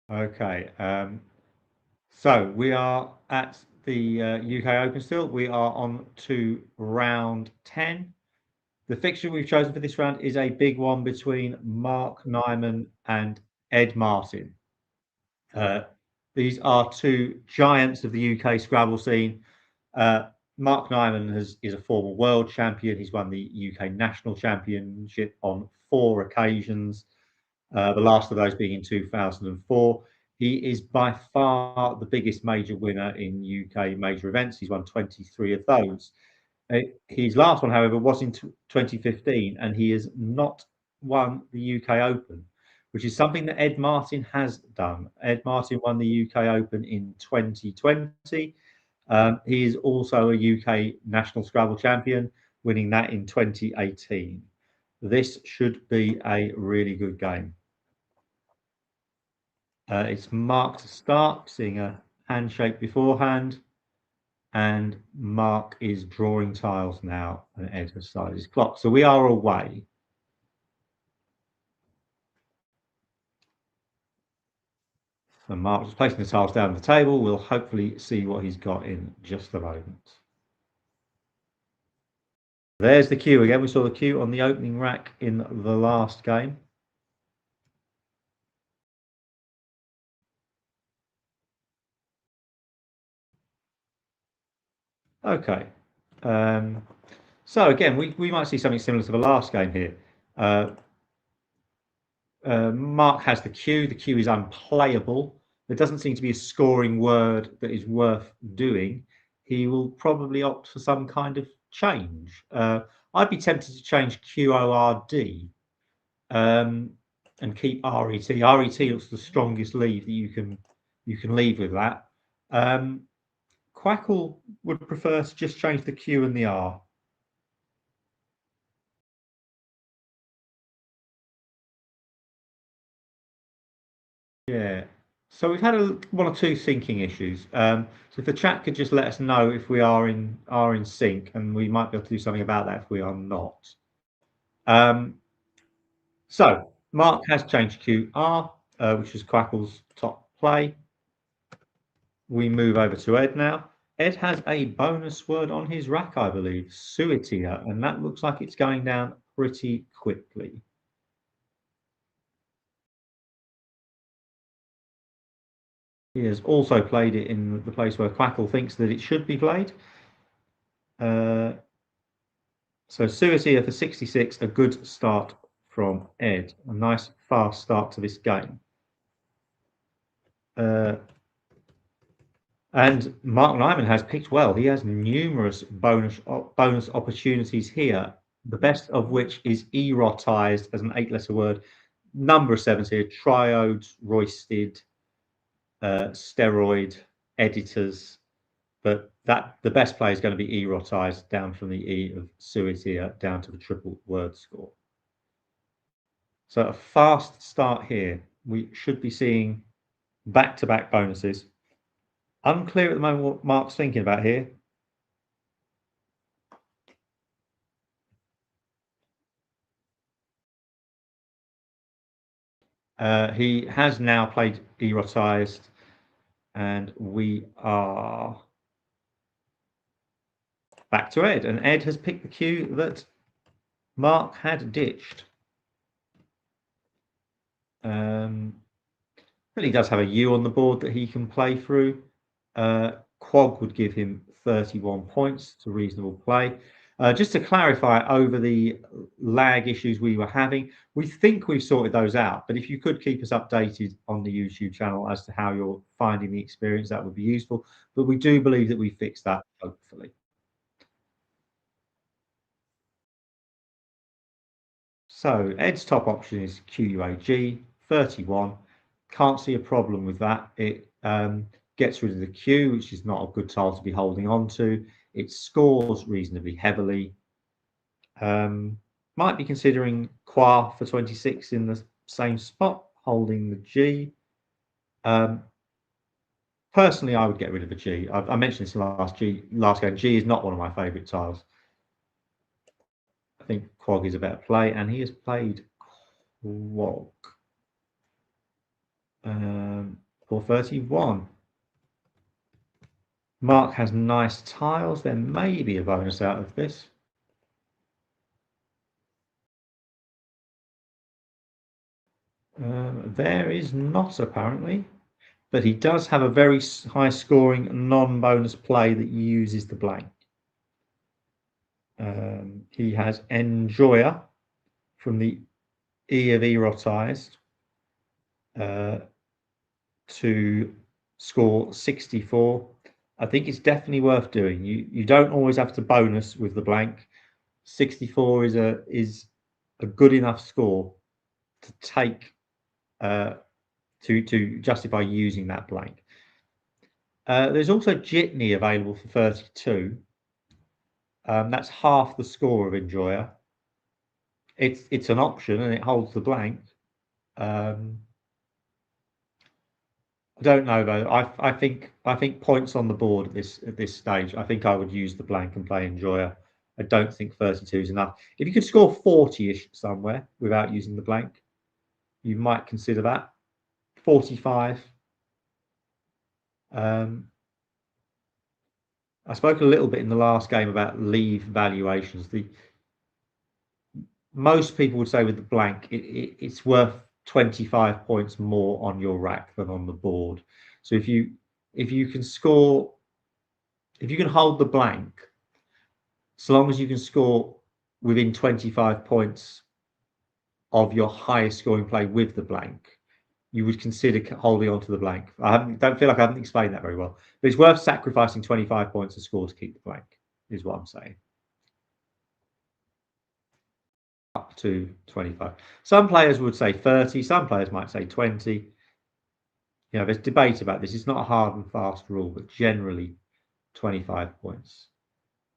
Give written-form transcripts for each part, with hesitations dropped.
Okay. So we are at the UK Open still. We are on to round 10. The fixture we've chosen for this round is a big one between Mark Nyman and Ed Martin. Uh, these are two giants of the UK Scrabble scene. Mark Nyman is a former world champion. He's won the UK national championship on 4 occasions, the last of those being in 2004. He is by far the biggest major winner in UK major events. He's won 23 of those. His last one, however, was in 2015, and he has not won the UK Open, which is something that Ed Martin has done. Ed Martin won the UK Open in 2020. He is also a UK National Scrabble champion, winning that in 2018. This should be a really good game. It's Mark to start, seeing a handshake beforehand. And Mark is drawing tiles now, and Ed has started his clock. So we are away. So Mark is placing the tiles down the table. We'll hopefully see what he's got in just a moment. There's the cue again. We saw the cue on the opening rack in the last game. Okay. So again, we might see something similar to the last game here. Mark has the cue. The cue is unplayable. There doesn't seem to be a scoring word that is worth doing. He will probably opt for some kind of change. I'd be tempted to change QORD and keep RET. RET looks the strongest leave that you can leave with that. Quackle would prefer to just change the Q and the R. Yeah. So we've had one or two syncing issues. So if the chat could just let us know if we are in sync, and we might be able to do something about that if we are not. So Mark has changed QR, which is Quackle's top play. We move over to Ed now. Ed has a bonus word on his rack, I believe, Suitia, and that looks like it's going down pretty quickly. He has also played it in the place where Quackle thinks that it should be played. So Suitia for 66, a good start from Ed. A nice fast start to this game. And Mark Nyman has picked well. He has numerous bonus opportunities here, the best of which is erotized as an 8-letter word. Number of 7s here: triodes, roisted, steroid, editors. But the best play is going to be erotized down from the E of Suitia down to the triple word score. So a fast start here. We should be seeing back-to-back bonuses. Unclear at the moment what Mark's thinking about here. He has now played erotized, and we are back to Ed. And Ed has picked the cue that Mark had ditched. Really does have a U on the board that he can play through. Quag would give him 31 points. It's a reasonable play. Just to clarify over the lag issues we were having, we think we've sorted those out. But if you could keep us updated on the YouTube channel as to how you're finding the experience, that would be useful. But we do believe that we fixed that, hopefully. So Ed's top option is QUAG, 31. Can't see a problem with that. It gets rid of the Q, which is not a good tile to be holding on to. It scores reasonably heavily. Might be considering Qua for 26 in the same spot, holding the G. Personally, I would get rid of the G. I mentioned this last game. G is not one of my favourite tiles. I think Quag is a better play, and he has played Quag. For 31. Mark has nice tiles. There may be a bonus out of this. There is not, apparently, but he does have a very high scoring non-bonus play that uses the blank. He has Enjoyer from the E of Erotized to score 64. I think it's definitely worth doing. You don't always have to bonus with the blank. 64 is a good enough score to take to justify using that blank. There's also Jitney available for 32. That's half the score of Enjoyer. It's an option and it holds the blank. I don't know though. I think points on the board at this stage. I think I would use the blank and play Enjoyer. I don't think 32 is enough. If you could score 40-ish somewhere without using the blank, you might consider that. 45. I spoke a little bit in the last game about leave valuations. Most people would say with the blank, it's worth 25 points more on your rack than on the board. So if you can score, if you can hold the blank, so long as you can score within 25 points of your highest scoring play with the blank, you would consider holding on to the blank. Don't feel like I haven't explained that very well, but it's worth sacrificing 25 points of score to keep the blank, is what I'm saying. Up to 25. Some players would say 30, some players might say 20. You know, there's debate about this. It's not a hard and fast rule, but generally 25 points.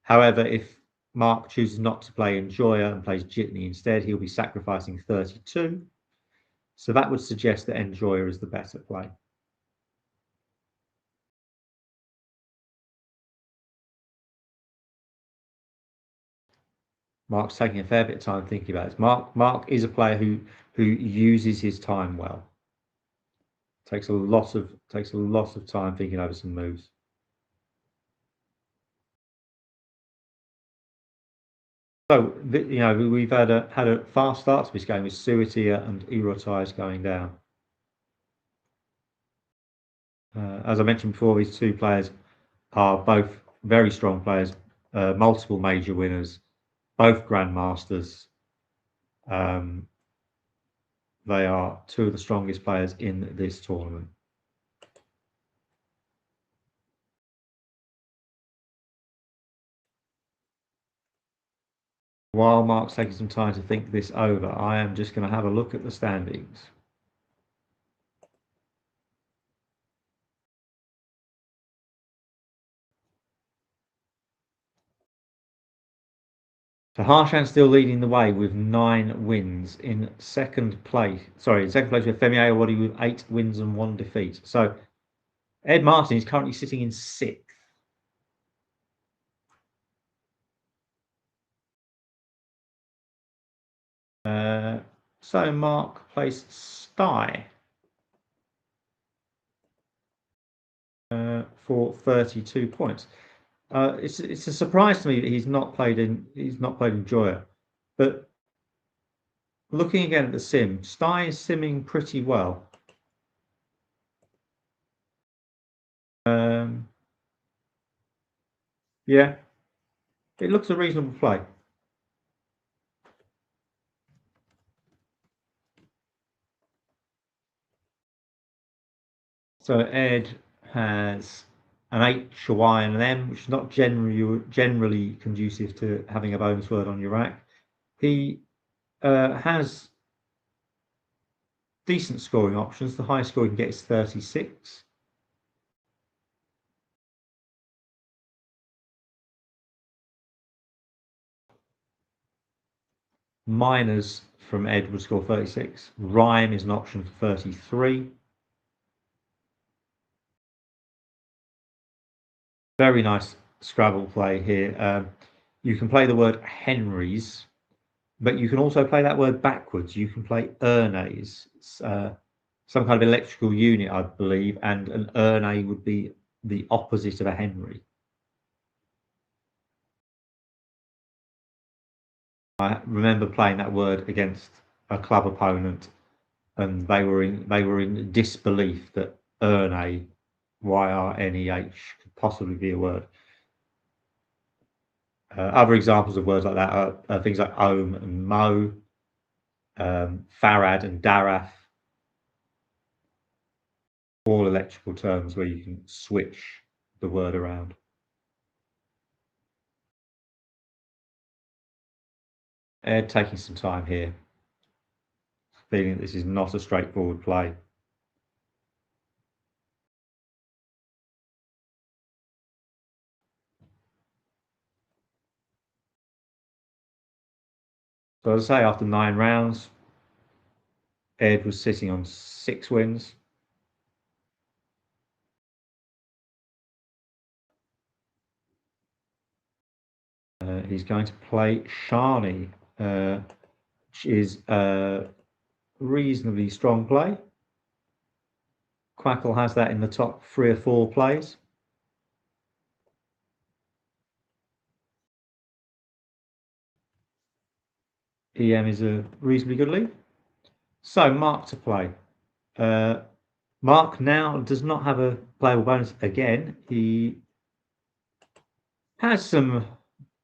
However, if Mark chooses not to play Enjoyer and plays Jitney instead, he'll be sacrificing 32. So that would suggest that Enjoyer is the better play. Mark's taking a fair bit of time thinking about this. Mark is a player who uses his time well. Takes a lot of time thinking over some moves. So you know, we've had a fast start to this game with Suitia and Erotais going down. As I mentioned before, these two players are both very strong players, multiple major winners, both grandmasters. They are two of the strongest players in this tournament. While Mark's taking some time to think this over, I am just going to have a look at the standings. So Harshan still leading the way with 9 wins. In second place, in second place with Femi Awowade with 8 wins and 1 defeat. So Ed Martin is currently sitting in 6th. So Mark placed Sty for 32 points. It's a surprise to me that he's not played Enjoyer, but looking again at the sim, Sty is simming pretty well. Yeah, it looks a reasonable play. So Ed has an H, a Y, and an M, which is not generally conducive to having a bonus word on your rack. He has decent scoring options. The highest score he can get is 36. Minors from Ed would score 36. Rhyme is an option for 33. Very nice Scrabble play here. You can play the word Henry's, but you can also play that word backwards. You can play Ernest. some kind of electrical unit, I believe, and an Erne would be the opposite of a Henry. I remember playing that word against a club opponent, and they were in disbelief that Erne, Yrneh, could possibly be a word. Other examples of words like that are things like ohm and mo, farad and daraf, all electrical terms where you can switch the word around. Ed taking some time here, feeling that this is not a straightforward play. So as I say, after 9 rounds, Ed was sitting on 6 wins. He's going to play Sharni, which is a reasonably strong play. Quackle has that in the top 3 or 4 plays. EM is a reasonably good lead. So Mark to play. Mark now does not have a playable bonus again. He has some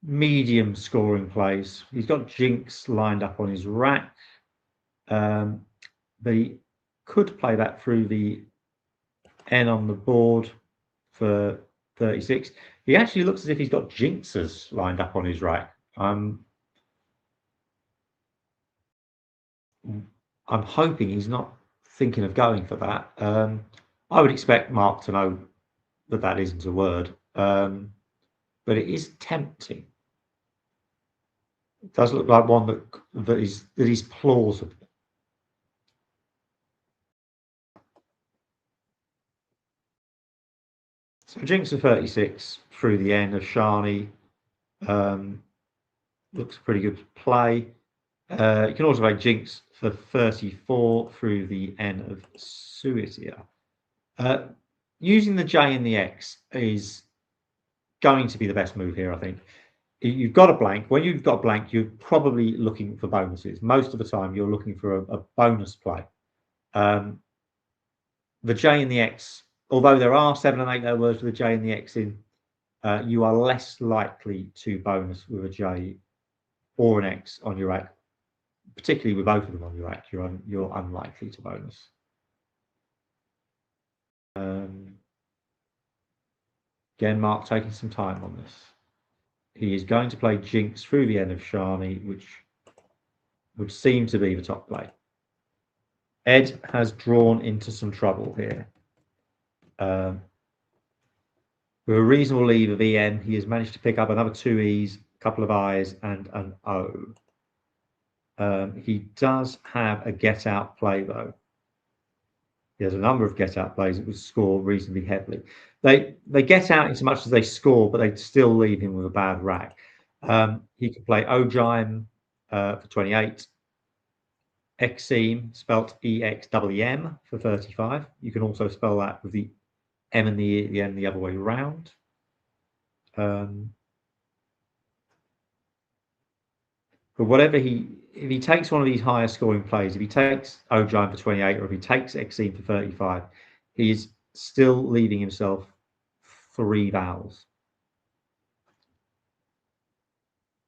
medium scoring plays. He's got Jinx lined up on his rack. But he could play that through the N on the board for 36. He actually looks as if he's got Jinxes lined up on his rack. I'm hoping he's not thinking of going for that. I would expect Mark to know that that isn't a word, but it is tempting. It does look like one that is plausible. So Jinx of 36 through the end of Sharni looks a pretty good play. You can also play Jinx for 34 through the N of Suisia. Using the J and the X is going to be the best move here, I think. You've got a blank. When you've got a blank, you're probably looking for bonuses. Most of the time, you're looking for a bonus play. The J and the X, although there are 7 and 8 letter words with the J and the X in, you are less likely to bonus with a J or an X on your rack, particularly with both of them on your rack. You're unlikely to bonus. Again, Mark taking some time on this. He is going to play Jinx through the end of Sharni, which would seem to be the top play. Ed has drawn into some trouble here. With a reasonable lead of EN, he has managed to pick up another 2 E's, a couple of I's, and an O. He does have a get-out play, though. He has a number of get-out plays that would score reasonably heavily. They get out as much as they score, but they still leave him with a bad rack. He could play Ojime for 28, Exeme, spelt EXEM, for 35. You can also spell that with the M and the E at the end the other way around. But whatever if he takes one of these higher scoring plays, if he takes Ojime for 28 or if he takes Exeme for 35, he is still leaving himself 3 vowels.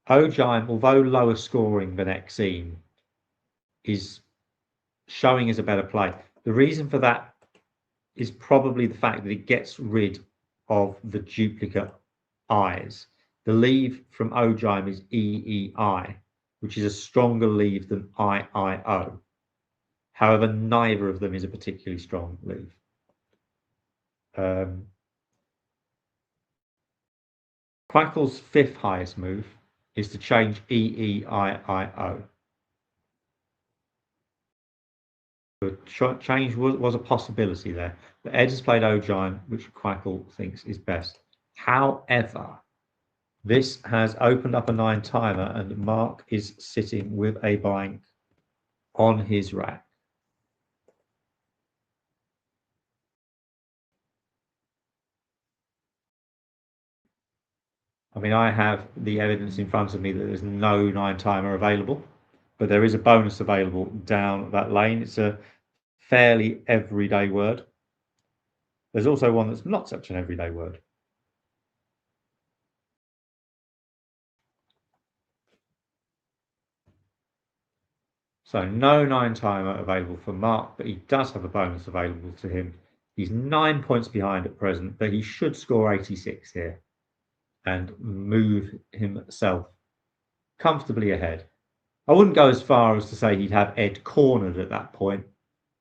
Ojime, although lower scoring than Exeme, is showing as a better play. The reason for that is probably the fact that it gets rid of the duplicate I's. The leave from Ojime is EEI, which is a stronger leave than IIO. However, neither of them is a particularly strong leave. Quackle's 5th highest move is to change EEIIO. The change was a possibility there, but Ed has played Ojime, which Quackle thinks is best. However, this has opened up a 9 timer, and Mark is sitting with a blank on his rack. I mean, I have the evidence in front of me that there's no 9-timer available, but there is a bonus available down that lane. It's a fairly everyday word. There's also one that's not such an everyday word. So no 9-timer available for Mark, but he does have a bonus available to him. He's 9 points behind at present, but he should score 86 here and move himself comfortably ahead. I wouldn't go as far as to say he'd have Ed cornered at that point,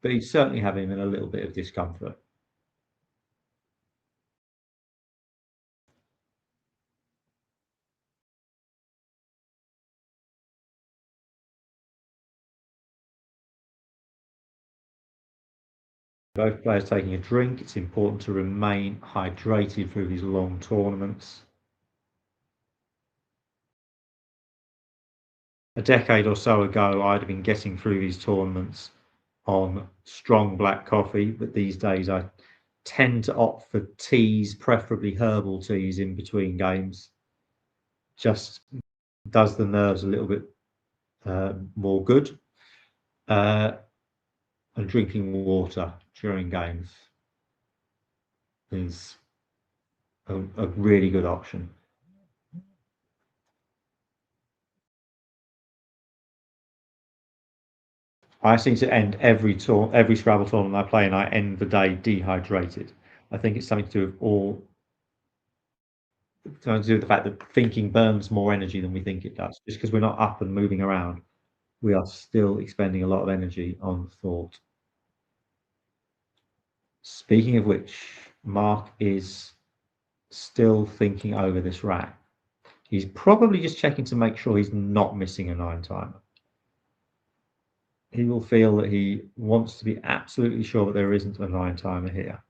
but he'd certainly have him in a little bit of discomfort. Both players taking a drink. It's important to remain hydrated through these long tournaments. A decade or so ago, I'd have been getting through these tournaments on strong black coffee, but these days I tend to opt for teas, preferably herbal teas in between games. Just does the nerves a little bit more good. And drinking water during games is a really good option. I seem to end every Scrabble tournament I play, and I end the day dehydrated. I think it's something to do with the fact that thinking burns more energy than we think it does. Just because we're not up and moving around, we are still expending a lot of energy on thought. Speaking of which, Mark is still thinking over this rack. He's probably just checking to make sure he's not missing a 9-timer. He will feel that he wants to be absolutely sure that there isn't a 9-timer here.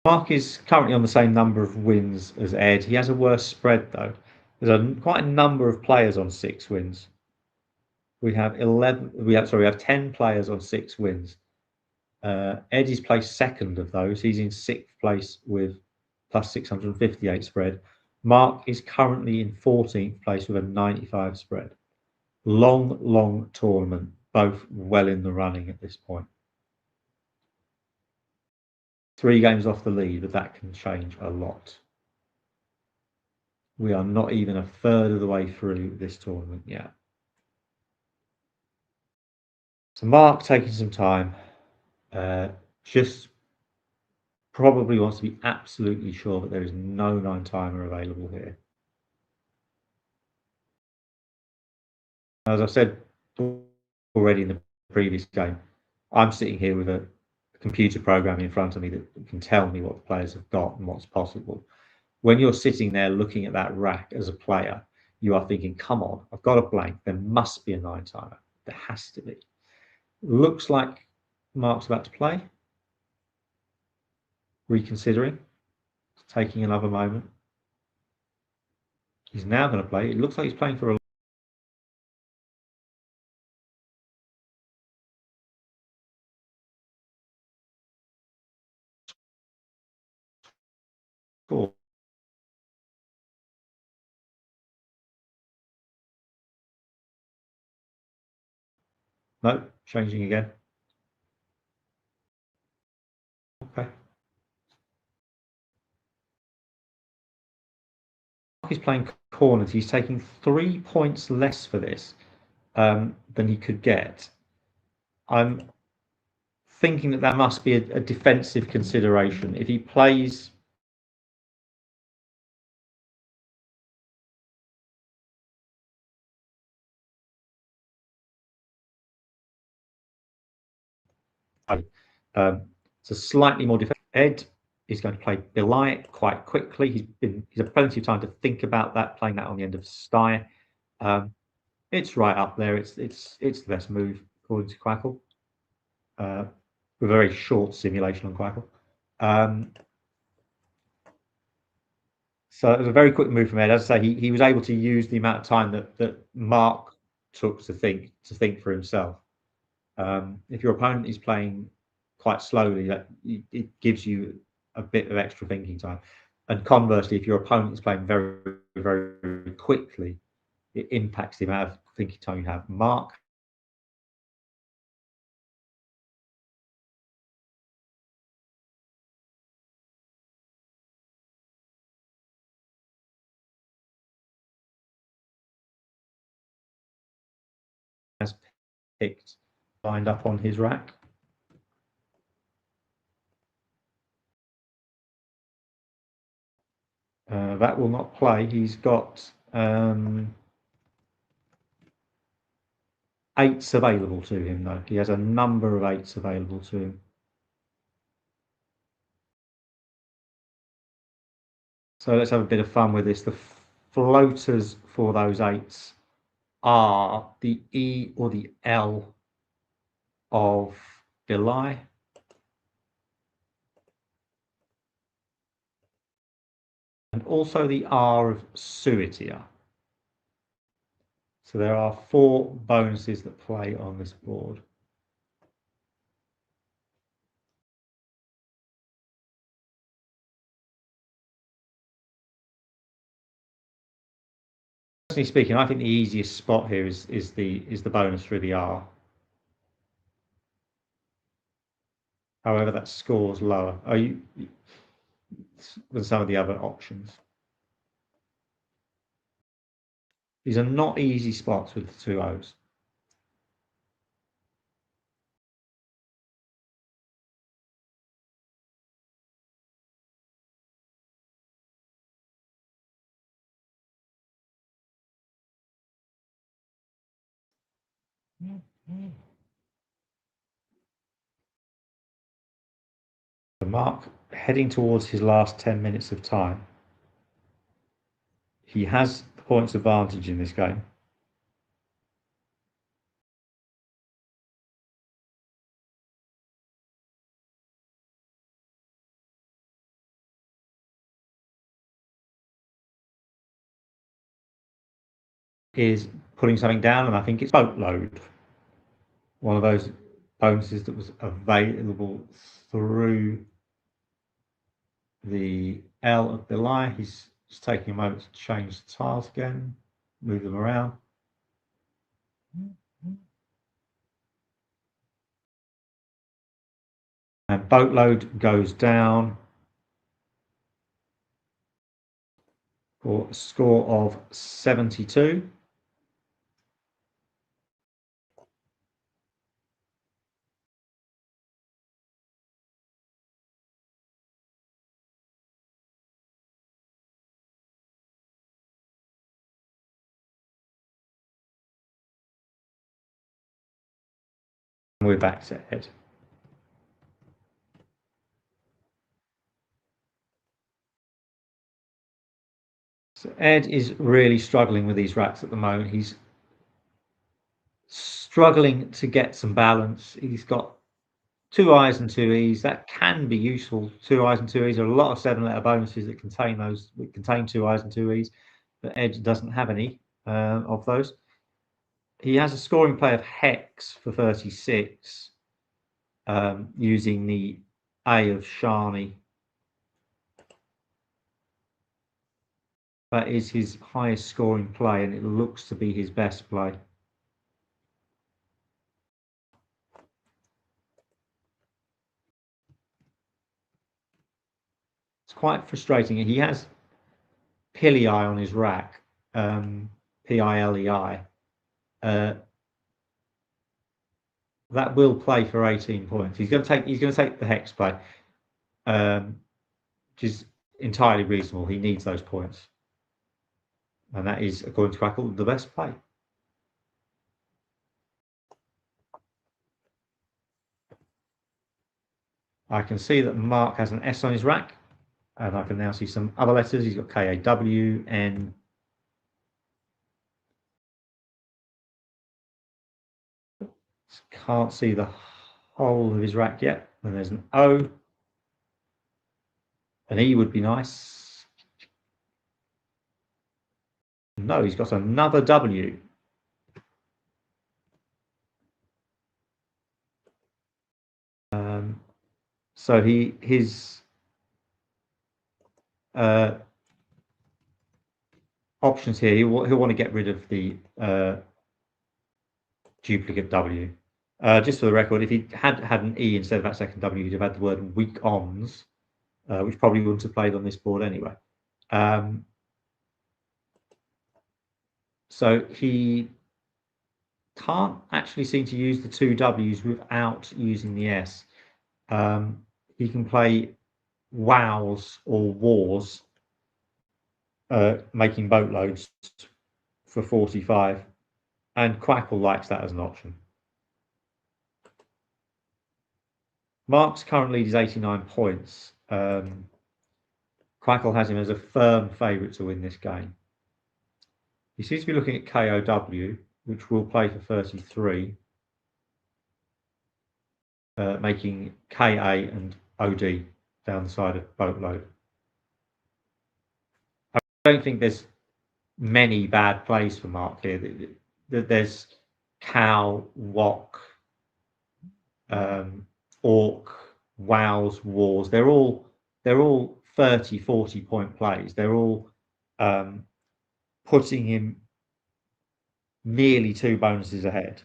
Mark is currently on the same number of wins as Ed. He has a worse spread though. There's quite a number of players on 6 wins. We have 10 players on 6 wins. Ed is placed second of those. He's in 6th place with plus 658 spread. Mark is currently in 14th place with a 95 spread. Long tournament, both well in the running at this point. 3 games off the lead, but that can change a lot. We are not even a third of the way through this tournament yet. So Mark taking some time, just probably wants to be absolutely sure that there is no 9-timer available here. As I said already in the previous game, I'm sitting here with a computer program in front of me that can tell me what the players have got and what's possible. When you're sitting there looking at that rack as a player, you are thinking, come on, I've got a blank. There must be a 9-timer. There has to be. Looks like Mark's about to play. Reconsidering. Taking another moment. He's now going to play. It looks like he's playing for a score. No, changing again. Okay. He's playing corners. He's taking 3 points less for this than he could get. I'm thinking that must be a defensive consideration. If he plays it's a slightly more defensive. Ed is going to play Belay quite quickly. He's had plenty of time to think about that, playing that on the end of Sty. It's right up there. It's the best move according to Quackle. With a very short simulation on Quackle. So it was a very quick move from Ed. As I say, he was able to use the amount of time that Mark took to think for himself. If your opponent is playing quite slowly, it gives you a bit of extra thinking time. And conversely, if your opponent is playing very, very quickly, it impacts the amount of thinking time you have. Mark has picked, lined up on his rack. That will not play. He's got eights available to him, though. He has a number of eights available to him. So let's have a bit of fun with this. The floaters for those eights are the E or the L of Belai, and also the R of Suitia. So there are 4 bonuses that play on this board. Personally speaking, I think the easiest spot here is the bonus through the R. However, that scores lower than some of the other options. These are not easy spots with the 2 O's. Mark heading towards his last 10 minutes of time. He has the points advantage in this game. Is putting something down, and I think it's boatload. One of those bonuses that was available through the L of the lie. He's just taking a moment to change the tiles again, move them around. And boatload goes down for a score of 72. We're back to Ed. So Ed is really struggling with these racks at the moment. He's struggling to get some balance. He's got 2 I's and 2 E's. That can be useful. 2 I's and 2 E's. There are a lot of 7-letter bonuses that contain 2 I's and 2 E's, but Ed doesn't have any of those. He has a scoring play of hex for 36, using the A of Shani. That is his highest scoring play, and it looks to be his best play. It's quite frustrating. He has Pilei on his rack, Pilei. That will play for 18 points. He's going to take the hex play, which is entirely reasonable. He needs those points, and that is, according to Crackle, the best play. I can see that Mark has an S on his rack, and I can now see some other letters. He's got KAW, N. Can't see the whole of his rack yet. And there's an O. An E would be nice. No, he's got another W. So his options here, he'll want to get rid of the duplicate W. Just for the record, if he had an E instead of that second W, he'd have had the word weak ons, which probably wouldn't have played on this board anyway. So he can't actually seem to use the two W's without using the S. He can play wows or wars, making boatloads for 45, and Quackle likes that as an option. Mark's current lead is 89 points. Quackle has him as a firm favourite to win this game. He seems to be looking at KOW, which will play for 33, making KA and OD down the side of boatload. I don't think there's many bad plays for Mark here. There's cow, wok, orc, wows, wars. They're all 30, 40 point plays. They're all putting him nearly 2 bonuses ahead.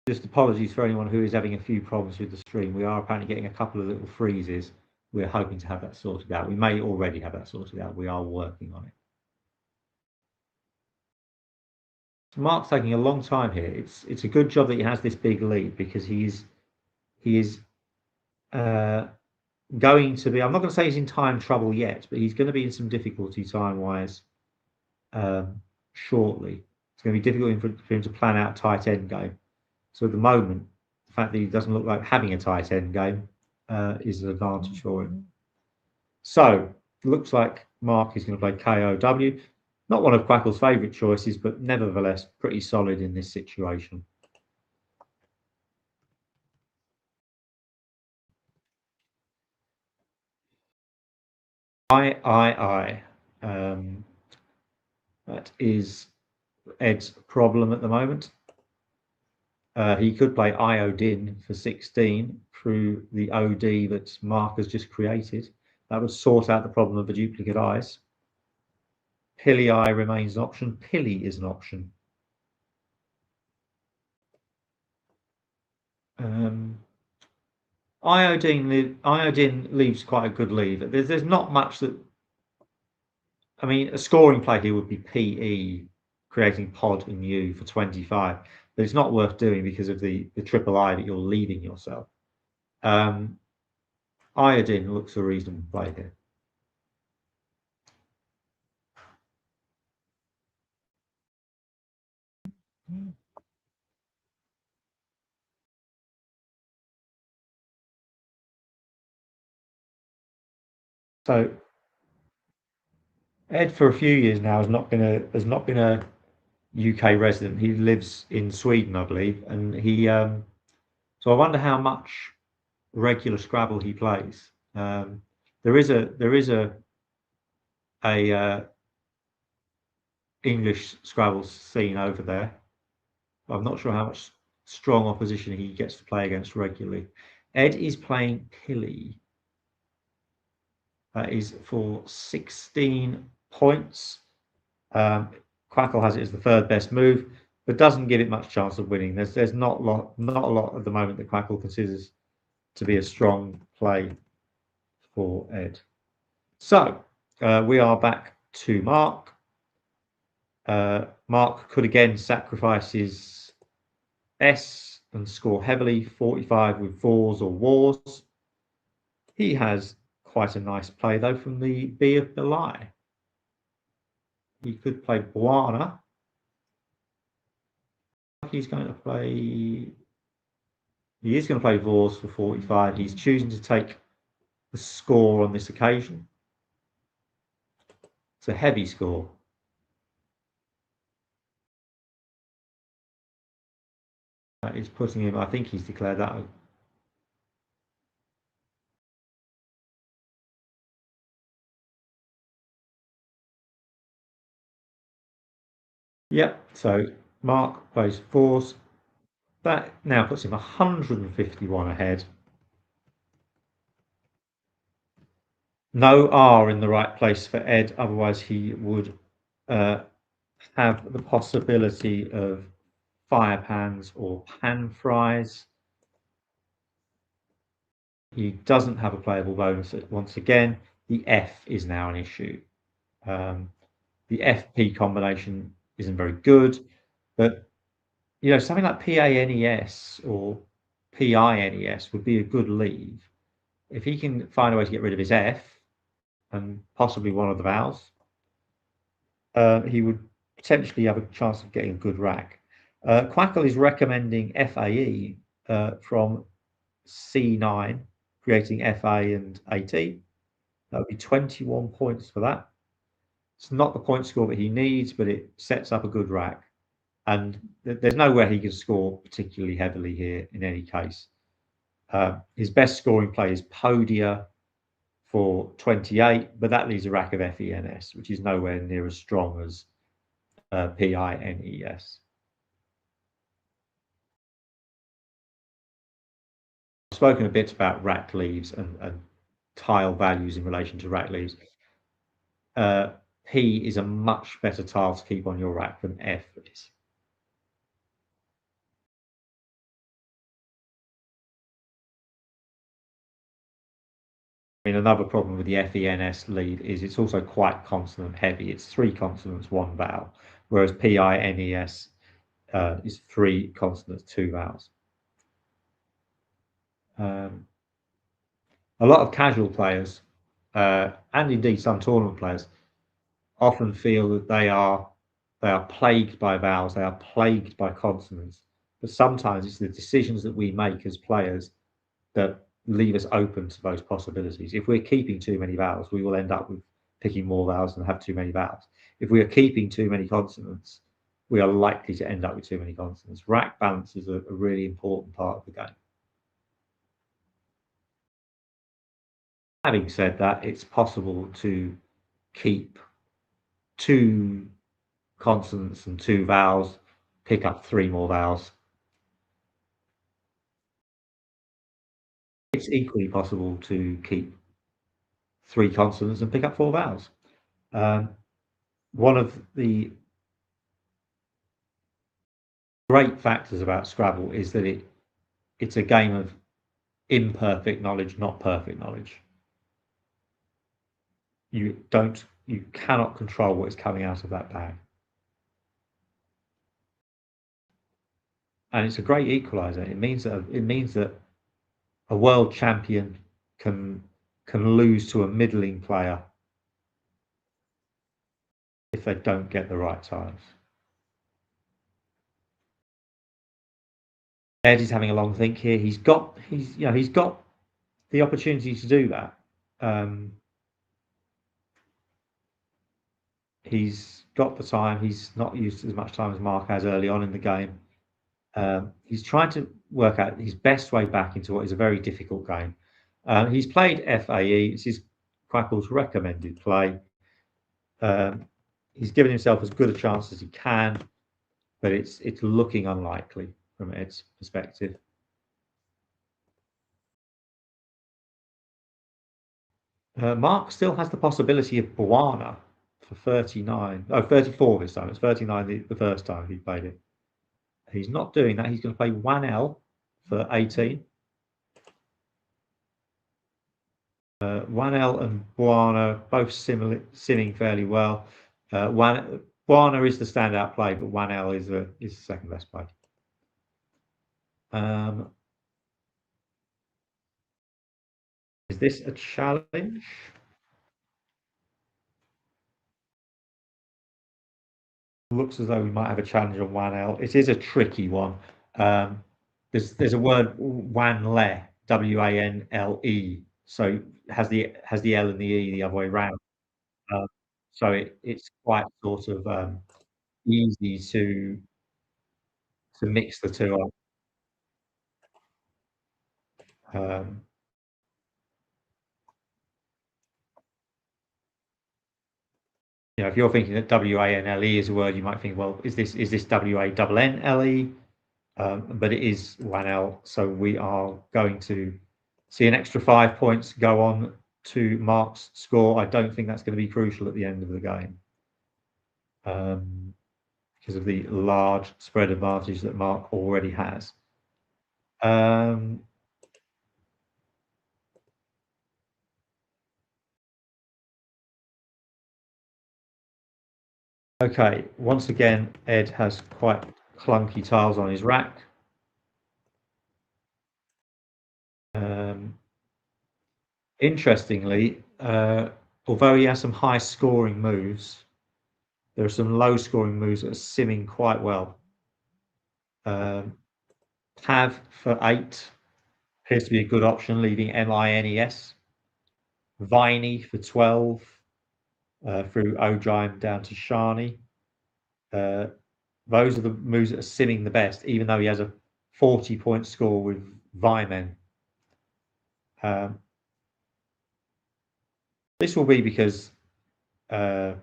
Just apologies for anyone who is having a few problems with the stream. We are apparently getting a couple of little freezes. We're hoping to have that sorted out. We may already have that sorted out. We are working on it. Mark's taking a long time here. It's a good job that he has this big lead, because he is going to be, I'm not going to say he's in time trouble yet, but he's going to be in some difficulty time-wise shortly. It's going to be difficult for him to plan out tight end game. So at the moment, the fact that he doesn't look like having a tight end game is an advantage for him. So it looks like Mark is going to play KOW. Not one of Quackle's favourite choices, but nevertheless pretty solid in this situation. I. That is Ed's problem at the moment. He could play Iodine for 16 through the OD that Mark has just created. That would sort out the problem of the duplicate eyes. Pilly Eye remains an option. Pilly is an option. Iodine leaves quite a good lead. There's not much that. I mean, a scoring play here would be PE, creating pod and U for 25, but it's not worth doing because of the triple I that you're leaving yourself. Iodine looks a reasonable play here. So Ed, for a few years now, has not been a UK resident. He lives in Sweden, I believe, and he. So I wonder how much regular Scrabble he plays. There is a English Scrabble scene over there. I'm not sure how much strong opposition he gets to play against regularly. Ed is playing Pilly. That is for 16 points. Quackle has it as the third best move, but doesn't give it much chance of winning. There's not a lot at the moment that Quackle considers to be a strong play for Ed. So we are back to Mark. Mark could again sacrifice his S and score heavily, 45 with fours or wars. He has quite a nice play though from the B of Belai. He could play Buana. He's going to play. He is going to play Vors for 45. He's choosing to take the score on this occasion. It's a heavy score. That is putting him, I think he's declared that Yep. So Mark plays fours. That now puts him 151 ahead. No R in the right place for Ed, otherwise he would have the possibility of fire pans or pan fries. He doesn't have a playable bonus once again. The F is now an issue. The FP combination isn't very good, but something like PANES or PINES would be a good leave. If he can find a way to get rid of his F and possibly one of the vowels, he would potentially have a chance of getting a good rack. Quackle is recommending FAE from C9, creating FA and AT. That would be 21 points for that. It's not the point score that he needs, but it sets up a good rack. And there's nowhere he can score particularly heavily here in any case. His best scoring play is Podia for 28, but that leaves a rack of FENS, which is nowhere near as strong as PINES. I've spoken a bit about rack leaves and tile values in relation to rack leaves. P is a much better tile to keep on your rack than F is. I mean, another problem with the FENS lead is it's also quite consonant heavy. It's 3 consonants, 1 vowel, whereas PINES is 3 consonants, 2 vowels. A lot of casual players, and indeed some tournament players, often feel that they are plagued by vowels, they are plagued by consonants. But sometimes it's the decisions that we make as players that leave us open to those possibilities. If we're keeping too many vowels, we will end up with picking more vowels and have too many vowels. If we are keeping too many consonants, we are likely to end up with too many consonants. Rack balance is a really important part of the game. Having said that, it's possible to keep 2 consonants and 2 vowels, pick up 3 more vowels. It's equally possible to keep 3 consonants and pick up 4 vowels. One of the great factors about Scrabble is that it's a game of imperfect knowledge, not perfect knowledge. You cannot control what is coming out of that bag. And it's a great equalizer. It means that a world champion can lose to a middling player if they don't get the right tiles. Ed is having a long think here. He's got the opportunity to do that. He's got the time. He's not used as much time as Mark has early on in the game. He's trying to work out his best way back into what is a very difficult game. He's played FAE. This is Quackle's recommended play. He's given himself as good a chance as he can, but it's looking unlikely from Ed's perspective. Mark still has the possibility of Buana for 39. Oh, 34 this time. It's 39 the first time he played it. He's not doing that. He's going to play 1L for 18. 1L and Buana both sinning fairly well. Buana is the standout play, but 1L is the second best play. Is this a challenge? Looks as though we might have a challenge on 1L. It is a tricky one. There's a word Wanle, WANLE, so has the L and the E the other way around. So it's quite sort of easy to mix the two up. if you're thinking that WANLE is a word, you might think, well, is this WANNLE? But it is 1L, so we are going to see an extra 5 points go on to Mark's score. I don't think that's going to be crucial at the end of the game because of the large spread advantage that Mark already has. Okay, once again, Ed has quite clunky tiles on his rack. Interestingly, although he has some high scoring moves, there are some low scoring moves that are simming quite well. Have for 8 appears to be a good option, leaving MINES. Viney for 12 through Ojime down to Shani. Those are the moves that are simming the best, even though he has a 40-point score with Vymen. This will be because Ed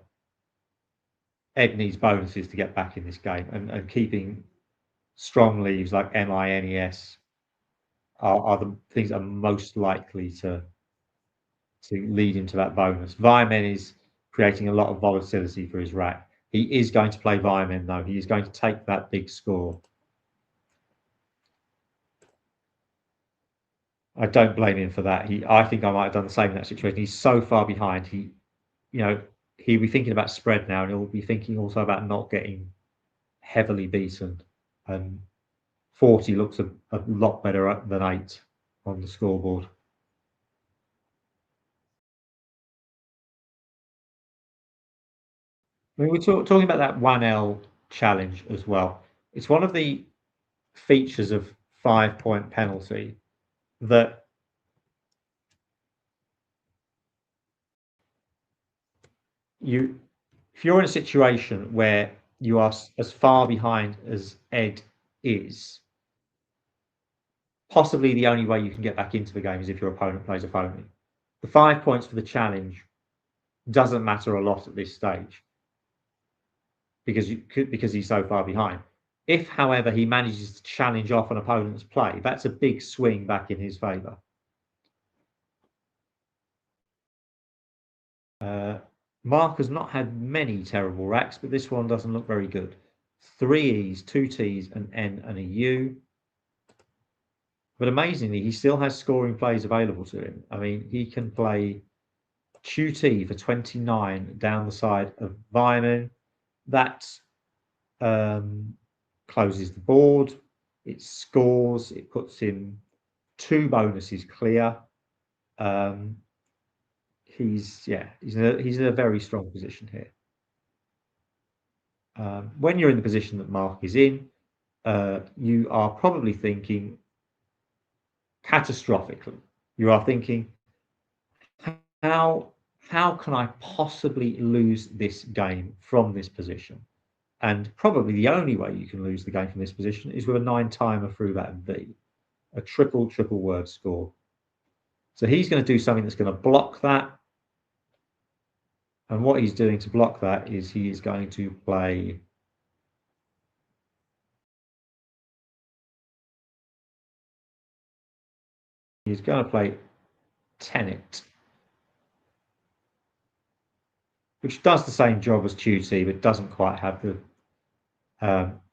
needs bonuses to get back in this game, and keeping strong leaves like MINES are the things that are most likely to lead him to that bonus. Vymen is creating a lot of volatility for his rack. He is going to play Vymen, though. He is going to take that big score. I don't blame him for that. I think I might have done the same in that situation. He's so far behind. He'll be thinking about spread now, and he'll be thinking also about not getting heavily beaten. And 40 looks a lot better than 8 on the scoreboard. I mean, we're talking about that 1L challenge as well. It's one of the features of 5-point penalty that if you're in a situation where you are as far behind as Ed is, possibly the only way you can get back into the game is if your opponent plays a phony. The 5 points for the challenge doesn't matter a lot at this stage because he's so far behind. If, however, he manages to challenge off an opponent's play, that's a big swing back in his favour. Mark has not had many terrible racks, but this one doesn't look very good. 3 E's, 2 T's, an N and a U. But amazingly, he still has scoring plays available to him. I mean, he can play QT for 29 down the side of Vyman. That closes the board. It scores. It puts him 2 bonuses clear. He's in a very strong position here. When you're in the position that Mark is in, you are probably thinking catastrophically. You are thinking, how can I possibly lose this game from this position? And probably the only way you can lose the game from this position is with a 9-timer through that V, a triple word score. So he's going to do something that's going to block that. And what he's doing to block that is he is going to play Tenet, which does the same job as QT, but doesn't quite have the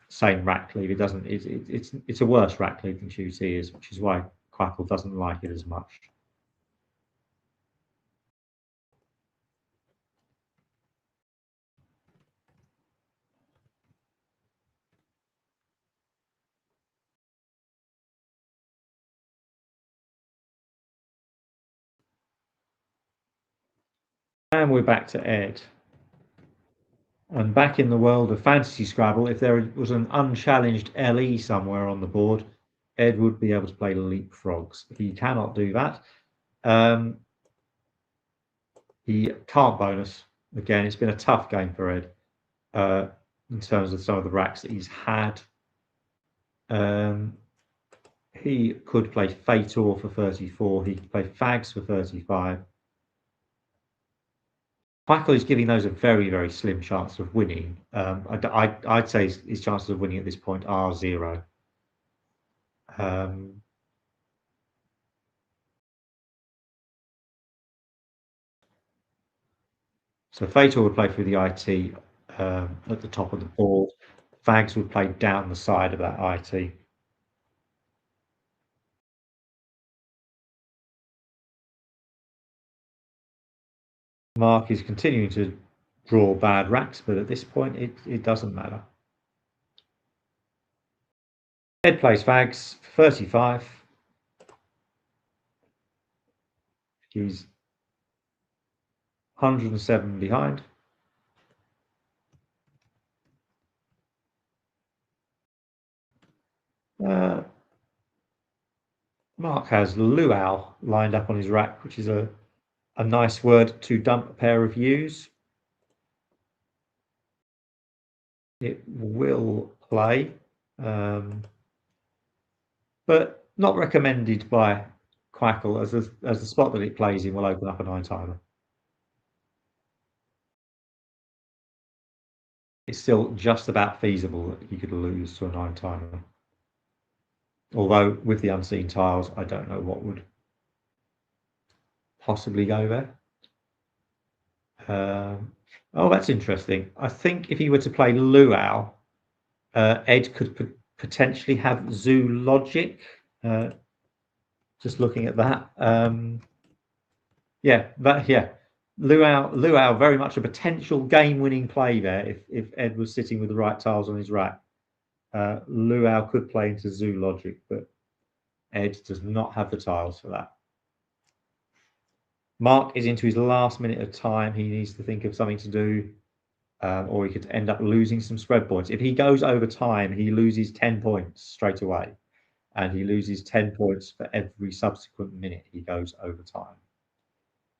same rack cleave. It doesn't. It's a worse rack cleave than QT is, which is why Quackle doesn't like it as much. And we're back to Ed. And back in the world of fantasy Scrabble, if there was an unchallenged LE somewhere on the board, Ed would be able to play leapfrogs. He cannot do that. He can't bonus. Again, it's been a tough game for Ed in terms of some of the racks that he's had. He could play Fator for 34. He could play Fags for 35. Quackle is giving those a very, very slim chance of winning. I'd say his chances of winning at this point are 0. So Fatal would play through the IT at the top of the board. Fags would play down the side of that IT. Mark is continuing to draw bad racks, but at this point it doesn't matter. Ed plays Fags, 35. He's 107 behind. Mark has luau lined up on his rack, which is a nice word to dump a pair of U's. It will play, but not recommended by Quackle, as the spot that it plays in will open up a 9-timer. It's still just about feasible that he could lose to a 9-timer. Although with the unseen tiles, I don't know what would possibly go there. Oh, that's interesting. I think if he were to play luau, Ed could potentially have zoo logic. Just looking at that. Yeah. Luau, very much a potential game-winning play there if Ed was sitting with the right tiles on his rack. Luau could play into zoo logic, but Ed does not have the tiles for that. Mark is into his last minute of time. He needs to think of something to do, or he could end up losing some spread points. If he goes over time, he loses 10 points straight away, and he loses 10 points for every subsequent minute he goes over time.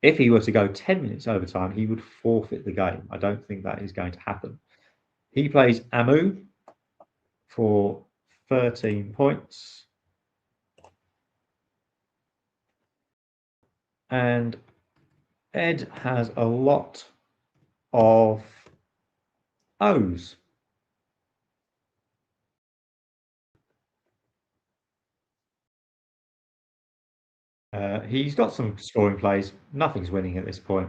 If he were to go 10 minutes over time, he would forfeit the game. I don't think that is going to happen. He plays Amu for 13 points. And Ed has a lot of O's. He's got some scoring plays. Nothing's winning at this point.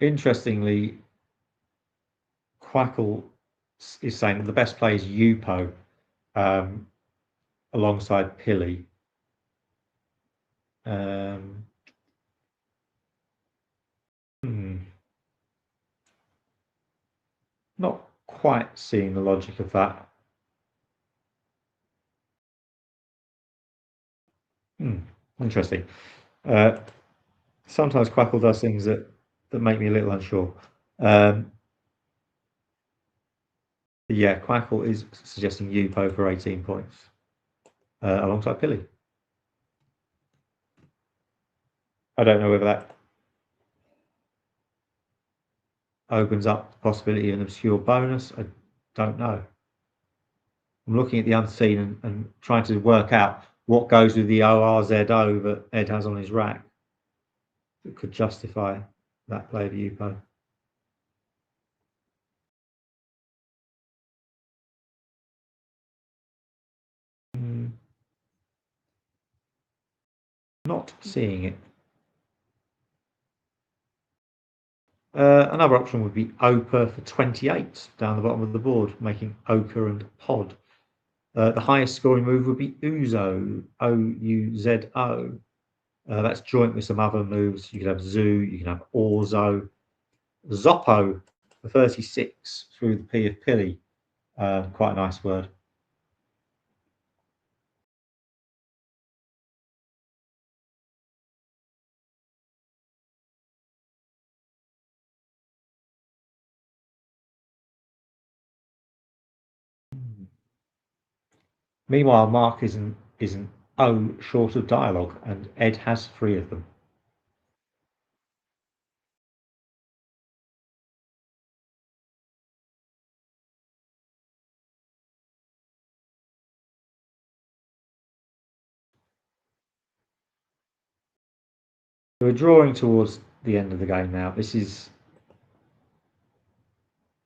Interestingly, Quackle is saying that the best play is Yupo alongside Pilly. Not quite seeing the logic of that. Interesting. Sometimes Quackle does things that make me a little unsure. Yeah, Quackle is suggesting Yupo for 18 points alongside Pilly. I don't know whether that opens up the possibility of an obscure bonus. I don't know. I'm looking at the unseen and trying to work out what goes with the ORZO that Ed has on his rack that could justify that play of Yupo. Not seeing it. Another option would be Opa for 28 down the bottom of the board, making Ochre and Pod. The highest scoring move would be Uzo, O-U-Z-O. That's joint with some other moves. You could have Zoo, you can have Orzo. Zoppo for 36 through the P of Pilly. Quite a nice word. Meanwhile, Mark isn't O short of dialogue, and Ed has 3 of them. We're drawing towards the end of the game now. This is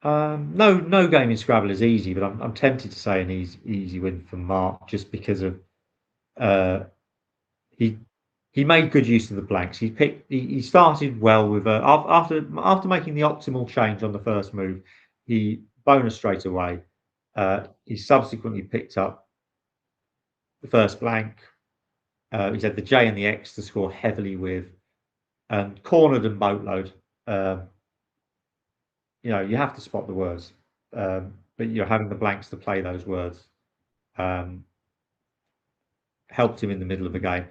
no game in Scrabble is easy, but I'm tempted to say an easy win for Mark just because of he made good use of the blanks. He started well with after making the optimal change on the first move, he bonus straight away. He subsequently picked up the first blank. He's had the J and the X to score heavily with, and cornered and boatload. You have to spot the words, but you're having the blanks to play those words. Helped him in the middle of the game.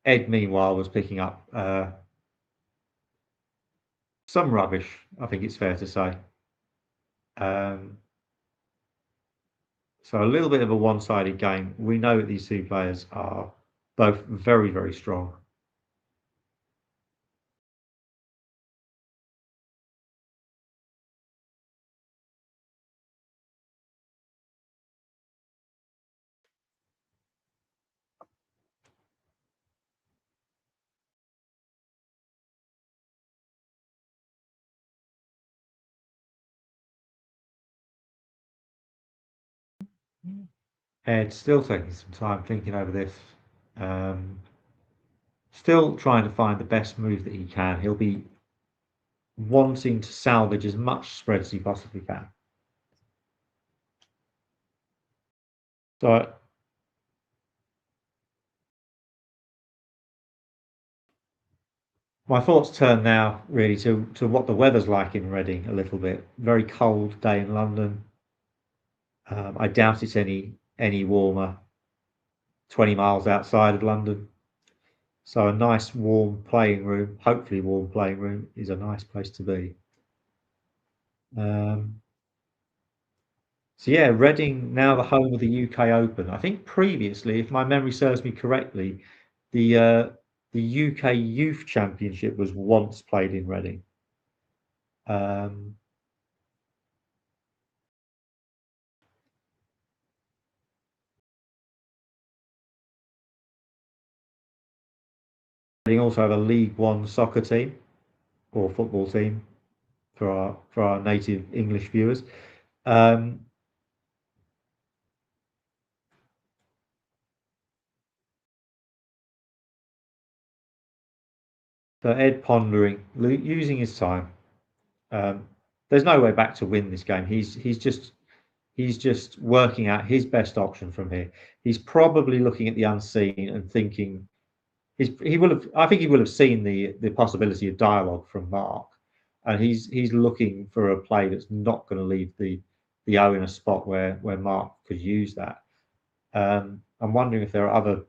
Ed, meanwhile, was picking up some rubbish, I think it's fair to say. So a little bit of a one-sided game. We know that these two players are both very, very strong. Ed still taking some time thinking over this. Still trying to find the best move that he can. He'll be wanting to salvage as much spread as he possibly can. So my thoughts turn now really to what the weather's like in Reading a little bit. Very cold day in London. I doubt it's any warmer 20 miles outside of London. So a nice warm playing room, hopefully warm playing room, is a nice place to be. So yeah, Reading now the home of the UK Open. I think previously, if my memory serves me correctly, the UK Youth Championship was once played in Reading. Reading also have a League One soccer team or football team for our native English viewers. So Ed pondering, using his time. There's no way back to win this game. He's just working out his best option from here. He's probably looking at the unseen and thinking he will have. I think he will have seen the possibility of dialogue from Mark, and he's looking for a play that's not going to leave the O in a spot where Mark could use that. I'm wondering if there are other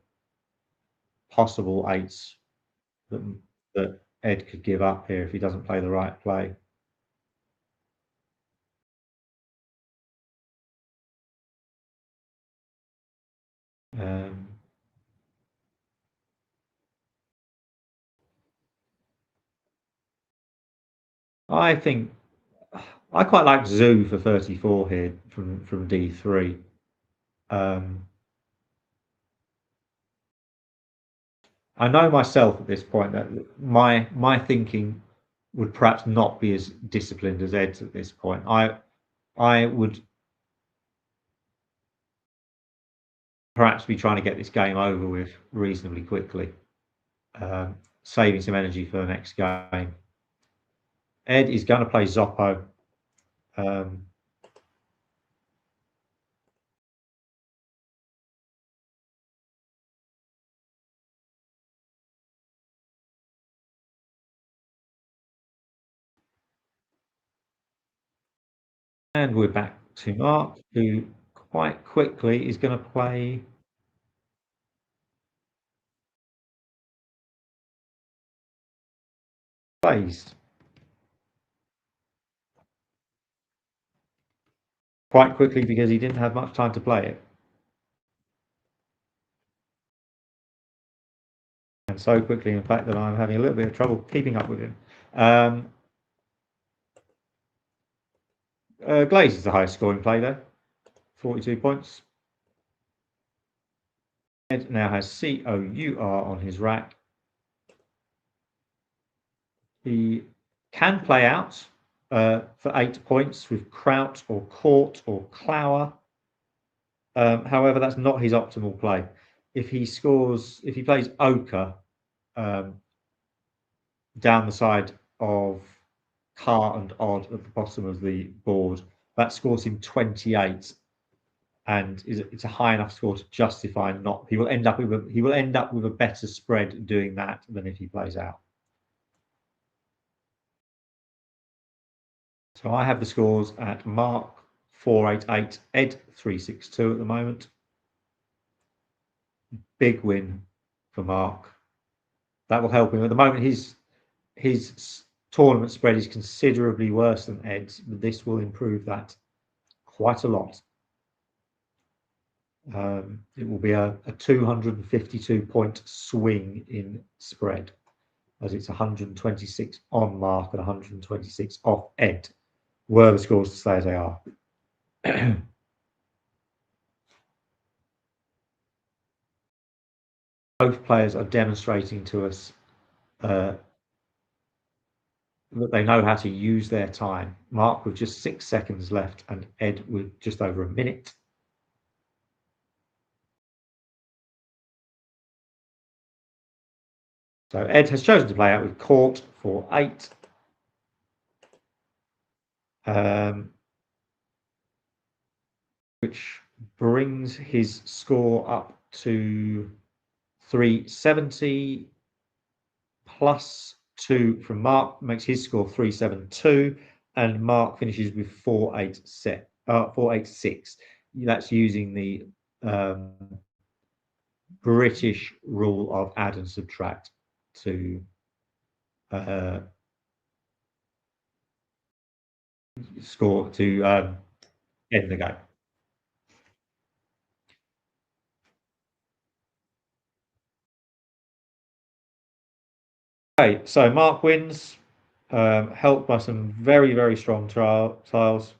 possible eights that that Ed could give up here if he doesn't play the right play. Um, I think I quite like Zoo for 34 here from D3. Um, I know myself at this point that my thinking would perhaps not be as disciplined as Ed's at this point. I would perhaps be trying to get this game over with reasonably quickly, saving some energy for the next game. Ed is going to play Zoppo. And we're back to Mark, who quite quickly is going to play Glazed. Quite quickly because he didn't have much time to play it. And so quickly, in fact, that I'm having a little bit of trouble keeping up with him. Glaze is the highest scoring play there, 42 points. Ed now has COUR on his rack. He can play out for 8 points with Kraut or Court or Clower. However, that's not his optimal play. If he plays Ochre down the side of Car and Odd at the bottom of the board, that scores him 28, and it's a high enough score to justify not. He will end up with a better spread doing that than if he plays out. So I have the scores at Mark 488, Ed 362 at the moment. Big win for Mark. That will help him. At the moment, his tournament spread is considerably worse than Ed's, but this will improve that quite a lot. It will be a 252-point swing in spread, as it's 126 on Mark and 126 off Ed, were the scores to stay as they are. Both players are demonstrating to us that they know how to use their time. Mark with just 6 seconds left and Ed with just over a minute. So Ed has chosen to play out with Court for 8. Which brings his score up to 370 plus 2 from Mark, makes his score 372, and Mark finishes with 486. That's using the British rule of add and subtract to score to end the game. Okay, so Mark wins, helped by some very, very strong tiles.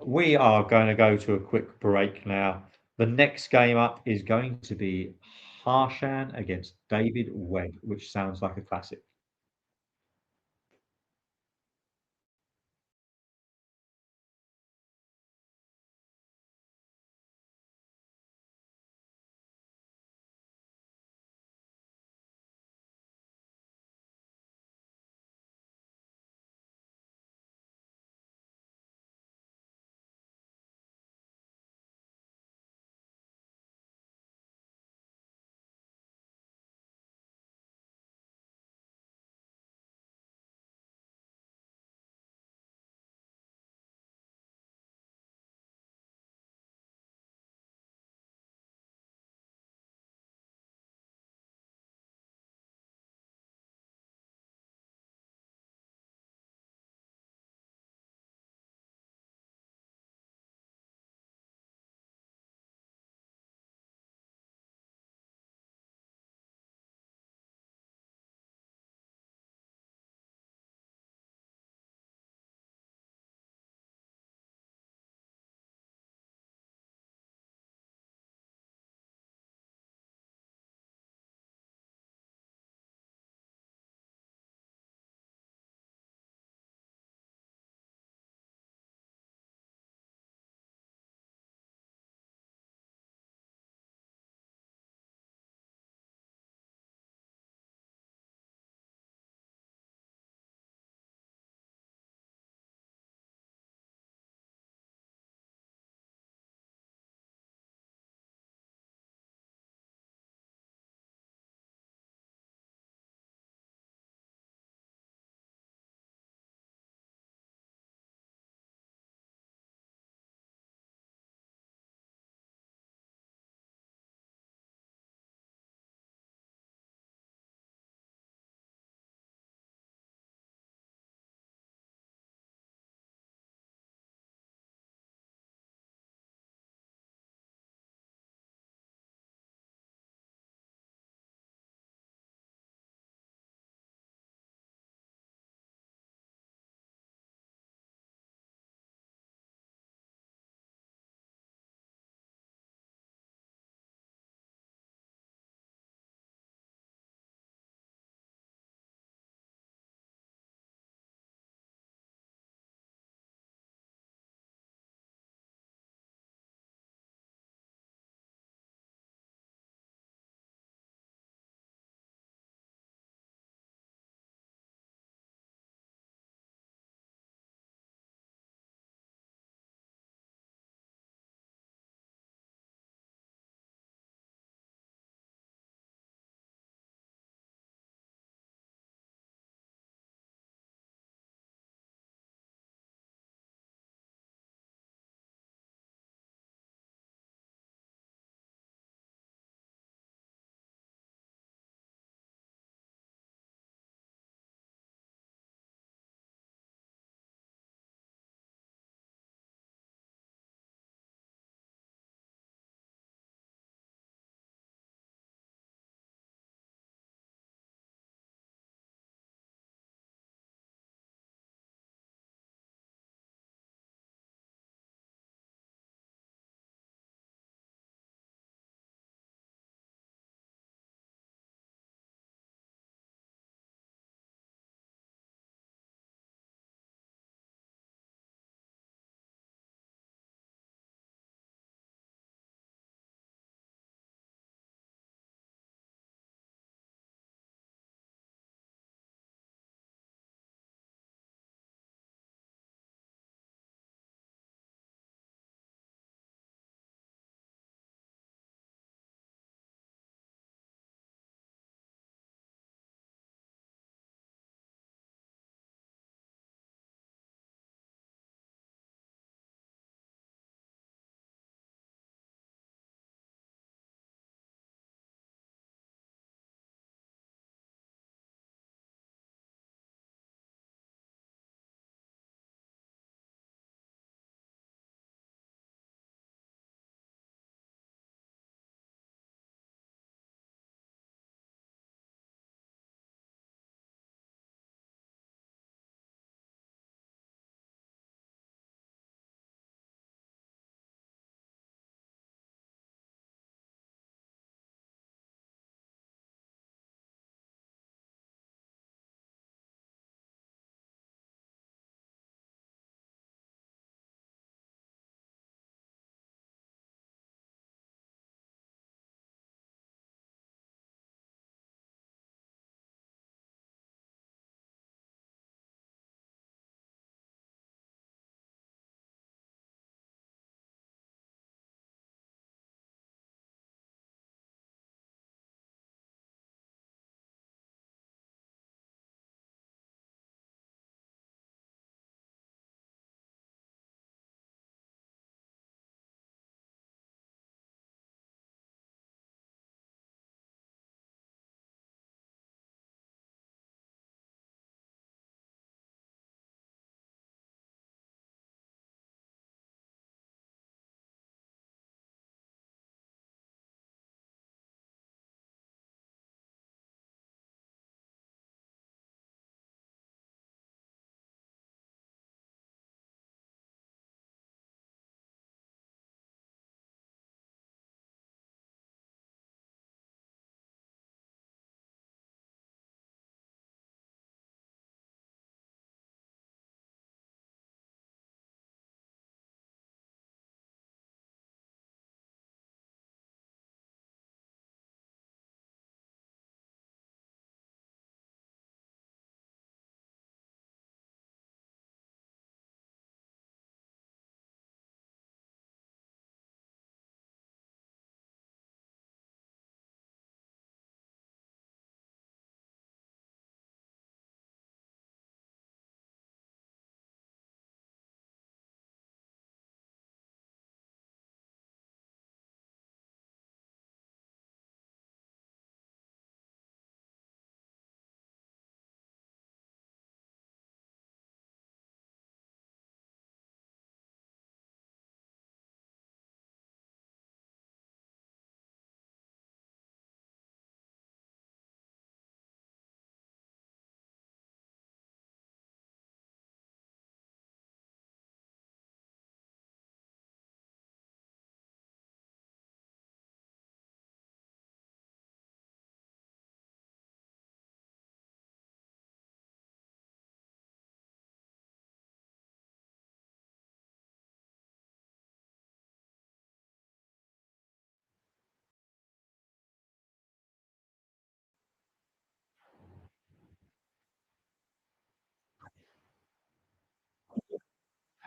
We are going to go to a quick break now. The next game up is going to be Harshan against David Webb, which sounds like a classic.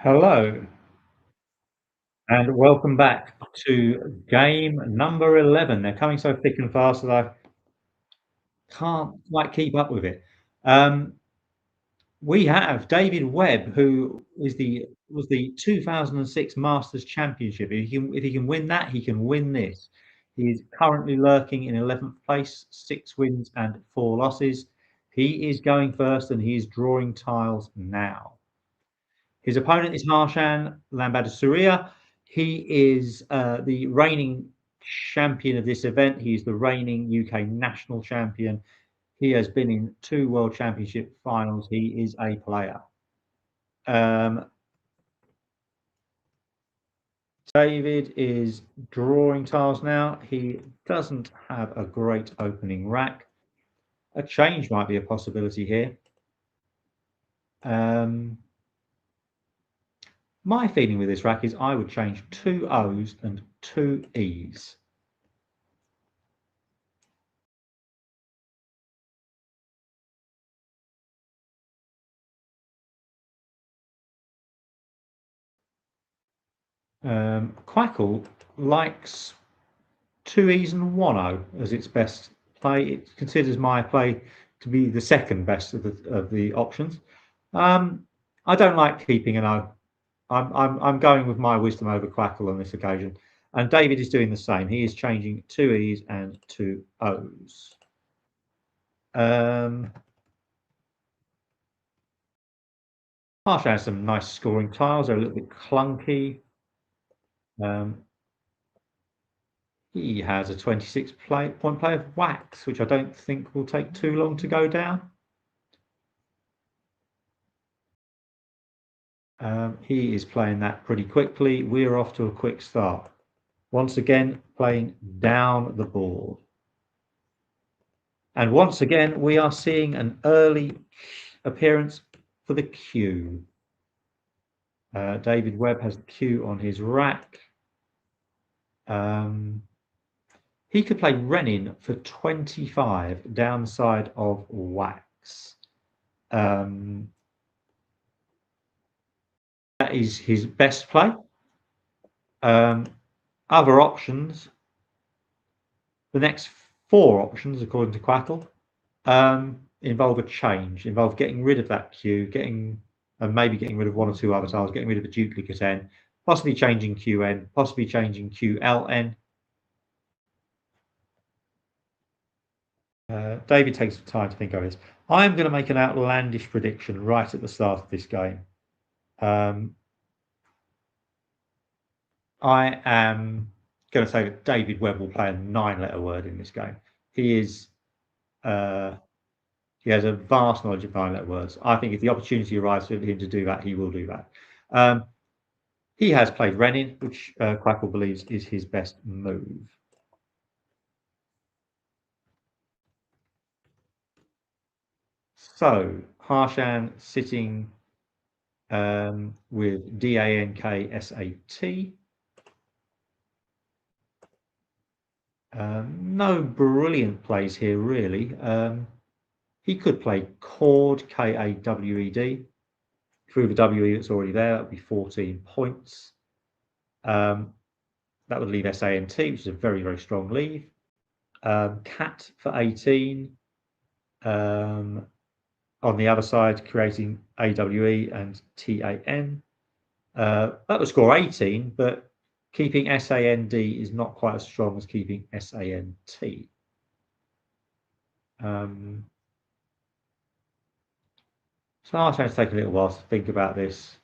Hello, and welcome back to game number 11. They're coming so thick and fast that I can't quite keep up with it. Um, we have David Webb, who was the 2006 Masters Championship. If he can win that, he can win this. He is currently lurking in 11th place, 6 wins and 4 losses. He is going first, and he is drawing tiles now. His opponent is Harshan Lamabadusuriya. He is the reigning champion of this event. He's the reigning UK national champion. He has been in 2 World Championship finals. He is a player. David is drawing tiles now. He doesn't have a great opening rack. A change might be a possibility here. My feeling with this rack is I would change 2 O's and 2 E's. Quackle likes 2 E's and 1 O as its best play. It considers my play to be the second best of the options. I don't like keeping an O. I'm going with my wisdom over Quackle on this occasion, and David is doing the same. He is changing 2 E's and 2 O's. Harsha has some nice scoring tiles. They're a little bit clunky. He has a 26-point play of Wax, which I don't think will take too long to go down. He is playing that pretty quickly. We're off to a quick start. Once again, playing down the board. And once again, we are seeing an early appearance for the Q. David Webb has the Q on his rack. He could play Renin for 25 downside of Wax. That is his best play. Other options, the next 4 options, according to Quackle, involve a change, involve getting rid of that Q, and maybe getting rid of 1 or 2 other tiles, getting rid of a duplicate N, possibly changing QN, possibly changing QLN. David takes some time to think of this. I'm going to make an outlandish prediction right at the start of this game. I am going to say that David Webb will play a 9-letter word in this game. He has a vast knowledge of 9-letter words. I think if the opportunity arises for him to do that, he will do that. He has played Renin, which Quackle believes is his best move. So Harshan sitting with DANKSAT. No brilliant plays here, really. He could play Chord, KAWED. Through the WE that's already there, that would be 14 points. That would leave SANT, which is a very, very strong lead. Cat for 18. On the other side, creating AWE and TAN. That would score 18, but keeping SAND is not quite as strong as keeping SANT. So I'll try to take a little while to think about this.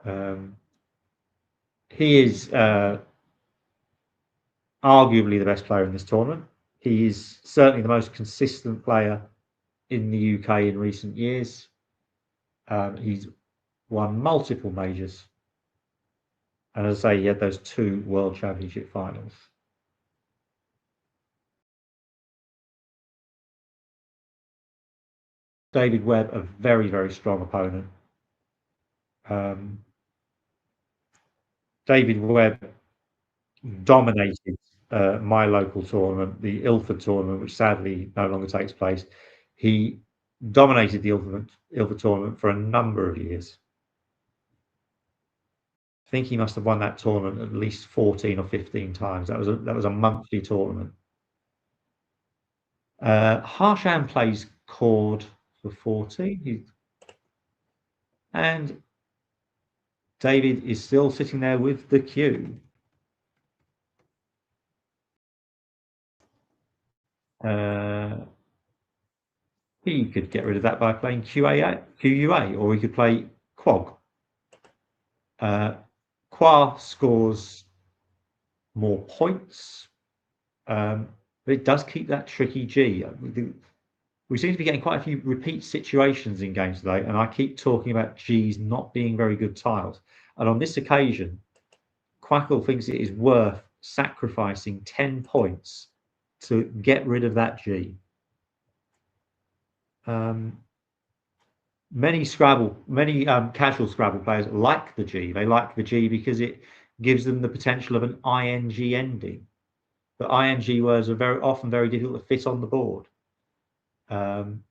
He is arguably the best player in this tournament. He is certainly the most consistent player in the UK in recent years. He's won multiple majors. And as I say, he had those 2 World Championship finals. David Webb, a very, very strong opponent. David Webb dominated my local tournament, the Ilford tournament, which sadly no longer takes place. He dominated the Ilford tournament for a number of years. think he must have won that tournament at least 14 or 15 times. That was a monthly tournament. Harshan plays chord for 14. And David is still sitting there with the Q. He could get rid of that by playing QUA, or he could play Quag. Qua scores more points, but it does keep that tricky G. We seem to be getting quite a few repeat situations in games today, and I keep talking about G's not being very good tiles. And on this occasion, Quackle thinks it is worth sacrificing 10 points to get rid of that G. Many casual Scrabble players like the G. They like the G because it gives them the potential of an ing ending. But ing words are very often very difficult to fit on the board. Having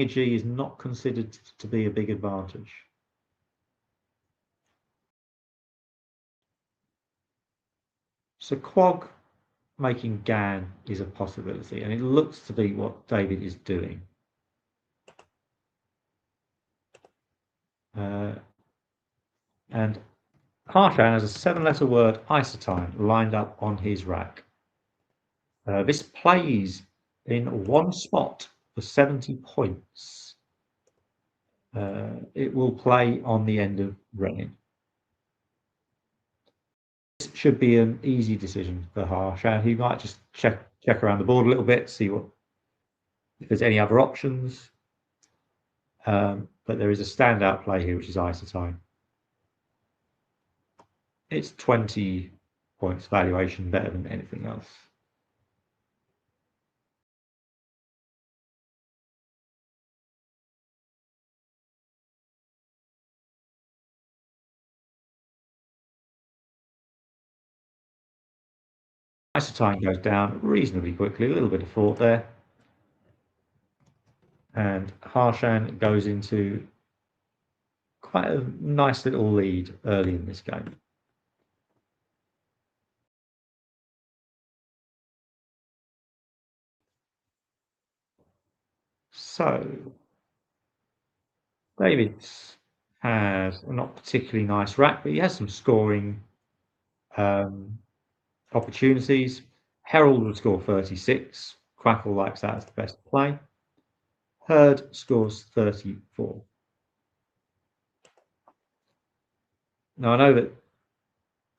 a G is not considered to be a big advantage. So Quag making Gan is a possibility, and it looks to be what David is doing. And Harshan has a 7-letter word, isotime, lined up on his rack. This plays in one spot for 70 points. It will play on the end of Renin. This should be an easy decision for Harshan. He might just check around the board a little bit, see if there's any other options. But there is a standout play here, which is isotime. It's 20 points valuation, better than anything else. Isotime goes down reasonably quickly, a little bit of thought there. And Harshan goes into quite a nice little lead early in this game. So David has a not particularly nice rack, but he has some scoring opportunities. Herald would score 36. Quackle likes that as the best play. Herd scores 34. Now I know that,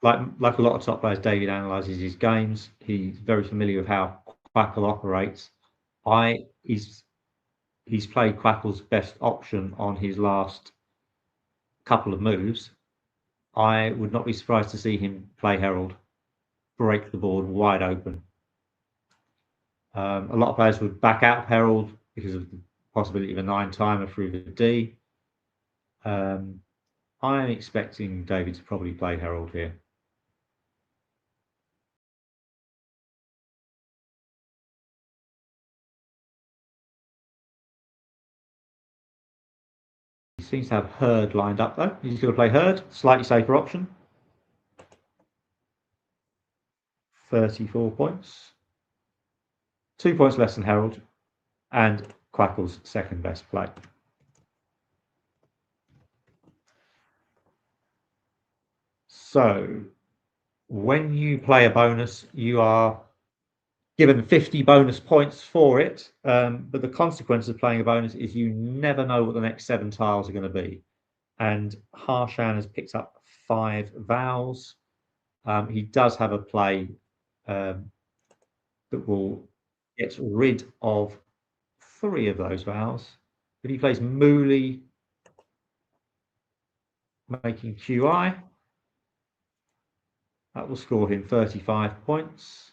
like a lot of top players, David analyses his games. He's very familiar with how Quackle operates. He's played Quackle's best option on his last couple of moves. I would not be surprised to see him play Herald, break the board wide open. A lot of players would back out Herald because of the possibility of a 9-timer through the D. I am expecting David to probably play Herald here. He seems to have Herd lined up though. He's going to play Herd, slightly safer option. 34 points. 2 points less than Herald, and Quackle's second best play. So when you play a bonus, you are given 50 bonus points for it, but the consequence of playing a bonus is you never know what the next 7 tiles are going to be. And Harshan has picked up 5 vowels. He does have a play that will get rid of 3 of those vowels. If he plays Mooly, making QI, that will score him 35 points.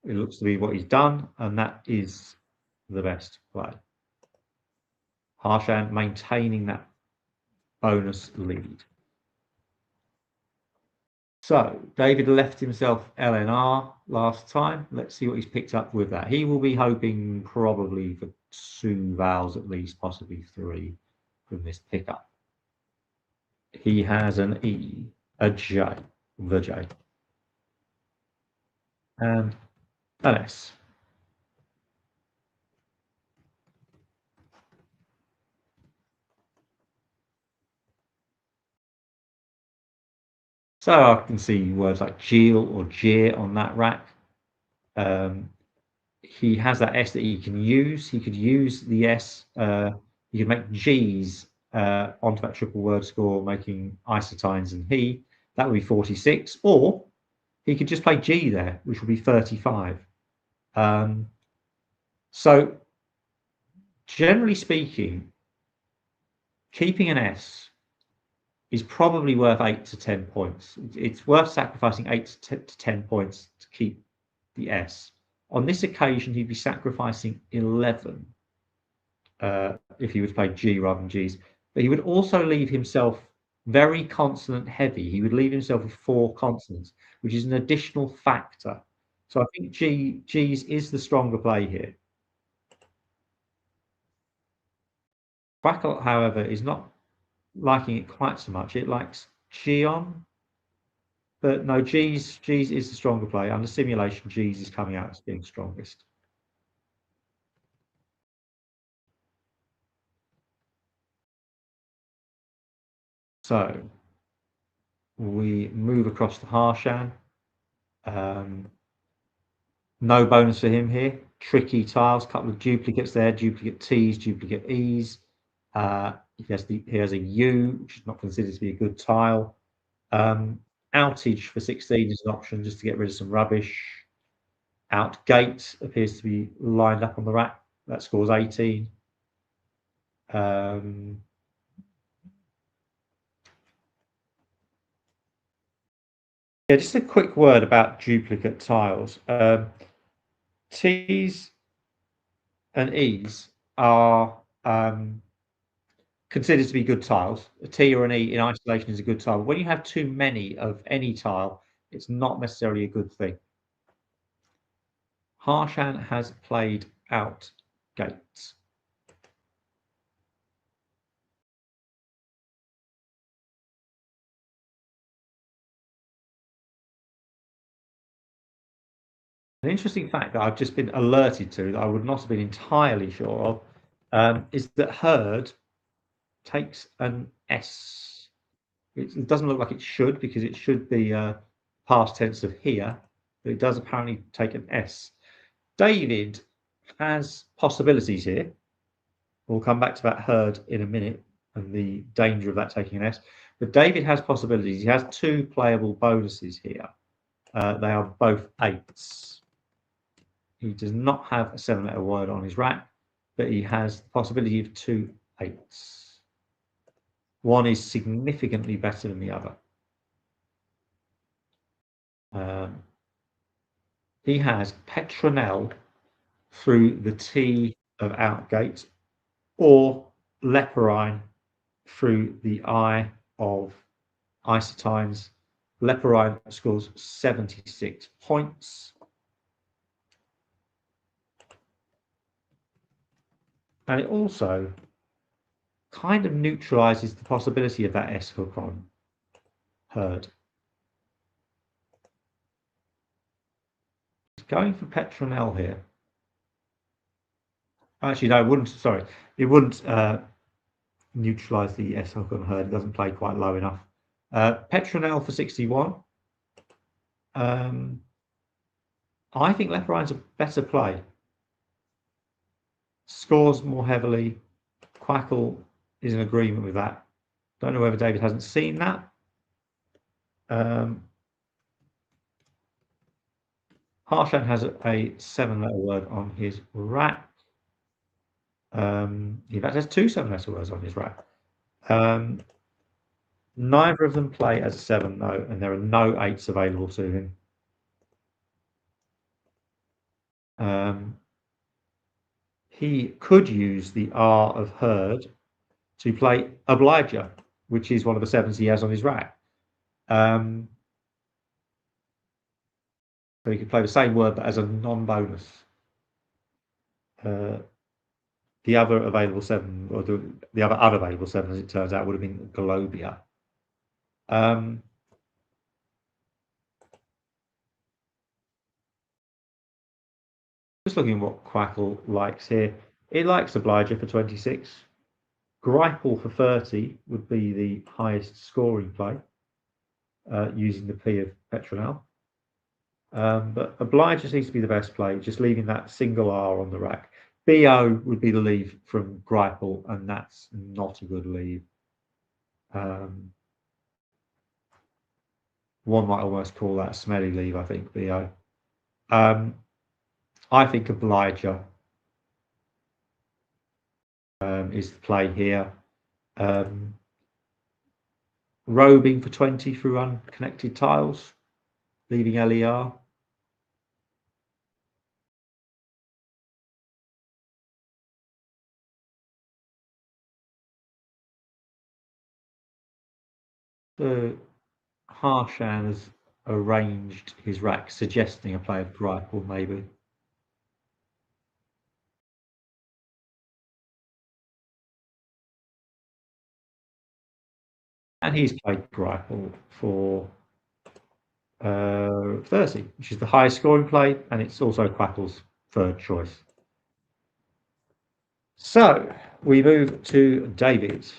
It looks to be what he's done, and that is the best play. Harshan maintaining that bonus lead. So David left himself LNR last time. Let's see what he's picked up with that. He will be hoping probably for 2 vowels at least, possibly 3 from this pickup. He has an E, a J, the J, and an S. So I can see words like Geel or Jeer on that rack. He has that S that he can use. He could use the S. He could make G's onto that triple word score, making isotines and he. That would be 46. Or he could just play G there, which would be 35. So generally speaking, keeping an S is probably worth 8 to 10 points. It's worth sacrificing 8 to 10 points to keep the S. On this occasion, he'd be sacrificing 11 if he would play G rather than Gs. But he would also leave himself very consonant heavy. He would leave himself with 4 consonants, which is an additional factor. So I think G's is the stronger play here. Quackle, however, is not liking it quite so much. It likes Gion. But no, G's is the stronger play. Under simulation, G's is coming out as being strongest. So we move across to Harshan. No bonus for him here. Tricky tiles, couple of duplicates there, duplicate T's, duplicate E's. He has a U, which is not considered to be a good tile. Outage for 16 is an option just to get rid of some rubbish. Outgate appears to be lined up on the rack. That scores 18. Yeah, just a quick word about duplicate tiles. T's and E's are considered to be good tiles. A T or an E in isolation is a good tile. When you have too many of any tile, it's not necessarily a good thing. Harshan has played out gates. An interesting fact that I've just been alerted to that I would not have been entirely sure of is that Herd takes an S. It doesn't look like it should because it should be past tense of here, but it does apparently take an S. David has possibilities here. We'll come back to that Herd in a minute and the danger of that taking an S. But David has possibilities. He has 2 playable bonuses here. They are both 8s. He does not have a 7-letter word on his rack, but he has the possibility of 2 8s. One is significantly better than the other. He has Petronel through the T of Outgate or Leporine through the I of Isotines. Leporine scores 76 points. And it also kind of neutralizes the possibility of that S hook on Herd. Going for Petronel here. Actually, no, it wouldn't. Sorry, it wouldn't neutralize the S hook on Herd. It doesn't play quite low enough. Petronel for 61. I think Leporine's a better play. Scores more heavily. Quackle is in agreement with that. Don't know whether David hasn't seen that. Harshan has a 7-letter word on his rack. In fact, has 2 7-letter words on his rack. Neither of them play as a 7 though, and there are no 8s available to him. He could use the R of Herd to play Obliger, which is one of the 7s he has on his rack. So he could play the same word but as a non-bonus. The other available 7, or the other unavailable 7, as it turns out, would have been Globia. Just looking at what Quackle likes here. It likes Obliger for 26. Gripple for 30 would be the highest scoring play using the P of Petronel. But Obliger seems to be the best play, just leaving that single R on the rack. BO would be the leave from Gripple, and that's not a good leave. One might almost call that a smelly leave, I think, BO. I think Obliger is the play here. Robing for 20 through unconnected tiles, leaving LER. So Harshan has arranged his rack, suggesting a play of Gripple, maybe. And he's played Gripple for 30, which is the highest scoring play, and it's also Quackle's third choice. So we move to David.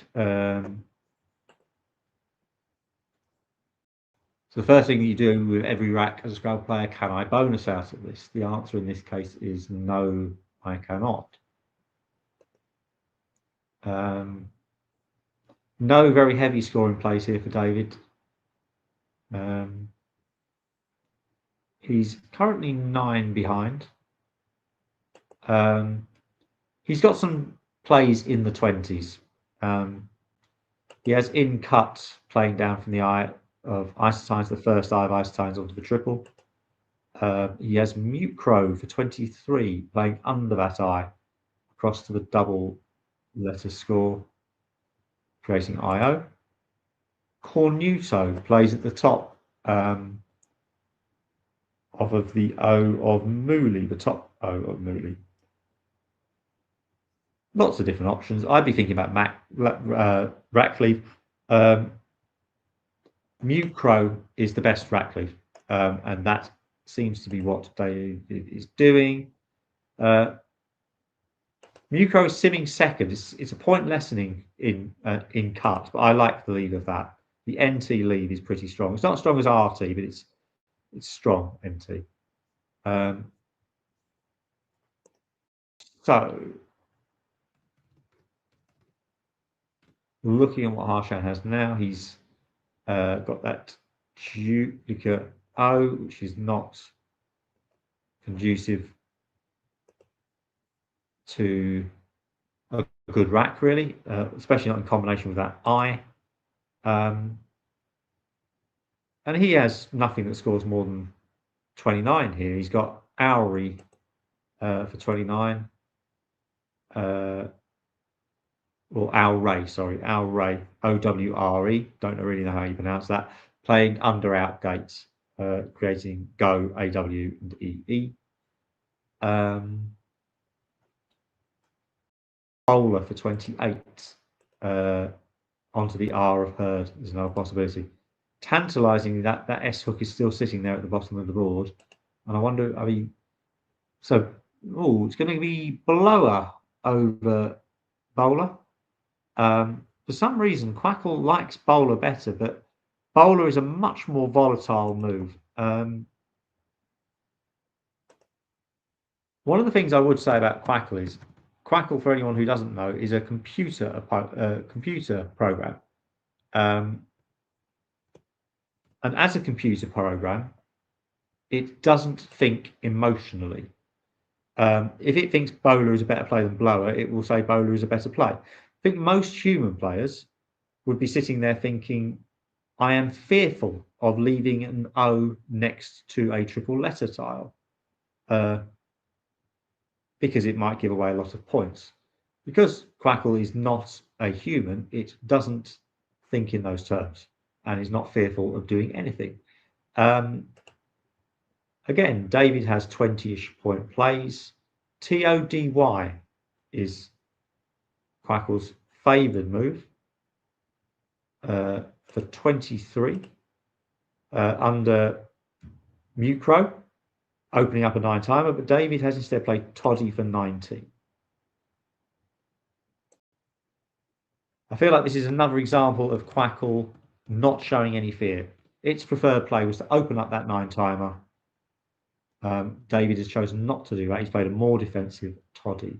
So the first thing you do with every rack as a Scrabble player, can I bonus out of this? The answer in this case is no, I cannot. No very heavy scoring plays here for David. He's currently 9 behind. He's got some plays in the 20s. He has in cut playing down from the eye of Isotines, the first eye of Isotines onto the triple. He has Mute Crow for 23 playing under that eye across to the double letter score, creating IO. Cornuto plays at the top of the O of Mooley, the top O of Mooley. Lots of different options. I'd be thinking about Rackleaf. Mute Crow is the best Rackleaf, and that seems to be what David is doing. Mute Crow is simming second. It's a point lessening in cut, but I like the lead of that. The NT lead is pretty strong. It's not as strong as RT, but it's strong NT. So looking at what Harshan has now, he's got that duplicate O, which is not conducive to a good rack, really, especially not in combination with that I. And he has nothing that scores more than 29 here. He's got Owry for 29. Or Owray, sorry, Owray, O-W-R-E. Don't really know how you pronounce that. Playing under out gates, creating Go, A-W, and E-E. Bowler for 28 onto the R of Herd is another possibility. Tantalising that S hook is still sitting there at the bottom of the board. And I wonder, I mean, so, it's going to be Blower over Bowler. For some reason, Quackle likes Bowler better, but Bowler is a much more volatile move. One of the things I would say about Quackle is, Quackle, for anyone who doesn't know, is a computer program. And as a computer program, it doesn't think emotionally. If it thinks Bowler is a better play than Blower, it will say Bowler is a better play. I think most human players would be sitting there thinking, I am fearful of leaving an O next to a triple letter tile because it might give away a lot of points. Because Quackle is not a human, it doesn't think in those terms and is not fearful of doing anything. Again, David has 20-ish point plays. TODY is Quackle's favoured move. for 23 under Mute Crow, opening up a 9-timer, but David has instead played Toddy for 19. I feel like this is another example of Quackle not showing any fear. Its preferred play was to open up that 9-timer. David has chosen not to do that. He's played a more defensive Toddy.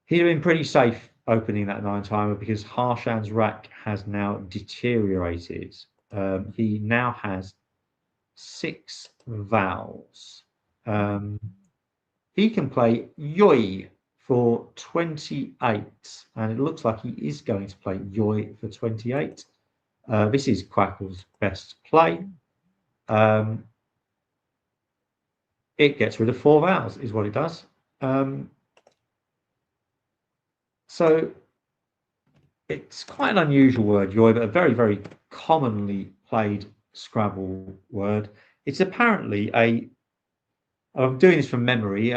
He'd have been pretty safe opening that 9-timer because Harshan's rack has now deteriorated. He now has 6 vowels. He can play Yoi for 28, and it looks like he is going to play Yoi for 28. This is Quackle's best play. It gets rid of 4 vowels, is what it does. So it's quite an unusual word, Yoi, but a very, very commonly played Scrabble word. It's apparently I'm doing this from memory.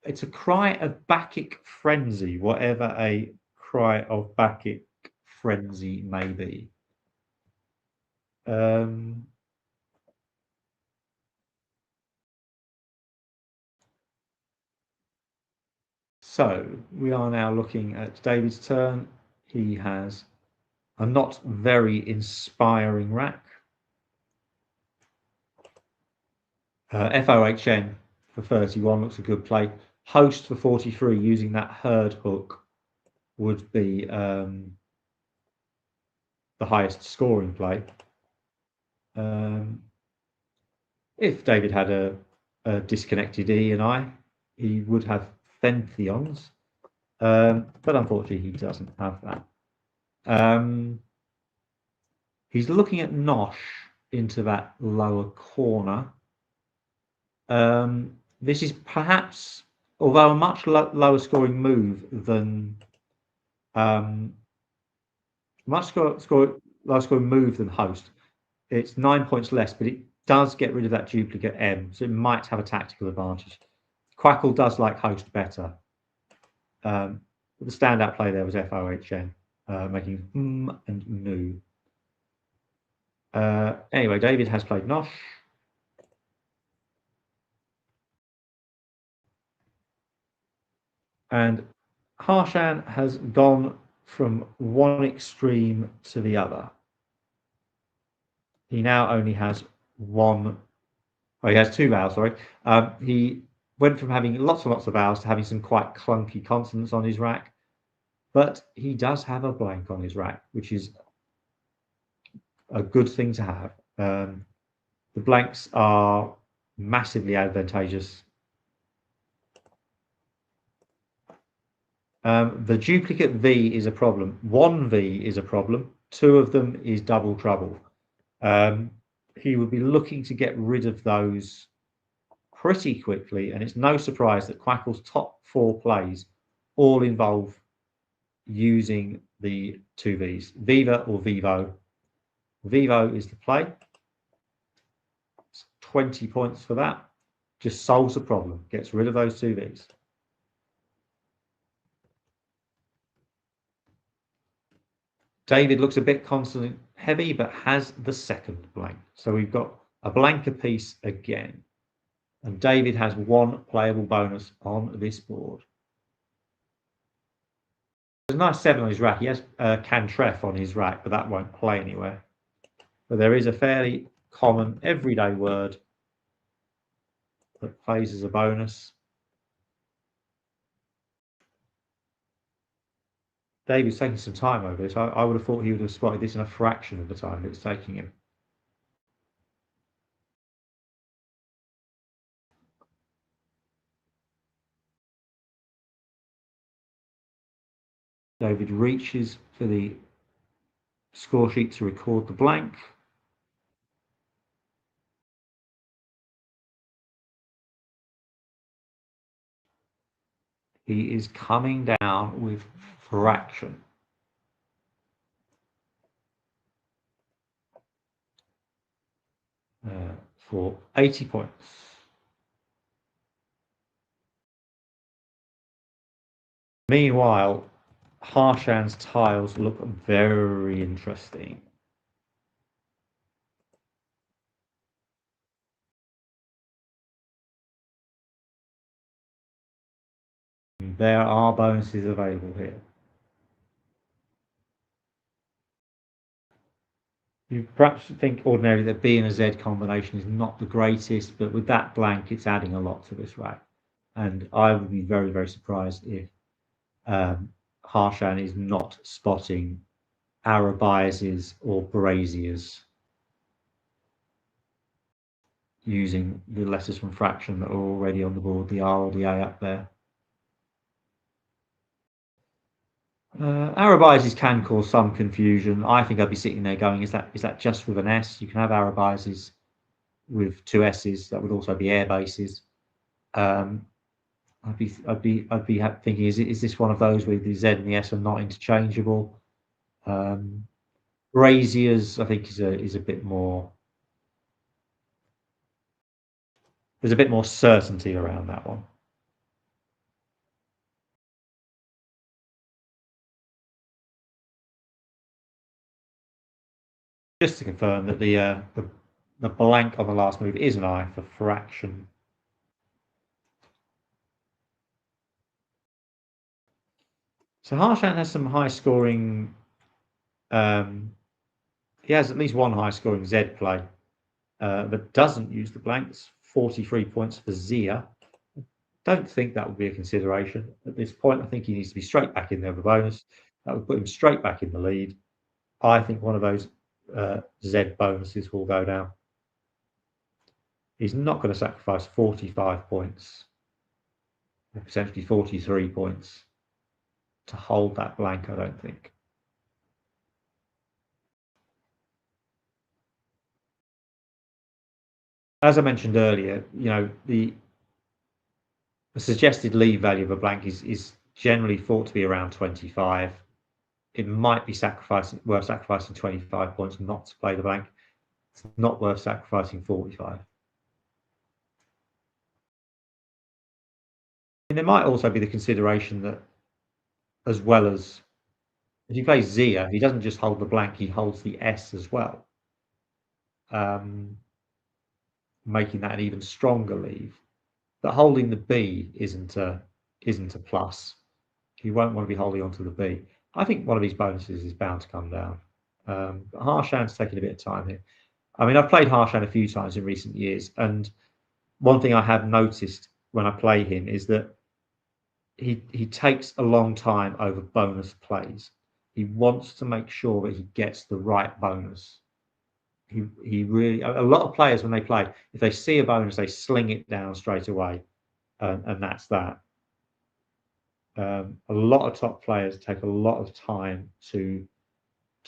It's a cry of Bacchic frenzy, whatever a cry of Bacchic frenzy may be. So we are now looking at David's turn. He has a not very inspiring rack. FOHN for 31 looks a good play. Host for 43 using that herd hook would be the highest scoring play. If David had a disconnected E and I, he would have Fentheons, but unfortunately he doesn't have that. He's looking at Nosh into that lower corner. This is perhaps, although a much lower scoring move than lower scoring move than Host. It's 9 points less, but it does get rid of that duplicate M, so it might have a tactical advantage. Quackle does like Host better. But the standout play there was FOHN, making and no. Anyway, David has played Nosh. And Harshan has gone from one extreme to the other. He now only has he has 2 vowels, sorry. He went from having lots and lots of vowels to having some quite clunky consonants on his rack. But he does have a blank on his rack, which is a good thing to have. The blanks are massively advantageous. The duplicate V is a problem. 1 V is a problem. 2 of them is double trouble. He would be looking to get rid of those pretty quickly, and it's no surprise that Quackle's top 4 plays all involve using the 2 Vs, Viva or Vivo. Vivo is the play. It's 20 points for that. Just solves the problem, gets rid of those 2 Vs. David looks a bit consonant heavy, but has the second blank. So we've got a blank apiece again. And David has 1 playable bonus on this board. There's a nice 7 on his rack. He has Cantref on his rack, but that won't play anywhere. But there is a fairly common everyday word that plays as a bonus. David's taking some time over this. I would have thought he would have spotted this in a fraction of the time it's taking him. David reaches for the score sheet to record the blank. He is coming down with fraction. For 80 points. Meanwhile, Harshan's tiles look very interesting. There are bonuses available here. You perhaps think ordinarily that B and a Z combination is not the greatest, but with that blank, it's adding a lot to this rack. And I would be very, very surprised if Harshan is not spotting Arabises or Braziers using the letters from fraction that are already on the board, the R or the A up there. Arabises can cause some confusion. I think I'd be sitting there going, is that just with an S? You can have Arabises with two S's. That would also be air bases. I'd be thinking, is this one of those where the Z and the S are not interchangeable? Braziers, I think, is a bit more. There's a bit more certainty around that one. Just to confirm that the blank on the last move is an I for fraction. So Harshan has some high scoring. He has at least one high scoring Z play, but doesn't use the blanks. 43 points for Zia. Don't think that would be a consideration at this point. I think he needs to be straight back in there with a bonus. That would put him straight back in the lead. I think one of those Z bonuses will go down. He's not going to sacrifice 45 points, or potentially 43 points to hold that blank, I don't think. As I mentioned earlier, the suggested leave value of a blank is generally thought to be around 25. It might be worth sacrificing 25 points not to play the blank. It's not worth sacrificing 45. And there might also be the consideration that, as well as if he plays Zia, he doesn't just hold the blank, he holds the S as well, making that an even stronger leave. But holding the B isn't a plus. You won't want to be holding onto the B. I think one of these bonuses is bound to come down. Harshan's taking a bit of time here. I mean, I've played Harshan a few times in recent years, and one thing I have noticed when I play him is that he takes a long time over bonus plays. He wants to make sure that he gets the right bonus. He really, a lot of players when they play, if they see a bonus, they sling it down straight away, and that's that. A lot of top players take a lot of time to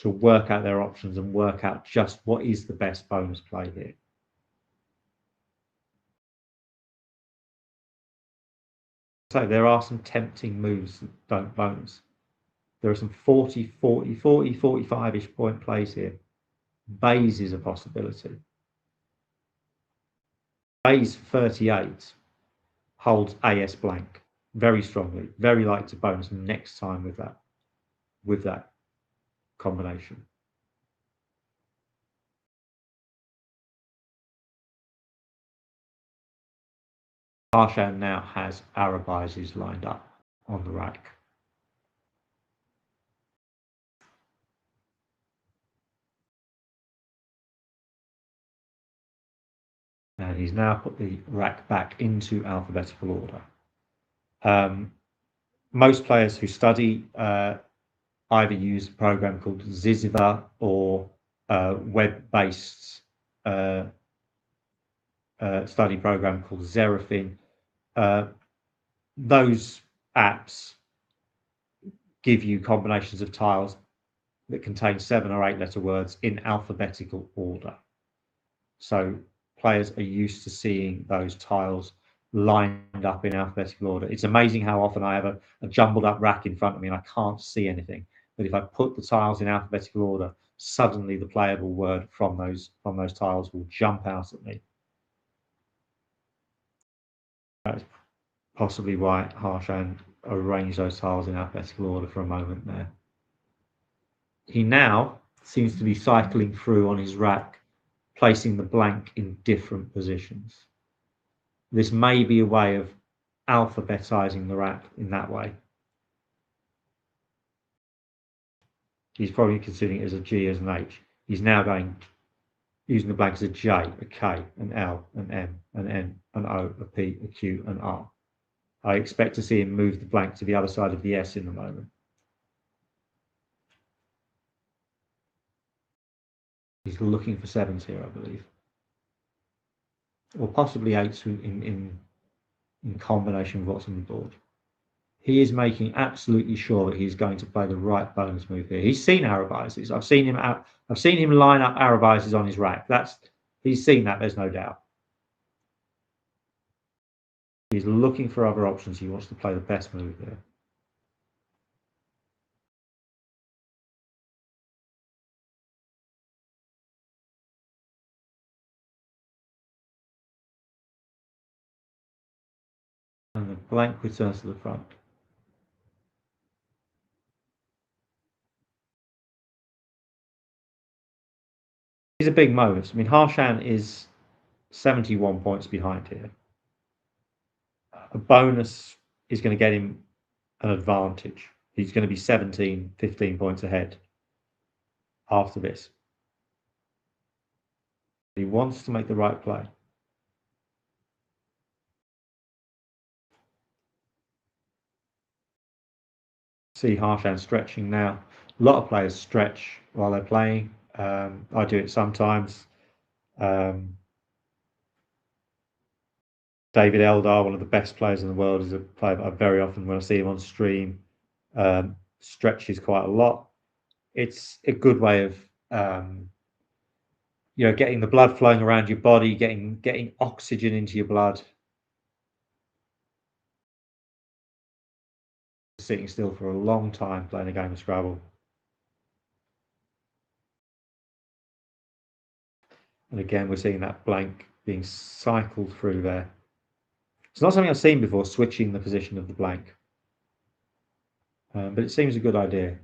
work out their options and work out just what is the best bonus play here. So there are some tempting moves that don't bonus. There are some 40, 45-ish point plays here. Bays is a possibility. Bays 38 holds AS blank very strongly, very likely to bonus next time with that combination. Harshan now has Arabises lined up on the rack. And he's now put the rack back into alphabetical order. Most players who study either use a program called Ziziva or web-based study program called Zerafin. Those apps give you combinations of tiles that contain 7 or 8 letter words in alphabetical order. So players are used to seeing those tiles lined up in alphabetical order. It's amazing how often I have a jumbled up rack in front of me and I can't see anything. But if I put the tiles in alphabetical order, suddenly the playable word from those tiles will jump out at me. That's possibly why Harshan arrange those tiles in alphabetical order for a moment there. He now seems to be cycling through on his rack, placing the blank in different positions. This may be a way of alphabetizing the rack in that way. He's probably considering it as a G as an H. He's now going using the blank as a J, a K, an L, an M, an N, an O, a P, a Q, an R. I expect to see him move the blank to the other side of the S in a moment. He's looking for sevens here, I believe. Or possibly eights in combination with what's on the board. He is making absolutely sure that he's going to play the right bonus move here. He's seen Arabises. I've seen him line up Arabises on his rack. He's seen that, there's no doubt. He's looking for other options. He wants to play the best move here. And the blank returns to the front. These are big moves. I mean, Harshan is 71 points behind here. A bonus is going to get him an advantage. He's going to be 17, 15 points ahead after this. He wants to make the right play. See Harshan stretching now. A lot of players stretch while they're playing. I do it sometimes. David Eldar, one of the best players in the world, is a player that I very often, when I see him on stream, stretches quite a lot. It's a good way of getting the blood flowing around your body, getting oxygen into your blood. Sitting still for a long time playing a game of Scrabble. And again, we're seeing that blank being cycled through there. It's not something I've seen before, switching the position of the blank. But it seems a good idea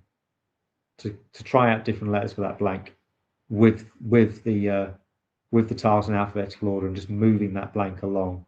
to try out different letters for that blank with the tiles in alphabetical order and just moving that blank along.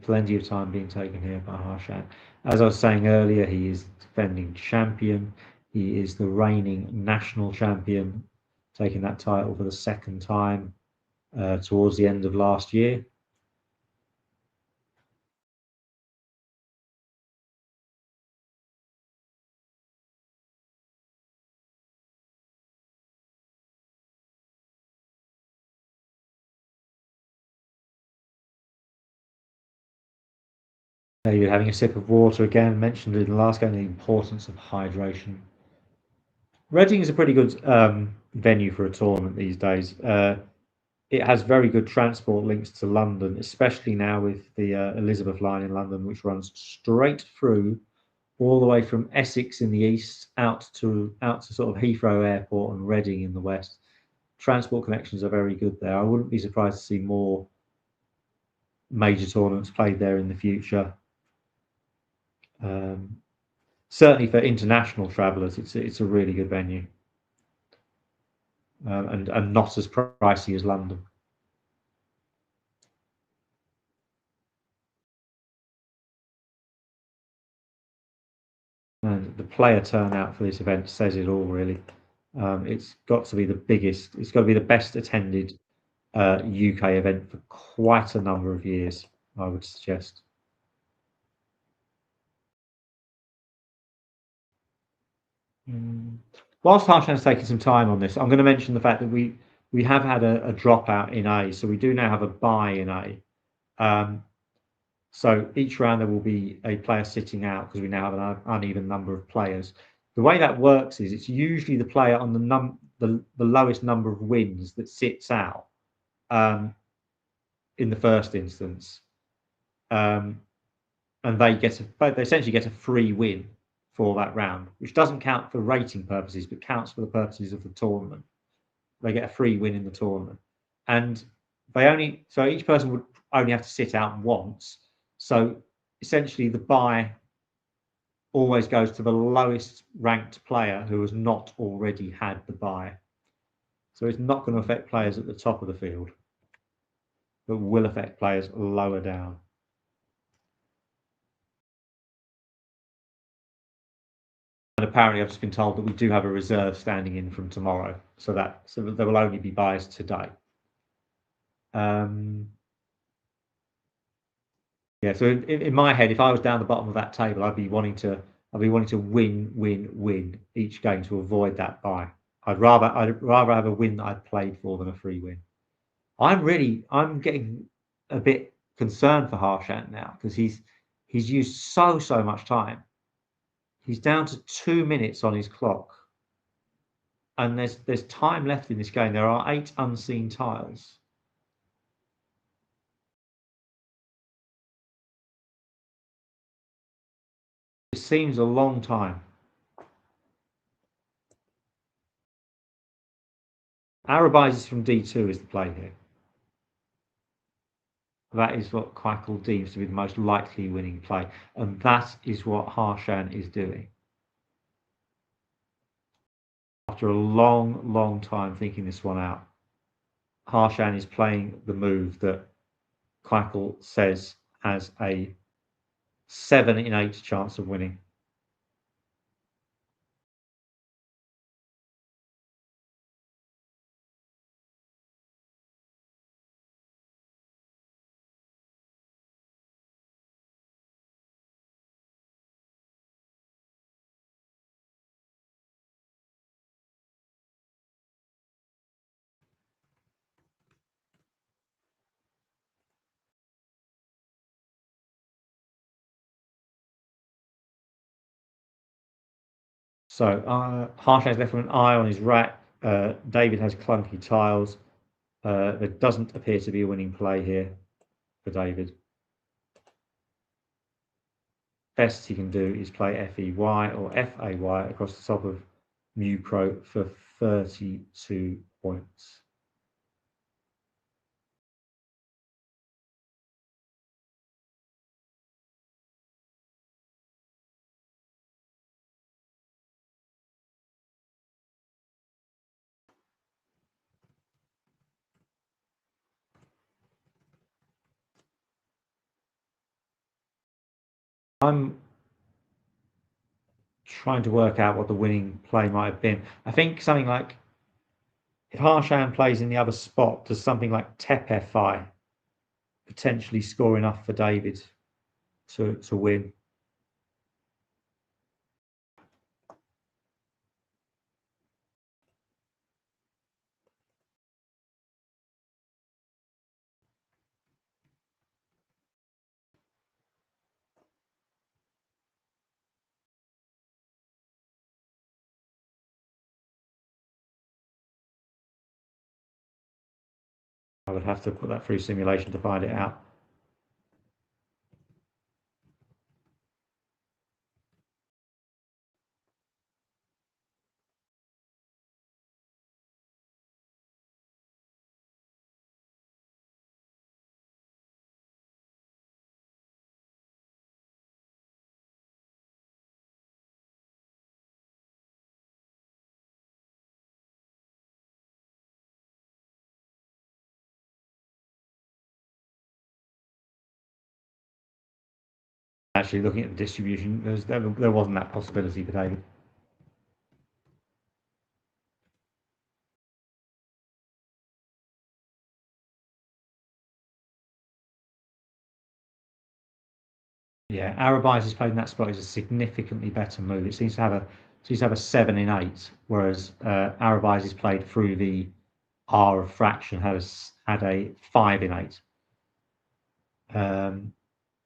Plenty of time being taken here by Harshan. As I was saying earlier, he is defending champion. He is the reigning national champion, taking that title for the second time towards the end of last year. You're having a sip of water again. Mentioned in the last game the importance of hydration. Reading is a pretty good venue for a tournament these days. It has very good transport links to London, especially now with the Elizabeth line in London, which runs straight through all the way from Essex in the east out to sort of Heathrow Airport and Reading in the west. Transport connections are very good there. I wouldn't be surprised to see more major tournaments played there in the future. Certainly for international travellers, it's a really good venue, and not as pricey as London. And the player turnout for this event says it all, really. It's got to be the biggest. It's got to be the best attended UK event for quite a number of years, I would suggest. Whilst Harshan's taking some time on this, I'm going to mention the fact that we have had a dropout in A, so we do now have a bye in A. So each round there will be a player sitting out because we now have an uneven number of players. The way that works is it's usually the player on the lowest number of wins that sits out in the first instance, and they essentially get a free win for that round, which doesn't count for rating purposes, but counts for the purposes of the tournament. They get a free win in the tournament, and so each person would only have to sit out once. So essentially, the bye always goes to the lowest ranked player who has not already had the bye. So it's not going to affect players at the top of the field, but will affect players lower down. And apparently, I've just been told that we do have a reserve standing in from tomorrow, so that there will only be byes today. Yeah, so in my head, if I was down the bottom of that table, I'd be wanting to win each game to avoid that bye. I'd rather have a win that I'd played for than a free win. I'm getting a bit concerned for Harshan now because he's used so much time. He's down to 2 minutes on his clock, and there's time left in this game. There are 8 unseen tiles. It seems a long time. Arabizes from D2 is the play here. That is what Quackle deems to be the most likely winning play, and that is what Harshan is doing. After a long time thinking this one out, Harshan is playing the move that Quackle says has a 7 in 8 chance of winning. So Harshan's left with an eye on his rat. David has clunky tiles. There doesn't appear to be a winning play here for David. Best he can do is play FEY or FAY across the top of Mu Pro for 32 points. I'm trying to work out what the winning play might have been. I think something like if Harshan plays in the other spot, does something like Tep FI potentially score enough for David to win? I would have to put that through simulation to find it out. Actually, looking at the distribution, there wasn't that possibility for David. Yeah, Arabi's played in that spot is a significantly better move. It seems to have a 7 in 8, whereas Arabi's played through the R of fraction had a 5 in 8.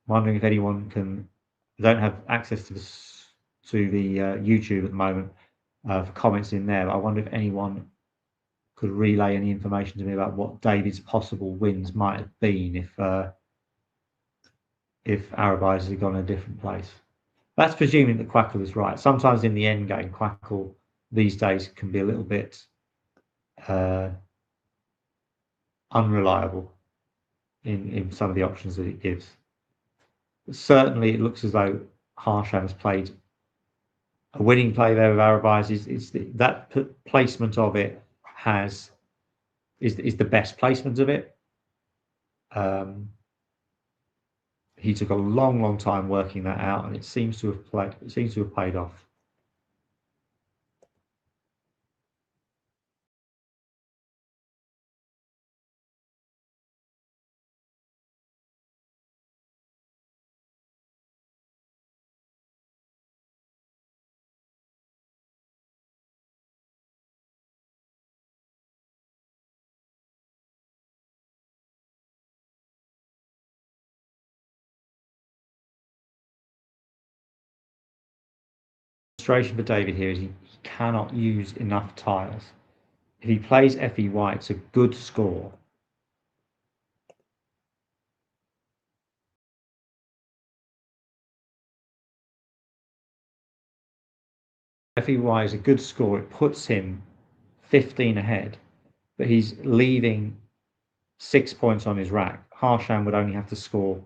wondering if anyone can. I don't have access to the YouTube at the moment for comments in there. But I wonder if anyone could relay any information to me about what David's possible wins might have been if Arabizers had gone a different place. That's presuming that Quackle is right. Sometimes in the end game, Quackle these days can be a little bit unreliable in some of the options that it gives. But certainly, it looks as though Harshan has played a winning play there with Arabizers. That placement of it is the best placement of it. He took a long time working that out, and it seems to have paid off. Frustration for David here is he cannot use enough tiles. If he plays FEY, it's a good score. FEY is a good score. It puts him 15 ahead, but he's leaving 6 points on his rack. Harshan would only have to score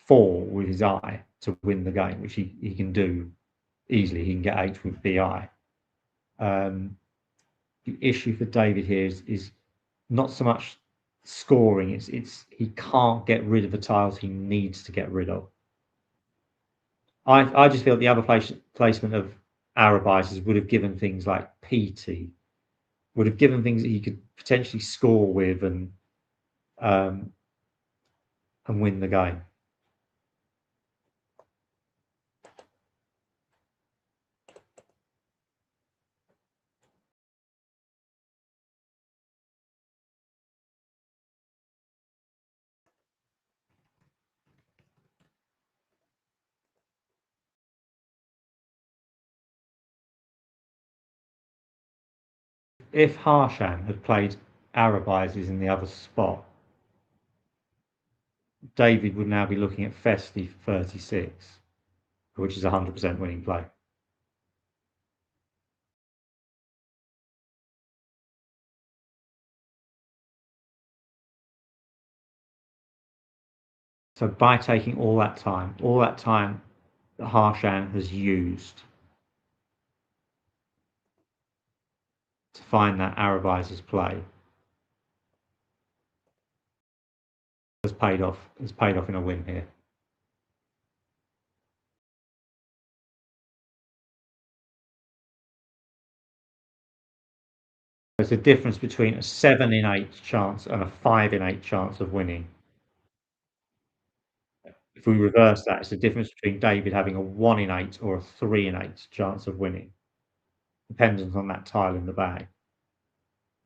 4 with his eye to win the game, which he can do easily. He can get 8 with BI. The issue for David here is not so much scoring. It's he can't get rid of the tiles he needs to get rid of. I just feel the other placement of Arabizers would have given things like PT, would have given things that he could potentially score with and win the game. If Harshan had played Arabizers in the other spot, David would now be looking at Festi 36, which is 100% winning play. So by taking all that time that Harshan has used to find that Arabizer's play has paid off in a win here. There's a difference between a 7 in 8 chance and a 5 in 8 chance of winning. If we reverse that, it's the difference between David having a 1 in 8 or a 3 in 8 chance of winning, dependent on that tile in the bag.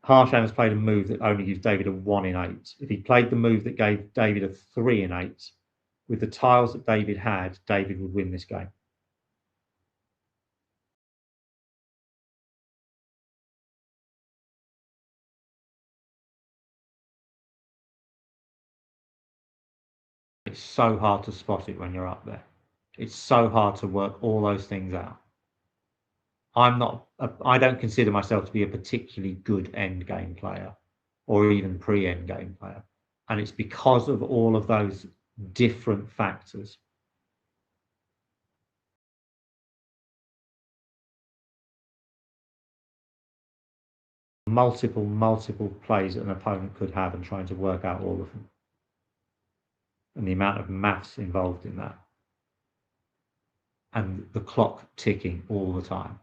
Harshan has played a move that only gives David a 1 in 8. If he played the move that gave David a 3 in 8, with the tiles that David had, David would win this game. It's so hard to spot it when you're up there. It's so hard to work all those things out. I don't consider myself to be a particularly good end game player or even pre-end game player. And it's because of all of those different factors. Multiple plays an opponent could have and trying to work out all of them. And the amount of maths involved in that. And the clock ticking all the time.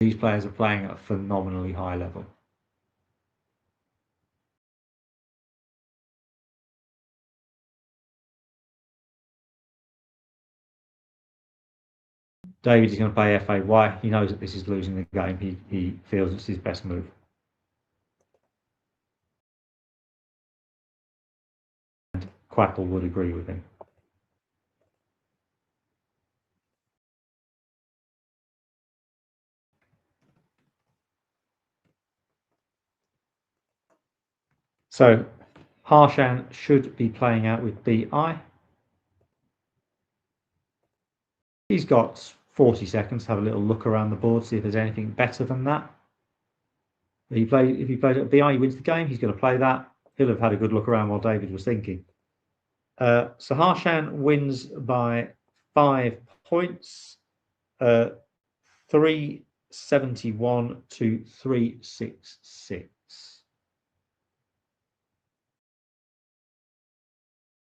These players are playing at a phenomenally high level. David is going to play FAY. He knows that this is losing the game. He feels it's his best move. And Quackle would agree with him. So Harshan should be playing out with BI. He's got 40 seconds to have a little look around the board, see if there's anything better than that. If he plays at BI, he wins the game. He's going to play that. He'll have had a good look around while David was thinking. So Harshan wins by 5 points, 371 to 366.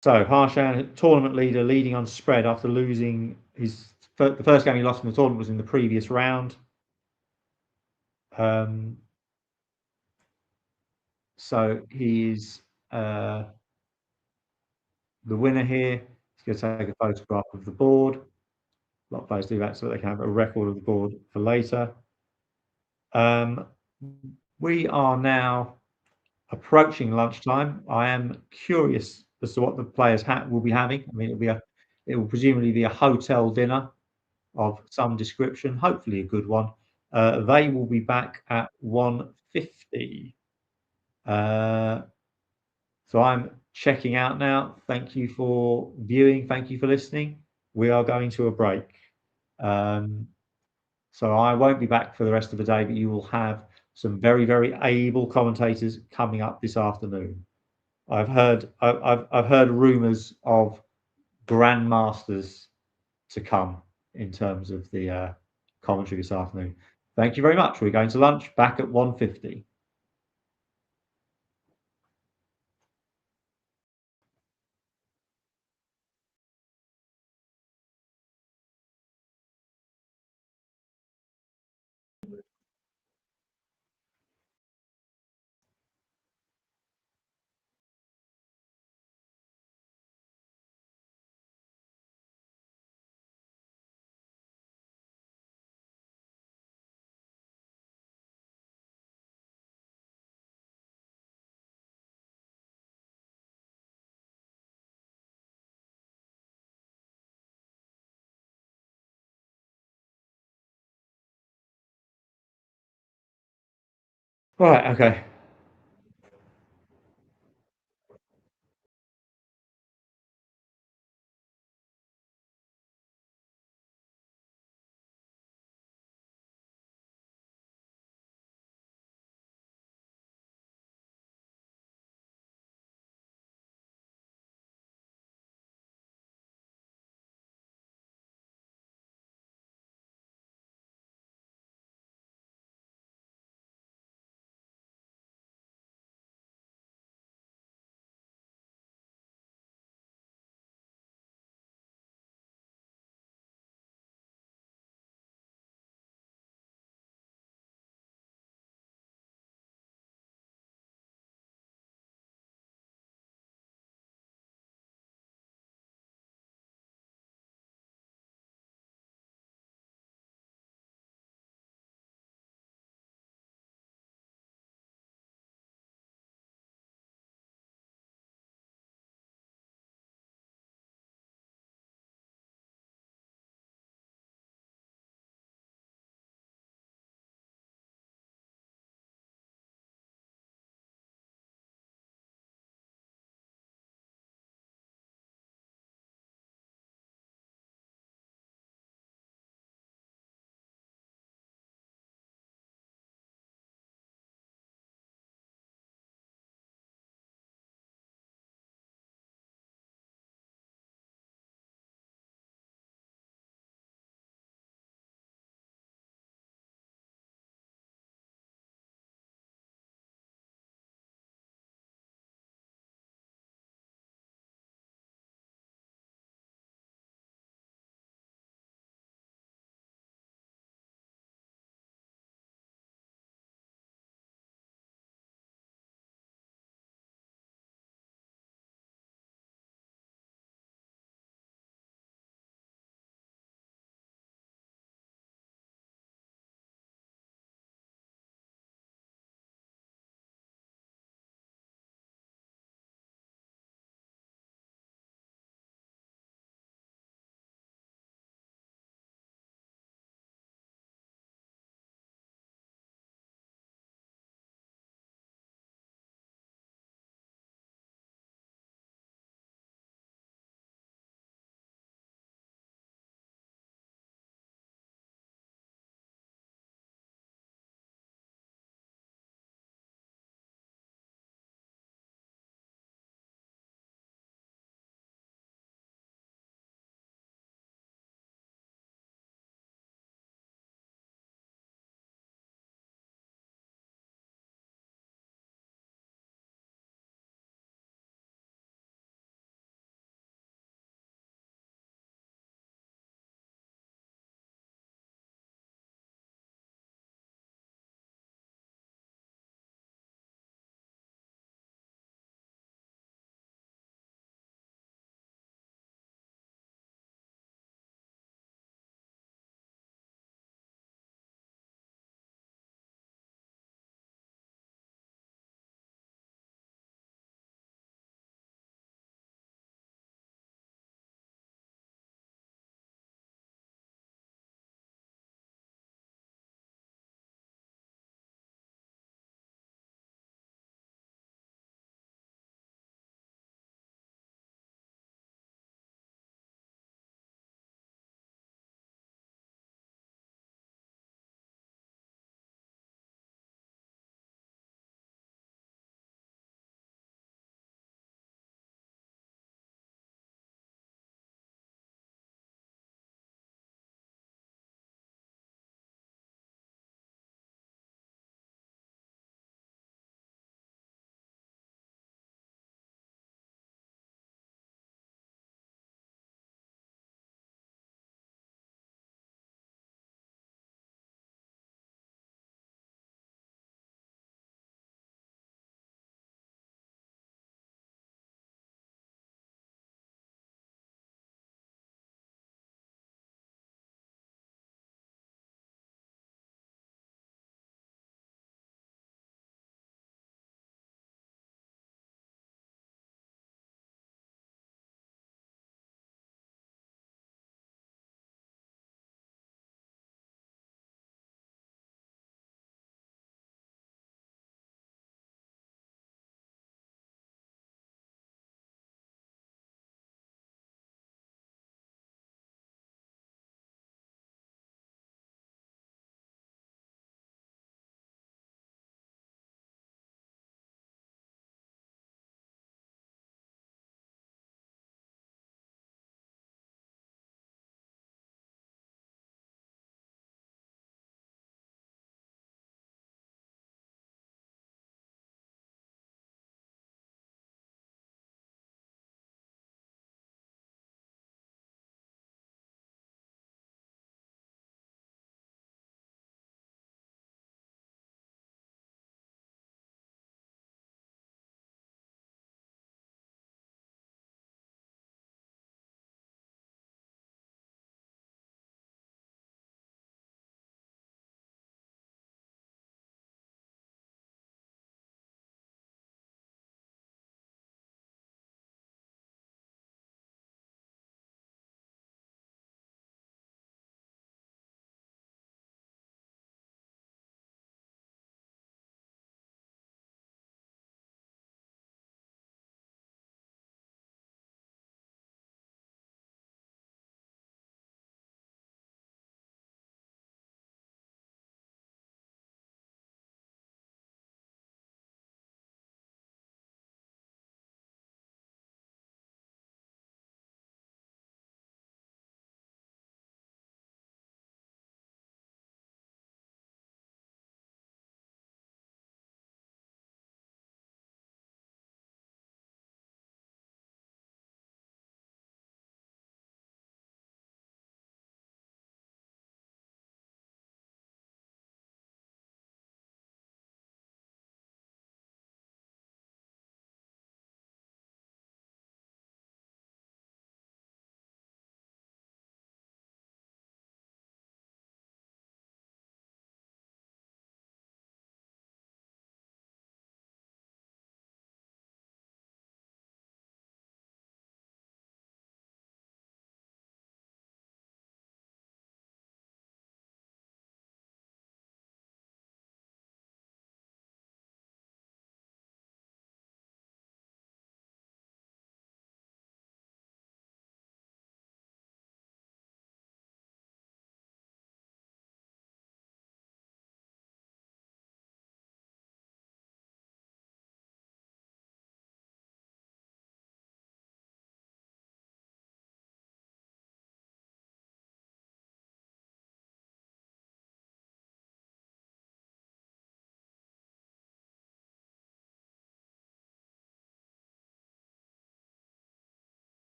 So Harshan, tournament leader, leading on spread after losing the first game he lost in the tournament was in the previous round. So he's the winner here. He's going to take a photograph of the board. A lot of players do that so they can have a record of the board for later. We are now approaching lunchtime. I am curious as to what the players will be having. I mean, it will presumably be a hotel dinner of some description, hopefully a good one. They will be back at 1:50. So I'm checking out now. Thank you for viewing. Thank you for listening. We are going to a break. So I won't be back for the rest of the day, but you will have some very, very able commentators coming up this afternoon. I've heard rumours of grandmasters to come in terms of the commentary this afternoon. Thank you very much. We're going to lunch back at 1:50. Right, okay.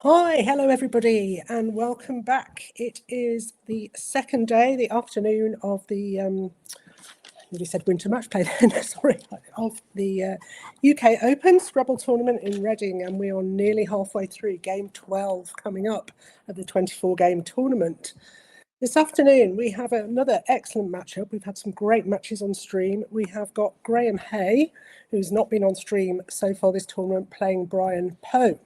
Hi, hello everybody, and welcome back. It is the second day, the afternoon of the you said winter match play then, sorry, of the UK Open Scrabble tournament in Reading, and we are nearly halfway through game 12 coming up of the 24-game tournament. This afternoon we have another excellent matchup. We've had some great matches on stream. We have got Graham Haigh, who's not been on stream so far this tournament, playing Brian Poe.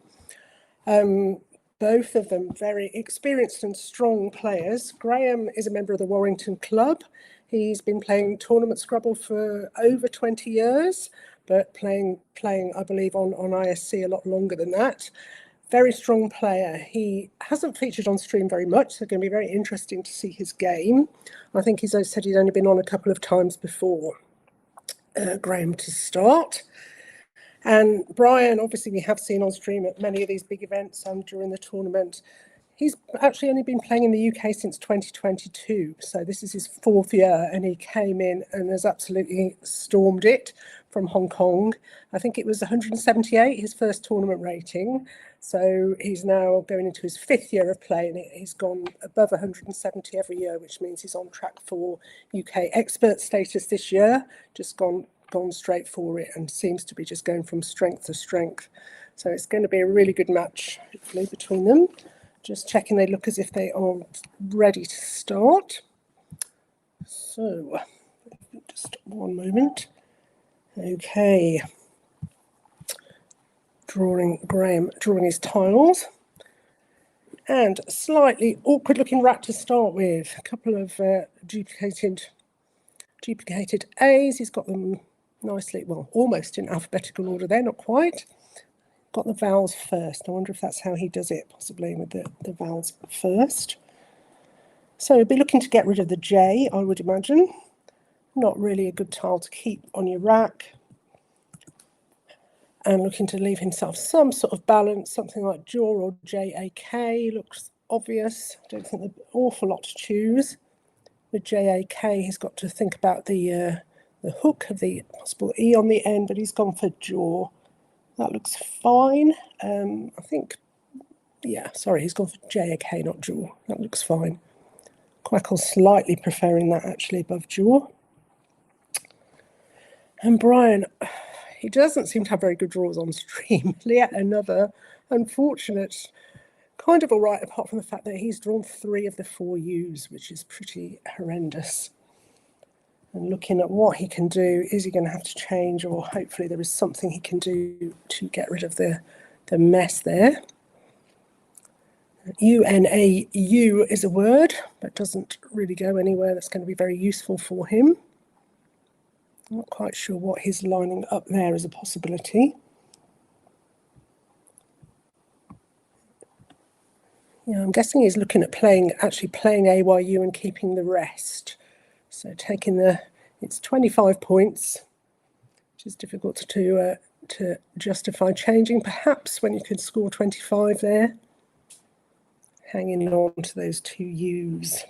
Both of them very experienced and strong players. Graham is a member of the Warrington Club. He's been playing tournament Scrabble for over 20 years, but playing I believe, on ISC a lot longer than that. Very strong player. He hasn't featured on stream very much, so it's going to be very interesting to see his game. I think he's said he's only been on a couple of times before. Graham to start. And Brian, obviously, we have seen on stream at many of these big events and during the tournament. He's actually only been playing in the UK since 2022, so this is his fourth year, and he came in and has absolutely stormed it from Hong Kong. I think it was 178, his first tournament rating, so he's now going into his fifth year of playing it. He's gone above 170 every year, which means he's on track for UK expert status this year, just gone straight for it and seems to be just going from strength to strength. So it's going to be a really good match, hopefully, between them. Just checking they look as if they are ready to start. So, just one moment. Okay. Graham drawing his tiles. And a slightly awkward looking rat to start with. A couple of duplicated A's. He's got them nicely, well, almost in alphabetical order there, not quite. Got the vowels first. I wonder if that's how he does it, possibly with the vowels first. So he'll be looking to get rid of the J, I would imagine. Not really a good tile to keep on your rack. And looking to leave himself some sort of balance, something like jaw or JAK looks obvious. I don't think there's an awful lot to choose. With JAK, he's got to think about the hook of the possible E on the end, but he's gone for jaw. That looks fine. I think, yeah, sorry, he's gone for JAK, not jaw. That looks fine. Quackle slightly preferring that actually above jaw. And Brian, he doesn't seem to have very good draws on stream. Yet another unfortunate, kind of all right, apart from the fact that he's drawn 3 of the 4 U's, which is pretty horrendous. And looking at what he can do, is he going to have to change, or hopefully there is something he can do to get rid of the mess there. UNAU is a word, but doesn't really go anywhere that's going to be very useful for him. I'm not quite sure what he's lining up there as a possibility. Yeah, I'm guessing he's looking at actually playing AYU and keeping the rest. So taking it's 25 points, which is difficult to justify changing, perhaps, when you could score 25 there. Hanging on to those 2 U's.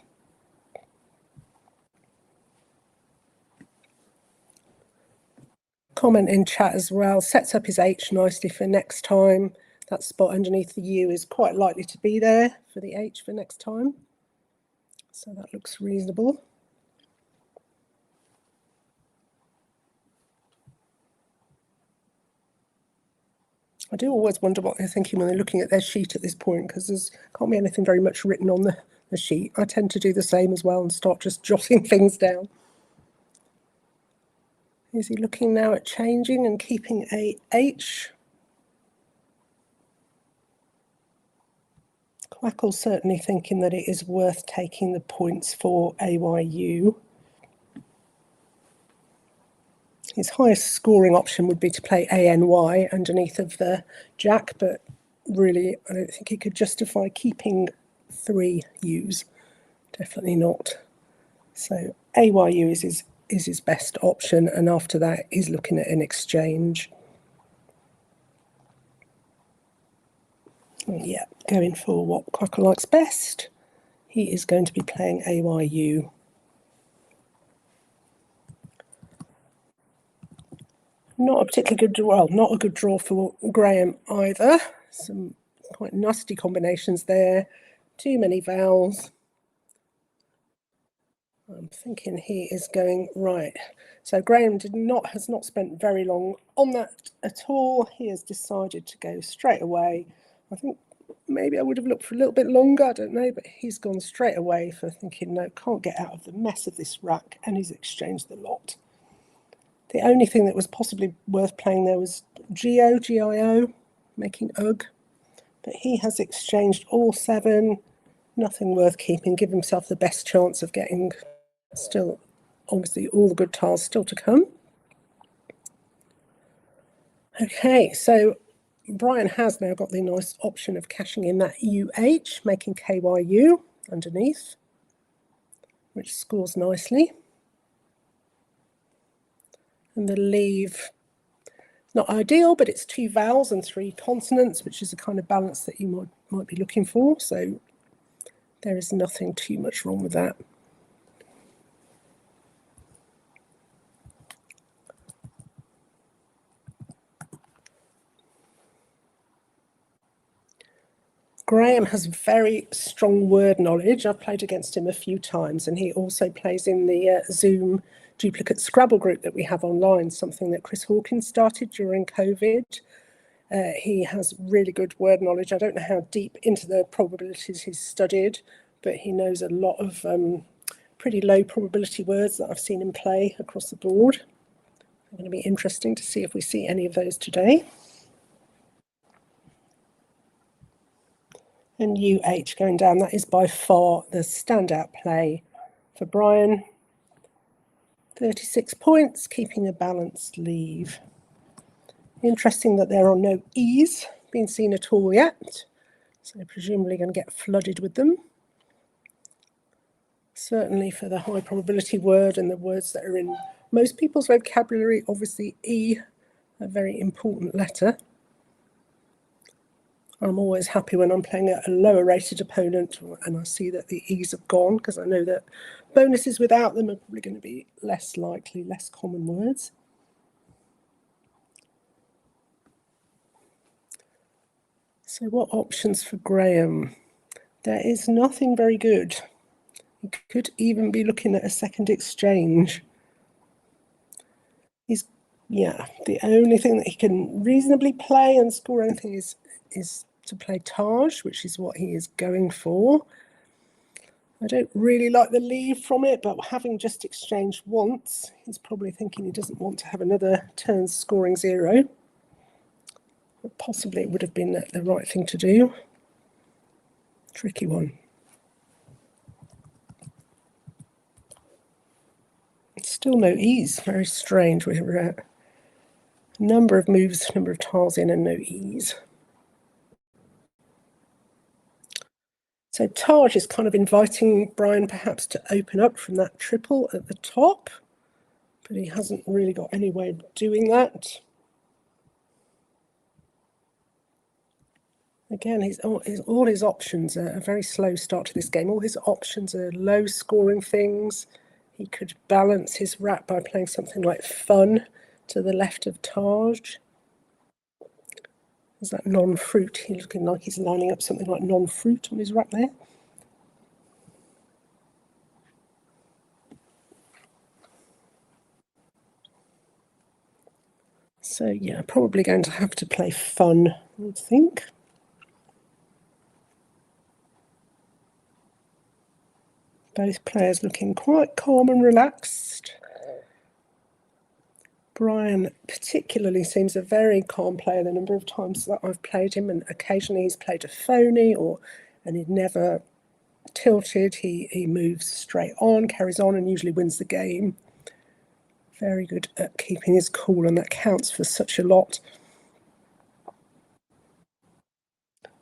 Comment in chat as well, sets up his H nicely for next time. That spot underneath the U is quite likely to be there for the H for next time. So that looks reasonable. I do always wonder what they're thinking when they're looking at their sheet at this point, because there can't be anything very much written on the sheet. I tend to do the same as well and start just jotting things down. Is he looking now at changing and keeping a H? Quackle's certainly thinking that it is worth taking the points for AYU. His highest scoring option would be to play ANY underneath of the Jack, but really I don't think he could justify keeping 3 U's. Definitely not. So AYU is his best option, and after that he's looking at an exchange. And yeah, going for what Quackle likes best. He is going to be playing AYU. Not a particularly good draw, well, not a good draw for Graham either. Some quite nasty combinations there. Too many vowels. I'm thinking he is going right. So Graham has not spent very long on that at all. He has decided to go straight away. I think maybe I would have looked for a little bit longer, I don't know, but he's gone straight away for thinking, no, can't get out of the mess of this rack, and he's exchanged the lot. The only thing that was possibly worth playing there was G-I-O, making UG, but he has exchanged all 7, nothing worth keeping, give himself the best chance of getting still, obviously, all the good tiles still to come. Okay, so Brian has now got the nice option of cashing in that UH, making KYU underneath, which scores nicely. And the leave, not ideal, but it's 2 vowels and 3 consonants, which is the kind of balance that you might be looking for. So there is nothing too much wrong with that. Graham has very strong word knowledge. I've played against him a few times, and he also plays in the Zoom duplicate Scrabble group that we have online, something that Chris Hawkins started during COVID. He has really good word knowledge. I don't know how deep into the probabilities he's studied, but he knows a lot of pretty low probability words that I've seen him play across the board. It's going to be interesting to see if we see any of those today. And UH going down, that is by far the standout play for Brian. 36 points, keeping a balanced leave. Interesting that there are no E's being seen at all yet, so presumably going to get flooded with them. Certainly for the high probability word and the words that are in most people's vocabulary, obviously E, a very important letter. I'm always happy when I'm playing a lower rated opponent and I see that the E's have gone, because I know that bonuses without them are probably going to be less likely, less common words. So what options for Graham? There is nothing very good. He could even be looking at a second exchange. The only thing that he can reasonably play and score anything is to play Taj, which is what he is going for. I don't really like the leave from it, but having just exchanged once, he's probably thinking he doesn't want to have another turn scoring 0. But possibly it would have been the right thing to do. Tricky one. Still no E's, very strange. We're at a number of moves, number of tiles in and no E's. So Taj is kind of inviting Brian perhaps to open up from that triple at the top, but he hasn't really got any way of doing that. Again, all his options are a very slow start to this game. All his options are low scoring things. He could balance his rap by playing something like Fun to the left of Taj. Is that non-fruit? He's looking like he's lining up something like non-fruit on his rap there. So yeah, probably going to have to play Fun, I would think. Both players looking quite calm and relaxed. Brian particularly seems a very calm player the number of times that I've played him, and occasionally he's played a phony and he'd never tilted. He moves straight on, carries on, and usually wins the game. Very good at keeping his cool, and that counts for such a lot.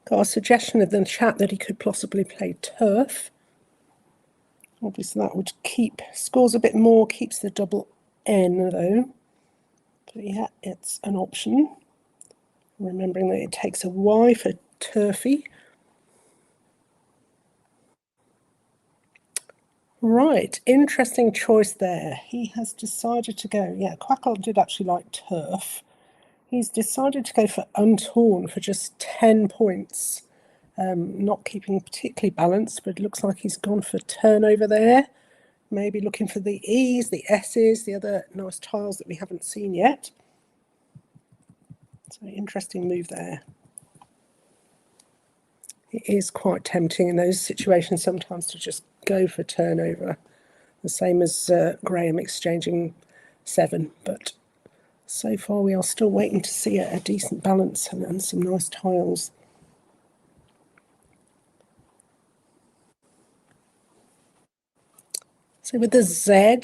Got a suggestion in the chat that he could possibly play turf. Obviously that would keep scores a bit more, keeps the double N though. But yeah, it's an option. Remembering that it takes a Y for turfy. Right, interesting choice there. He has decided to go, yeah, Quackle did actually like turf. He's decided to go for untorn for just 10 points. Not keeping particularly balanced, but it looks like he's gone for turnover there. Maybe looking for the E's, the S's, the other nice tiles that we haven't seen yet. So interesting move there. It is quite tempting in those situations sometimes to just go for turnover. The same as Graham exchanging 7, but so far we are still waiting to see a decent balance and some nice tiles. So with the Z,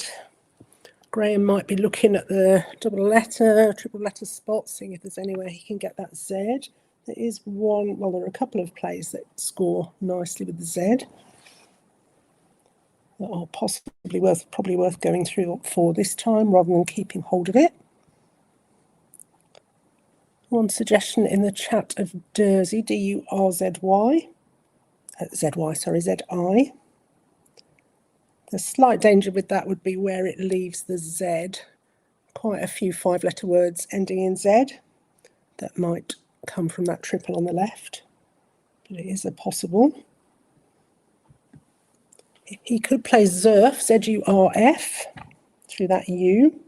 Graham might be looking at the double letter, triple letter spot, seeing if there's anywhere he can get that Z. There is one, well, there are a couple of plays that score nicely with the Z that are probably worth going through for this time rather than keeping hold of it. One suggestion in the chat of Durzy, D-U-R-Z-Y, Z-I. The slight danger with that would be where it leaves the Z. Quite a few 5-letter words ending in Z that might come from that triple on the left, but it is a possible. He could play Zurf, Z-U-R-F, through that U.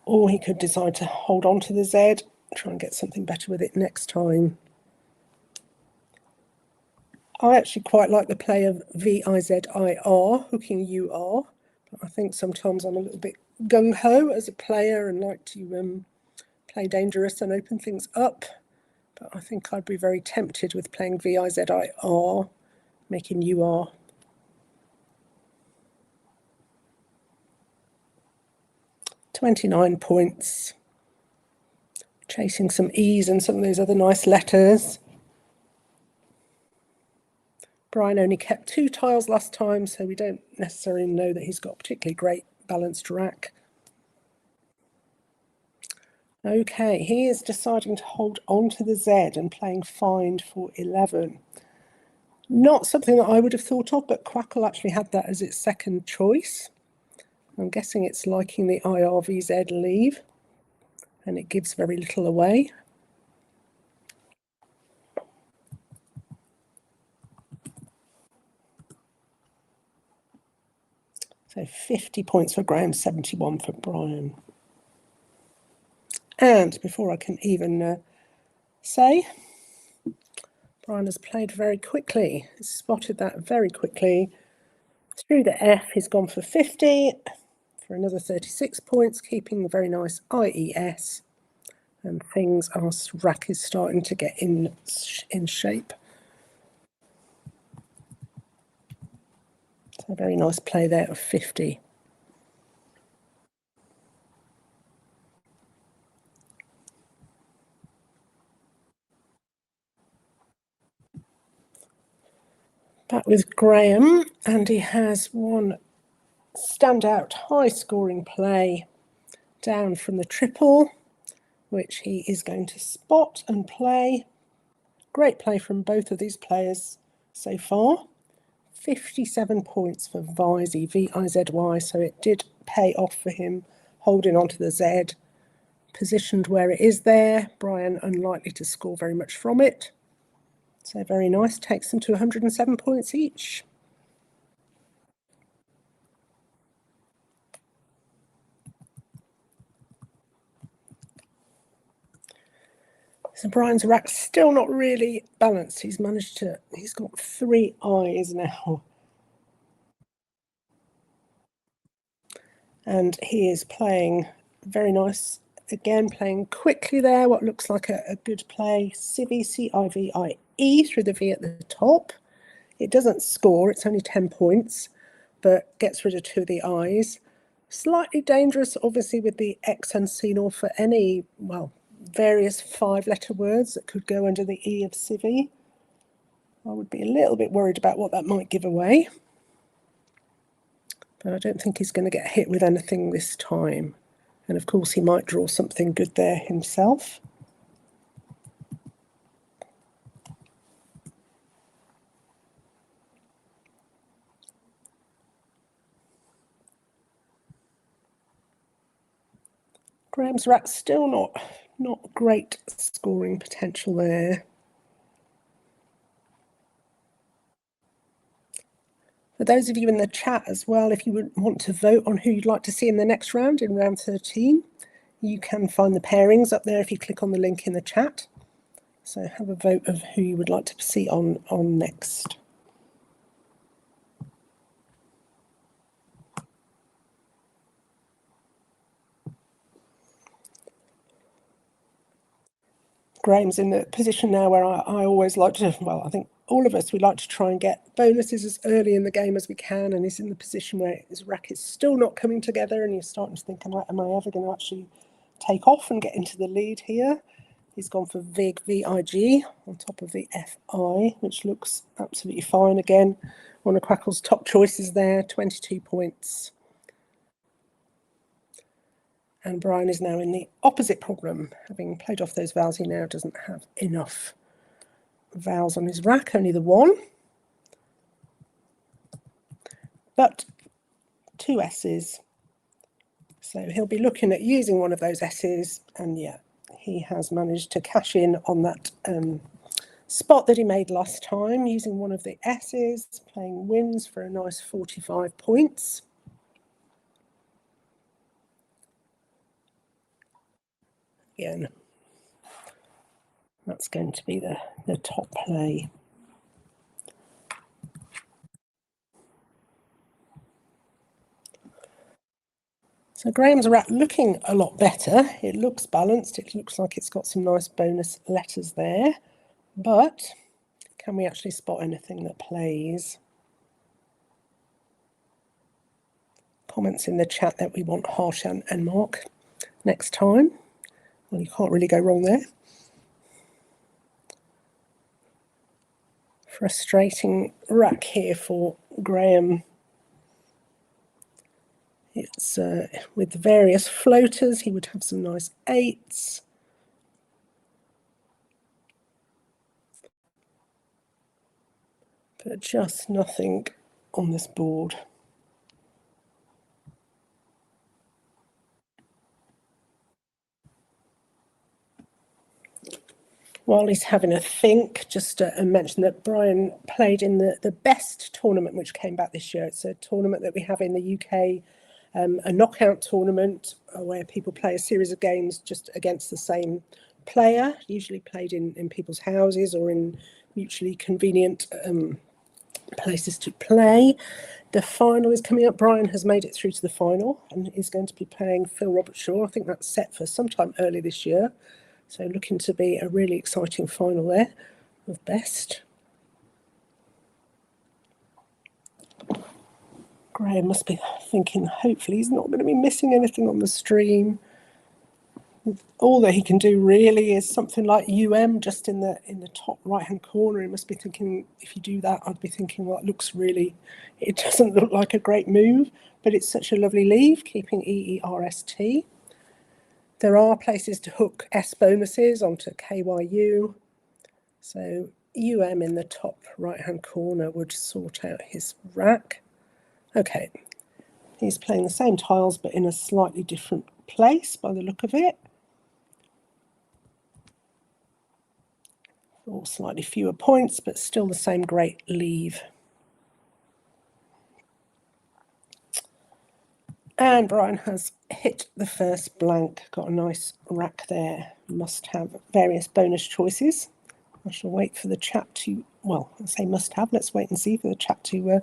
Or he could decide to hold on to the Z, try and get something better with it next time. I actually quite like the play of V-I-Z-I-R, hooking U-R. But I think sometimes I'm a little bit gung-ho as a player and like to play dangerous and open things up. But I think I'd be very tempted with playing V-I-Z-I-R, making U-R. £29 points. Chasing some E's and some of those other nice letters. Brian only kept 2 tiles last time, so we don't necessarily know that he's got a particularly great balanced rack. Okay, he is deciding to hold on to the Z and playing find for 11. Not something that I would have thought of, but Quackle actually had that as its second choice. I'm guessing it's liking the IRVZ leave, and it gives very little away. So 50 points for Graham, 71 for Brian. And before I can even say, Brian has played very quickly. He's spotted that very quickly. Through the F, he's gone for 50 for another 36 points, keeping the very nice IES. And things are, rack is starting to get in shape. So a very nice play there of 50. Back with Graham, and he has one standout high-scoring play down from the triple, which he is going to spot and play. Great play from both of these players so far. 57 points for Vizy, V-I-Z-Y, so it did pay off for him holding on to the Z. Positioned where it is there, Brian unlikely to score very much from it. So very nice, takes them to 107 points each. So Brian's rack's still not really balanced. He's got 3 eyes now. And he is playing very nice, again playing quickly there, what looks like a good play. Civie, C-I-V-I-E through the V at the top. It doesn't score, it's only 10 points, but gets rid of 2 of the I's. Slightly dangerous, obviously, with the X unseen or for any, well, various 5-letter words that could go under the E of Civie. I would be a little bit worried about what that might give away. But I don't think he's going to get hit with anything this time. And of course, he might draw something good there himself. Graham's rack still not great scoring potential there. For those of you in the chat as well, if you would want to vote on who you'd like to see in the next round, in round 13, you can find the pairings up there if you click on the link in the chat. So have a vote of who you would like to see on next. Graham's in the position now where I always like to, well, I think all of us, we like to try and get bonuses as early in the game as we can, and he's in the position where his rack is still not coming together, and he's starting to think, am I ever going to actually take off and get into the lead here? He's gone for VIG, VIG on top of the FI, which looks absolutely fine. Again, one of Quackle's top choices there, 22 points. And Brian is now in the opposite problem. Having played off those vowels, he now doesn't have enough vowels on his rack, only the one. But 2 S's. So he'll be looking at using one of those S's, and yeah, he has managed to cash in on that spot that he made last time, using one of the S's, playing wins for a nice 45 points. Again, that's going to be the top play. So Graham's rack looking a lot better. It looks balanced. It looks like it's got some nice bonus letters there. But can we actually spot anything that plays? Comments in the chat that we want Harshan and Mark next time. Well, you can't really go wrong there. Frustrating rack here for Graham. It's with various floaters, he would have some nice 8s. But just nothing on this board. While he's having a think, just to mention that Brian played in the best tournament which came back this year. It's a tournament that we have in the UK, a knockout tournament where people play a series of games just against the same player, usually played in people's houses or in mutually convenient places to play. The final is coming up. Brian has made it through to the final and is going to be playing Phil Robertshaw. I think that's set for sometime early this year. So looking to be a really exciting final there of best. Graham must be thinking, hopefully he's not going to be missing anything on the stream. All that he can do really is something like UM just in the top right-hand corner. He must be thinking, if you do that, I'd be thinking, well, it doesn't look like a great move, but it's such a lovely leave, keeping EERST. There are places to hook S bonuses onto KYU. So UM in the top right-hand corner would sort out his rack. Okay, he's playing the same tiles, but in a slightly different place by the look of it. Or slightly fewer points, but still the same great leave. And Brian has hit the first blank, got a nice rack there. Must have various bonus choices. I shall wait for the chat to, well, I say must have, let's wait and see for the chat to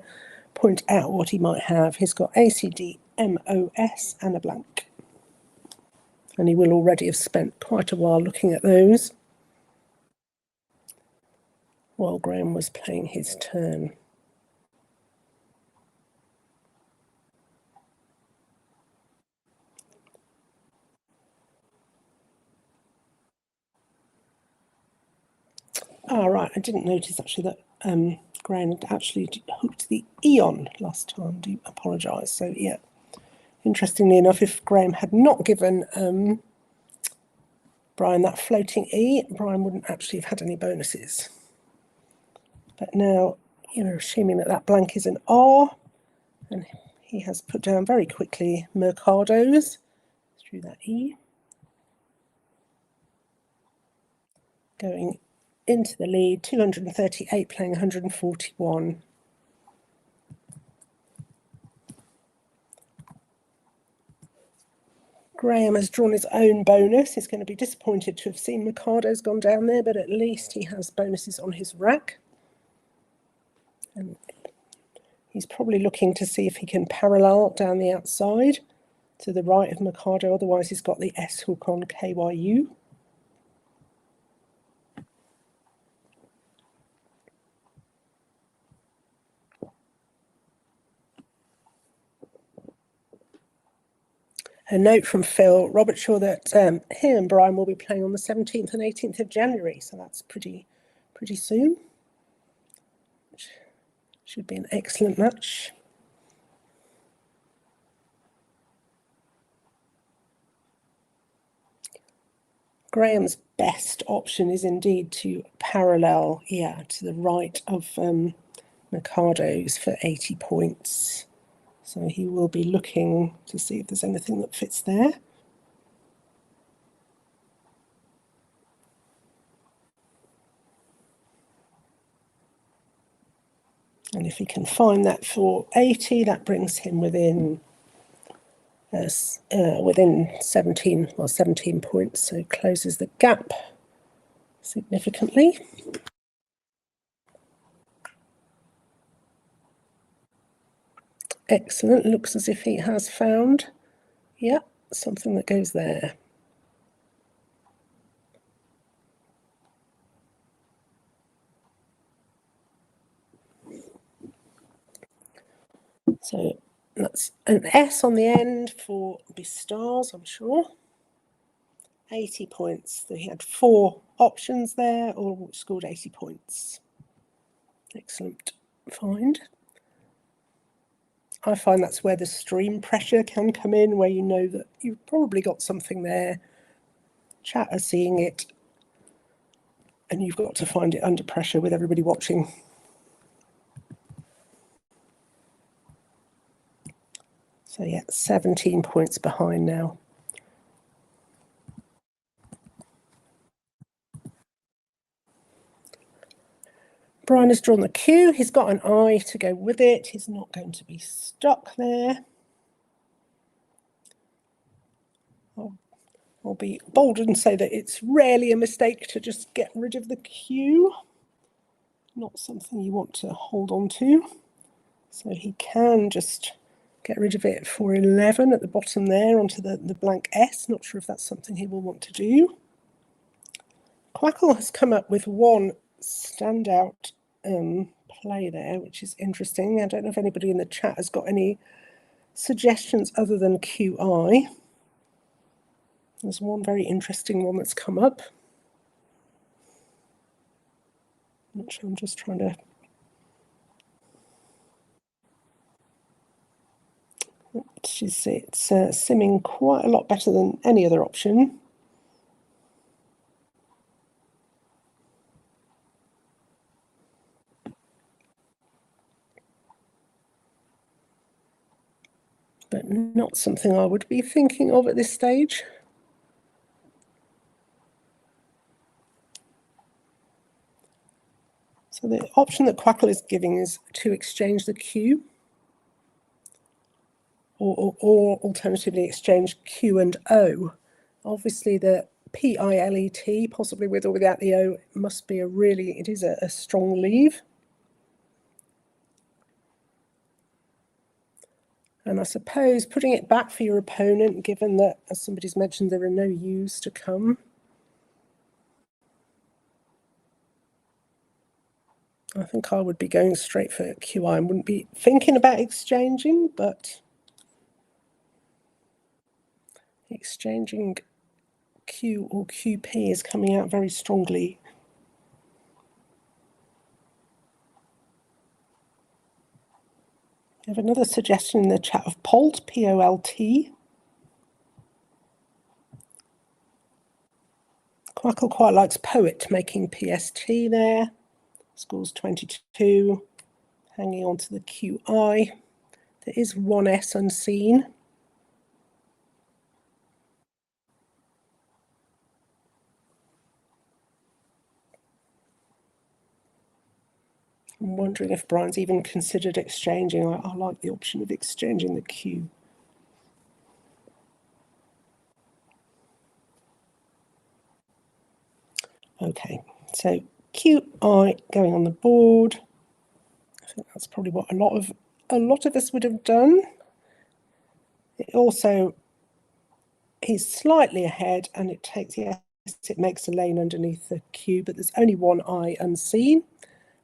point out what he might have. He's got ACD, MOS and a blank. And he will already have spent quite a while looking at those while Graham was playing his turn. Oh, right, I didn't notice actually that Graham had actually hooked the E on last time. Do apologise. So, yeah, interestingly enough, if Graham had not given Brian that floating E, Brian wouldn't actually have had any bonuses. But now, assuming that blank is an R, and he has put down very quickly Mercados through that E. going into the lead, 238 playing 141. Graham has drawn his own bonus. He's going to be disappointed to have seen Mikado's gone down there, but at least he has bonuses on his rack. And he's probably looking to see if he can parallel down the outside to the right of Mikado. Otherwise, he's got the S hook on KYU. A note from Phil Robertshaw that he and Brian will be playing on the 17th and 18th of January, so that's pretty soon. Should be an excellent match. Graham's best option is indeed to parallel, to the right of Mikado's for 80 points. So he will be looking to see if there's anything that fits there. And if he can find that for 80, that brings him within 17 points, so closes the gap significantly. Excellent. Looks as if he has found, something that goes there. So that's an S on the end for Bestars, I'm sure. 80 points. So he had 4 options there, all which scored 80 points. Excellent find. I find that's where the stream pressure can come in, where you know that you've probably got something there. Chat are seeing it, and you've got to find it under pressure with everybody watching. So 17 points behind now. Brian has drawn the Q. He's got an I to go with it. He's not going to be stuck there. I'll be bold and say that it's rarely a mistake to just get rid of the Q. Not something you want to hold on to. So he can just get rid of it for 11 at the bottom there onto the blank S. Not sure if that's something he will want to do. Quackle has come up with one standout play there, which is interesting. I don't know if anybody in the chat has got any suggestions other than QI. There's one very interesting one that's come up. Not sure, I'm just trying to... It's simming quite a lot better than any other option. But not something I would be thinking of at this stage. So the option that Quackle is giving is to exchange the Q, or alternatively exchange Q and O. Obviously the P-I-L-E-T, possibly with or without the O, must be it is a strong leave. And I suppose putting it back for your opponent, given that, as somebody's mentioned, there are no U's to come. I think I would be going straight for QI and wouldn't be thinking about exchanging, but exchanging Q or QP is coming out very strongly. I have another suggestion in the chat of Polt, P-O-L-T. Quackle quite likes Poet, making PST there. Scores 22, hanging on to the QI. There is one S unseen. I'm wondering if Brian's even considered exchanging. I like the option of exchanging the cue. Okay, so QI going on the board. I think that's probably what a lot of us would have done. It also, he's slightly ahead, and it takes, yes, it makes a lane underneath the Q, but there's only one I unseen,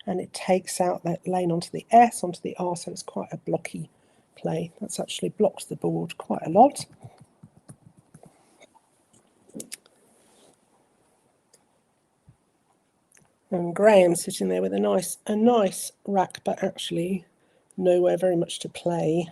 and it takes out that lane onto the S, onto the R, so it's quite a blocky play. That's actually blocked the board quite a lot. And Graham sitting there with a nice rack, but actually nowhere very much to play.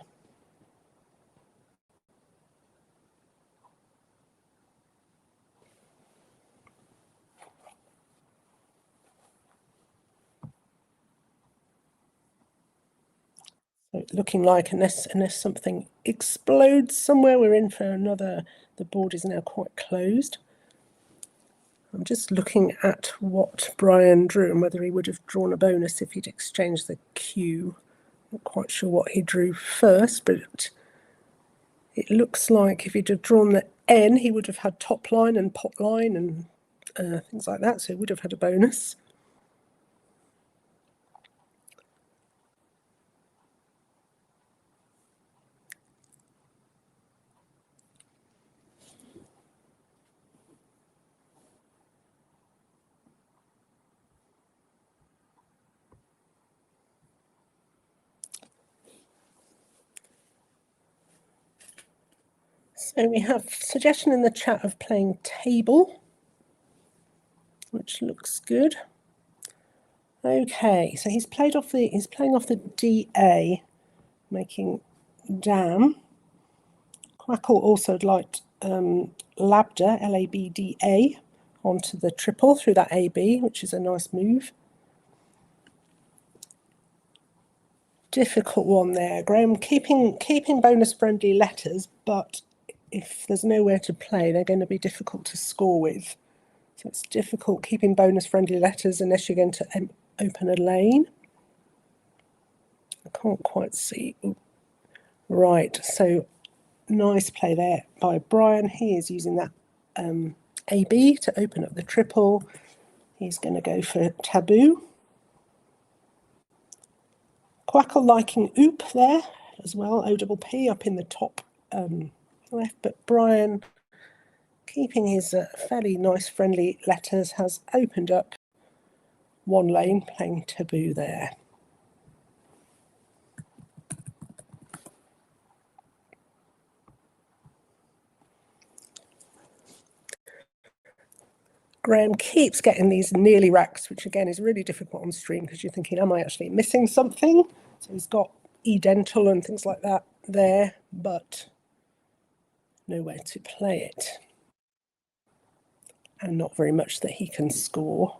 So looking like unless something explodes somewhere, we're in for another. The board is now quite closed. I'm just looking at what Brian drew and whether he would have drawn a bonus if he'd exchanged the Q. Not quite sure what he drew first, but it looks like if he'd have drawn the N, he would have had top line and pot line and things like that, so he would have had a bonus. So we have suggestion in the chat of playing table, which looks good. Okay, so he's playing off the DA, making dam. Quackle also liked Labda, L-A-B-D-A, onto the triple through that AB, which is a nice move. Difficult one there, Graham. Keeping bonus friendly letters, but if there's nowhere to play, they're going to be difficult to score with. So it's difficult keeping bonus friendly letters unless you're going to open a lane. I can't quite see. Ooh. Right, so nice play there by Brian. He is using that AB to open up the triple. He's going to go for taboo. Quackle liking oop there as well, O-double-P up in the top left, but Brian, keeping his fairly nice friendly letters, has opened up one lane, playing taboo there. Graham keeps getting these nearly racks, which again is really difficult on stream because you're thinking, am I actually missing something? So he's got E-dental and things like that there, but nowhere to play it. And not very much that he can score.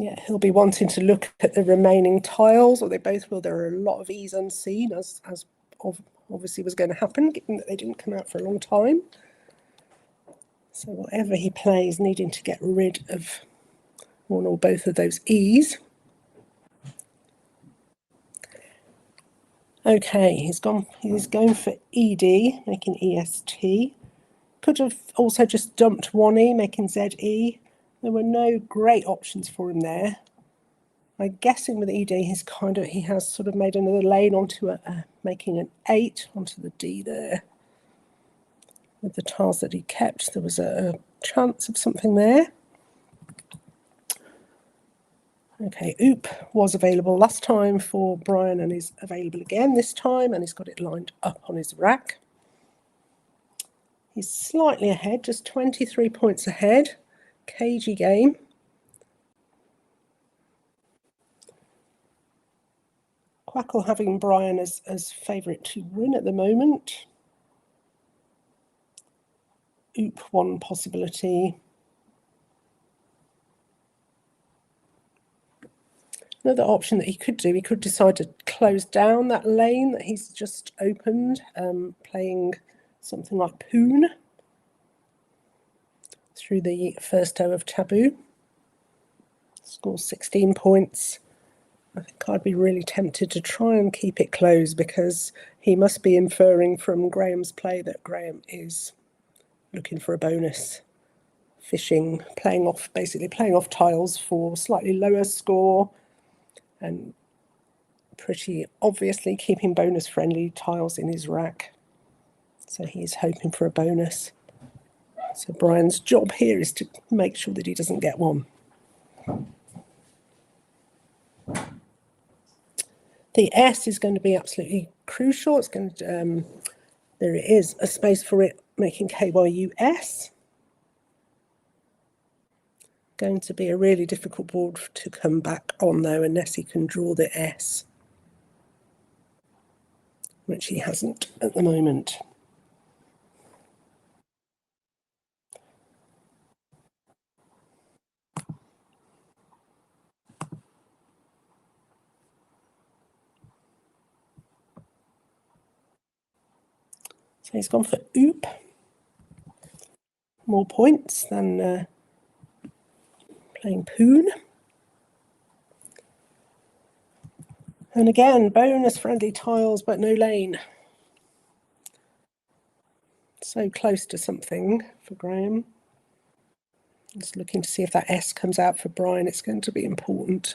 Yeah, he'll be wanting to look at the remaining tiles, or they both will. There are a lot of E's unseen, as obviously was going to happen, given that they didn't come out for a long time. So whatever he plays, needing to get rid of one or both of those E's. Okay, he's going for ED, making EST. Could have also just dumped one E, making ZE. There were no great options for him there. I'm guessing with ED, he has sort of made another lane onto making an 8 onto the D there. With the tiles that he kept, there was a chance of something there. Okay, oop was available last time for Brian and is available again this time, and he's got it lined up on his rack. He's slightly ahead, just 23 points ahead. Cagey game. Quackle having Brian as favourite to win at the moment. Oop, one possibility. Another option that he could do, he could decide to close down that lane that he's just opened, playing something like Poon through the first O of Taboo. Scores 16 points. I think I'd be really tempted to try and keep it closed, because he must be inferring from Graham's play that Graham is looking for a bonus, fishing, basically playing off tiles for slightly lower score, and pretty obviously keeping bonus-friendly tiles in his rack. So he's hoping for a bonus. So Brian's job here is to make sure that he doesn't get one. The S is going to be absolutely crucial. It's going to, there it is, a space for it, making KYUS. Going to be a really difficult board to come back on, though, unless he can draw the S, which he hasn't at the moment. So he's gone for Oop. More points than playing Poon. And again, bonus-friendly tiles, but no lane. So close to something for Graham. Just looking to see if that S comes out for Brian. It's going to be important.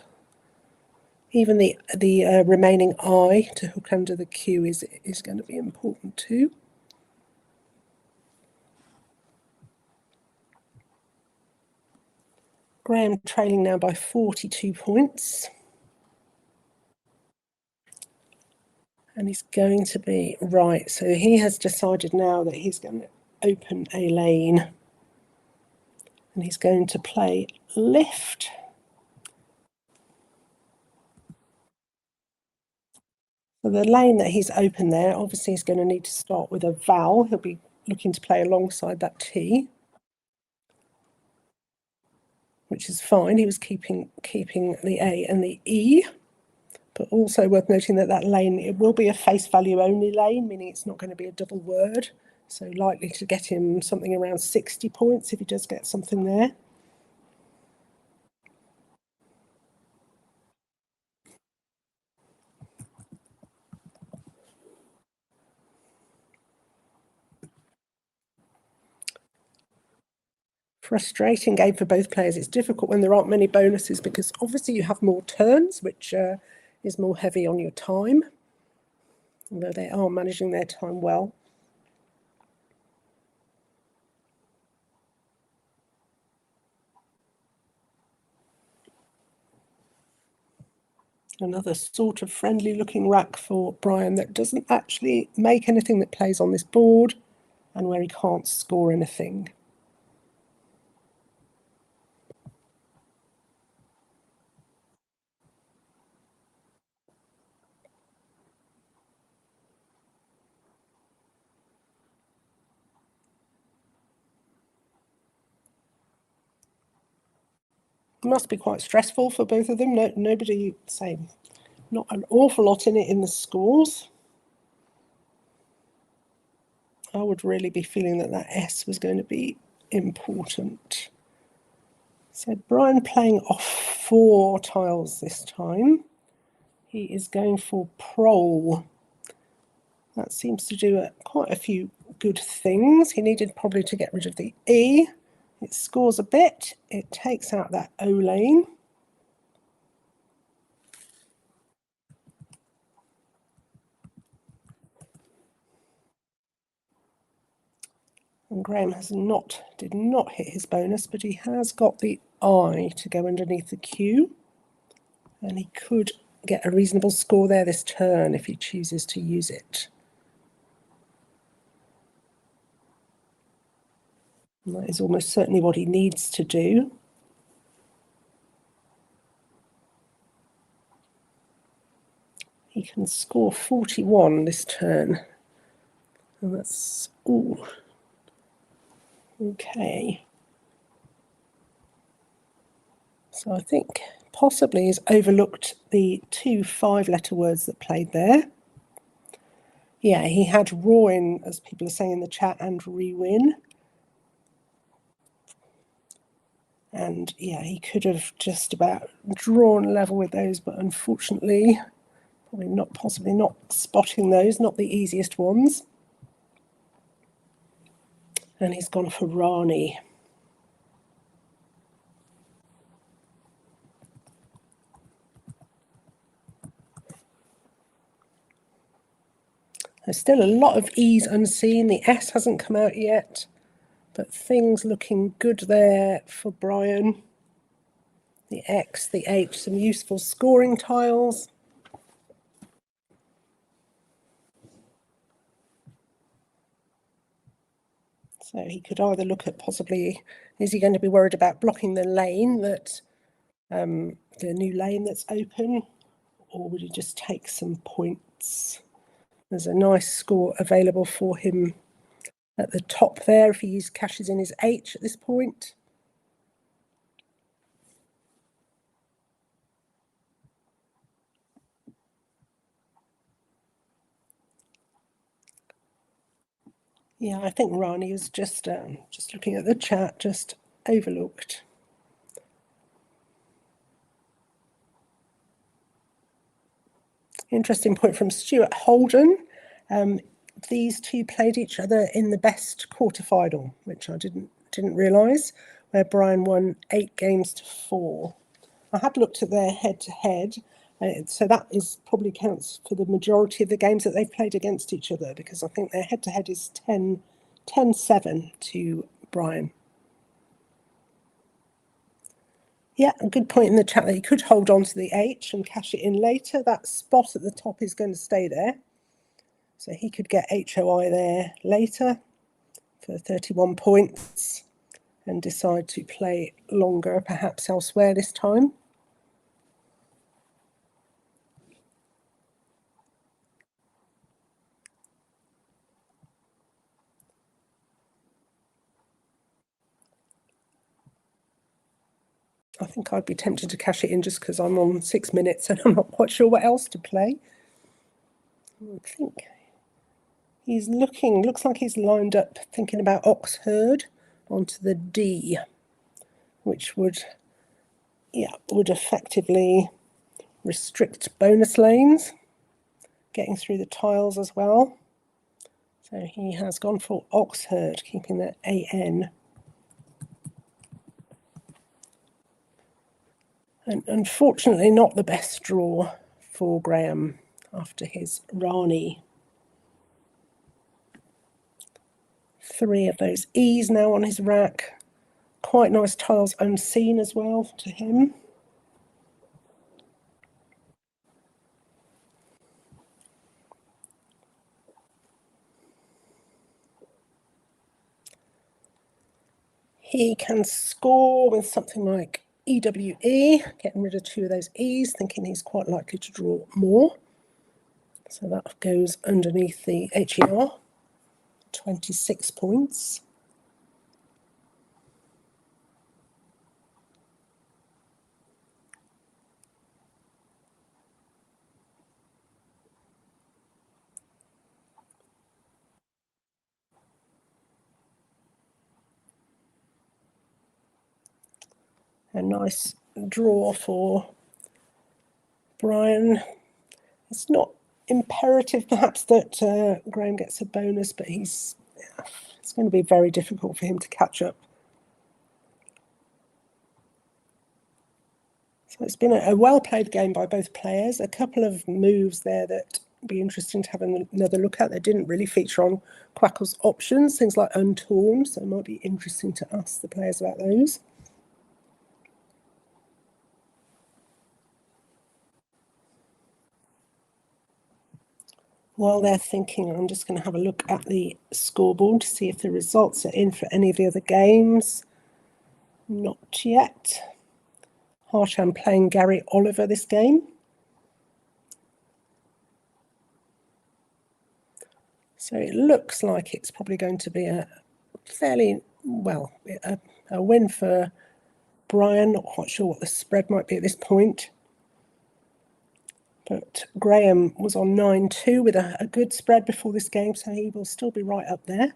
Even the remaining I to hook under the Q is going to be important too. Graham trailing now by 42 points. And he's going to be right. So he has decided now that he's going to open a lane. And he's going to play Lift. So the lane that he's opened there, obviously he's going to need to start with a vowel. He'll be looking to play alongside that T, which is fine. He was keeping the A and the E, but also worth noting that that lane, it will be a face value only lane, meaning it's not going to be a double word. So likely to get him something around 60 points if he does get something there. Frustrating game for both players. It's difficult when there aren't many bonuses, because obviously you have more turns, which is more heavy on your time, although they are managing their time well. Another sort of friendly looking rack for Brian that doesn't actually make anything that plays on this board, and where he can't score anything. It must be quite stressful for both of them. Nobody saying not an awful lot in it in the scores. I would really be feeling that that S was going to be important. So Brian playing off 4 tiles this time. He is going for Prole. That seems to do quite a few good things. He needed probably to get rid of the E. It scores a bit. It takes out that O lane. And Graham did not hit his bonus, but he has got the I to go underneath the Q. And he could get a reasonable score there this turn if he chooses to use it. And that is almost certainly what he needs to do. He can score 41 this turn. And that's, ooh, okay. So I think possibly has overlooked the 2 5-letter words that played there. Yeah, he had Roin, as people are saying in the chat, and Rewin. And yeah, he could have just about drawn level with those, but unfortunately, possibly not spotting those, not the easiest ones. And he's gone for Rani. There's still a lot of E's unseen. The S hasn't come out yet, but things looking good there for Brian. The X, the H, some useful scoring tiles. So he could either look at possibly, is he going to be worried about blocking the lane, that the new lane that's open, or would he just take some points? There's a nice score available for him at the top there if he cashes in his H at this point. Yeah, I think Rani was just looking at the chat, just overlooked. Interesting point from Stuart Holden. These two played each other in the best quarterfinal, which I didn't realise, where Brian won 8 games to 4. I had looked at their head-to-head, so that is probably counts for the majority of the games that they've played against each other, because I think their head-to-head is 10-7 to Brian. Yeah, a good point in the chat that he could hold on to the H and cash it in later. That spot at the top is going to stay there. So he could get HOI there later for 31 points and decide to play longer, perhaps elsewhere this time. I think I'd be tempted to cash it in just because I'm on 6 minutes and I'm not quite sure what else to play. I think he's looks like he's lined up thinking about Oxherd onto the D, which would effectively restrict bonus lanes, getting through the tiles as well. So he has gone for Oxherd, keeping that AN. And unfortunately not the best draw for Graham after his Rani. 3 of those E's now on his rack. Quite nice tiles unseen as well to him. He can score with something like EWE, getting rid of 2 of those E's, thinking he's quite likely to draw more. So that goes underneath the HER, 26 points. A nice draw for Brian. It's not imperative perhaps that Graham gets a bonus, but it's going to be very difficult for him to catch up. So it's been a well-played game by both players. A couple of moves there that would be interesting to have another look at. They didn't really feature on Quackle's options, things like Untorn, so it might be interesting to ask the players about those. While they're thinking, I'm just going to have a look at the scoreboard to see if the results are in for any of the other games. Not yet. Harshan playing Gary Oliver this game. So it looks like it's probably going to be a fairly, well, a win for Brian. Not quite sure what the spread might be at this point. But Graham was on 9-2 with a good spread before this game, so he will still be right up there.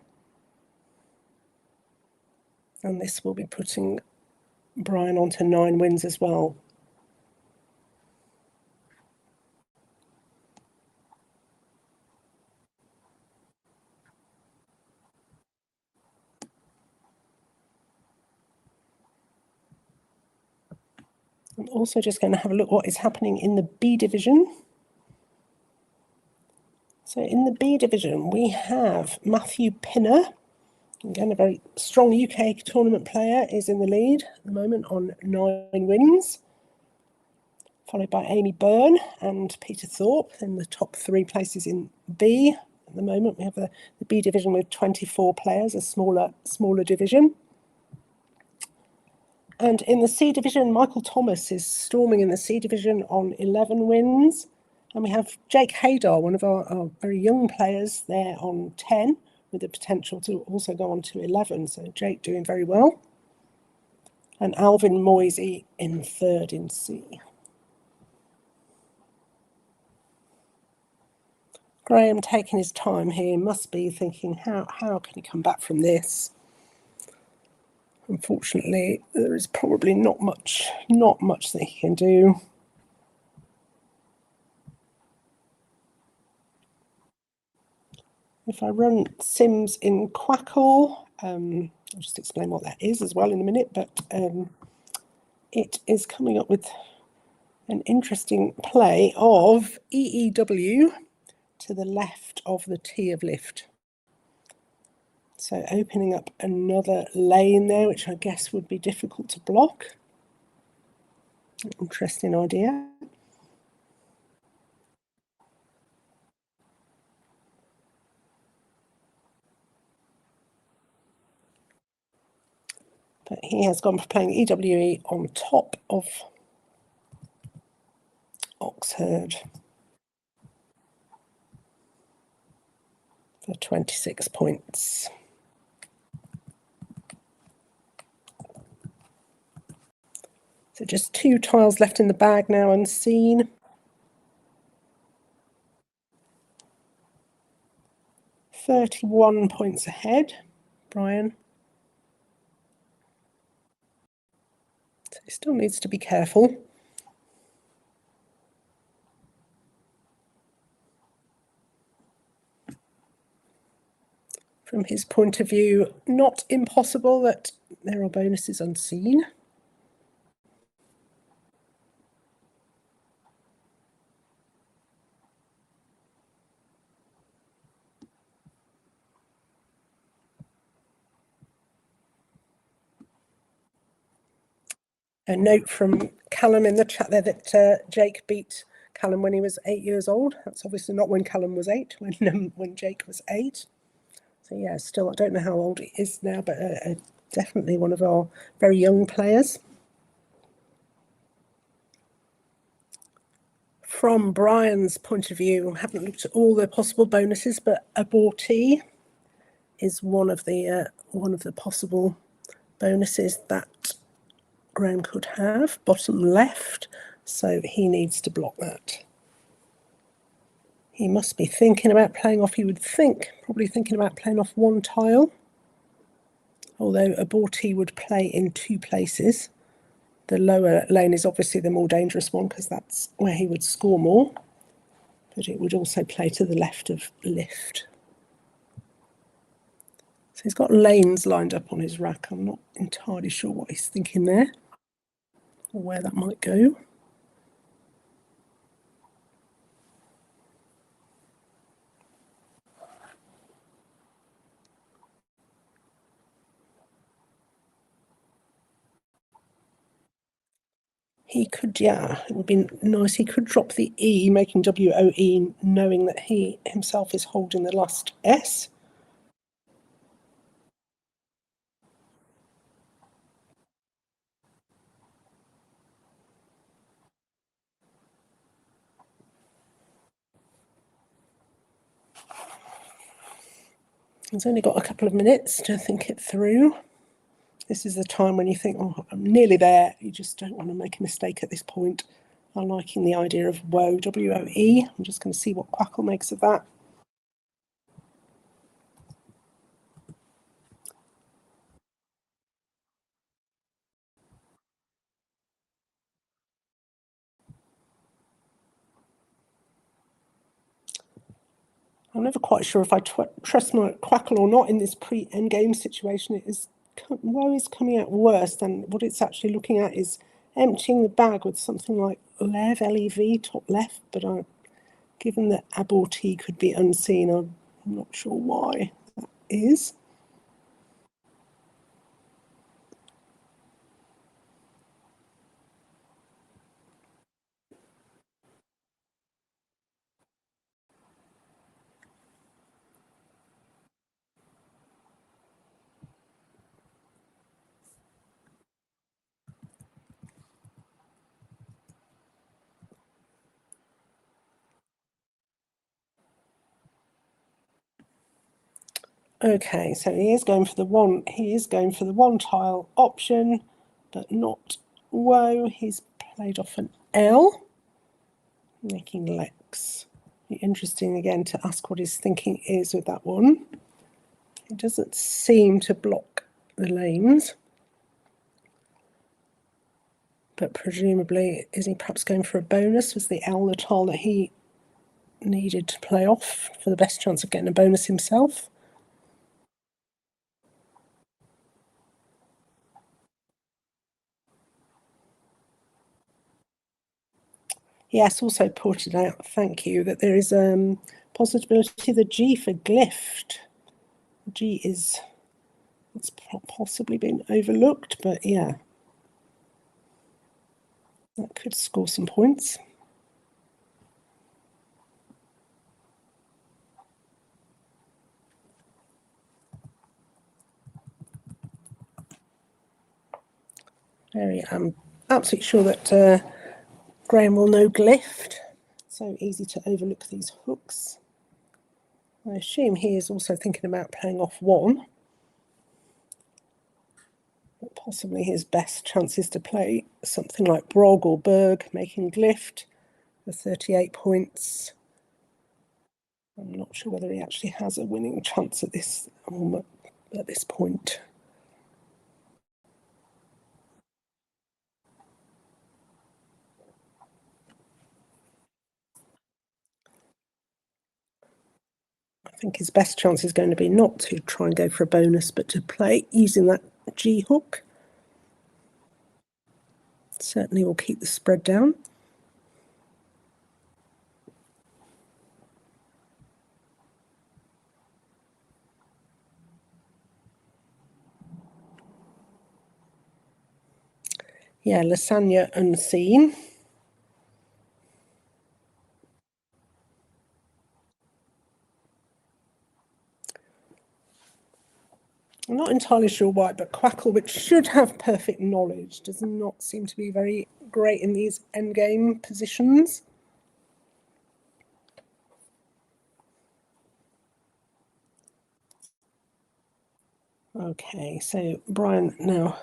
And this will be putting Brian onto 9 wins as well. I'm also just going to have a look what is happening in the B division. So in the B division, we have Matthew Pinner. Again, a very strong UK tournament player, is in the lead at the moment on 9 wins. Followed by Amy Byrne and Peter Thorpe in the top 3 places in B. At the moment, we have the B division with 24 players, a smaller division. And in the C division, Michael Thomas is storming in the C division on 11 wins. And we have Jake Haydar, one of our very young players, there on 10, with the potential to also go on to 11. So Jake doing very well. And Alvin Moisey in 3rd in C. Graham taking his time here, must be thinking, how can he come back from this? Unfortunately, there is probably not much that he can do. If I run Sims in Quackle, I'll just explain what that is as well in a minute, but it is coming up with an interesting play of EEW to the left of the T of lift. So opening up another lane there, which I guess would be difficult to block. Interesting idea. But he has gone for playing EWE on top of Oxherd for 26 points. So just 2 tiles left in the bag now, unseen. £31 ahead, Brian. So he still needs to be careful. From his point of view, not impossible that there are bonuses unseen. A note from Calum in the chat there that Jake beat Calum when he was 8 years old. That's obviously not when Calum was 8, when Jake was 8. So yeah, still, I don't know how old he is now, but definitely one of our very young players. From Brian's point of view, I haven't looked at all the possible bonuses, but abortee is one of the possible bonuses that Graham could have, bottom left, so he needs to block that. He must be thinking about playing off, he would think, probably thinking about playing off 1 tile, although abortee would play in 2 places. The lower lane is obviously the more dangerous one because that's where he would score more, but it would also play to the left of lift. So he's got lanes lined up on his rack. I'm not entirely sure what he's thinking there, or where that might go. He could, yeah, it would be nice. He could drop the E, making WOE, knowing that he himself is holding the last S. He's only got a couple of minutes to think it through. This is the time when you think, oh, I'm nearly there. You just don't want to make a mistake at this point. I'm liking the idea of woe, W-O-E. I'm just going to see what Quackle makes of that. I'm never quite sure if I trust my Quackle or not in this pre-endgame situation. Woe is coming out worse than what it's actually looking at is emptying the bag with something like Lev, L-E-V, top left, but given that abortee could be unseen, I'm not sure why that is. Okay, so he is going for the one tile option, but not woe. He's played off an L, making Lex. Be interesting again to ask what his thinking is with that one. It doesn't seem to block the lanes, but presumably, is he perhaps going for a bonus? Was the L the tile that he needed to play off for the best chance of getting a bonus himself? Yes, also ported out, thank you, that there is possibility the G for glyphed. G is, it's possibly been overlooked, but yeah, that could score some points. I'm absolutely sure that Graham will know glyphed. So easy to overlook these hooks. I assume he is also thinking about playing off one. But possibly his best chance is to play something like Brog or Berg, making glyphed for 38 points. I'm not sure whether he actually has a winning chance at this point. I think his best chance is going to be not to try and go for a bonus, but to play using that G hook. Certainly will keep the spread down. Yeah, Lasagna unseen. I'm not entirely sure why, but Quackle, which should have perfect knowledge, does not seem to be very great in these endgame positions. Okay, so Brian now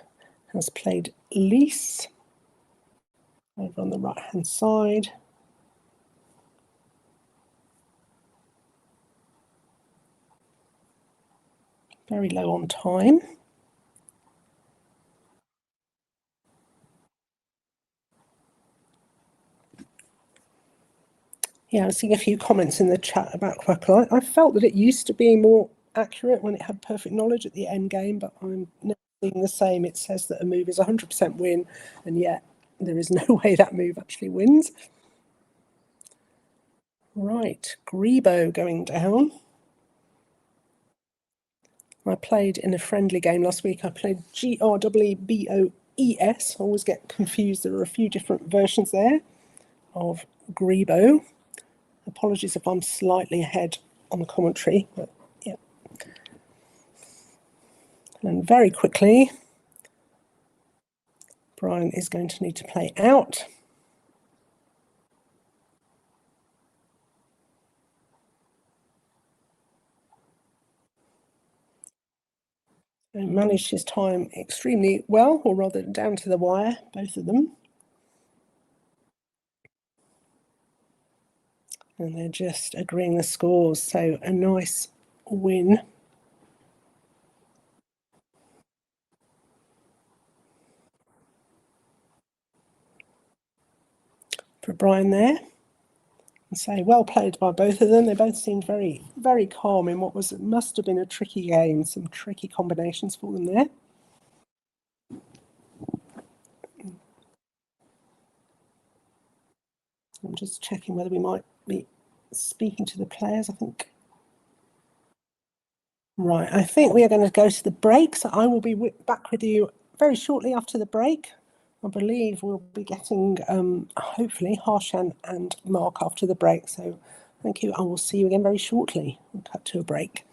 has played Lise over on the right-hand side. Very low on time. Yeah, I was seeing a few comments in the chat about Quackle. I felt that it used to be more accurate when it had perfect knowledge at the end game, but I'm now seeing the same. It says that a move is 100% win, and yet there is no way that move actually wins. Right, Grebo going down. I played in a friendly game last week. I played Grwboes. I always get confused. There are a few different versions there of Grebo. Apologies if I'm slightly ahead on the commentary, but yeah. And very quickly, Brian is going to need to play out. He managed his time extremely well, or rather down to the wire, both of them. And they're just agreeing the scores, so a nice win for Brian there. And so well played by both of them. They both seemed very, very calm in what must have been a tricky game. Some tricky combinations for them there. I'm just checking whether we might be speaking to the players, I think. Right, I think we are going to go to the break, so I will be back with you very shortly after the break. I believe we'll be getting, hopefully, Harshan and Mark after the break. So thank you. I will see you again very shortly. We'll cut to a break.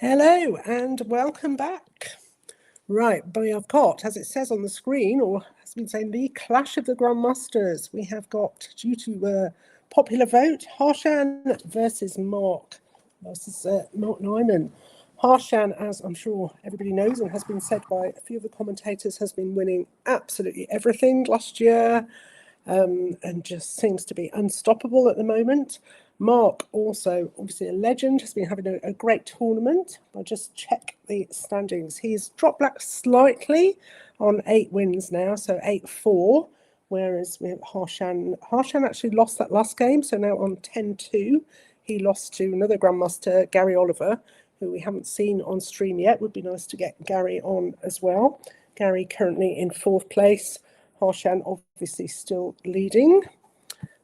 Hello and welcome back. Right, but I've got, as it says on the screen, or has been saying, the Clash of the Grandmasters. We have got, due to popular vote, Harshan versus Mark versus Mark Nyman. Harshan, as I'm sure everybody knows and has been said by a few of the commentators, has been winning absolutely everything last year and just seems to be unstoppable at the moment. Mark, also obviously a legend, has been having a great tournament. I'll just check the standings. He's dropped back slightly on 8 wins now, so 8-4, whereas we have Harshan. Harshan actually lost that last game, so now on 10-2. He lost to another Grandmaster, Gary Oliver, who we haven't seen on stream yet. Would be nice to get Gary on as well. Gary currently in 4th place. Harshan obviously still leading.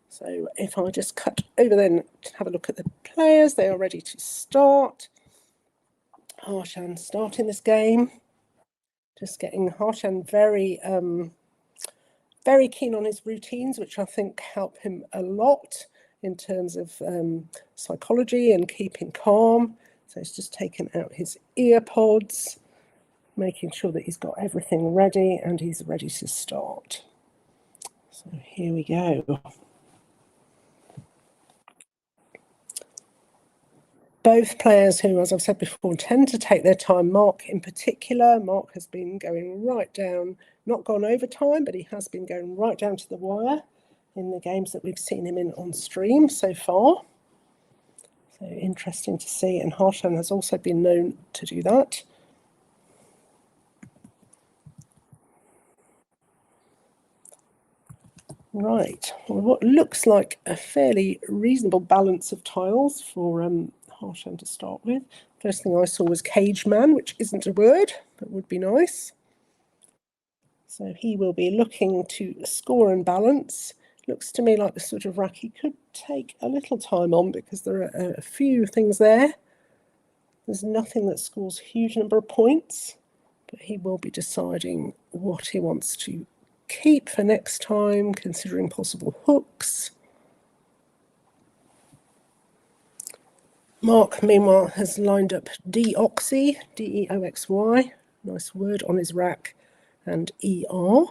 So if I just cut over then to have a look at the players, they are ready to start. Harshan starting this game. Just getting Harshan very keen on his routines, which I think help him a lot in terms of psychology and keeping calm. So he's just taken out his ear pods, making sure that he's got everything ready and he's ready to start. So here we go. Both players who, as I've said before, tend to take their time. Mark in particular, Mark has been going right down, not gone over time, but he has been going right down to the wire in the games that we've seen him in on stream so far. So interesting to see, and Harshan has also been known to do that. Right, well, what looks like a fairly reasonable balance of tiles for Harshan to start with. First thing I saw was Cage Man, which isn't a word, but would be nice. So he will be looking to score and balance. Looks to me like the sort of rack he could take a little time on because there are a few things there. There's nothing that scores a huge number of points, but he will be deciding what he wants to keep for next time, considering possible hooks. Mark, meanwhile, has lined up Deoxy, D-E-O-X-Y, nice word, on his rack, and ER.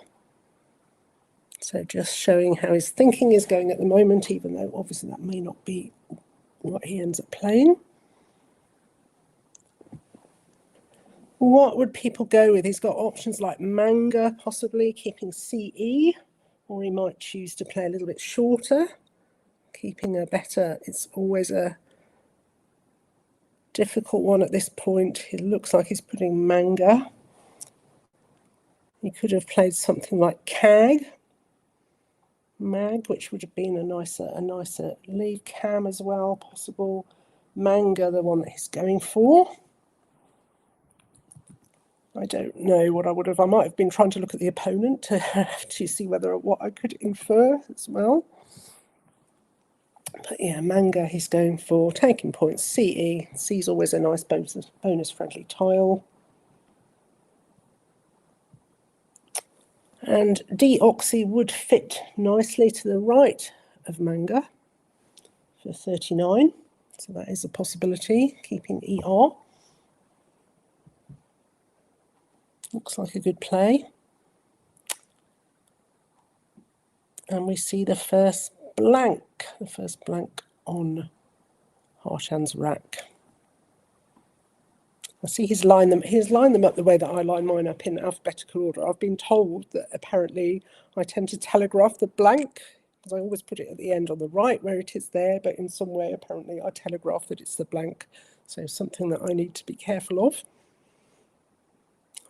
So just showing how his thinking is going at the moment, even though obviously that may not be what he ends up playing. What would people go with? He's got options like Manga, possibly keeping CE, or he might choose to play a little bit shorter, keeping a better. It's always a difficult one at this point. It looks like he's putting Manga. He could have played something like Mag, which would have been a nicer lead. Cam as well, possible. Manga, the one that he's going for. I don't know what I would have. I might have been trying to look at the opponent to see what I could infer as well. But yeah, Manga he's going for, taking points. CE. C's always a nice bonus-friendly tile. And Deoxy would fit nicely to the right of Manga for 39. So that is a possibility, keeping ER. Looks like a good play. And we see the first blank on Harshan's rack. I see he's lined them up the way that I line mine up in alphabetical order. I've been told that apparently I tend to telegraph the blank, because I always put it at the end on the right where it is there, but in some way apparently I telegraph that it's the blank. So something that I need to be careful of.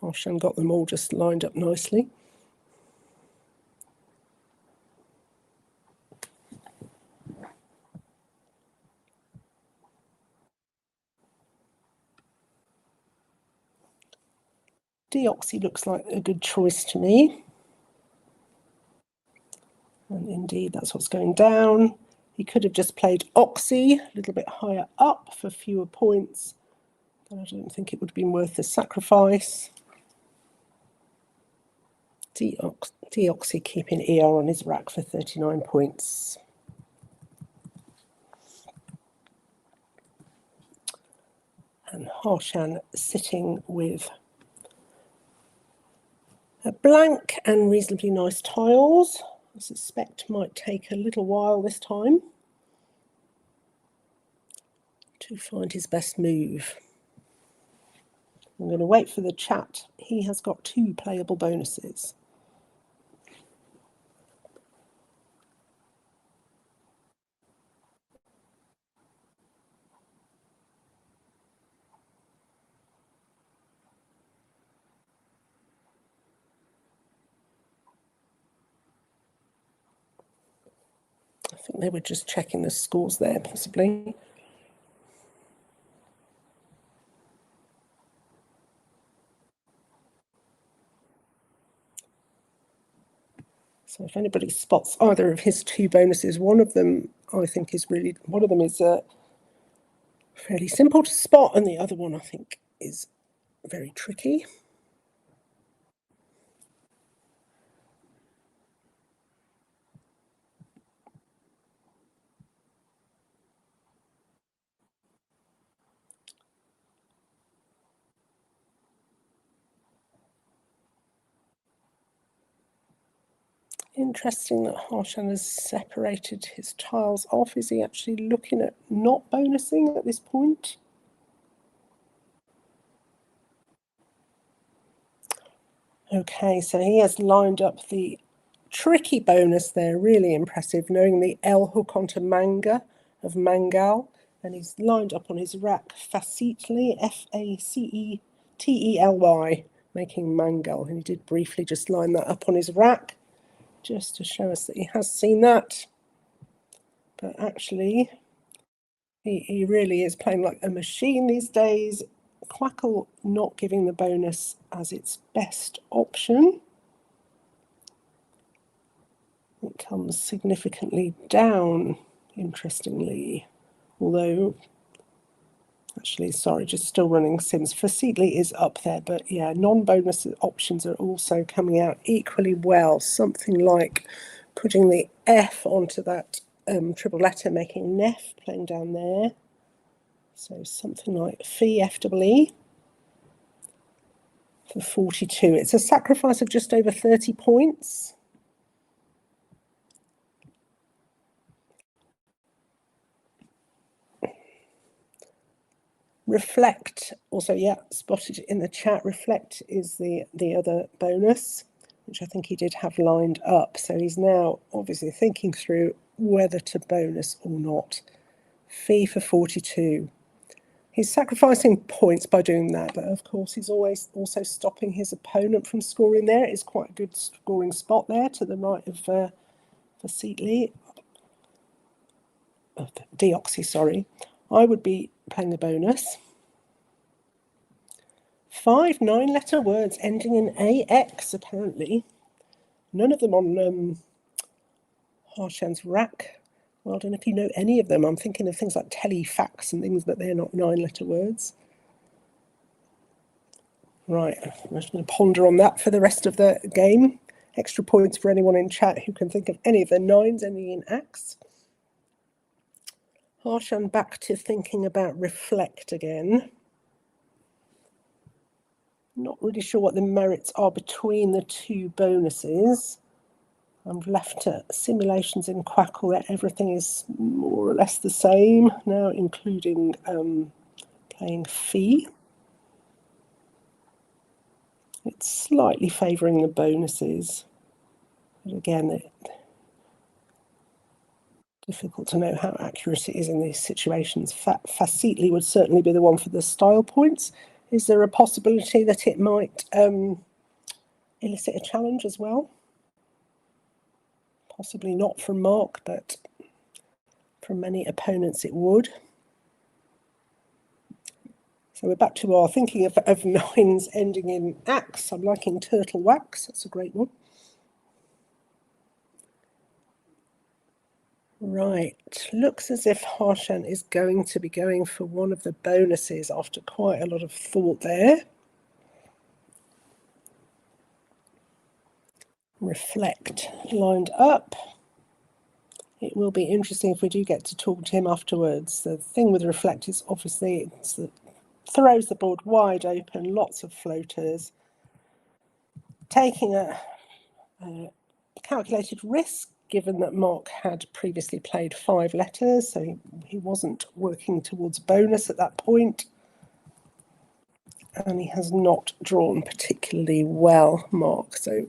Harshan got them all just lined up nicely. Deoxy looks like a good choice to me. And indeed, that's what's going down. He could have just played Oxy a little bit higher up for fewer points, but I don't think it would have been worth the sacrifice. Deoxy keeping ER on his rack for 39 points. And Harshan sitting with a blank and reasonably nice tiles. I suspect might take a little while this time to find his best move. I'm going to wait for the chat. He has got 2 playable bonuses. I think they were just checking the scores there, possibly. So if anybody spots either of his 2 bonuses, one of them I think is fairly simple to spot, and the other one I think is very tricky. Interesting that Harshan has separated his tiles off. Is he actually looking at not bonusing at this point? Okay, so he has lined up the tricky bonus there, really impressive, knowing the L hook onto manga of Mangal, and he's lined up on his rack facetely, F-A-C-E-T-E-L-Y, making Mangal, and he did briefly just line that up on his rack, just to show us that he has seen that. But actually, he really is playing like a machine these days. Quackle not giving the bonus as its best option. It comes significantly down, interestingly, although, actually, sorry, just still running Sims. Facetely is up there, but yeah, non-bonus options are also coming out equally well. Something like putting the F onto that triple letter, making Nef, playing down there. So something like Fee, F-E-E, for 42. It's a sacrifice of just over 30 points. Reflect, also, yeah, spotted in the chat. Reflect is the other bonus, which I think he did have lined up. So he's now obviously thinking through whether to bonus or not. Fee for 42. He's sacrificing points by doing that, but of course he's always also stopping his opponent from scoring there. It's quite a good scoring spot there to the right of Facetely. Deoxy, sorry. I would be playing the bonus. 5 9-letter words ending in AX, apparently. None of them on Harshan's rack. Well, I don't know if you know any of them. I'm thinking of things like telefax and things, but they're not 9-letter words. Right, I'm just going to ponder on that for the rest of the game. Extra points for anyone in chat who can think of any of the 9s ending in X. Harshan back to thinking about reflect again. Not really sure what the merits are between the 2 bonuses. I'm left to simulations in Quackle where everything is more or less the same now, including playing Fee. It's slightly favouring the bonuses, but again, difficult to know how accurate it is in these situations. Facetely would certainly be the one for the style points. Is there a possibility that it might elicit a challenge as well? Possibly not from Mark, but from many opponents it would. So we're back to our thinking of 9s ending in axe. I'm liking turtle wax. That's a great one. Right, looks as if Harshan is going to be going for one of the bonuses after quite a lot of thought there. Reflect lined up. It will be interesting if we do get to talk to him afterwards. The thing with reflect is obviously it's the throws the board wide open, lots of floaters, taking a calculated risk, given that Mark had previously played 5 letters, so he wasn't working towards bonus at that point. And he has not drawn particularly well, Mark, so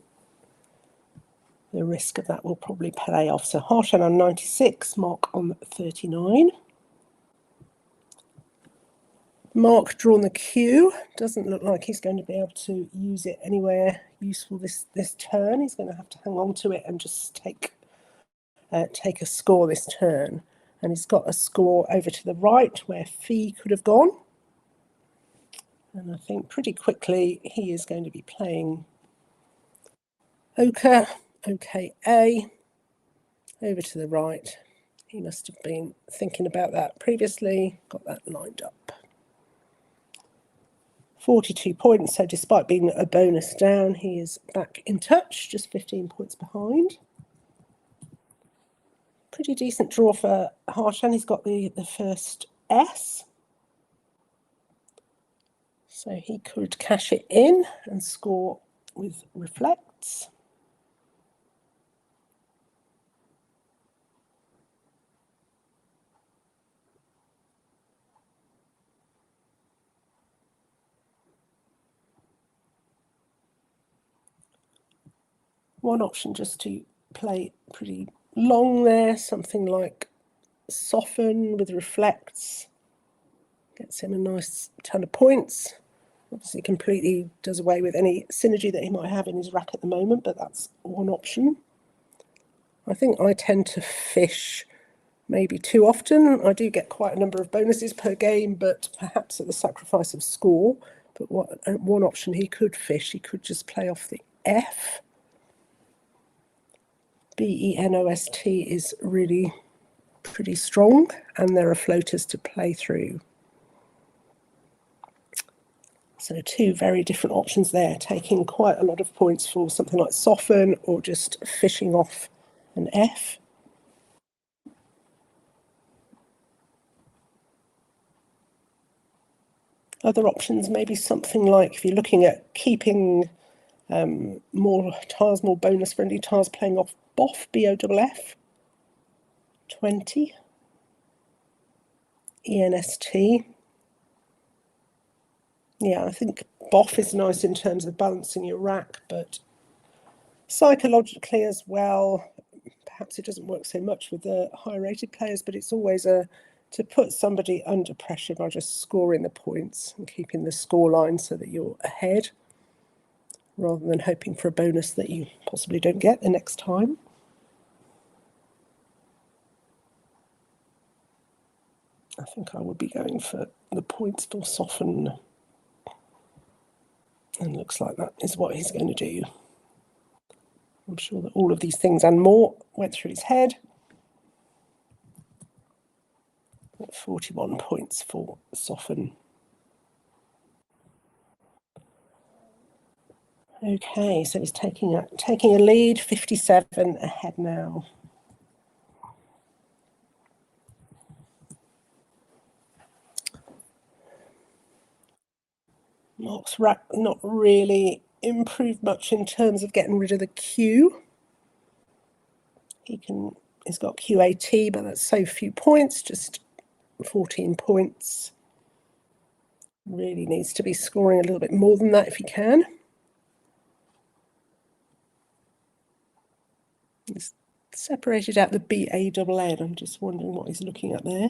the risk of that will probably pay off. So Harshan on 96, Mark on 39. Mark drawn the Q. Doesn't look like he's going to be able to use it anywhere useful this turn. He's going to have to hang on to it and just take a score this turn. And he's got a score over to the right where Fee could have gone. And I think pretty quickly he is going to be playing Ochre, OKA, over to the right. He must have been thinking about that previously, got that lined up. 42 points, so despite being a bonus down, he is back in touch, just 15 points behind. Pretty decent draw for Harshan. He's got the first S. So he could cash it in and score with reflects. One option just to play pretty long there, something like soften with reflects. Gets him a nice ton of points. Obviously completely does away with any synergy that he might have in his rack at the moment, but that's one option. I think I tend to fish maybe too often. I do get quite a number of bonuses per game, but perhaps at the sacrifice of score. But one option he could fish, he could just play off the F. BENOST is really pretty strong, and there are floaters to play through. So 2 very different options there, taking quite a lot of points for something like soften or just fishing off an F. Other options, maybe something like if you're looking at keeping more tiles, more bonus-friendly tiles, playing off BOF, BOFF, 20, ENST. Yeah, I think BOF is nice in terms of balancing your rack, but psychologically as well, perhaps it doesn't work so much with the higher-rated players, but it's always to put somebody under pressure by just scoring the points and keeping the score line so that you're ahead, rather than hoping for a bonus that you possibly don't get the next time. I think I would be going for the points for soften. And looks like that is what he's going to do. I'm sure that all of these things and more went through his head. 41 points for soften. Okay, so he's taking a lead, 57 ahead now. Mark's rack not really improved much in terms of getting rid of the Q. He's got QAT, but that's so few points, just 14 points. Really needs to be scoring a little bit more than that if he can. He's separated out the BANN. I'm just wondering what he's looking at there.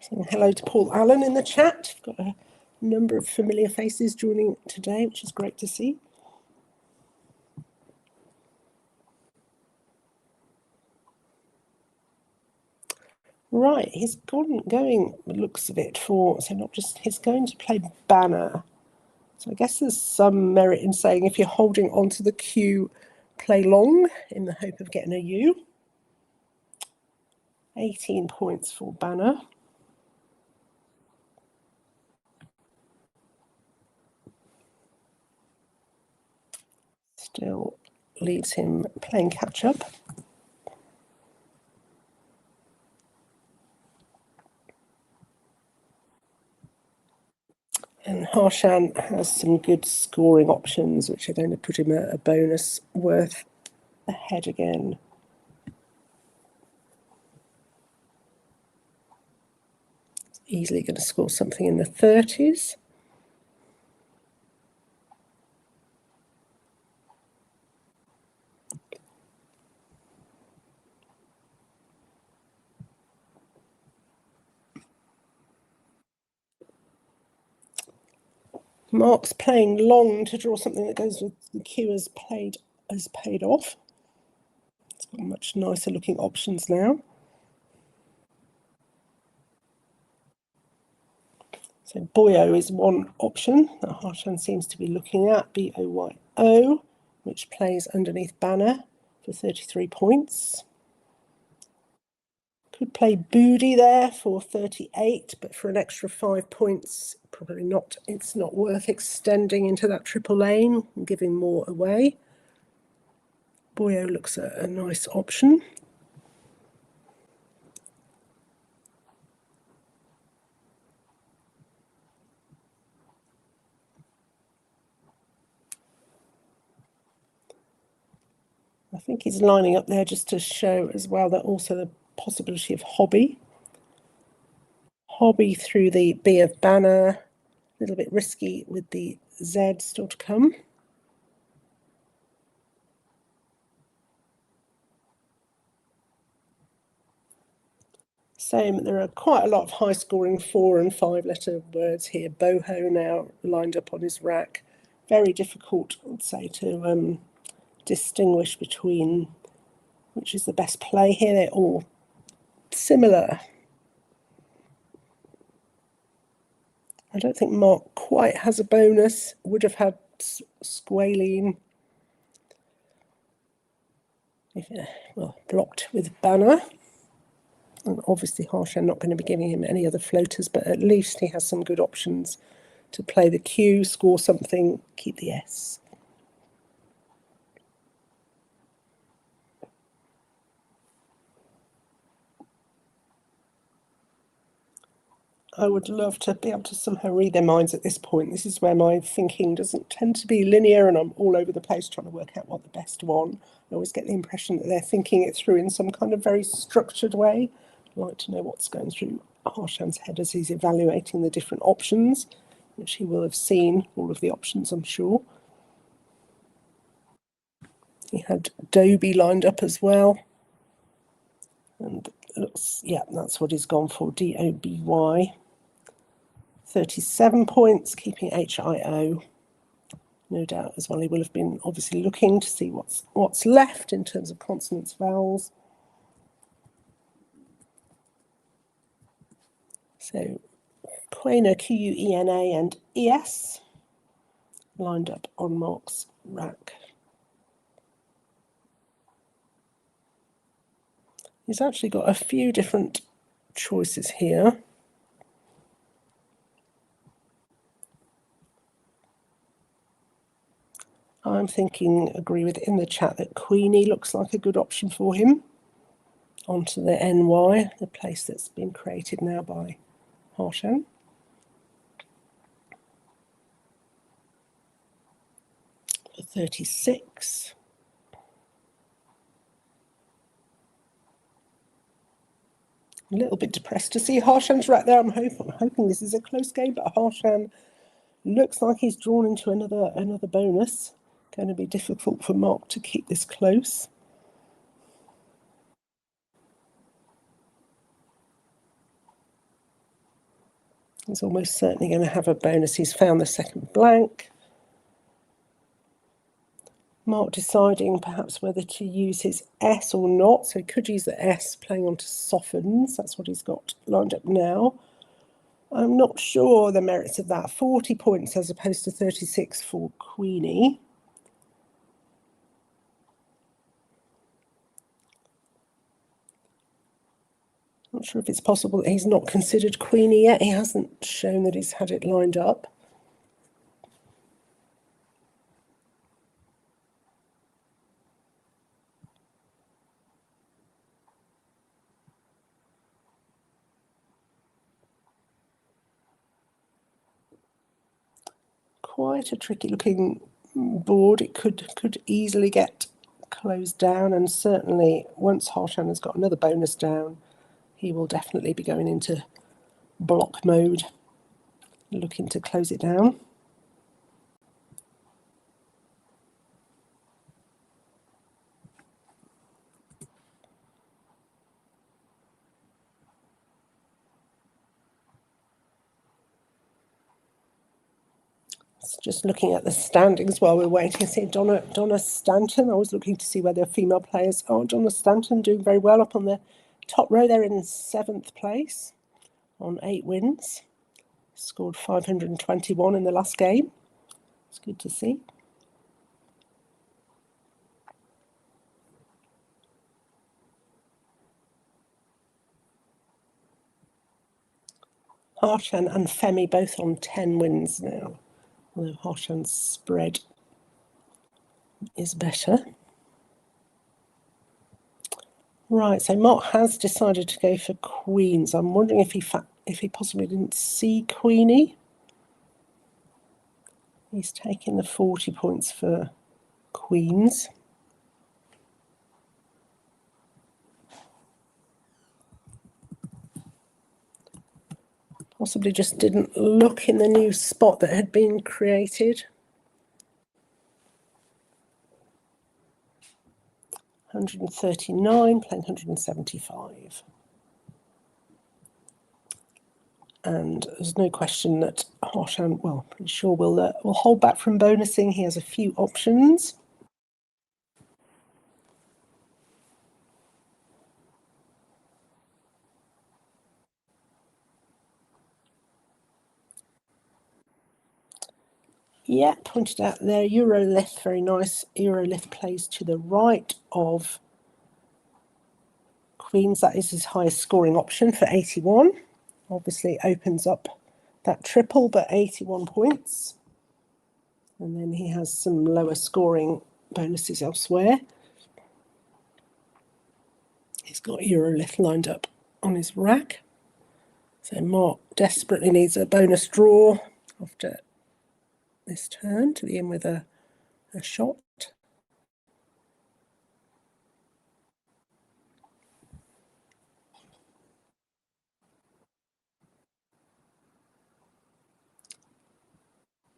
Saying hello to Paul Allen in the chat. Got a number of familiar faces joining today, which is great to see. Right, he's going, looks of it, for, so not just, he's going to play banner. So I guess there's some merit in saying if you're holding onto the Q, play long in the hope of getting a U. 18 points for banner. Still leaves him playing catch-up. And Harshan has some good scoring options, which are going to put him a bonus worth ahead again. Easily going to score something in the 30s. Mark's playing long to draw something that goes with the cue has paid off. It's got much nicer looking options now. So Boyo is one option that Harshan seems to be looking at, B-O-Y-O, which plays underneath banner for 33 points. Could play Booty there for 38, but for an extra 5 points, probably not. It's not worth extending into that triple lane and giving more away. Boyo looks a nice option. I think he's lining up there just to show as well that also the possibility of hobby. Hobby through the B of banner, a little bit risky with the Z still to come. Same, there are quite a lot of high-scoring 4- and 5-letter words here. Boho now lined up on his rack. Very difficult, I'd say, to distinguish between which is the best play here. They're all similar. I don't think Mark quite has a bonus. Would have had Squalene. Well, blocked with banner. And obviously Harshan not going to be giving him any other floaters, but at least he has some good options to play the Q, score something, keep the S. I would love to be able to somehow read their minds at this point. This is where my thinking doesn't tend to be linear and I'm all over the place trying to work out what the best one. I always get the impression that they're thinking it through in some kind of very structured way. I'd like to know what's going through Harshan's head as he's evaluating the different options, which he will have seen all of the options, I'm sure. He had Dobie lined up as well. And looks, yeah, that's what he's gone for, D-O-B-Y. 37 points, keeping H-I-O. No doubt as well, he will have been obviously looking to see what's left in terms of consonants, vowels. So Quena, Q-U-E-N-A and E-S lined up on Mark's rack. He's actually got a few different choices here. I'm thinking, agree with in the chat, that Queenie looks like a good option for him. Onto the NY, the place that's been created now by Harshan. For 36. A little bit depressed to see Harshan's right there. I'm hoping this is a close game, but Harshan looks like he's drawn into another bonus. Going to be difficult for Mark to keep this close. He's almost certainly going to have a bonus. He's found the second blank. Mark deciding perhaps whether to use his S or not. So he could use the S, playing on to softens. That's what he's got lined up now. I'm not sure the merits of that. 40 points as opposed to 36 for Queenie. Not sure if it's possible that he's not considered Queenie yet. He hasn't shown that he's had it lined up. quite a tricky looking board. It could easily get closed down, and certainly once Harshan has got another bonus down, he will definitely be going into block mode, looking to close it down. Just looking at the standings while we're waiting to see Donna Stanton. I was looking to see where the female players are. Donna Stanton doing very well up on the top row. They're in 7th place on 8 wins. Scored 521 in the last game. It's good to see. Harshan and Femi both on 10 wins now, although Harshan's spread is better. Right, so Mark has decided to go for queens. I'm wondering if he possibly didn't see Queenie. He's taking the 40 points for queens. Possibly just didn't look in the new spot that had been created. 139, playing 175. And there's no question that Harshan, well, pretty sure will hold back from bonusing. He has a few options. Yeah, pointed out there, Eurolith, very nice. Eurolith plays to the right of queens. That is his highest scoring option for 81. Obviously opens up that triple, but 81 points. And then he has some lower scoring bonuses elsewhere. He's got Eurolith lined up on his rack. So Mark desperately needs a bonus draw after this turn to be in with a shot.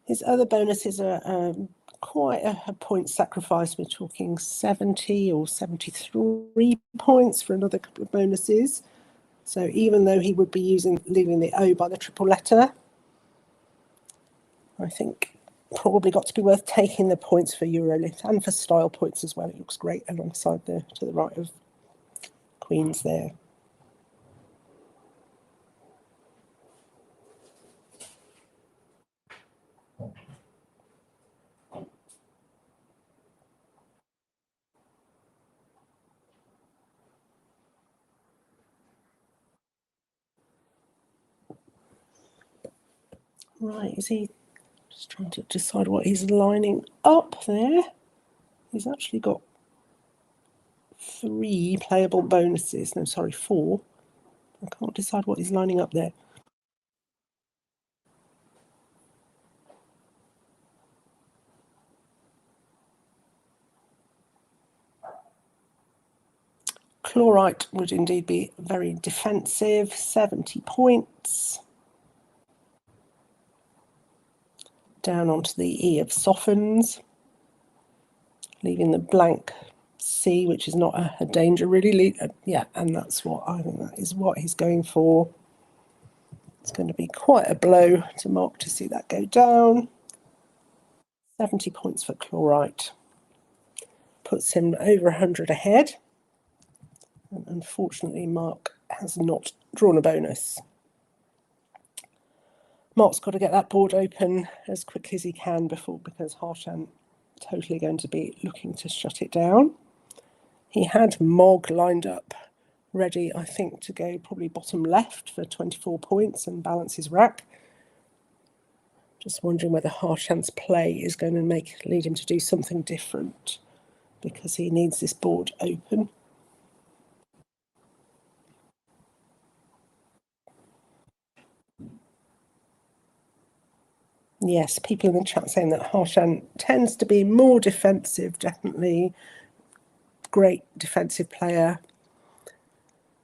His other bonuses are quite a point sacrifice. We're talking 70 or 73 points for another couple of bonuses. So even though he would be leaving the O by the triple letter, I think probably got to be worth taking the points for Eurolith and for style points as well. It looks great alongside to the right of queens there. Right, is he just trying to decide what he's lining up there? He's actually got 3 playable bonuses. No, sorry, 4. I can't decide what he's lining up there. Chlorite would indeed be very defensive, 70 points. Down onto the E of softens, leaving the blank C, which is not a danger really. Yeah, and that's what I think that is what he's going for. It's going to be quite a blow to Mark to see that go down. 70 points for chlorite. Puts him over 100 ahead. And unfortunately, Mark has not drawn a bonus. Mark's got to get that board open as quickly as he can because Harshan totally going to be looking to shut it down. He had Mog lined up ready, I think, to go probably bottom left for 24 points and balance his rack. Just wondering whether Harshan's play is going to lead him to do something different because he needs this board open. Yes, people in the chat saying that Harshan tends to be more defensive, definitely. Great defensive player.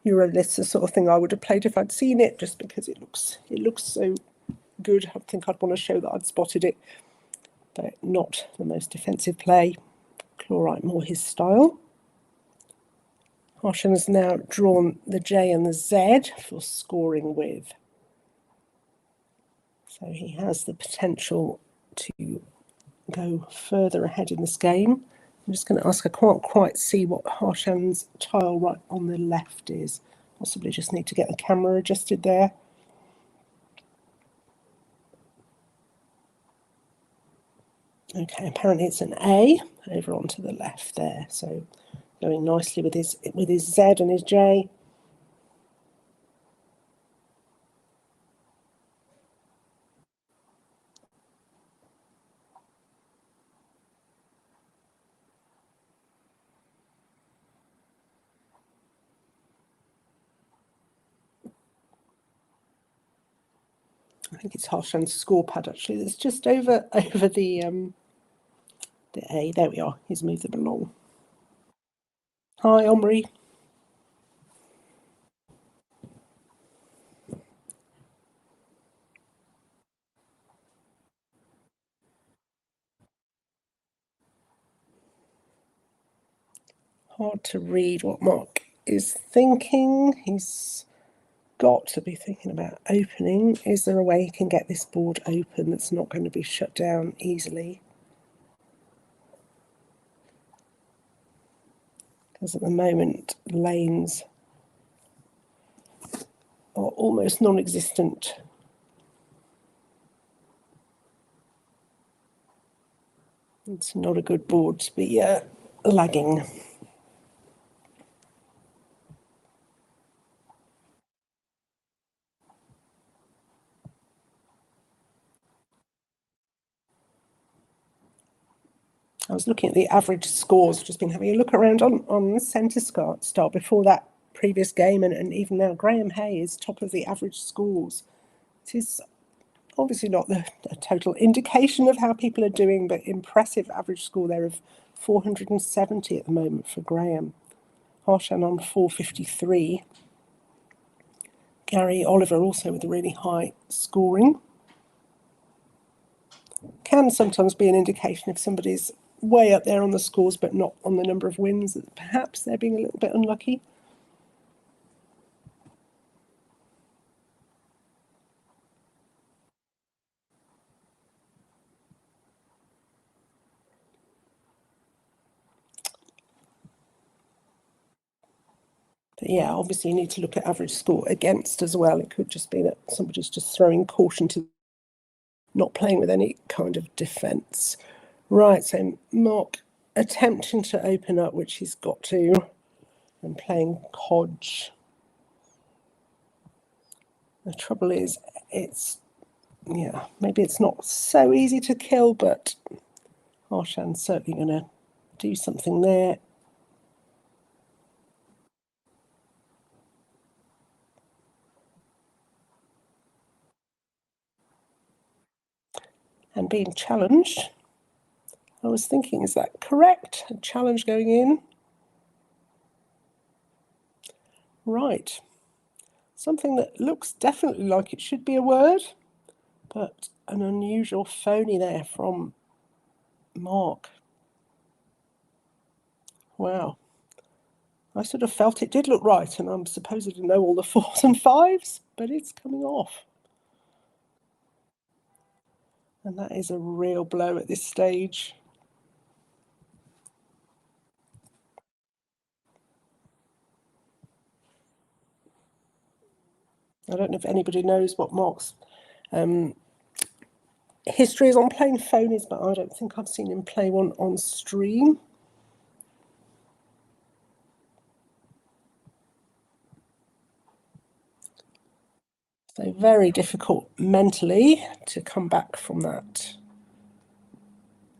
Eurolith's the sort of thing I would have played if I'd seen it, just because it looks so good. I think I'd want to show that I'd spotted it, but not the most defensive play. Chlorite more his style. Harshan has now drawn the J and the Z for scoring with. So he has the potential to go further ahead in this game. I'm just going to ask, I can't quite see what Harshan's tile right on the left is. Possibly just need to get the camera adjusted there. Okay, apparently it's an A over onto the left there. So going nicely with his Z and his J. I think it's Harshan's score pad actually. It's just over the A. There we are. He's moved them along. Hi, Omri. Hard to read what Mark is thinking. He's got to be thinking about opening. Is there a way he can get this board open that's not going to be shut down easily? Because at the moment, lanes are almost non-existent. It's not a good board to be lagging. I was looking at the average scores, just been having a look around on Centre Star before that previous game, and even now Graham Haigh is top of the average scores. It is obviously not a total indication of how people are doing, but impressive average score there of 470 at the moment for Graham. Harshan on 453. Gary Oliver also with a really high scoring. Can sometimes be an indication if somebody's way up there on the scores but not on the number of wins, that perhaps they're being a little bit unlucky. But yeah, obviously you need to look at average score against as well. It could just be that somebody's just throwing caution to not playing with any kind of defence. Right, so Mark attempting to open up, which he's got to, and playing Hodge. The trouble is, maybe it's not so easy to kill, but Harshan's certainly going to do something there. And being challenged. I was thinking, is that correct? A challenge going in. Right. Something that looks definitely like it should be a word, but an unusual phony there from Mark. Wow. I sort of felt it did look right, and I'm supposed to know all the 4s and 5s, but it's coming off. And that is a real blow at this stage. I don't know if anybody knows what Mark's history is on playing phonies, but I don't think I've seen him play one on stream. So very difficult mentally to come back from that,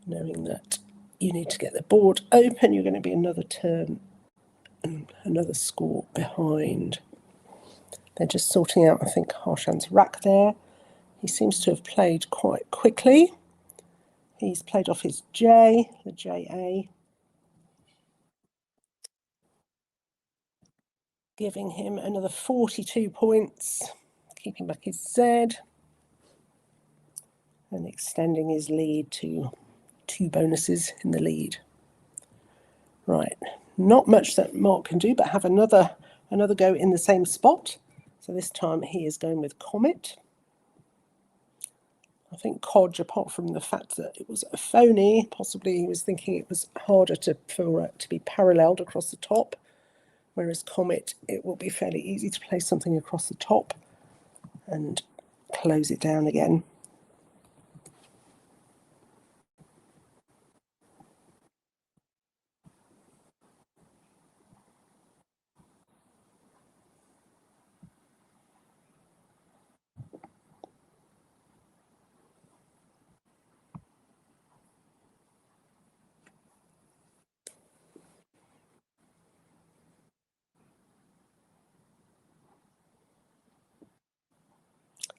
knowing that you need to get the board open. You're going to be another turn and another score behind. They're just sorting out, I think, Harshan's rack there. He seems to have played quite quickly. He's played off his J, the JA, giving him another 42 points, keeping back his Z, and extending his lead to 2 bonuses in the lead. Right, not much that Mark can do, but have another go in the same spot. So this time he is going with Comet. I think Codge, apart from the fact that it was a phony, possibly he was thinking it was harder to be paralleled across the top, whereas Comet, it will be fairly easy to place something across the top and close it down again.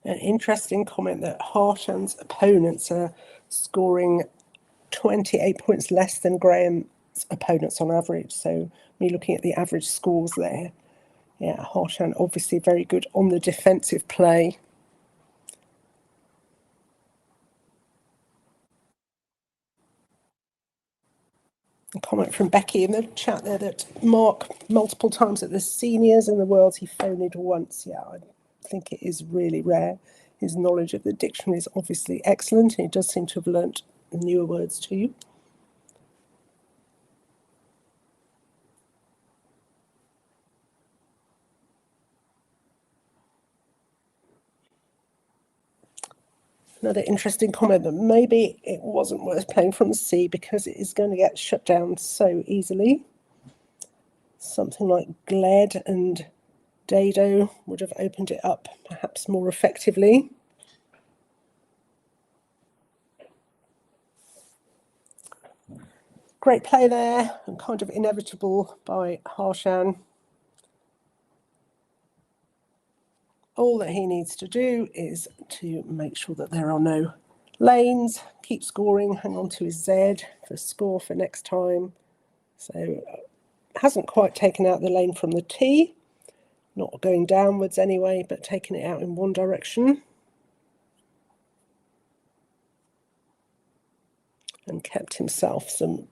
An interesting comment that Harshan's opponents are scoring 28 points less than Graham's opponents on average. So me looking at the average scores there, yeah, Harshan obviously very good on the defensive play. A comment from Becky in the chat there that Mark multiple times at the seniors in the world, he phoned once. Yeah, I think it is really rare. His knowledge of the dictionary is obviously excellent, and he does seem to have learnt newer words too. Another interesting comment that maybe it wasn't worth playing from the C because it is going to get shut down so easily. Something like Gled and Dado would have opened it up perhaps more effectively. Great play there, and kind of inevitable by Harshan. All that he needs to do is to make sure that there are no lanes, keep scoring, hang on to his Z for score for next time. So hasn't quite taken out the lane from the T, not going downwards anyway, but taking it out in one direction. And kept himself some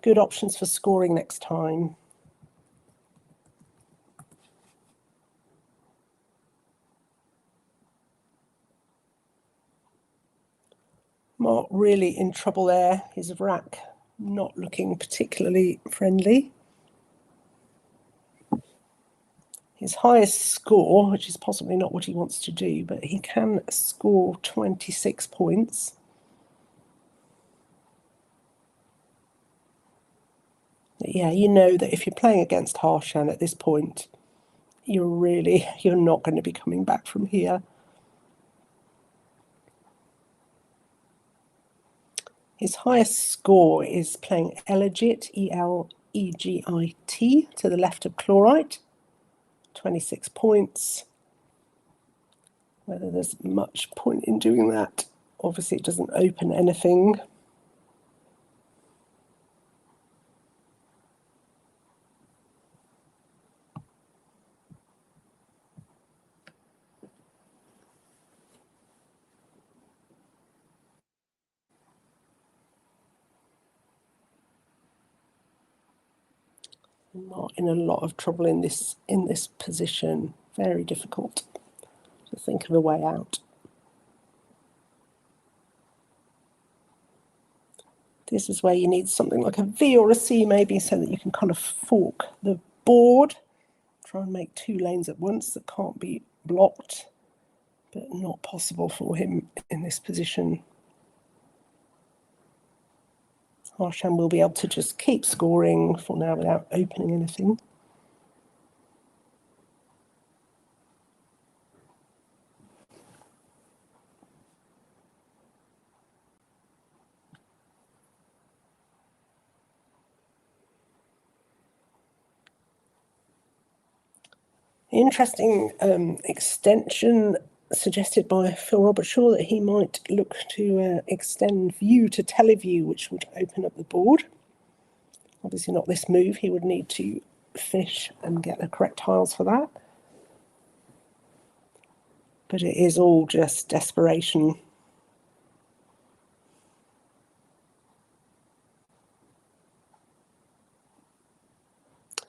good options for scoring next time. Mark really in trouble there. His rack not looking particularly friendly. His highest score, which is possibly not what he wants to do, but he can score 26 points. Yeah, you know that if you're playing against Harshan at this point, you're not going to be coming back from here. His highest score is playing Elegit, E-L-E-G-I-T, to the left of Chlorite, 26 points. Whether there's much point in doing that, obviously it doesn't open anything. Not in a lot of trouble in this position. Very difficult to think of a way out. This is where you need something like a V or a C maybe, so that you can kind of fork the board. Try and make 2 lanes at once that can't be blocked, but not possible for him in this position. Harshan will be able to just keep scoring for now without opening anything. Interesting extension suggested by Phil Robertshaw that he might look to extend view to teleview, which would open up the board. Obviously not this move, he would need to fish and get the correct tiles for that. But it is all just desperation.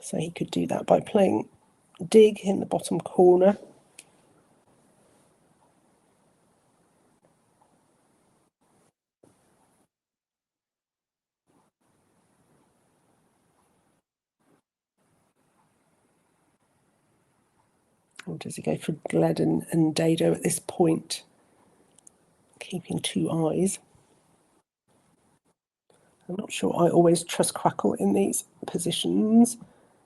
So he could do that by playing dig in the bottom corner. Or does he go for Gled and Dado at this point? Keeping 2 eyes. I'm not sure I always trust Crackle in these positions.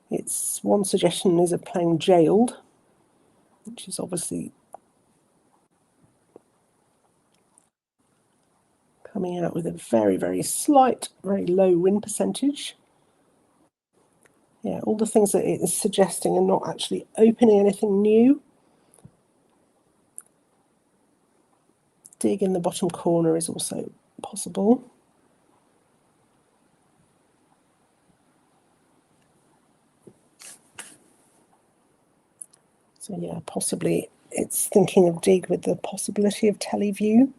It's one suggestion is of playing Jailed, which is obviously coming out with a very, very slight, very low win percentage. Yeah, all the things that it is suggesting are not actually opening anything new. Dig in the bottom corner is also possible. So yeah, possibly it's thinking of dig with the possibility of teleview.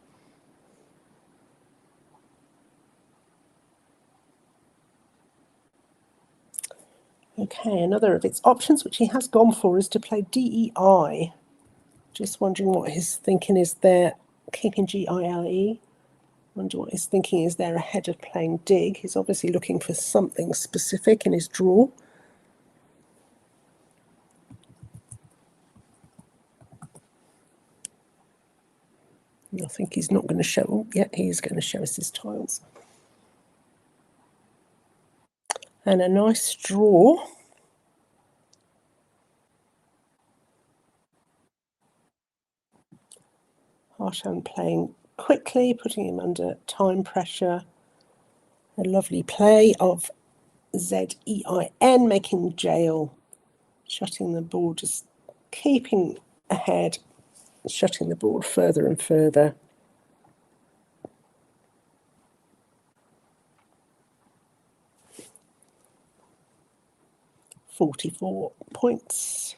Okay, another of its options, which he has gone for, is to play DEI. Just wondering what his thinking is there, keeping GILE. Wonder what his thinking is there ahead of playing dig. He's obviously looking for something specific in his draw. I think he's not going to show. Oh, yeah, he is going to show us his tiles. And a nice draw. Harshan playing quickly, putting him under time pressure. A lovely play of ZEIN, making jail, shutting the board, just keeping ahead, shutting the board further and further. $44 points.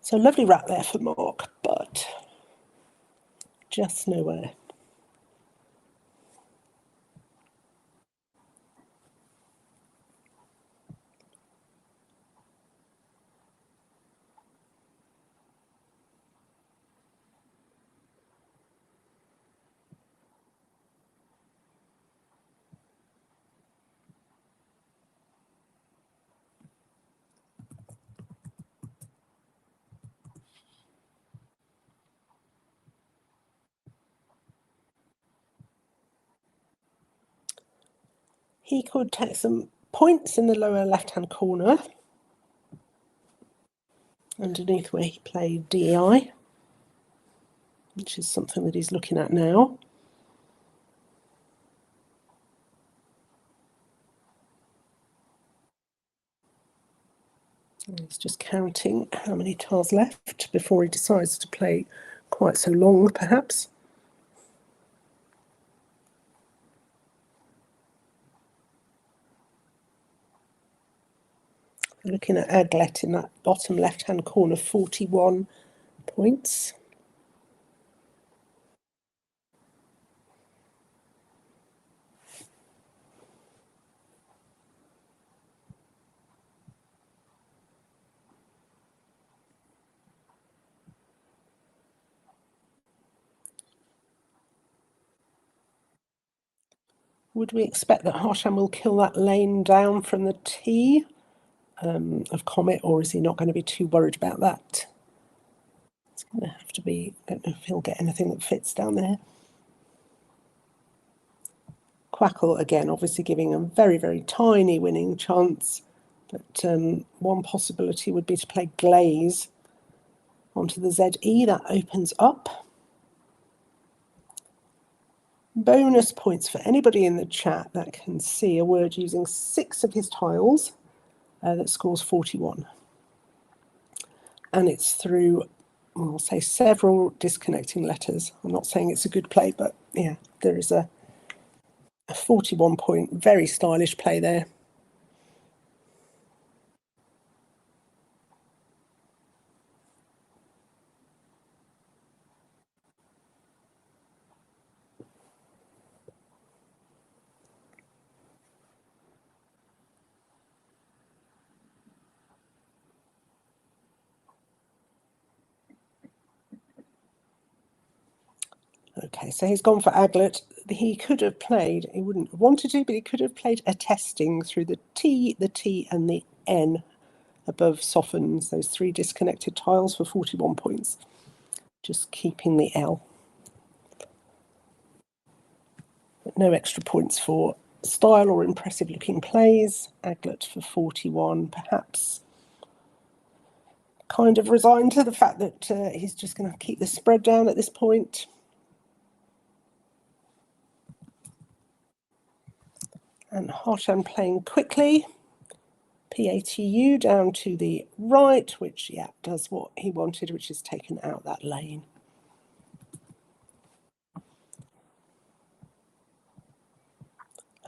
So lovely wrap there for Mark, but just nowhere. He could take some points in the lower left-hand corner, underneath where he played DEI, which is something that he's looking at now. And he's just counting how many tiles left before he decides to play quite so long, perhaps. Looking at Aglet in that bottom left-hand corner, 41 points. Would we expect that Harshan will kill that lane down from the tee of Comet, or is he not going to be too worried about that? It's going to have to be, I don't know if he'll get anything that fits down there. Quackle, again, obviously giving a very, very tiny winning chance, but one possibility would be to play Glaze onto the ZE. That opens up. Bonus points for anybody in the chat that can see a word using 6 of his tiles that scores 41. and it's through, I'll say, several disconnecting letters. I'm not saying it's a good play, but yeah, there is a 41-point, very stylish play there. Okay, so he's gone for aglet. He could have played, he wouldn't have wanted to, but he could have played a testing through the T, and the N above softens, those 3 disconnected tiles for 41 points. Just keeping the L. But no extra points for style or impressive looking plays. Aglet for 41, perhaps kind of resigned to the fact that he's just going to keep the spread down at this point. And Harshan playing quickly. PATU down to the right, which, yeah, does what he wanted, which is taken out that lane.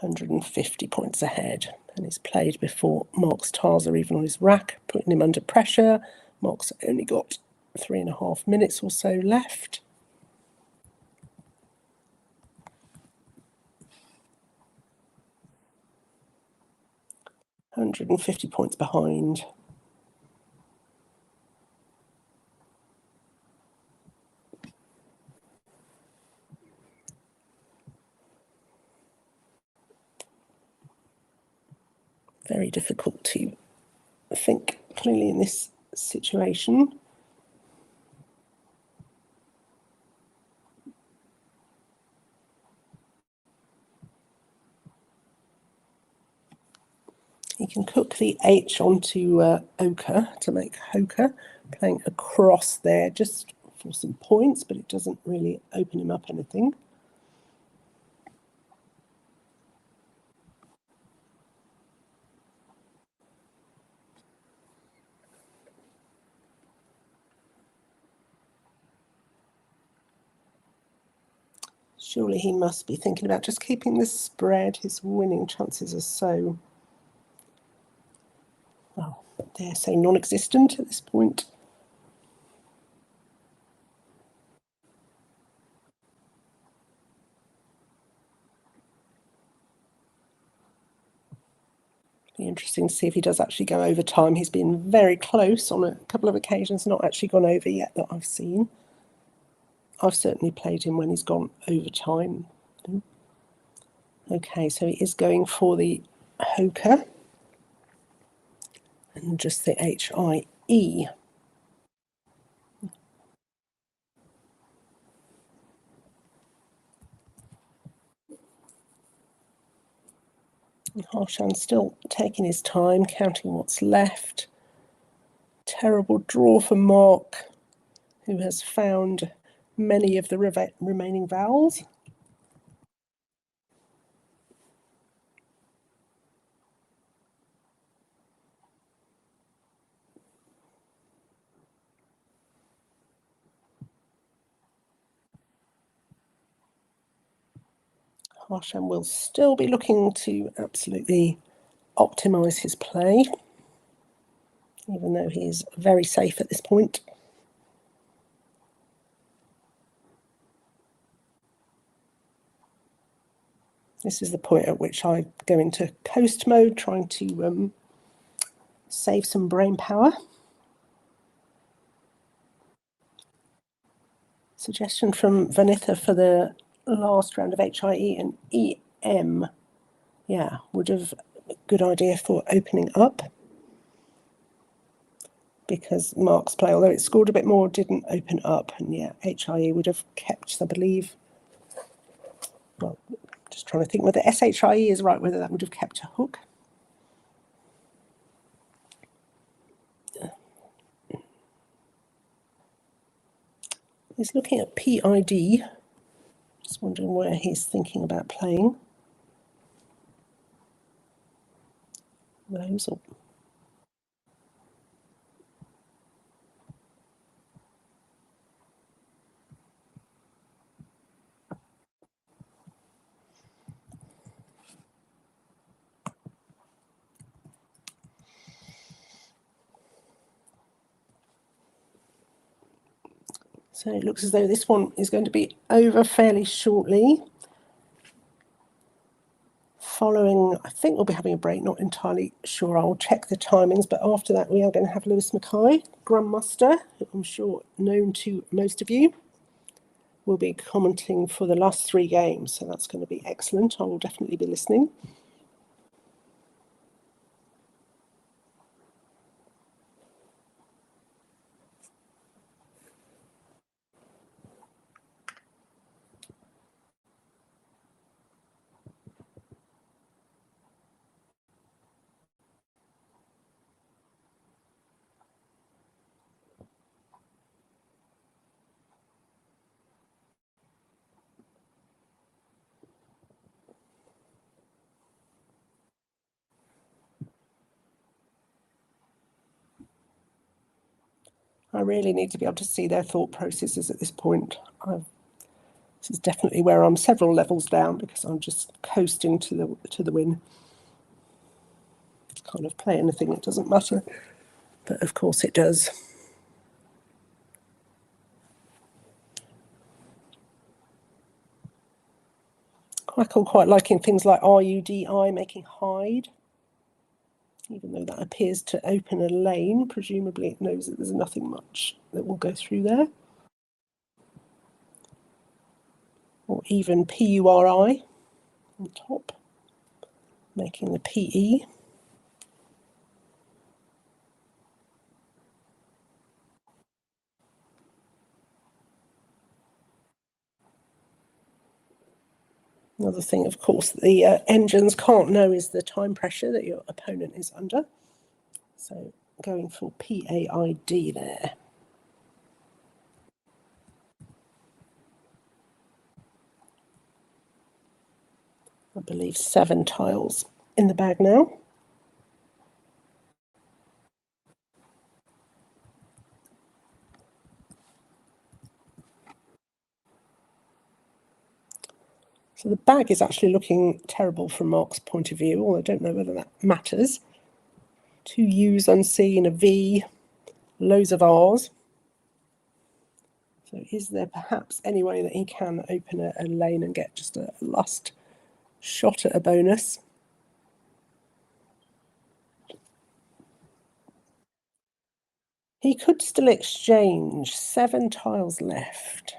£150 points ahead. And he's played before Mark's tiles are even on his rack, putting him under pressure. Mark's only got 3.5 minutes or so left. £150 points behind. Very difficult to think clearly in this situation. He can cook the H onto ochre to make Hoka, playing across there just for some points, but it doesn't really open him up anything. Surely he must be thinking about just keeping this spread. His winning chances are so, well, dare say non-existent at this point. Be interesting to see if he does actually go over time. He's been very close on a couple of occasions, not actually gone over yet that I've seen. I've certainly played him when he's gone over time. Okay, so he is going for the Hoka and just the HIE. Harshan still taking his time, counting what's left. Terrible draw for Mark, who has found many of the remaining vowels. Harshan will still be looking to absolutely optimise his play, even though he's very safe at this point. This is the point at which I go into coast mode, trying to save some brain power. Suggestion from Vanitha for the last round of HIE and EM. Yeah, would have a good idea for opening up. Because Mark's play, although it scored a bit more, didn't open up. And yeah, HIE would have kept, I believe, well, just trying to think whether SHIE is right, whether that would have kept a hook. He's looking at PID. Just wondering where he's thinking about playing. Those or So it looks as though this one is going to be over fairly shortly. Following, I think we'll be having a break, not entirely sure. I'll check the timings, but after that we are going to have Lewis Mackay, Grandmaster, who I'm sure known to most of you, will be commenting for the last 3 games. So that's going to be excellent. I will definitely be listening. I really need to be able to see their thought processes at this point. This is definitely where I'm several levels down because I'm just coasting to the win. Kind of play anything, it doesn't matter, but of course it does. Quite liking things like RUDI, making hide. Even though that appears to open a lane, presumably it knows that there's nothing much that will go through there. Or even PURI on top, making the PE. Another thing, of course, the engines can't know is the time pressure that your opponent is under. So going for PAID there. I believe 7 tiles in the bag now. So the bag is actually looking terrible from Mark's point of view, although I don't know whether that matters. 2 U's unseen, a V, loads of R's. So is there perhaps any way that he can open a lane and get just a last shot at a bonus? He could still exchange. 7 tiles left.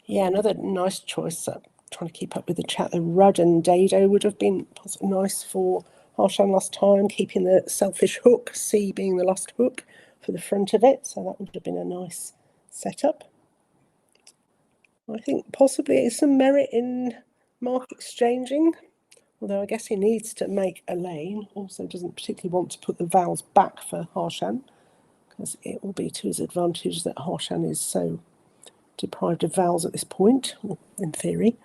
Yeah, another nice choice. Trying to keep up with the chat. The Rudd and Dado would have been nice for Harshan last time, keeping the selfish hook, C being the last hook for the front of it. So that would have been a nice setup. I think possibly some merit in Mark exchanging, although I guess he needs to make a lane. Also doesn't particularly want to put the vowels back for Harshan, because it will be to his advantage that Harshan is so deprived of vowels at this point, in theory.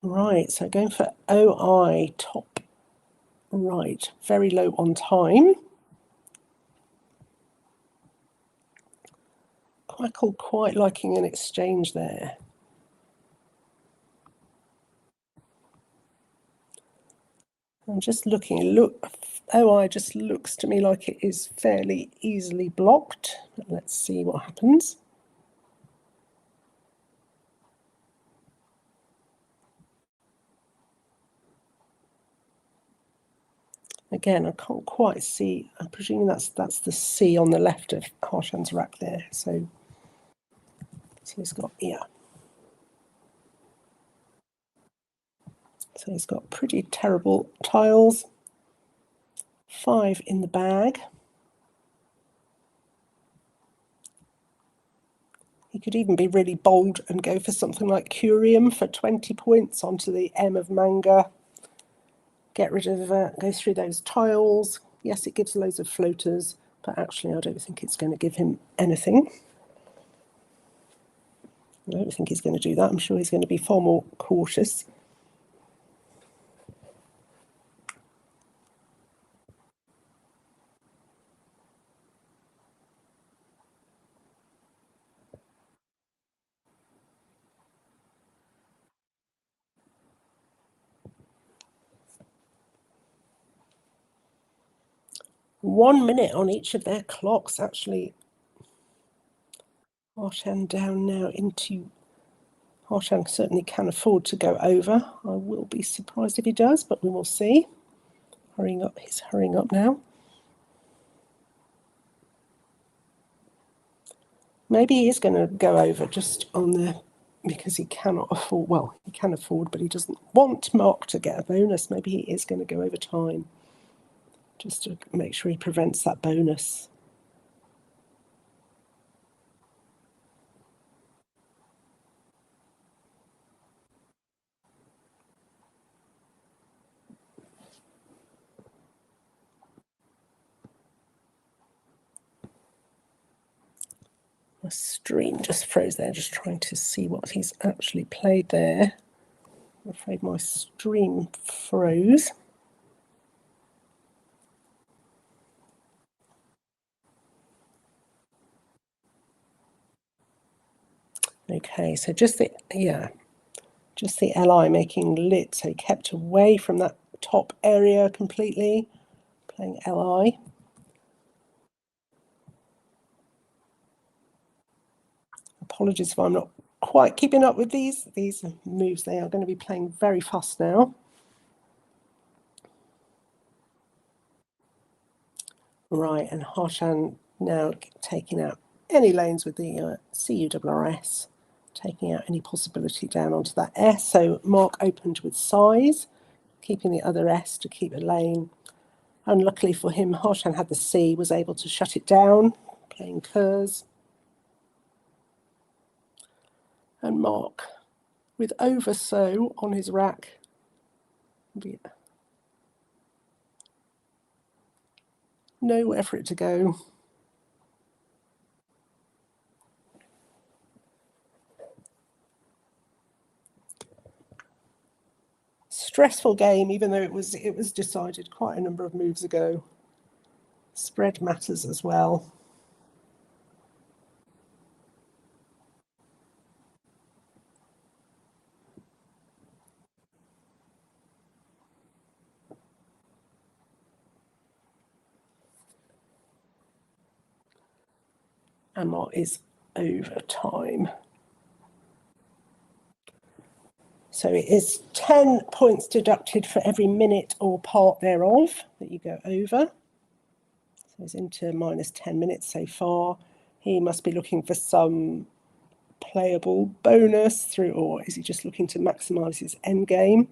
Right, so going for OI top right, very low on time. Quite liking an exchange there. I'm just looking, OI just looks to me like it is fairly easily blocked. Let's see what happens. Again, I can't quite see. I'm presuming that's the C on the left of Harshan's rack there. So he's got, yeah. So he's got pretty terrible tiles. 5 in the bag. He could even be really bold and go for something like Curium for 20 points onto the M of Manga. Get rid of, go through those tiles. Yes, it gives loads of floaters, but actually I don't think it's going to give him anything. I don't think he's going to do that. I'm sure he's going to be far more cautious. 1 minute on each of their clocks, actually. Harshan down now into... Harshan certainly can afford to go over. I will be surprised if he does, but we will see. Hurrying up, he's hurrying up now. Maybe he is going to go over just on there because he cannot afford, well, he can afford, but he doesn't want Mark to get a bonus. Maybe he is going to go over time just to make sure he prevents that bonus. My stream just froze there, just trying to see what he's actually played there. I'm afraid my stream froze. Okay, so just the LI making lit, so he kept away from that top area completely, playing LI. Apologies if I'm not quite keeping up with these moves. They are going to be playing very fast now. Right, and Harshan now taking out any lanes with the CURS, taking out any possibility down onto that S. So Mark opened with size, keeping the other S to keep a lane. Unluckily for him, Harshan had the C, was able to shut it down, playing Kurs. And Mark with over so on his rack. Nowhere for it to go. Stressful game, even though it was decided quite a number of moves ago. Spread matters as well. And what is over time? So it is 10 points deducted for every minute or part thereof that you go over. So he's into minus 10 minutes so far. He must be looking for some playable bonus through, or is he just looking to maximise his end game?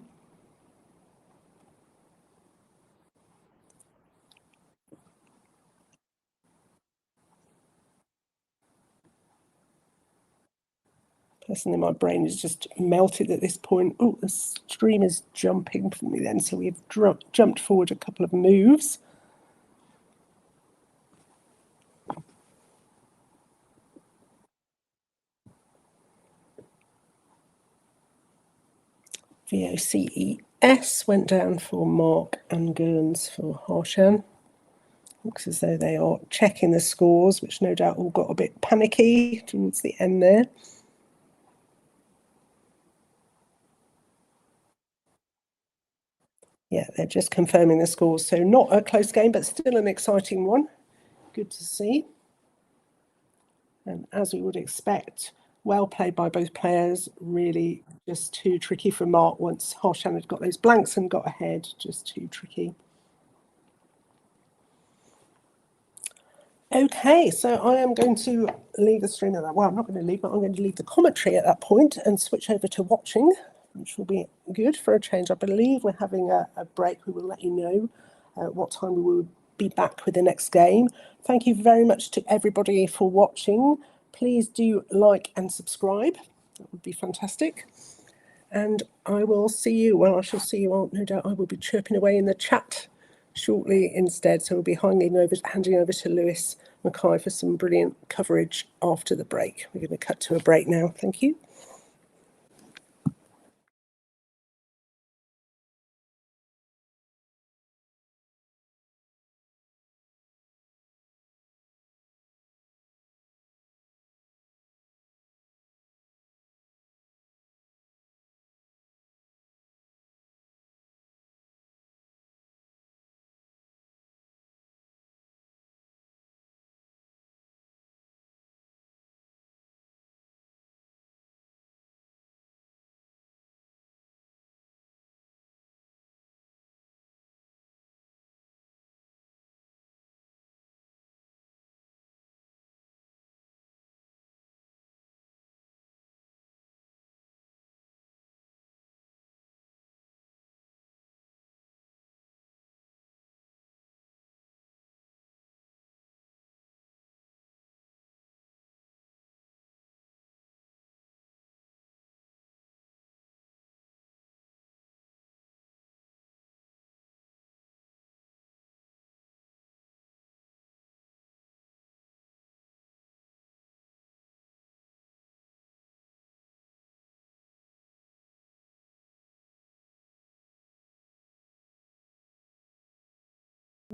Personally, my brain is just melted at this point. Oh, the stream is jumping for me then, so we've jumped forward a couple of moves. VOCES went down for Mark and Gurns for Harshan. Looks as though they are checking the scores, which no doubt all got a bit panicky towards the end there. Yeah, they're just confirming the scores. So not a close game, but still an exciting one. Good to see. And as we would expect, well played by both players. Really just too tricky for Mark once Harshan had got those blanks and got ahead. Just too tricky. Okay, so I am going to leave the stream at that. Well, I'm not going to leave, but I'm going to leave the commentary at that point and switch over to watching, which will be good for a change. I believe we're having a break. We will let you know what time we will be back with the next game. Thank you very much to everybody for watching. Please do like and subscribe. That would be fantastic. And I will see you. Well, I shall see you all. No doubt I will be chirping away in the chat shortly instead. So we'll be handing over to Lewis Mackay for some brilliant coverage after the break. We're going to cut to a break now. Thank you.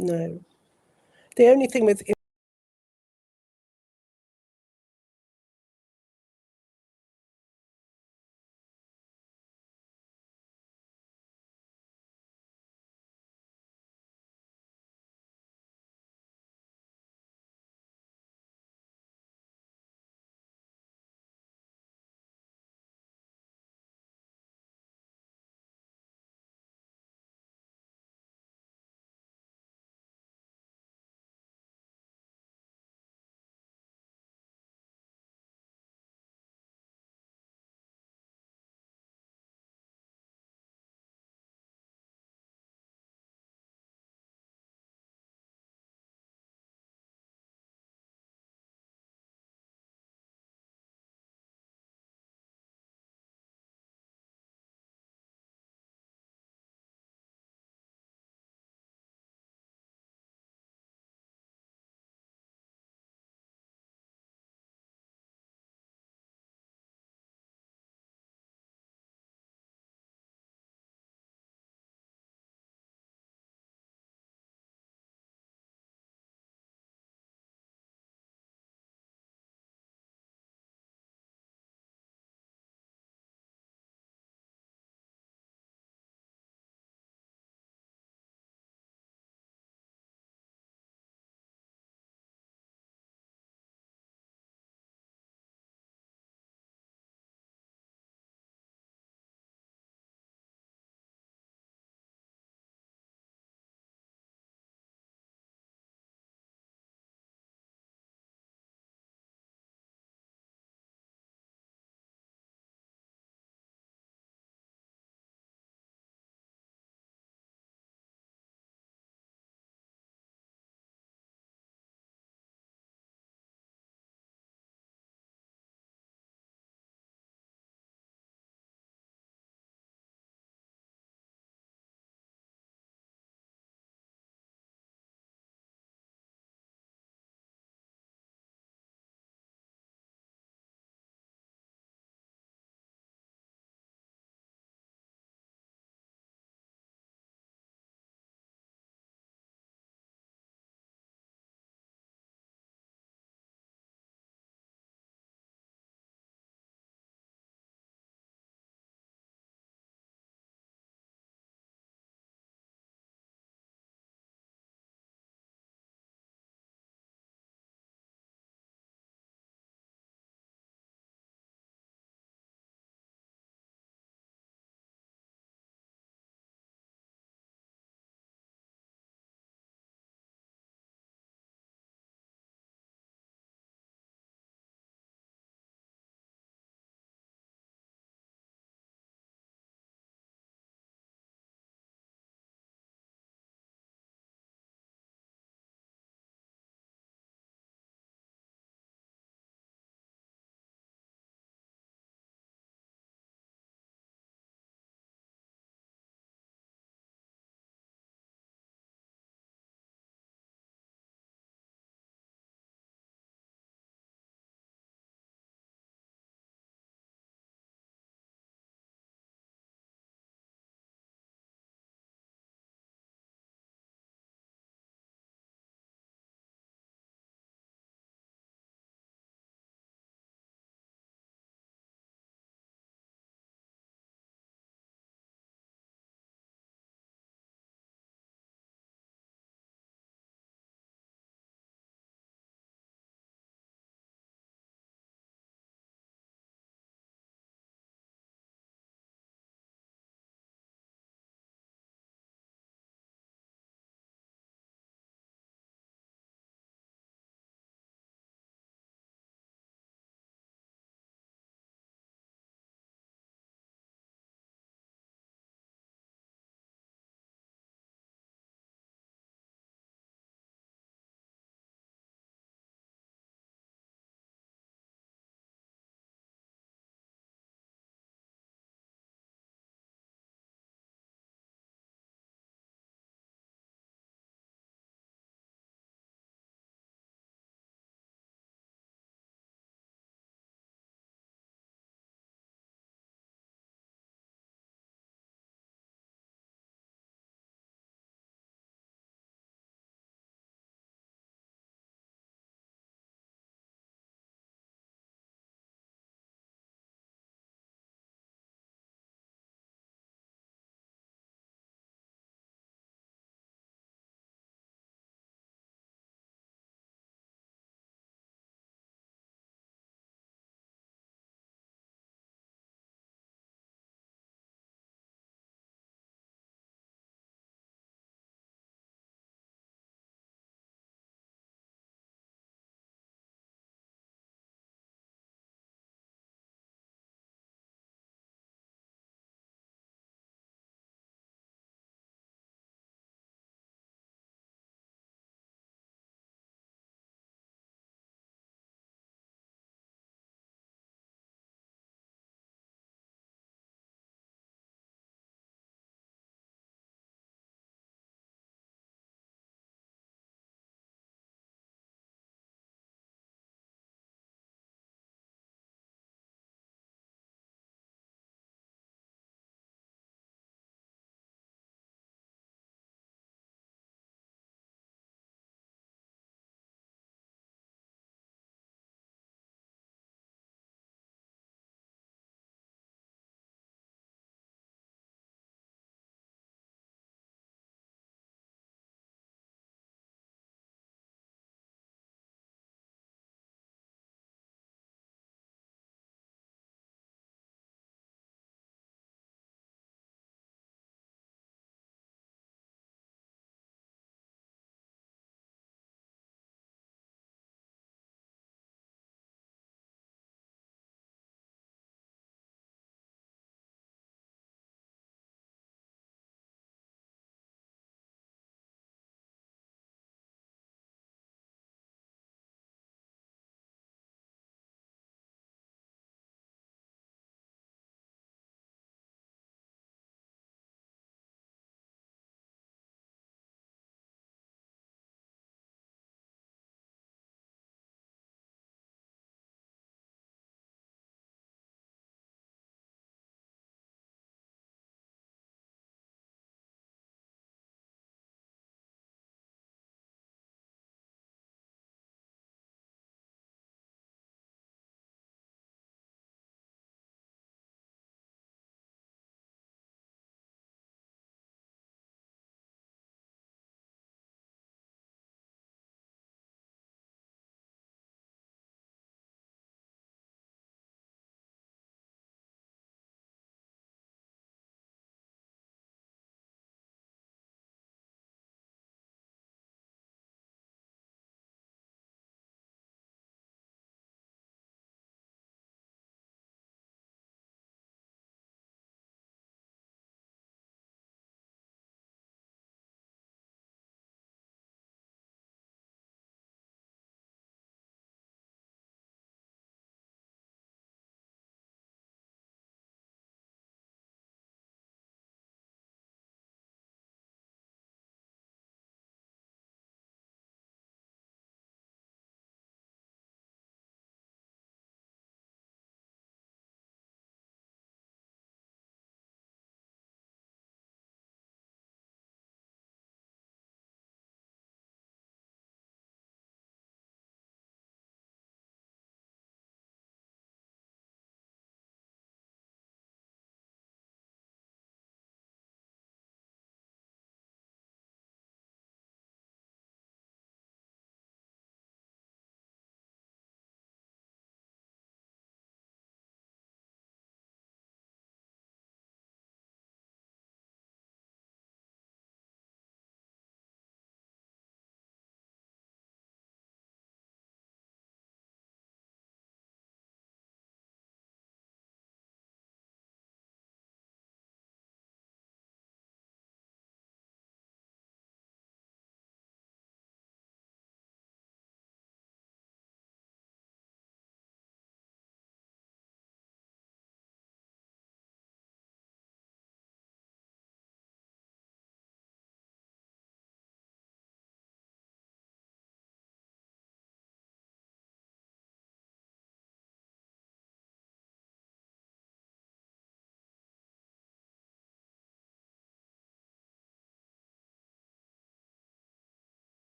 No. The only thing with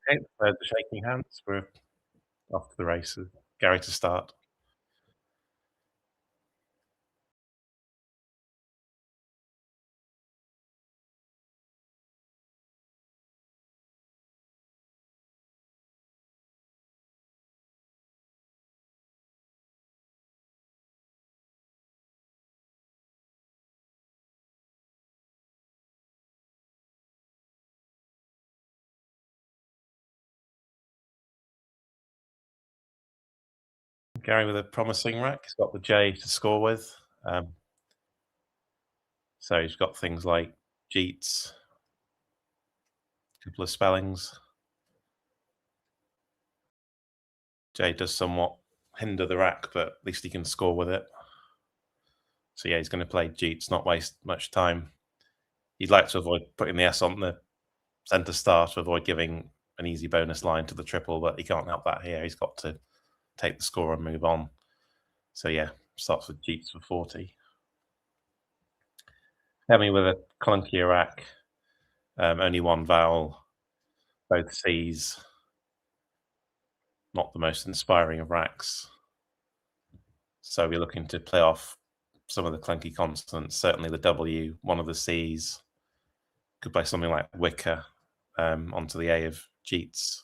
Okay, the shaking hands. We're off to the races. Gary to start. Gary with a promising rack. He's got the J to score with. So he's got things like Jeets, a couple of spellings. J does somewhat hinder the rack, but at least he can score with it. So yeah, he's going to play Jeets, not waste much time. He'd like to avoid putting the S on the centre star to avoid giving an easy bonus line to the triple, but he can't help that here. He's got to take the score and move on. So yeah, starts with Jeets for 40. Femi with a clunkier rack, only one vowel, both C's. Not the most inspiring of racks. So we're looking to play off some of the clunky consonants. Certainly the W, one of the C's. Could play something like Wicker onto the A of Jeets.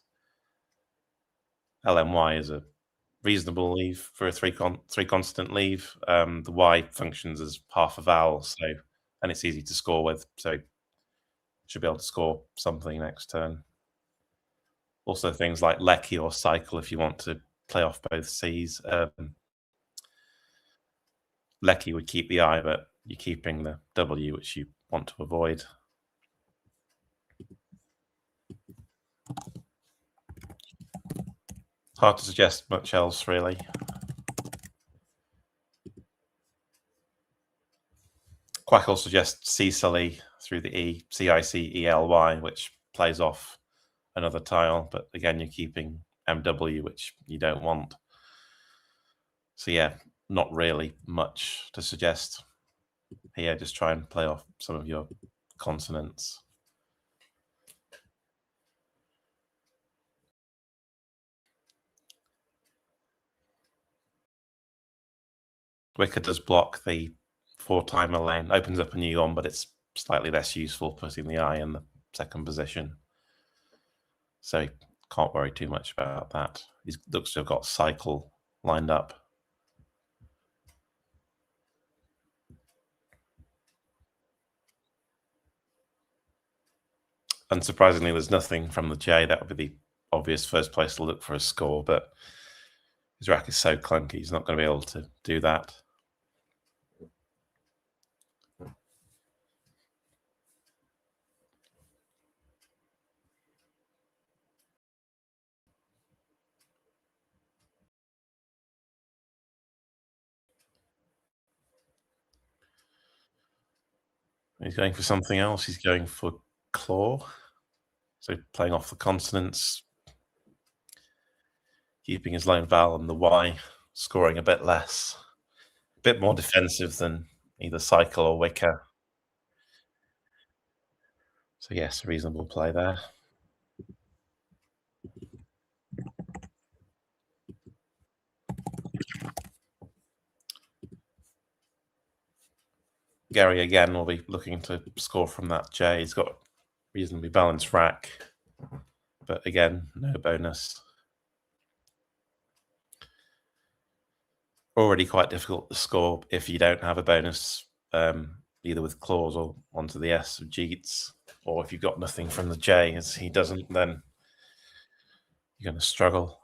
LMY is a reasonable leave for a three consonant leave. The Y functions as half a vowel, and it's easy to score with. So should be able to score something next turn. Also things like Lecky or Cycle if you want to play off both C's. Lecky would keep the I, but you're keeping the W, which you want to avoid. Hard to suggest much else, really. Quackle suggests Cecily through the E, Cicely, which plays off another tile, but again, you're keeping MW, which you don't want. So yeah, not really much to suggest here. Just try and play off some of your consonants. Wicker does block the 4-timer lane, opens up a new one, but it's slightly less useful putting the I in the second position. So you can't worry too much about that. He looks to have got Cycle lined up. Unsurprisingly, there's nothing from the J. That would be the obvious first place to look for a score, but his rack is so clunky, he's not going to be able to do that. He's going for something else. He's going for Claw. So playing off the consonants, keeping his lone vowel and the Y, scoring a bit less. A bit more defensive than either Cycle or Wicker. So yes, reasonable play there. Gary again will be looking to score from that J. He's got a reasonably balanced rack, but again, no bonus. Already quite difficult to score if you don't have a bonus, either with claws or onto the S of Jeets, or if you've got nothing from the J as he doesn't, then you're going to struggle.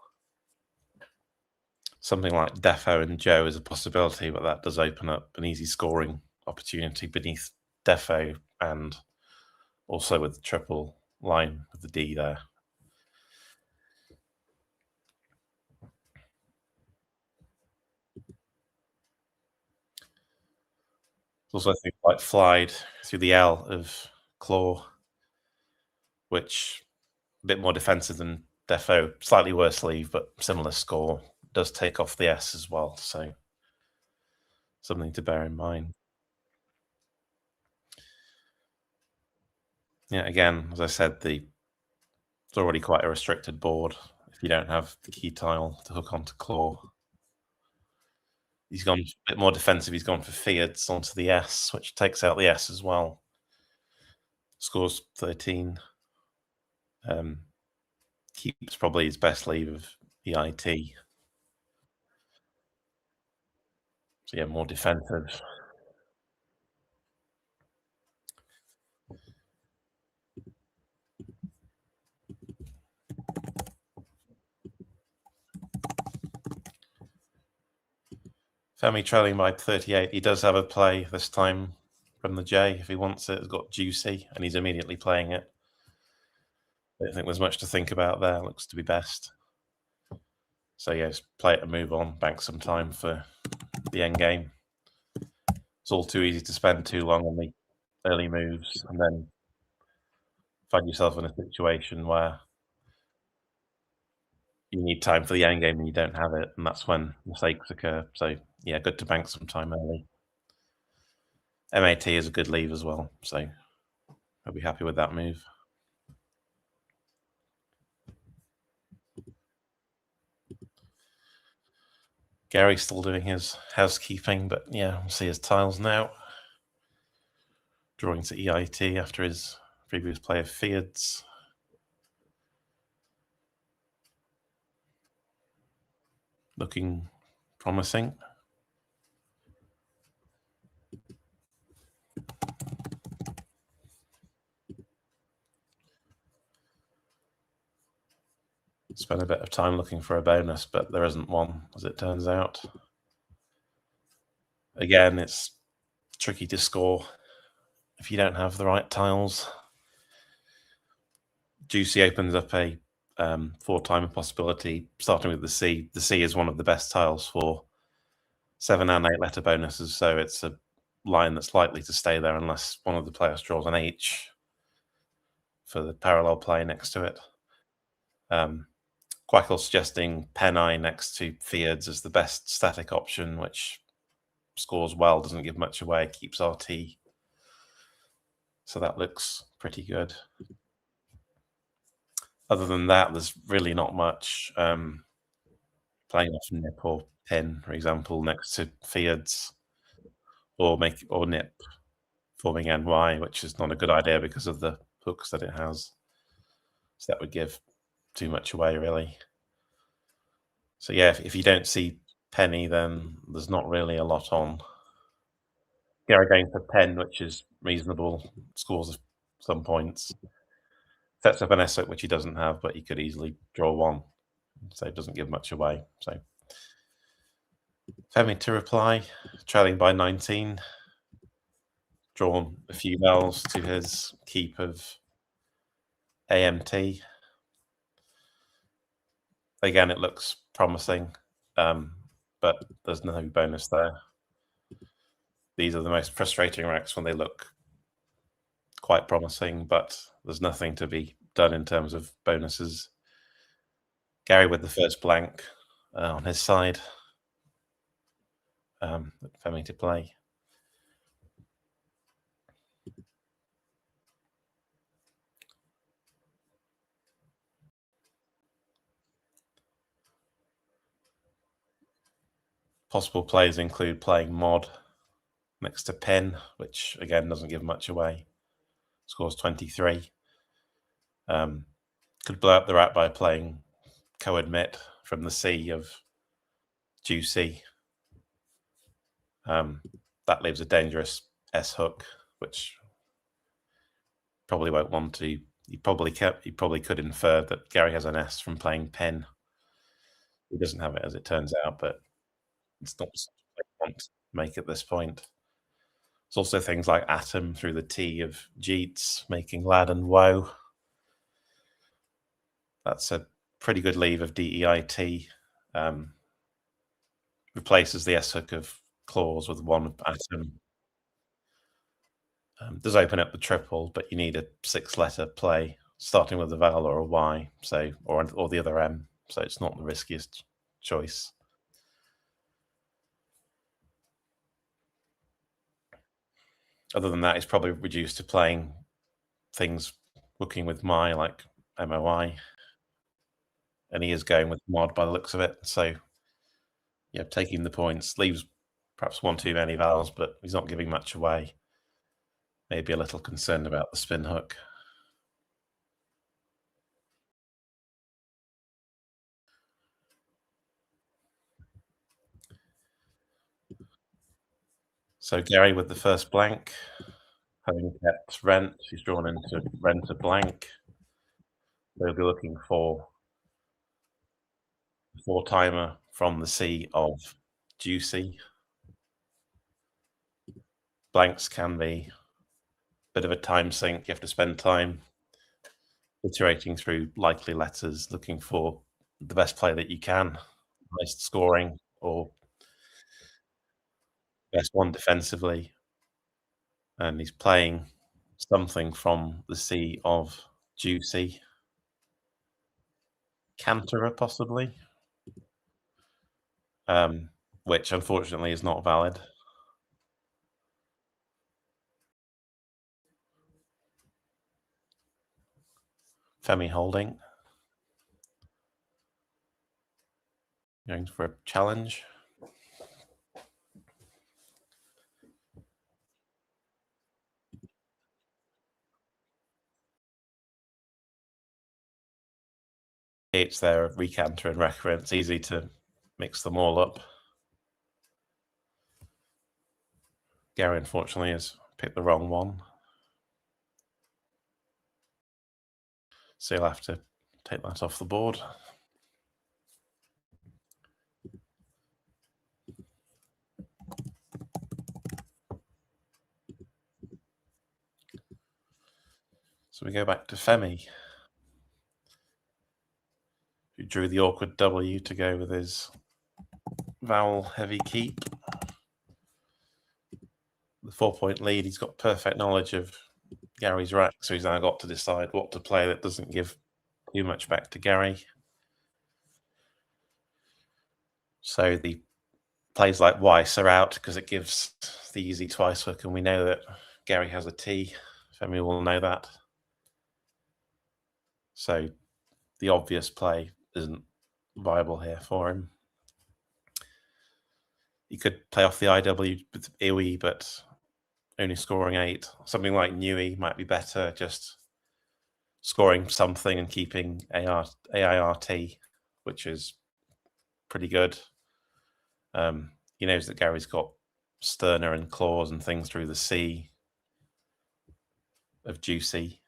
Something like Defo and Joe is a possibility, but that does open up an easy scoring opportunity beneath Defo and also with the triple line with the D there. There's also things like Flied through the L of Claw, which a bit more defensive than Defo, slightly worse sleeve, but similar score. Does take off the S as well, so something to bear in mind. Yeah, again, as I said, it's already quite a restricted board if you don't have the key tile to hook onto Claw. He's gone a bit more defensive. He's gone for Fiats onto the S, which takes out the S as well. Scores 13. Keeps probably his best leave of EIT. So yeah, more defensive. Femi trailing by 38. He does have a play this time from the J if he wants it. It's got Juicy, and he's immediately playing it. I don't think there's much to think about there. Looks to be best. So yeah, just play it and move on. Bank some time for the end game. It's all too easy to spend too long on the early moves and then find yourself in a situation where you need time for the end game and you don't have it, and that's when mistakes occur. So yeah, good to bank some time early. MAT is a good leave as well, so I'll be happy with that move. Gary's still doing his housekeeping, but yeah, we'll see his tiles now. Drawing to EIT after his previous play of Fiats. Looking promising. Spent a bit of time looking for a bonus, but there isn't one, as it turns out. Again, it's tricky to score if you don't have the right tiles. Juicy opens up a 4-timer possibility, starting with the C. The C is one of the best tiles for 7 and 8 letter bonuses, so it's a line that's likely to stay there unless one of the players draws an H for the parallel play next to it. Quackle suggesting Penai next to Fiats as the best static option, which scores well, doesn't give much away, keeps RT. So that looks pretty good. Other than that, there's really not much. Playing off Nip or Pin, for example, next to Fiats, or Nip forming NY, which is not a good idea because of the hooks that it has. So that would give too much away, really. So yeah, if you don't see Penny, then there's not really a lot on. Gary going for 10, which is reasonable, scores some points. Sets up an S which he doesn't have, but he could easily draw one. So it doesn't give much away. So Femi to reply, trailing by 19. Drawn a few bells to his keep of AMT. Again, it looks promising, but there's no bonus there. These are the most frustrating racks when they look quite promising, but there's nothing to be done in terms of bonuses. Gary with the first blank on his side. Femi to play. Possible plays include playing mod next to pin, which again doesn't give much away. Scores 23. Could blow up the rat by playing co-admit from the C of Juicy. That leaves a dangerous S hook, which probably won't want to. He probably could infer that Gary has an S from playing pen. He doesn't have it, as it turns out, but it's not something I want to make at this point. There's also things like Atom through the T of Jeets, making Lad and Woe. That's a pretty good leave of DEIT. Replaces the S hook of Claws with one of Atom. Does open up the triple, but you need a 6-letter play, starting with a vowel or a Y, so or the other M. So it's not the riskiest choice. Other than that, it's probably reduced to playing things looking with my, like MOI. And he is going with mod by the looks of it. So, yeah, taking the points. Leaves perhaps one too many vowels, but he's not giving much away. Maybe a little concerned about the spin hook. So Gary with the first blank, having kept rent, he's drawn into rent a blank. They'll be looking for a 4-timer from the C of Juicy. Blanks can be a bit of a time sink. You have to spend time iterating through likely letters, looking for the best play that you can, most scoring, or best one defensively. And he's playing something from the C of Juicy. Canterer, possibly, which unfortunately is not valid. Femi holding. Going for a challenge. It's their recanter and recurrent. It's easy to mix them all up. Gary, unfortunately, has picked the wrong one. So you'll have to take that off the board. So we go back to Femi, who drew the awkward W to go with his vowel-heavy keep. The 4-point lead, he's got perfect knowledge of Gary's rack, so he's now got to decide what to play that doesn't give too much back to Gary. So the plays like Weiss are out because it gives the easy twice hook, and we know that Gary has a T. Femi will know that. So the obvious play isn't viable here for him. He could play off the IW with Iwi, but only scoring 8. Something like Nui might be better, just scoring something and keeping AIRT, which is pretty good. He knows that Gary's got Sterner and Claws and things through the C of Juicy.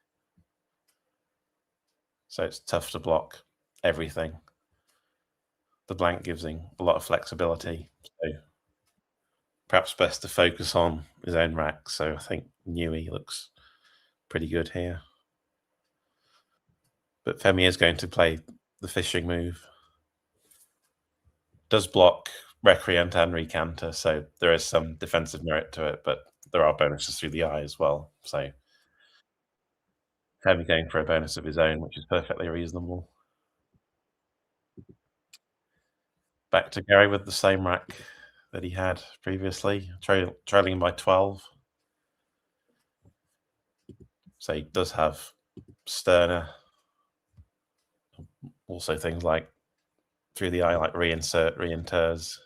So it's tough to block everything. The blank gives him a lot of flexibility. So perhaps best to focus on his own rack. So I think Nui looks pretty good here. But Femi is going to play the fishing move. Does block Recreant and Recanter, so there is some defensive merit to it, but there are bonuses through the eye as well. So Femi going for a bonus of his own, which is perfectly reasonable. Back to Gary with the same rack that he had previously, trailing by 12. So he does have Sterner. Also things like through the eye, like reinsert, reinters.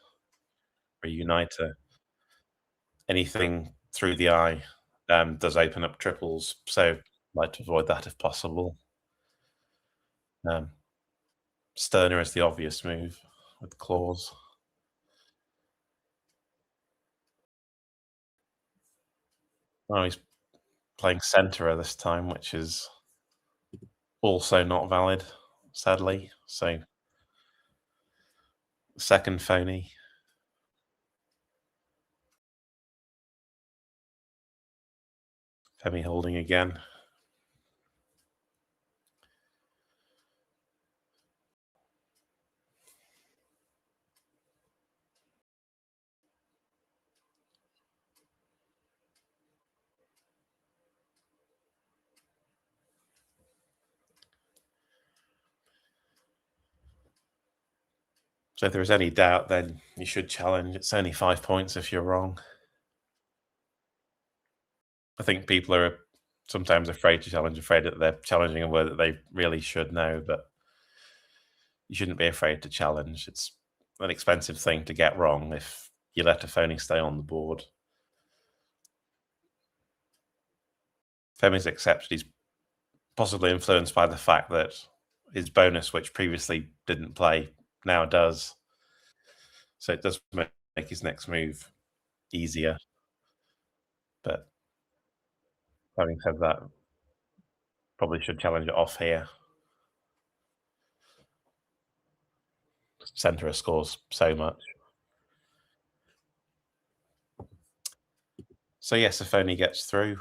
reuniter. Anything through the eye does open up triples, so I'd like to avoid that if possible. Sterner is the obvious move with claws. Oh, he's playing centre this time, which is also not valid, sadly. So, second phony. Femi holding again. So if there is any doubt, then you should challenge. It's only 5 points if you're wrong. I think people are sometimes afraid to challenge, afraid that they're challenging a word that they really should know, but you shouldn't be afraid to challenge. It's an expensive thing to get wrong if you let a phony stay on the board. Femi's accepted. He's possibly influenced by the fact that his bonus, which previously didn't play, now does. So it does make his next move easier. But having said that, probably should challenge it off here. Centre scores so much. So yes, if only gets through.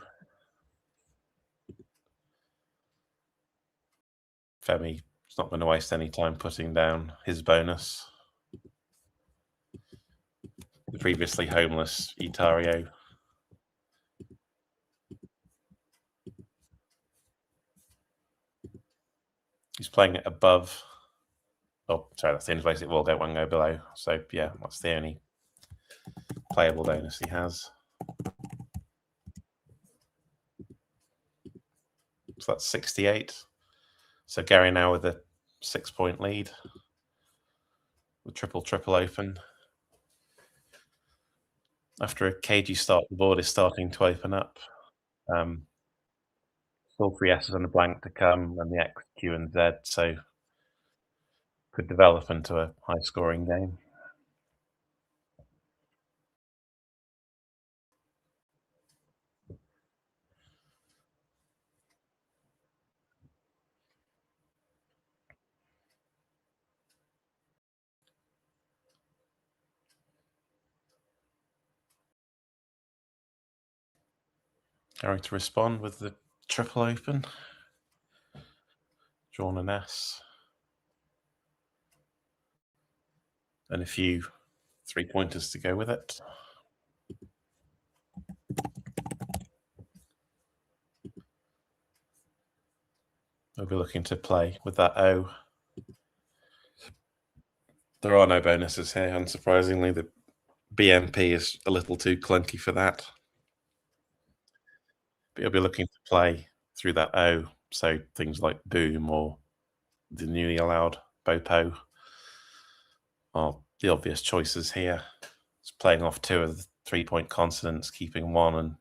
Femi's not going to waste any time putting down his bonus. The previously homeless Itario. He's playing it above. Oh, sorry, that's the only place it will go, won't go below. So yeah, that's the only playable bonus he has. So that's 68. So Gary now with a 6-point lead. The triple open. After a cagey start, the board is starting to open up. Still 3 S's and a blank to come, and the X, Q, and Z, so could develop into a high-scoring game. Going to respond with the triple open. Drawn an S. And a few 3-pointers to go with it. We'll be looking to play with that O. There are no bonuses here, unsurprisingly. The BMP is a little too clunky for that. But you'll be looking to play through that O, so things like boom or the newly allowed Bopo are the obvious choices here. It's playing off 2 of the 3-point consonants, keeping 1 and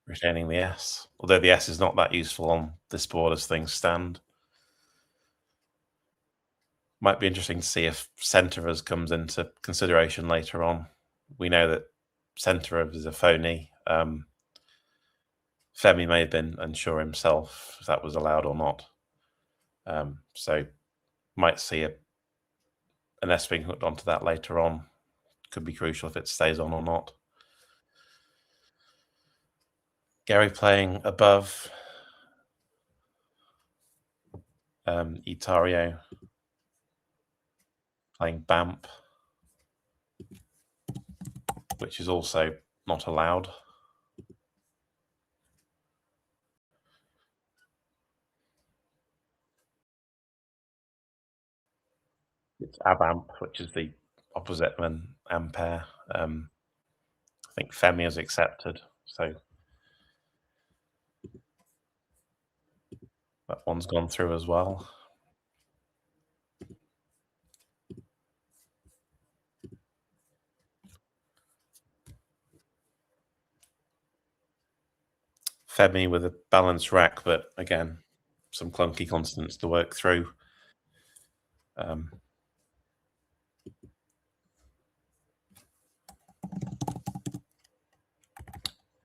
retaining the S. Although the S is not that useful on this board as things stand. Might be interesting to see if centre comes into consideration later on. We know that centre is a phony. Femi may have been unsure himself if that was allowed or not. So might see an S being hooked onto that later on. Could be crucial if it stays on or not. Gary playing above. Itario playing Bamp, which is also not allowed. It's Abamp, which is the opposite of an ampere. I think Femi is accepted, so that one's gone through as well. Femi with a balanced rack, but again, some clunky constants to work through.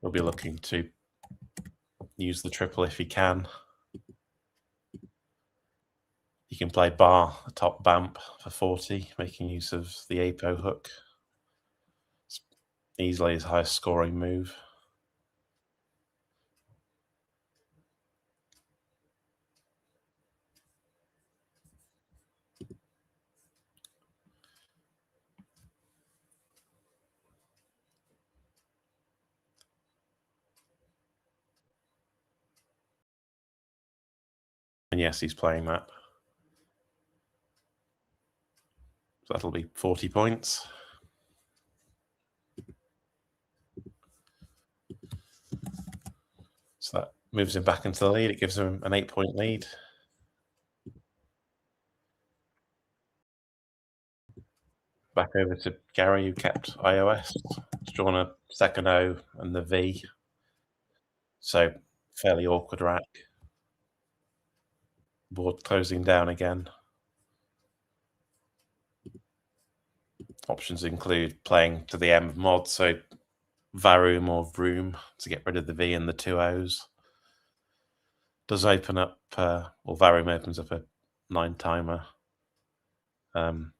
We'll be looking to use the triple if he can. He can play bar, a top bamp for 40, making use of the apo hook. It's easily his highest scoring move. And yes, he's playing that. So that'll be 40 points. So that moves him back into the lead. It gives him an 8-point lead. Back over to Gary, who kept iOS. He's drawn a second O and the V. So fairly awkward rack. Board closing down again. Options include playing to the M of mod, so Varum or Vroom to get rid of the V and the 2 O's. Does open up, well, Varum opens up a 9-timer. The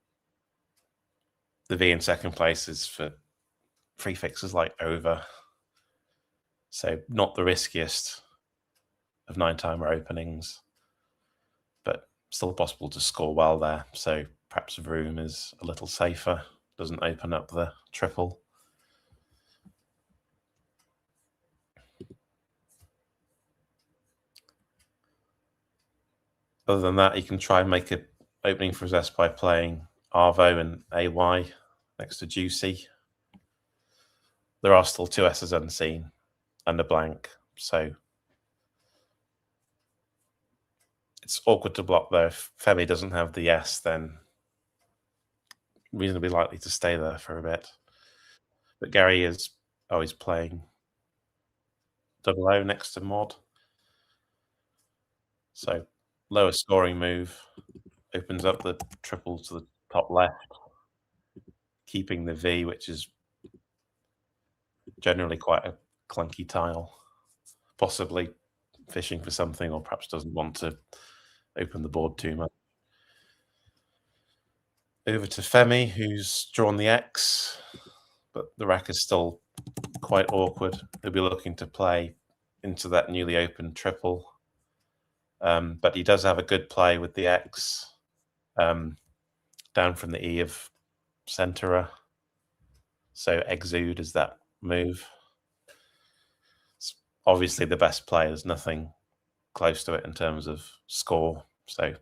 V in second place is for prefixes like over. So not the riskiest of 9-timer openings, but still possible to score well there. So perhaps Vroom is a little safer, doesn't open up the triple. Other than that, you can try and make an opening for his S by playing Arvo and AY next to Juicy. There are still 2 S's unseen and a blank, so it's awkward to block though. If Femi doesn't have the S, then reasonably likely to stay there for a bit. But Gary is always playing double O next to mod. So lower scoring move, opens up the triple to the top left, keeping the V, which is generally quite a clunky tile, possibly fishing for something, or perhaps doesn't want to open the board too much. Over to Femi, who's drawn the X, but the rack is still quite awkward. He'll be looking to play into that newly opened triple. But he does have a good play with the X down from the E of Centera. So Exude is that move. It's obviously the best play. There's nothing close to it in terms of score. So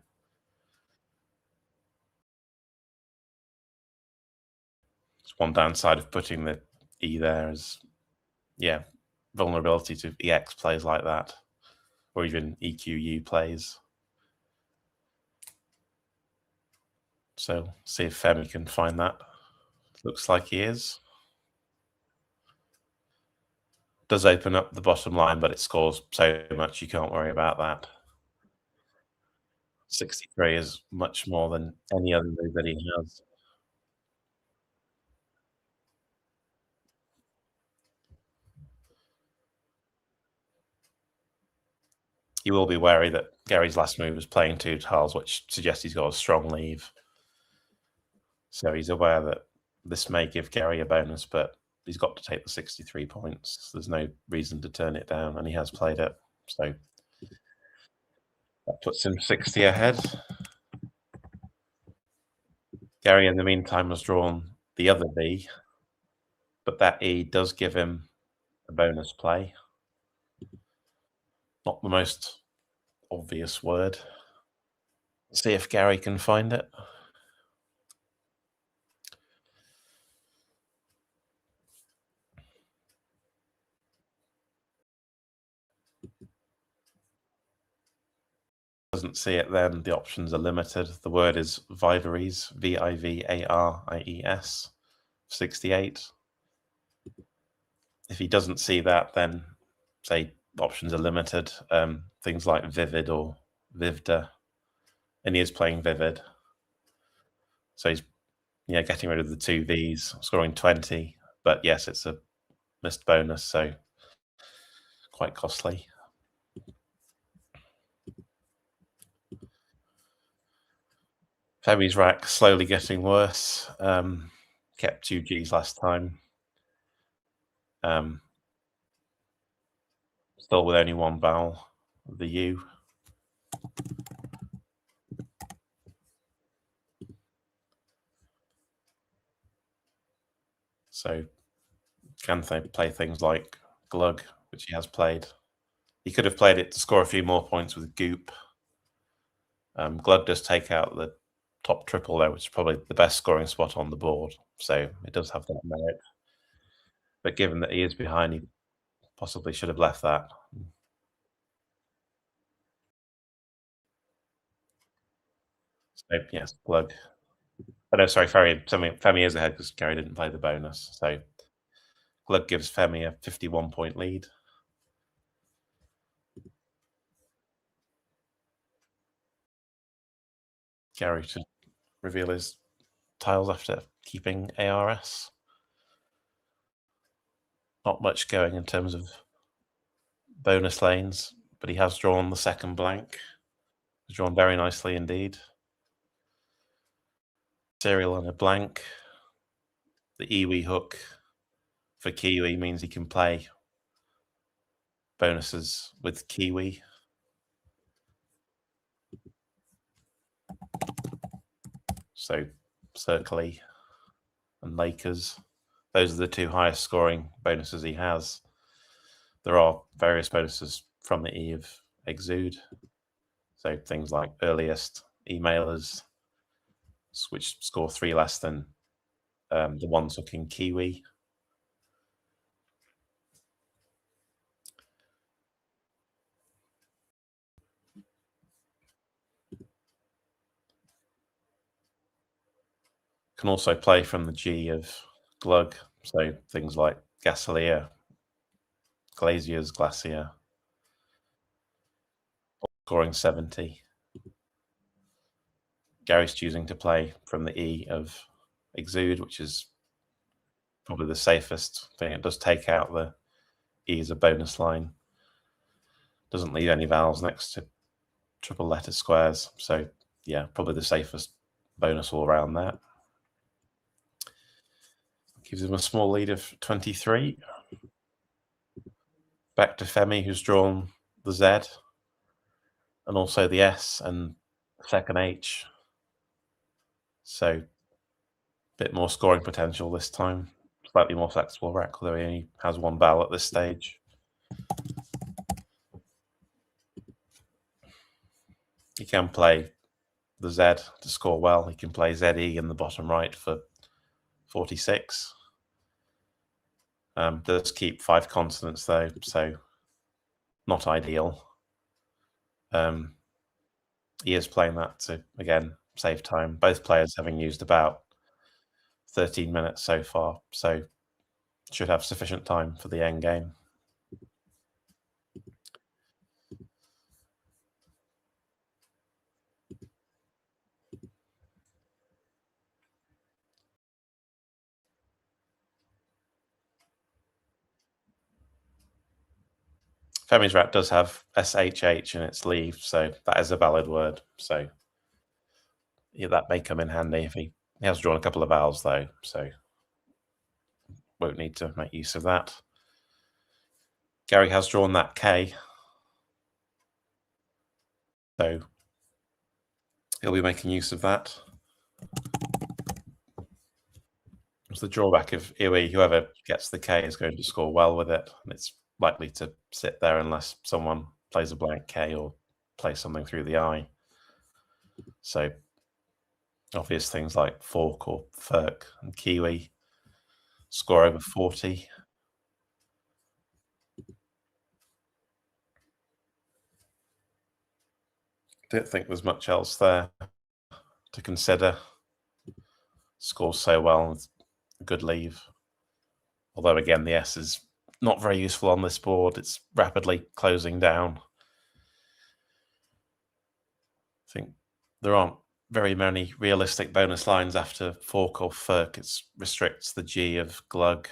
it's one downside of putting the E there is, yeah, vulnerability to EX plays like that, or even EQU plays. So see if Femi can find that. Looks like he is. Does open up the bottom line, but it scores so much you can't worry about that. 63 is much more than any other move that he has. You will be wary that Gary's last move was playing 2 tiles, which suggests he's got a strong leave. So he's aware that this may give Gary a bonus, but he's got to take the 63 points. There's no reason to turn it down, and he has played it. So that puts him 60 ahead. Gary, in the meantime, has drawn the other V, but that E does give him a bonus play. Not the most obvious word. See if Gary can find it. Doesn't see it, then the options are limited. The word is Vivaries, Vivaries, 68. If he doesn't see that, then say options are limited. Things like Vivid or Vivda, and he is playing Vivid. So he's getting rid of the 2 Vs, scoring 20. But yes, it's a missed bonus, so quite costly. Femi's rack slowly getting worse. Kept 2 Gs last time. Still with only 1 vowel, the U. So can they play things like Glug, which he has played. He could have played it to score a few more points with Goop. Glug does take out the top triple there, which is probably the best scoring spot on the board. So it does have that merit. But given that he is behind, he possibly should have left that. So yes, Glug. Oh no, sorry, Femi is ahead because Gary didn't play the bonus. So Glug gives Femi a 51-point lead. Gary should reveal his tiles after keeping ARS. Not much going in terms of bonus lanes, but he has drawn the second blank. He's drawn very nicely indeed. Serial and a blank. The Iwi hook for Kiwi means he can play bonuses with Kiwi. So Circly and Lakers. Those are the 2 highest scoring bonuses he has. There are various bonuses from the E of Exude. So things like earliest, emailers, which score 3 less than the ones hooking Kiwi. Can also play from the G of Glug. So things like Gasolier, Glazier's Glacier, scoring 70. Gary's choosing to play from the E of Exude, which is probably the safest thing. It does take out the E as a bonus line. Doesn't leave any vowels next to triple letter squares. So yeah, probably the safest bonus all around that. Gives him a small lead of 23. Back to Femi, who's drawn the Z and also the S and second H. So a bit more scoring potential this time. Slightly more flexible rack, although he only has 1 vowel at this stage. He can play the Z to score well. He can play ZE in the bottom right for 46. Does keep 5 consonants though, so not ideal. He is playing that to, again, save time. Both players having used about 13 minutes so far, so should have sufficient time for the end game. Femi's rap does have SHH in its leave, so that is a valid word. So yeah, that may come in handy if he has drawn a couple of vowels though, so won't need to make use of that. Gary has drawn that K, so he'll be making use of that. It's the drawback of Iwi. Whoever gets the K is going to score well with it, and it's likely to sit there unless someone plays a blank K or plays something through the I. So obvious things like Fork or Ferk and Kiwi score over 40. Don't think there's much else there to consider. Scores so well with good leave. Although again, the S is not very useful on this board. It's rapidly closing down. I think there aren't very many realistic bonus lines after fork or firk. It restricts the G of glug.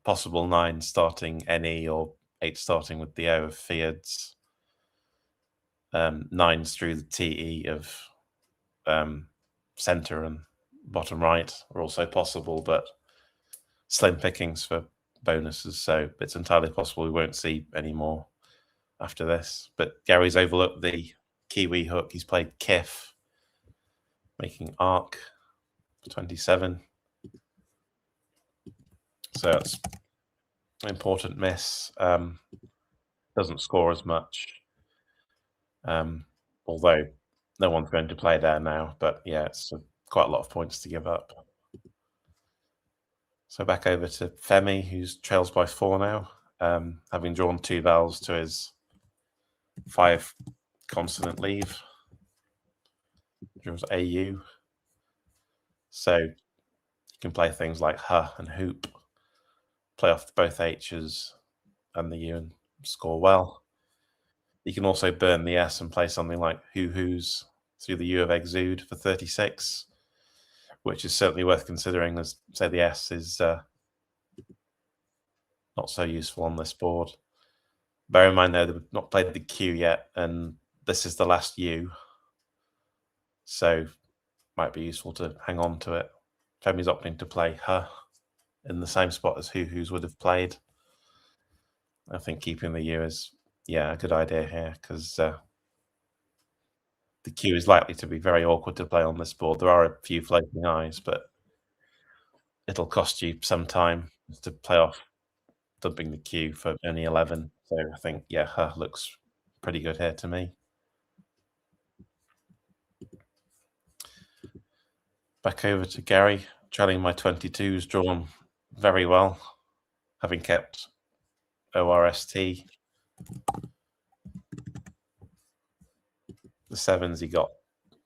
Possible 9 starting any or 8 starting with the O of Fiards. 9s through the TE of centre and bottom right are also possible, but slim pickings for bonuses, so it's entirely possible we won't see any more after this. But Gary's overlooked the Kiwi hook. He's played Kif, making Arc for 27. So that's an important miss. Doesn't score as much. Although no one's going to play there now, but yeah, it's quite a lot of points to give up. So back over to Femi, who's trails by 4 now, having drawn 2 vowels to his 5 consonant leave. Draws AU. So you can play things like huh and hoop, play off both H's and the U and score well. You can also burn the S and play something like hoo-hoos through the U of exude for 36, which is certainly worth considering, as say the S is not so useful on this board. Bear in mind though, they've not played the Q yet, and this is the last U, so might be useful to hang on to it. Femi's opting to play huh in the same spot as hoo-hoos would have played. I think keeping the U is, yeah, a good idea here, because the Q is likely to be very awkward to play on this board. There are a few floating eyes, but it'll cost you some time to play off dumping the Q for only 11. So I think, yeah, huh looks pretty good here to me. Back over to Gary, trailing my 22s, drawn very well, having kept ORST. The 7s he got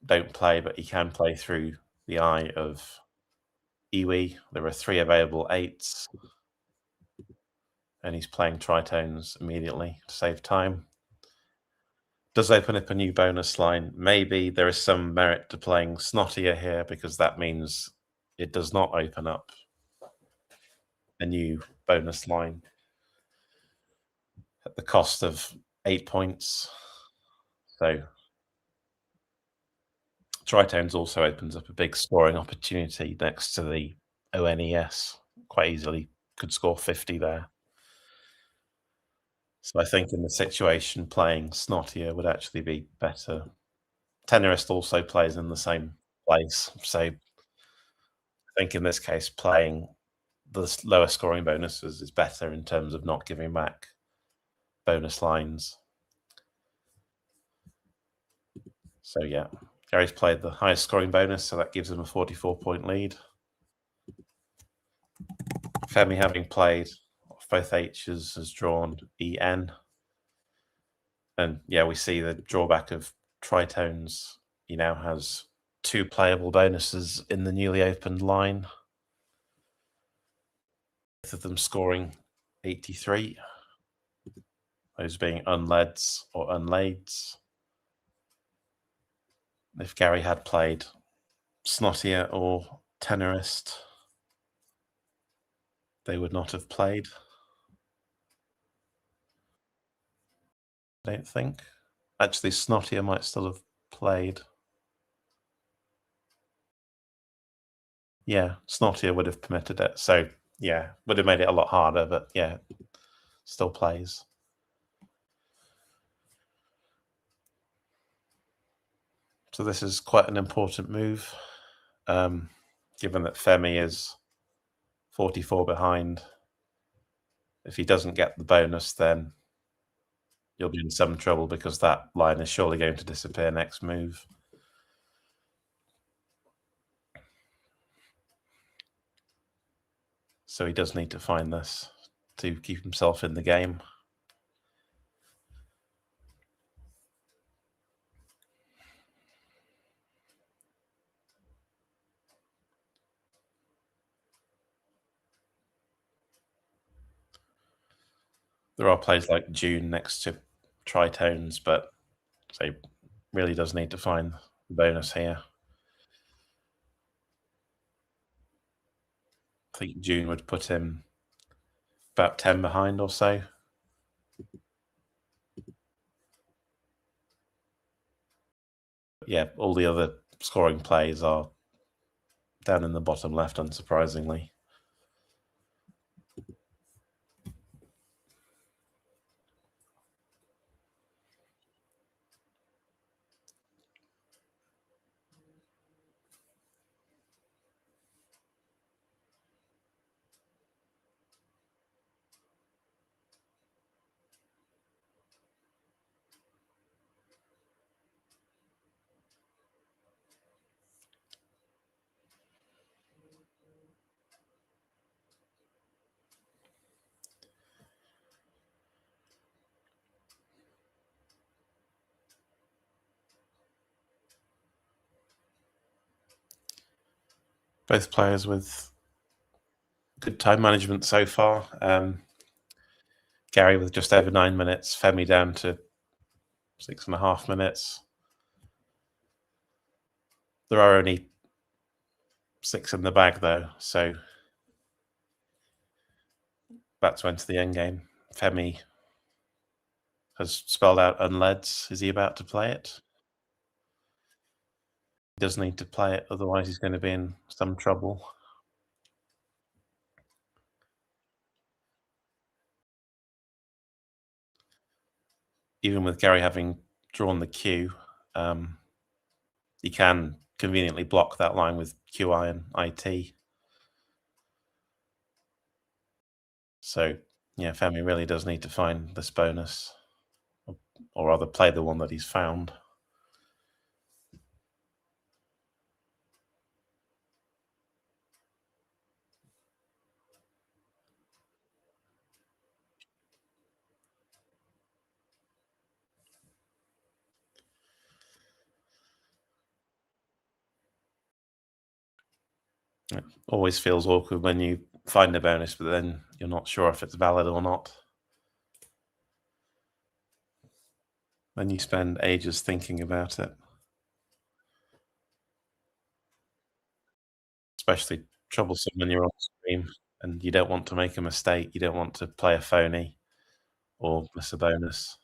don't play, but he can play through the eye of Iwi. There are 3 available 8s, and he's playing tritones immediately to save time. Does open up a new bonus line. Maybe there is some merit to playing Snottier here, because that means it does not open up a new bonus line at the cost of 8 points. So tritones also opens up a big scoring opportunity next to the ONES. Quite easily could score 50 there. So I think in the situation, playing Snottier would actually be better. Tenorist also plays in the same place, so I think in this case, playing the lower scoring bonuses is better in terms of not giving back bonus lines. So yeah, Gary's played the highest scoring bonus, so that gives him a 44-point lead. Femi, having played both H's, has drawn EN. And yeah, we see the drawback of tritones. He now has 2 playable bonuses in the newly opened line, both of them scoring 83. Those being unleds or unlades. If Gary had played Snottier or Tenorist, they would not have played. I don't think. Actually, Snottier might still have played. Yeah, Snottier would have permitted it. So yeah, would have made it a lot harder, but yeah, still plays. So this is quite an important move, given that Femi is 44 behind. If he doesn't get the bonus, then you'll be in some trouble, because that line is surely going to disappear next move. So he does need to find this to keep himself in the game. There are players like June next to tritones, but so he really does need to find the bonus here. I think June would put him about 10 behind or so. Yeah, all the other scoring plays are down in the bottom left, unsurprisingly. Both players with good time management so far. Gary with just over 9 minutes, Femi down to 6.5 minutes. There are only 6 in the bag, though, so about to enter the end game. Femi has spelled out unleds. Is he about to play it? He does need to play it, otherwise he's going to be in some trouble. Even with Gary having drawn the Q, he can conveniently block that line with QI and IT. So, yeah, Femi really does need to find this bonus, or rather play the one that he's found. It always feels awkward when you find a bonus, but then you're not sure if it's valid or not. Then you spend ages thinking about it. Especially troublesome when you're on stream and you don't want to make a mistake. You don't want to play a phony or miss a bonus.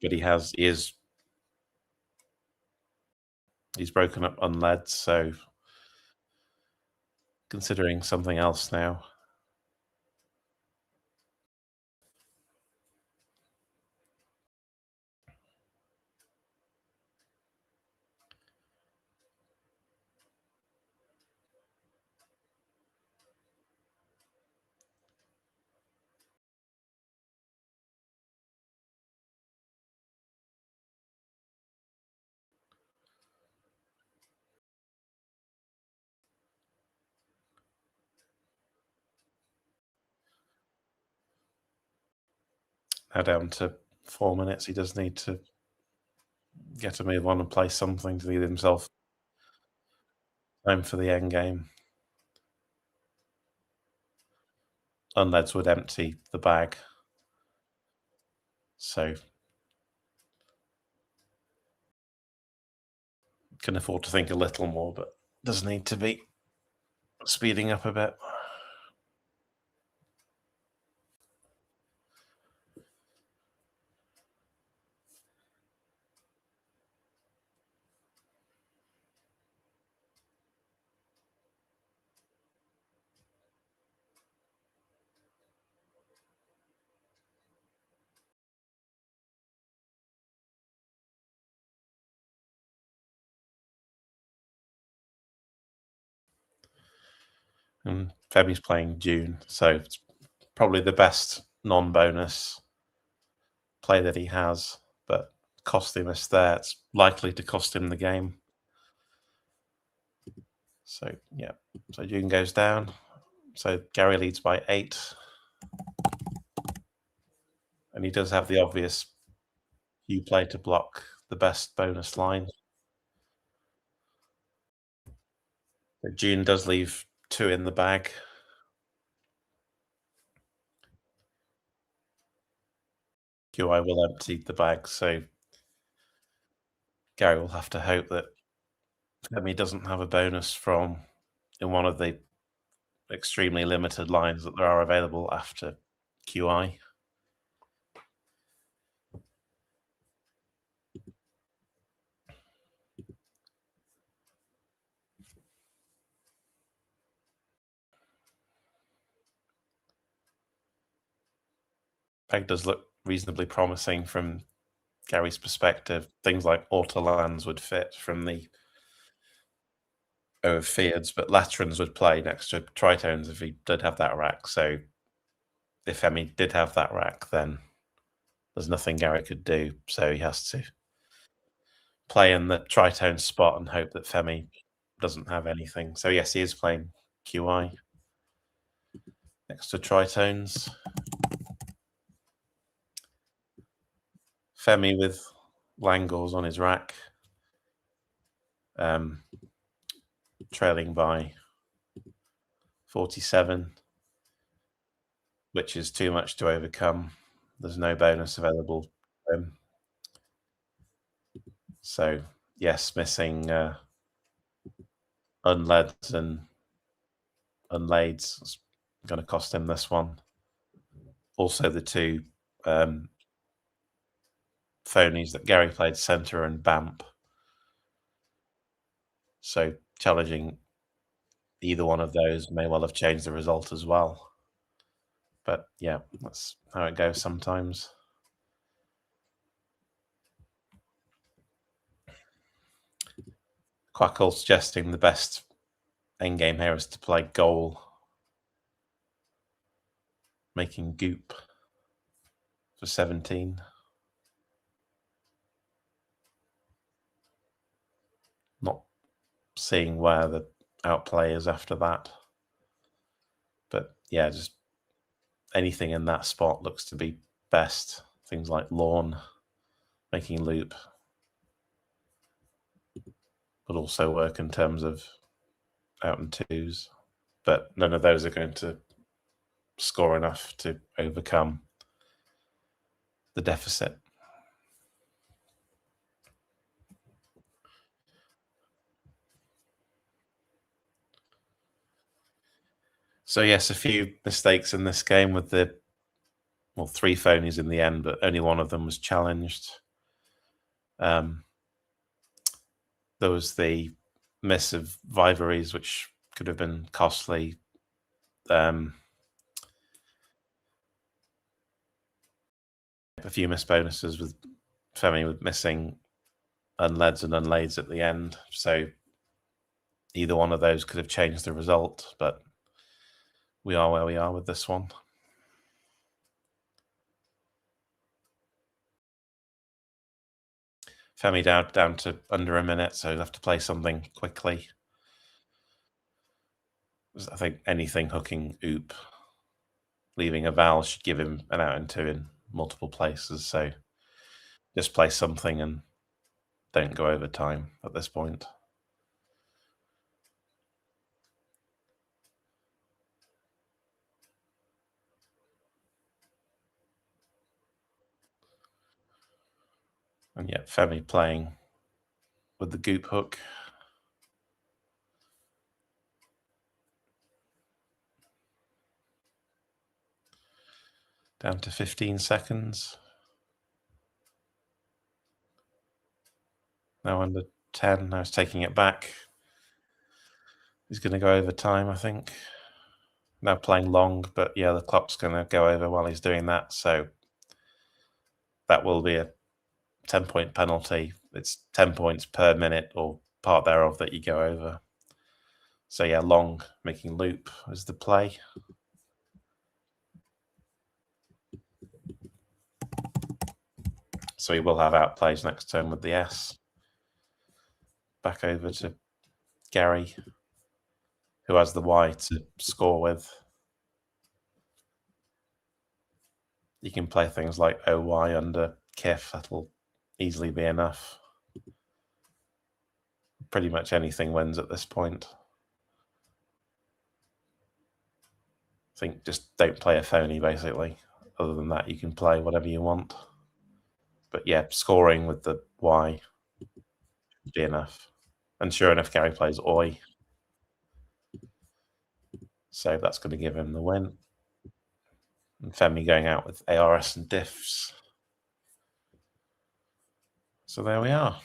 But he's broken up unled, so considering something else now. Now down to 4 minutes. He does need to get a move on and play something to leave himself time for the end game. Unleds would empty the bag. So can afford to think a little more, but does need to be speeding up a bit. And Femi's playing June, so it's probably the best non-bonus play that he has, but costliness there, it's likely to cost him the game. So, yeah, so June goes down. So Gary leads by 8. And he does have the obvious you play to block the best bonus line. So June does leave 2 in the bag. QI will empty the bag, so Gary will have to hope that Femi doesn't have a bonus from in one of the extremely limited lines that there are available after QI. Bag does look reasonably promising from Gary's perspective. Things like Autolands would fit from the of Fields, but Laterans would play next to Tritones if he did have that rack. So if Femi did have that rack, then there's nothing Gary could do. So he has to play in the Tritone spot and hope that Femi doesn't have anything. So yes, he is playing QI next to Tritones. Femi with Langors on his rack, trailing by 47, which is too much to overcome. There's no bonus available. So yes, missing unleds and unlades is going to cost him this one. Also, the two phonies that Gary played, Centre and Bamp. So challenging either one of those may well have changed the result as well. But yeah, that's how it goes sometimes. Quackle suggesting the best endgame here is to play goal, making goop for 17. Not seeing where the outplay is after that. But yeah, just anything in that spot looks to be best. Things like lawn, making loop, but also work in terms of out and twos. But none of those are going to score enough to overcome the deficit. So yes, a few mistakes in this game with the, well, 3 phonies in the end, but only one of them was challenged. There was the miss of Vivaries, which could have been costly. A few missed bonuses with Femi with missing unleds and unlades at the end. So either one of those could have changed the result, but we are where we are with this one. Femi down to under a minute, so he'll have to play something quickly. I think anything hooking oop, leaving a vowel should give him an out and 2 in multiple places. So just play something and don't go over time at this point. And yet Femi playing with the goop hook. Down to 15 seconds. Now under 10. Now he's taking it back. He's going to go over time, I think. Now playing long, but yeah, the clock's going to go over while he's doing that. So that will be a 10-point penalty. It's 10 points per minute or part thereof that you go over. So yeah, long, making loop is the play. So he will have outplays next turn with the S. Back over to Gary, who has the Y to score with. You can play things like OY under Kif. That'll easily be enough. Pretty much anything wins at this point. I think just don't play a phony, basically. Other than that, you can play whatever you want. But yeah, scoring with the Y would be enough. And sure enough, Gary plays Oi. So that's going to give him the win. And Femi going out with ARS and diffs. So there we are.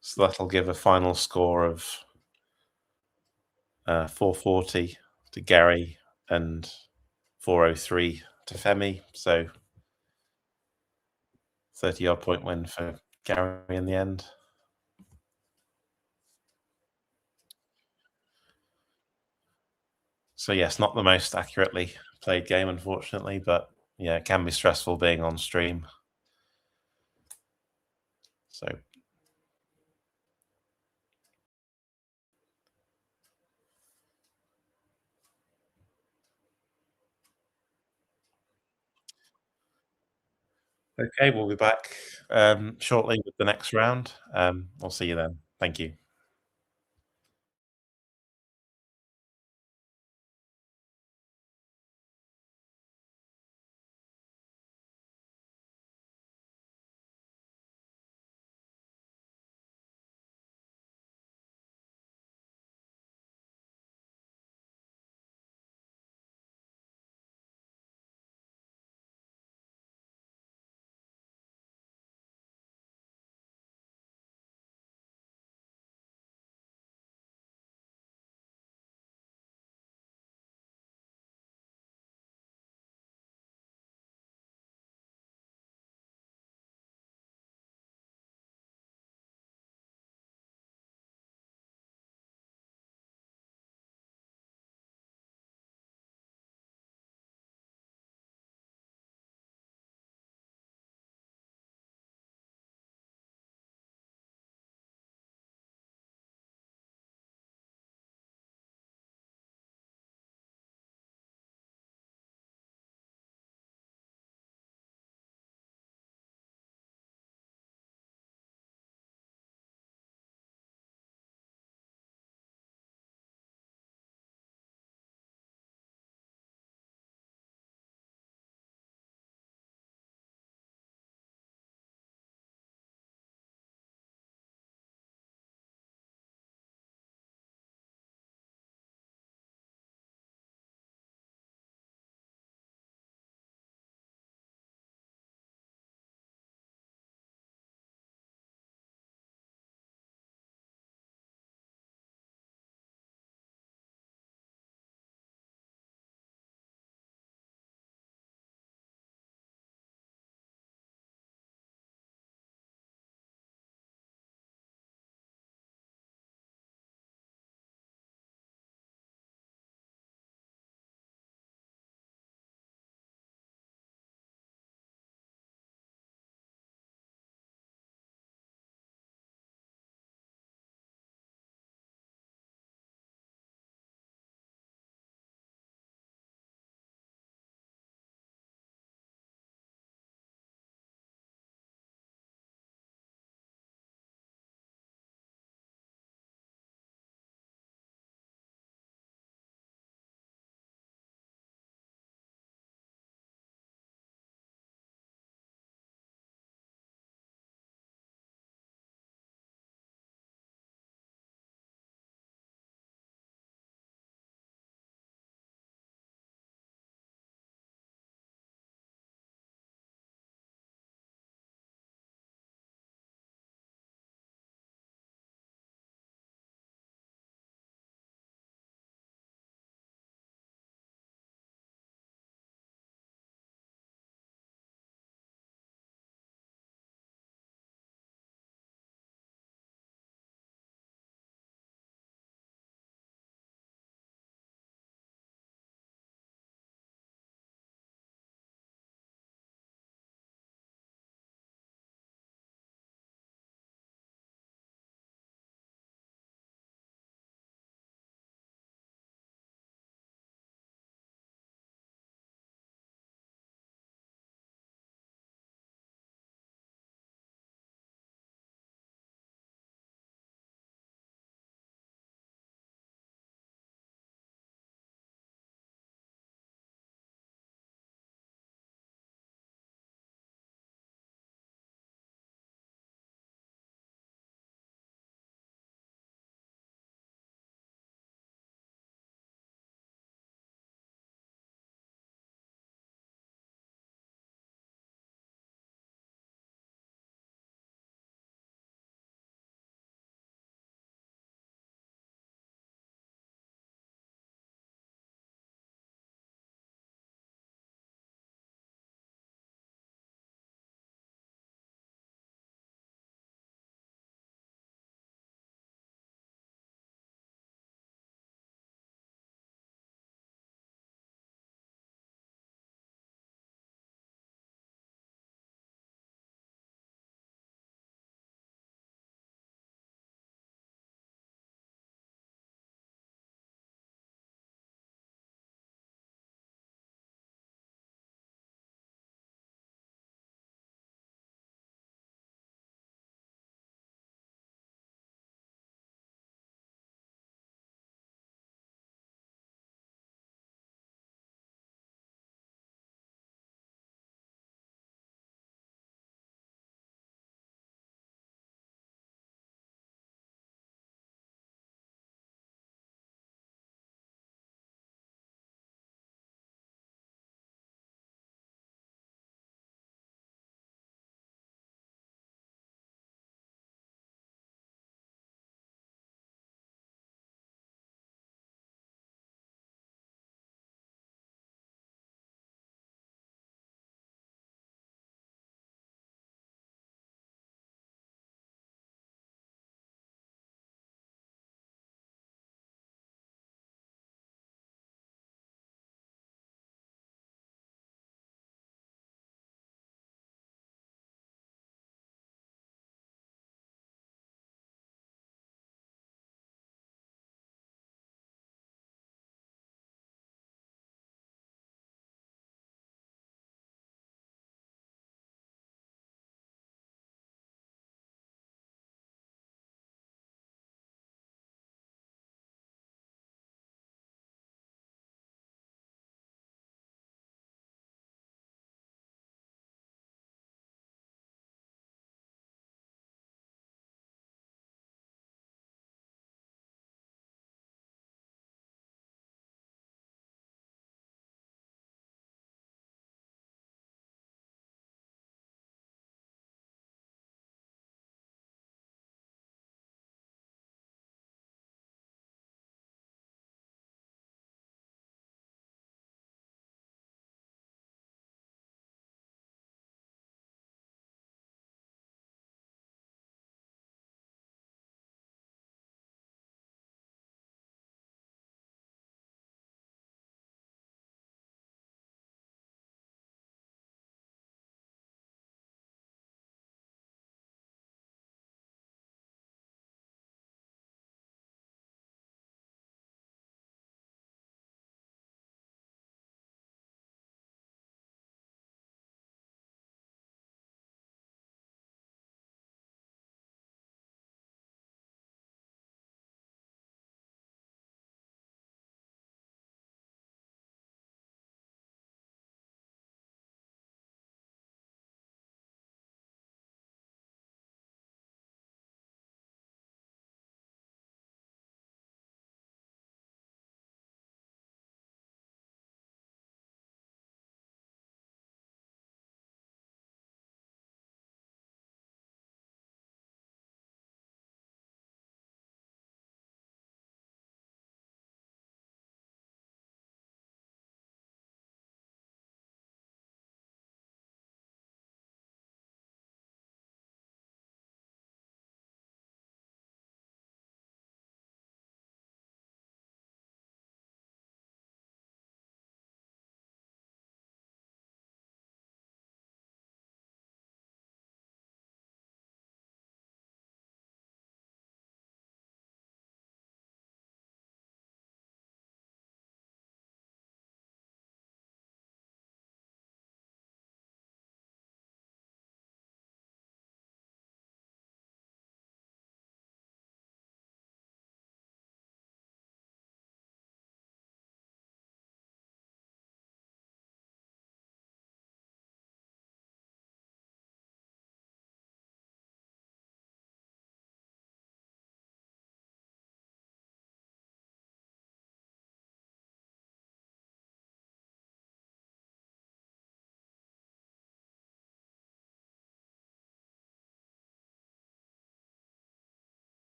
So that'll give a final score of 440 to Gary and 403 to Femi. So 30-odd point win for Gary in the end. So yes, not the most accurately played game, unfortunately, but yeah, it can be stressful being on stream. So okay, we'll be back shortly with the next round. We'll see you then. Thank you.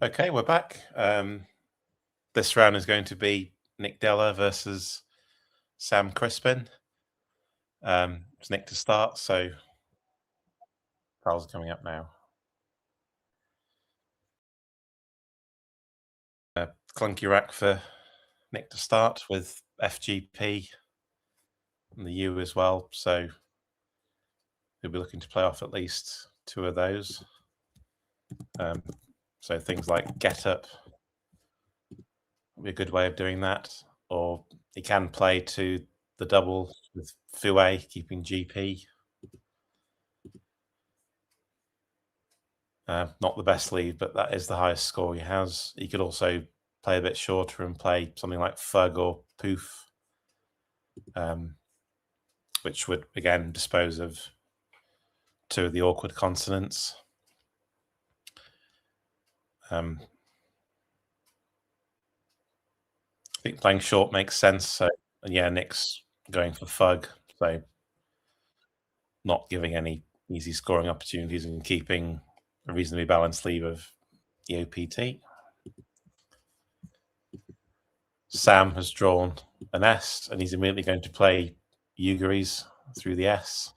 Okay, we're back. This round is going to be Nick Della versus Sam Crispin. It's Nick to start, so files are coming up now. Clunky rack for Nick to start with FGP and the U as well, so he'll be looking to play off at least 2 of those. So things like get up will be a good way of doing that, or he can play to the double with Fue keeping GP. Not the best lead, but that is the highest score he has. He could also play a bit shorter and play something like Fug or Poof, which would again dispose of 2 of the awkward consonants. I think playing short makes sense. So, and yeah, Nick's going for Fug, so not giving any easy scoring opportunities and keeping a reasonably balanced sleeve of EOPT. Sam has drawn an S, and he's immediately going to play Ugaries through the S.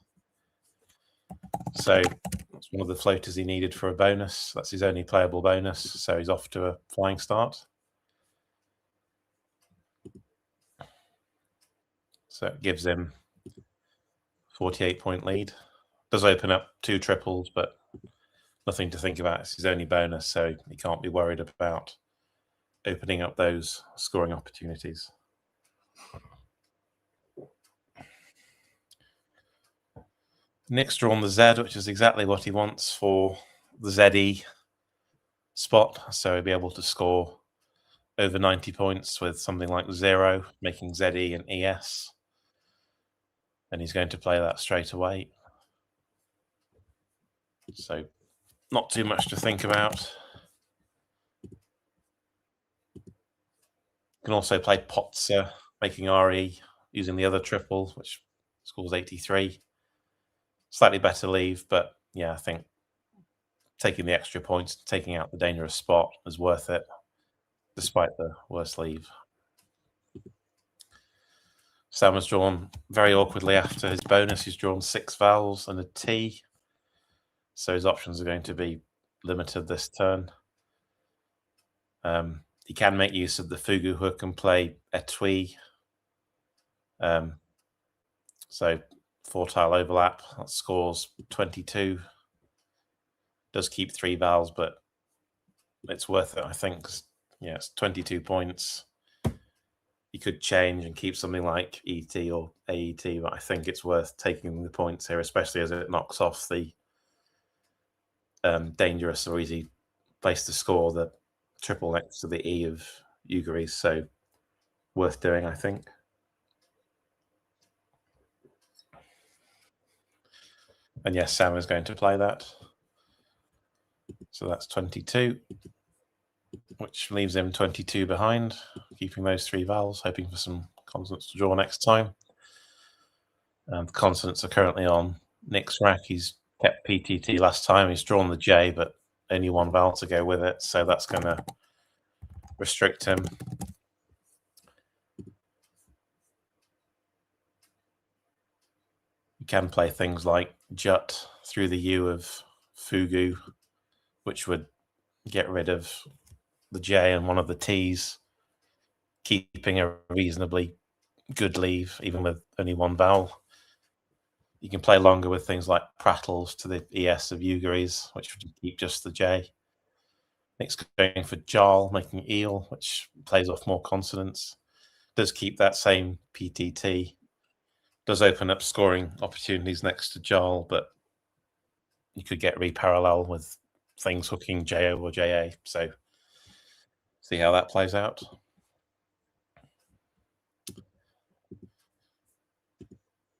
So that's one of the floaters he needed for a bonus. That's his only playable bonus, so he's off to a flying start. So it gives him 48-point lead. Does open up 2 triples, but nothing to think about. It's his only bonus, so he can't be worried about opening up those scoring opportunities. Nick's drawn the Z, which is exactly what he wants for the ZE spot. So he'll be able to score over 90 points with something like 0, making ZE and ES. And he's going to play that straight away. So not too much to think about. Can also play Potser, making RE, using the other triple, which scores 83. Slightly better leave, but yeah, I think taking the extra points, taking out the dangerous spot is worth it, despite the worse leave. Sam has drawn very awkwardly after his bonus. He's drawn 6 vowels and a T, so his options are going to be limited this turn. He can make use of the Fugu hook and play Etui. So 4-tile overlap, that scores 22. Does keep 3 vowels, but it's worth it, I think. 'Cause, yeah, it's 22 points. You could change and keep something like ET or AET, but I think it's worth taking the points here, especially as it knocks off the dangerous or easy place to score, the triple next to the E of Ugaries. So worth doing, I think. And yes, Sam is going to play that. So that's 22, which leaves him 22 behind, keeping those 3 vowels, hoping for some consonants to draw next time. The consonants are currently on Nick's rack. He's kept PTT last time. He's drawn the J, but only 1 vowel to go with it, so that's going to restrict him. You can play things like Jut through the U of Fugu, which would get rid of the J and one of the T's, keeping a reasonably good leave, even with only 1 vowel. You can play longer with things like prattles to the ES of Ugaries, which would keep just the J. Nick's going for Jarl, making eel, which plays off more consonants. Does keep that same PTT. Does open up scoring opportunities next to Jarl, but you could get reparallel with things hooking JO or JA. So see how that plays out.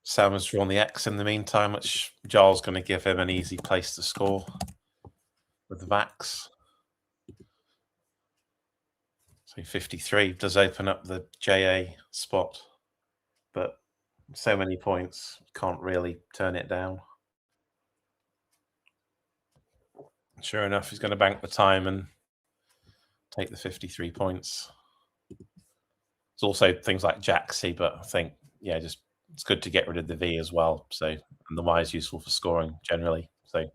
Sam has drawn the X in the meantime, which Jarl's going to give him an easy place to score with the Vax. So 53 does open up the JA spot, but so many points, can't really turn it down. Sure enough, he's going to bank the time and take the 53 points. There's also things like Jaxie, but I think, yeah, just it's good to get rid of the V as well. So, and the Y is useful for scoring generally. So,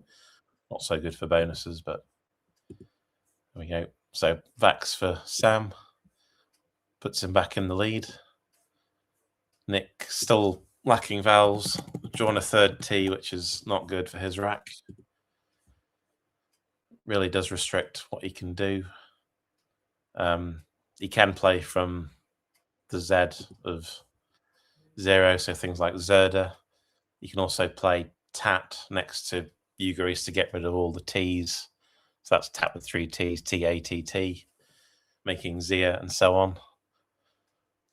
not so good for bonuses, but there we go. So, Vax for Sam puts him back in the lead. Nick still lacking vowels, drawn a third T, which is not good for his rack. Really does restrict what he can do. He can play from the Z of 0, so things like Zerda. You can also play Tat next to Ugaris to get rid of all the T's. So that's Tat with 3 T's, T-A-T-T, making Zia and so on.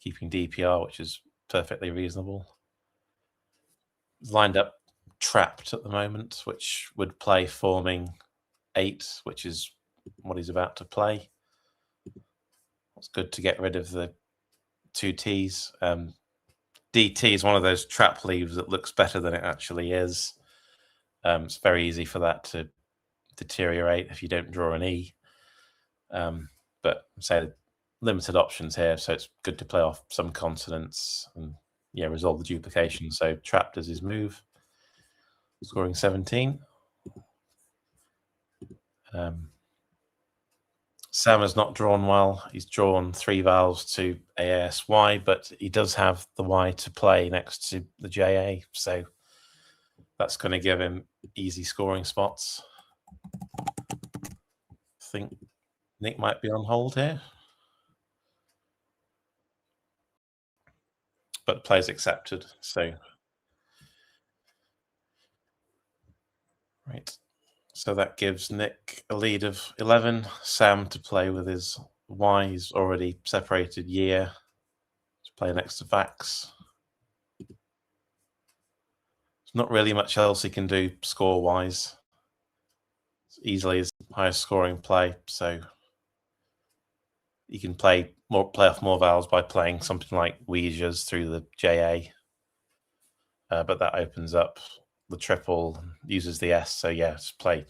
Keeping DPR, which is perfectly reasonable. Lined up trapped at the moment, which would play forming 8, which is what he's about to play. It's good to get rid of the 2 T's. DT is one of those trap leaves that looks better than it actually is. It's very easy for that to deteriorate if you don't draw an E. But say limited options here, so it's good to play off some consonants and resolve the duplication. So trap does his move, scoring 17. Sam has not drawn well. He's drawn 3 vowels to AASY, but he does have the Y to play next to the JA, so that's going to give him easy scoring spots. I think Nick might be on hold here. But play's accepted, so... Right. So that gives Nick a lead of 11. Sam to play with his Y. He's already separated year to play next to Vax. There's not really much else he can do score-wise. It's easily his highest scoring play, so you can play off more vowels by playing something like Ouija's through the JA. But that opens up the triple, uses the S, so just play,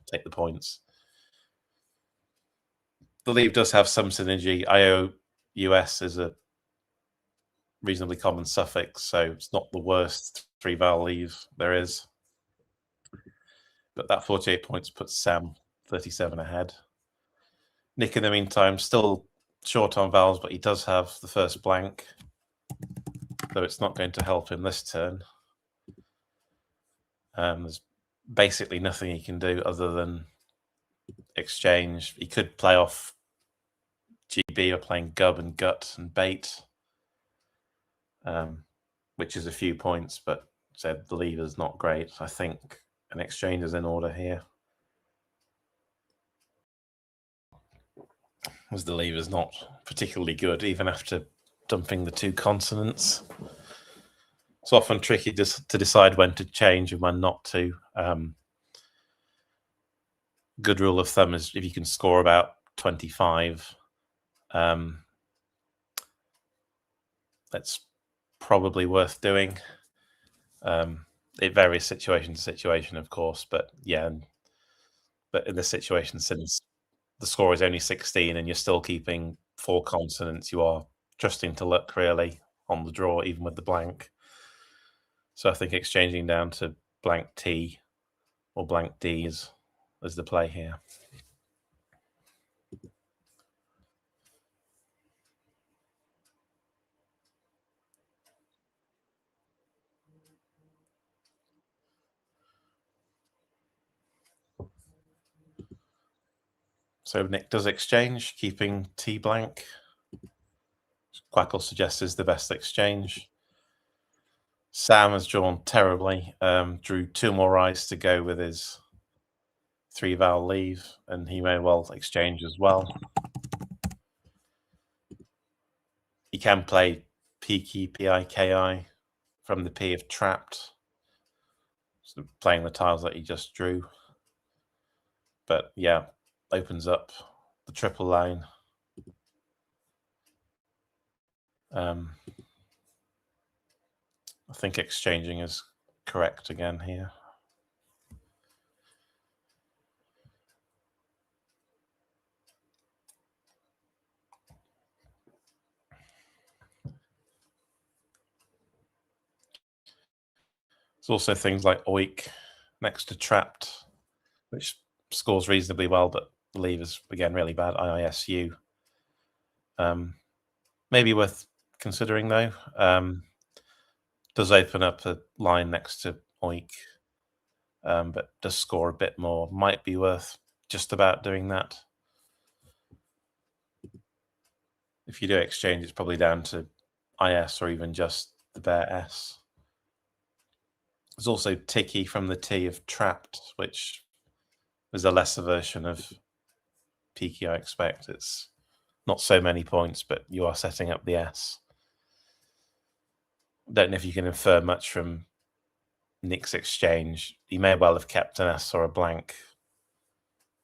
take the points. The leave does have some synergy. IOUS is a reasonably common suffix, so it's not the worst 3-vowel leave there is. But that 48 points puts Sam 37 ahead. Nick, in the meantime, still short on vowels, but he does have the first blank, though it's not going to help him this turn. There's basically nothing he can do other than exchange. He could play off GB or playing Gub and Gut and Bait, which is a few points, but said the leave is not great. I think an exchange is in order here, as the leave is not particularly good, even after dumping the 2 consonants. It's often tricky to decide when to change and when not to. Good rule of thumb is if you can score about 25, that's probably worth doing. It varies situation to situation, of course, but but in this situation, since the score is only 16 and you're still keeping 4 consonants, you are trusting to luck really on the draw, even with the blank. So I think exchanging down to blank T or blank D is the play here. So Nick does exchange, keeping T blank. Quackle suggests is the best exchange. Sam has drawn terribly, drew 2 more I's to go with his 3-vowel leave, and he may well exchange as well. He can play Piki, P-I-K-I, from the P of trapped, so playing the tiles that he just drew. But opens up the triple line. I think exchanging is correct again here. There's also things like oik next to trapped, which scores reasonably well, but the leave is again really bad. IISU. Maybe worth considering though. Does open up a line next to oik, but does score a bit more. Might be worth just about doing that. If you do exchange, it's probably down to IS or even just the bare S. There's also Ticky from the T of trapped, which is a lesser version of Peaky, I expect. It's not so many points, but you are setting up the S. Don't know if you can infer much from Nick's exchange. He may well have kept an S or a blank,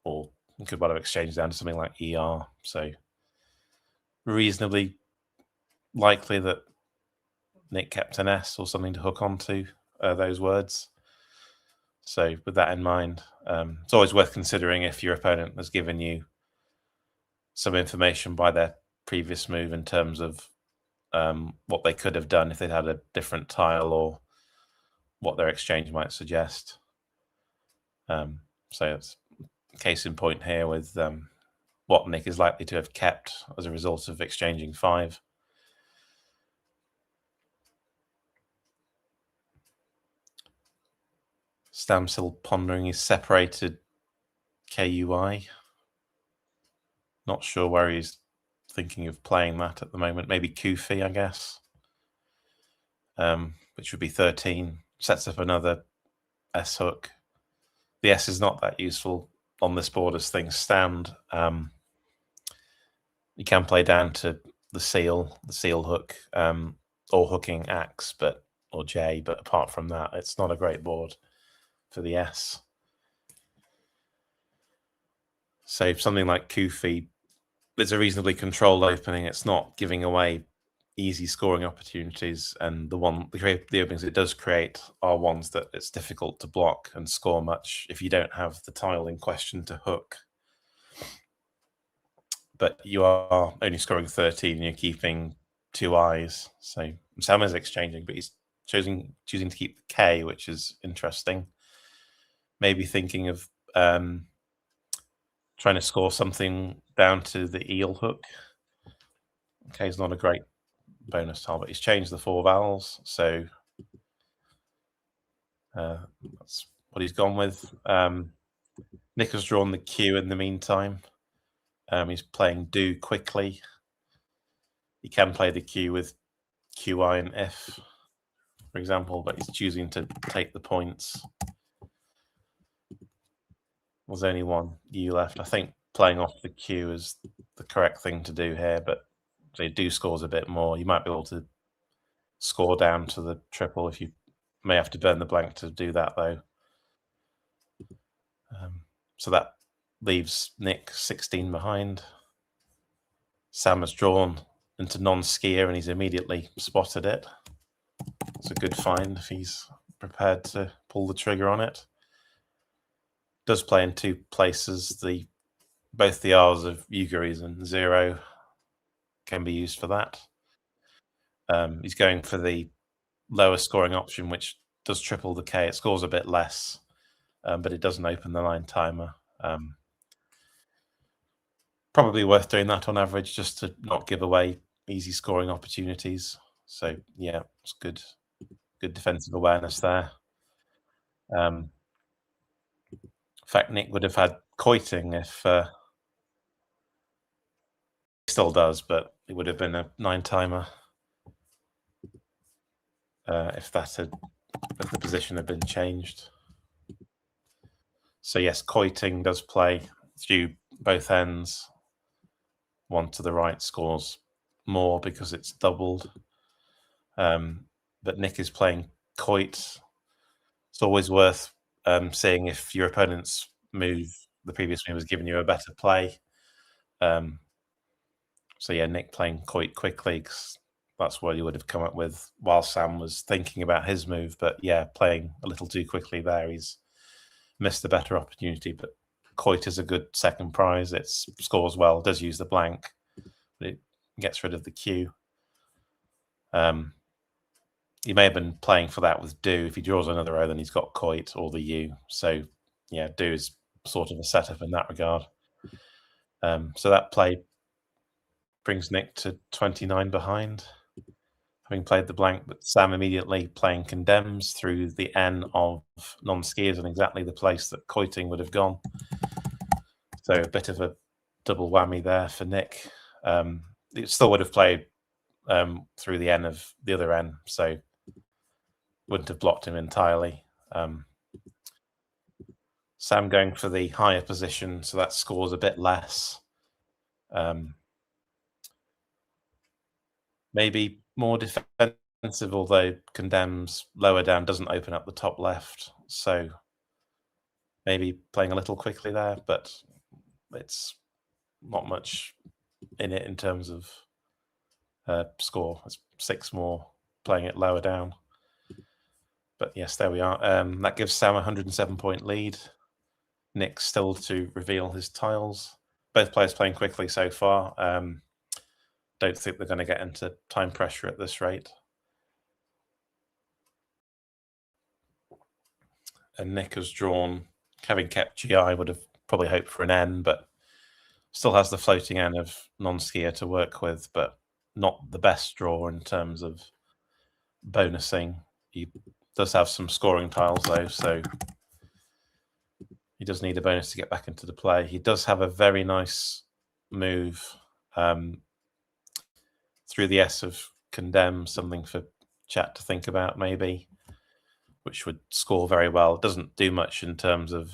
or he could well have exchanged down to something like ER. So reasonably likely that Nick kept an S or something to hook onto those words. So with that in mind, it's always worth considering if your opponent has given you some information by their previous move in terms of what they could have done if they'd had a different tile or what their exchange might suggest. So it's case in point here with what Nick is likely to have kept as a result of exchanging 5. Stam still pondering his separated KUI. Not sure where he's thinking of playing that at the moment. Maybe Kufi, I guess, which would be 13. Sets up another S hook. The S is not that useful on this board as things stand. You can play down to the seal hook, or hooking axe, or J, but apart from that, it's not a great board for the S. So something like Kufi, it's a reasonably controlled opening. It's not giving away easy scoring opportunities, and the openings it does create are ones that it's difficult to block and score much if you don't have the tile in question to hook. But you are only scoring 13 and you're keeping 2 eyes. So Sam is exchanging, but he's choosing to keep the K, which is interesting. Maybe thinking of trying to score something down to the eel hook. Okay, it's not a great bonus tile, but he's changed the 4 vowels, so that's what he's gone with. Nick has drawn the Q in the meantime. He's playing do quickly. He can play the Q with QI and F, for example, but he's choosing to take the points. There's only 1 U left. I think playing off the Q is the correct thing to do here, but they do scores a bit more. You might be able to score down to the triple if you may have to burn the blank to do that, though. So that leaves Nick 16 behind. Sam has drawn into non-skier and he's immediately spotted it. It's a good find if he's prepared to pull the trigger on it. Does play in 2 places. Both the R's of Ugaries and 0 can be used for that. He's going for the lower scoring option, which does triple the K. It scores a bit less, but it doesn't open the line timer. Probably worth doing that on average just to not give away easy scoring opportunities. So yeah, it's good defensive awareness there. In fact, Nick would have had quoting if he still does, but it would have been a 9 timer if the position had been changed. So yes, quoting does play through both ends. 1 to the right scores more because it's doubled. But Nick is playing quoit. It's always worth seeing if your opponent's move, the previous move, has given you a better play. So yeah, Nick playing quoit quickly, because that's what he would have come up with while Sam was thinking about his move. But yeah, playing a little too quickly there, he's missed a better opportunity. But quoit is a good second prize. It scores well, does use the blank, but it gets rid of the Q. he may have been playing for that with do. If he draws another O, then he's got quoit or the U. So yeah, do is sort of a setup in that regard. So that play brings Nick to 29 behind, having played the blank, but Sam immediately playing condemns through the N of non-skiers in exactly the place that quoiting would have gone. So a bit of a double whammy there for Nick. It still would have played through the N of the other N, so wouldn't have blocked him entirely. Sam going for the higher position, so that scores a bit less. Maybe more defensive, although condemns lower down doesn't open up the top left. So maybe playing a little quickly there, but it's not much in it in terms of score. It's 6 more playing it lower down. But yes, there we are. That gives Sam a 107-point lead. Nick still to reveal his tiles. Both players playing quickly so far. Don't think they're going to get into time pressure at this rate. And Nick has drawn, having kept GI, would have probably hoped for an N, but still has the floating N of non-skier to work with, but not the best draw in terms of bonusing. He does have some scoring tiles though, so he does need a bonus to get back into the play. He does have a very nice move through the S of condemn, something for chat to think about maybe, which would score very well. It doesn't do much in terms of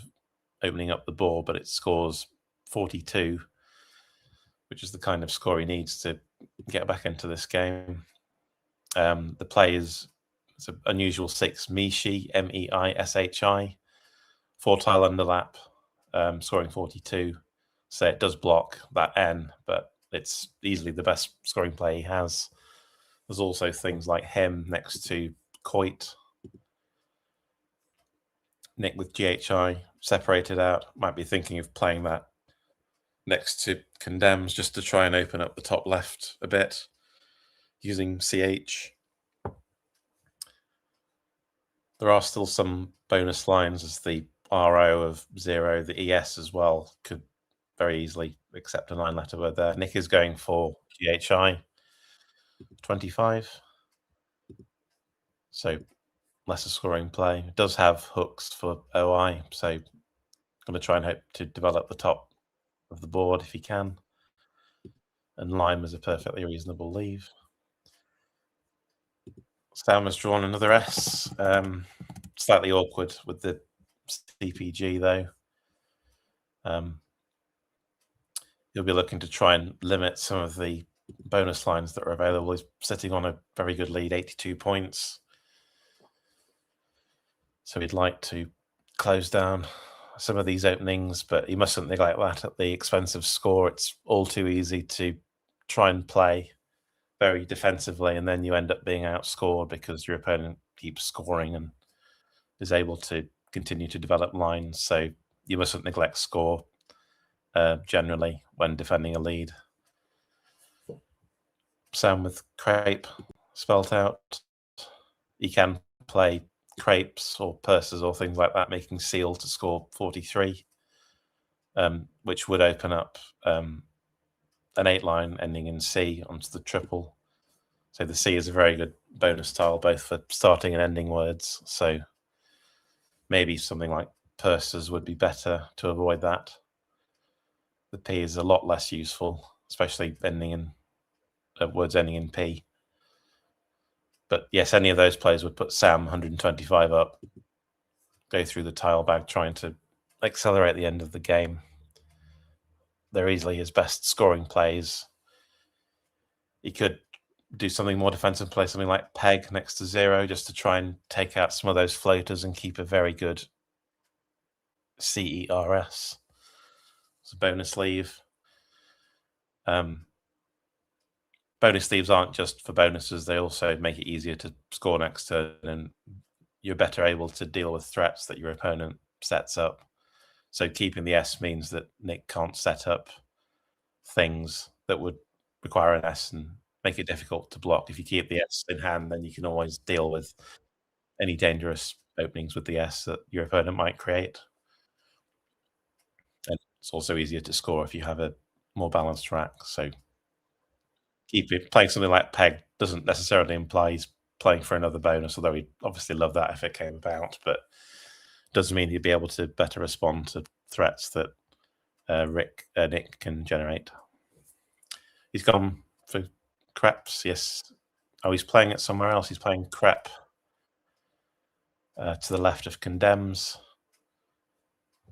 opening up the board, but it scores 42, which is the kind of score he needs to get back into this game. The play is it's an unusual 6, Meishi, M-E-I-S-H-I, 4-tile underlap, scoring 42. So it does block that N, but it's easily the best scoring play he has. There's also things like him next to quoit. Nick with GHI separated out. Might be thinking of playing that next to condemns just to try and open up the top left a bit using CH. There are still some bonus lines as the RO of 0, the ES as well could very easily accept a 9-letter word there. Nick is going for GHI 25. So lesser scoring play. It does have hooks for OI, so I'm going to try and hope to develop the top of the board if he can. And Lime is a perfectly reasonable leave. Sam has drawn another S. Slightly awkward with the CPG though. He'll be looking to try and limit some of the bonus lines that are available. He's sitting on a very good lead, 82 points. So he'd like to close down some of these openings, but he mustn't neglect that at the expense of score. It's all too easy to try and play very defensively, and then you end up being outscored because your opponent keeps scoring and is able to continue to develop lines. So you mustn't neglect score generally when defending a lead. Sam with crepe spelt out. He can play crepes or purses or things like that, making seal to score 43, which would open up an 8-line ending in C onto the triple. So the C is a very good bonus tile, both for starting and ending words. So maybe something like purses would be better to avoid that. The P is a lot less useful, especially ending in words ending in P. But yes, any of those plays would put Sam 125 up, go through the tile bag, trying to accelerate the end of the game. They're easily his best scoring plays. He could do something more defensive, play something like peg next to 0, just to try and take out some of those floaters and keep a very good CERS. It's a bonus leave. Bonus leaves aren't just for bonuses, they also make it easier to score next turn, and you're better able to deal with threats that your opponent sets up. So keeping the S means that Nick can't set up things that would require an S, and make it difficult to block. If you keep the S in hand, then you can always deal with any dangerous openings with the S that your opponent might create. And it's also easier to score if you have a more balanced rack. So playing something like Peg doesn't necessarily imply he's playing for another bonus, although he'd obviously love that if it came about, but doesn't mean he'd be able to better respond to threats that Nick can generate. He's gone for Creps, yes. Oh, he's playing it somewhere else. He's playing Crep to the left of Condemns,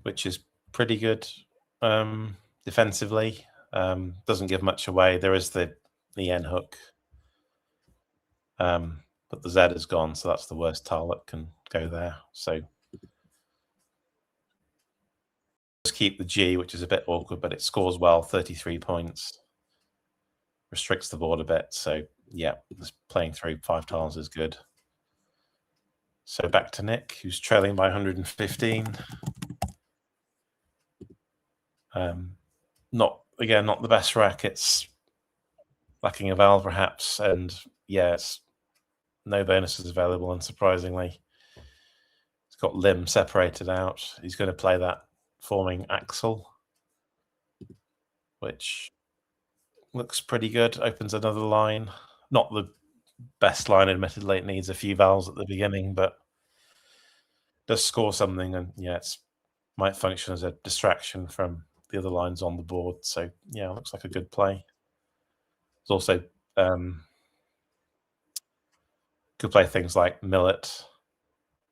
which is pretty good defensively. Doesn't give much away. There is the N hook, but the Z is gone, so that's the worst tile that can go there. So just keep the G, which is a bit awkward, but it scores well, 33 points. Restricts the board a bit, so yeah, playing through 5 tiles is good. So back to Nick, who's trailing by 115. Not the best rack. It's lacking a valve, perhaps, and yeah, it's no bonuses available. Unsurprisingly, it's got limb separated out. He's going to play that forming Axel, which looks pretty good. Opens another line. Not the best line, admittedly. It needs a few vowels at the beginning, but does score something, and yeah, it might function as a distraction from the other lines on the board. So yeah, looks like a good play. It's also could play things like Millet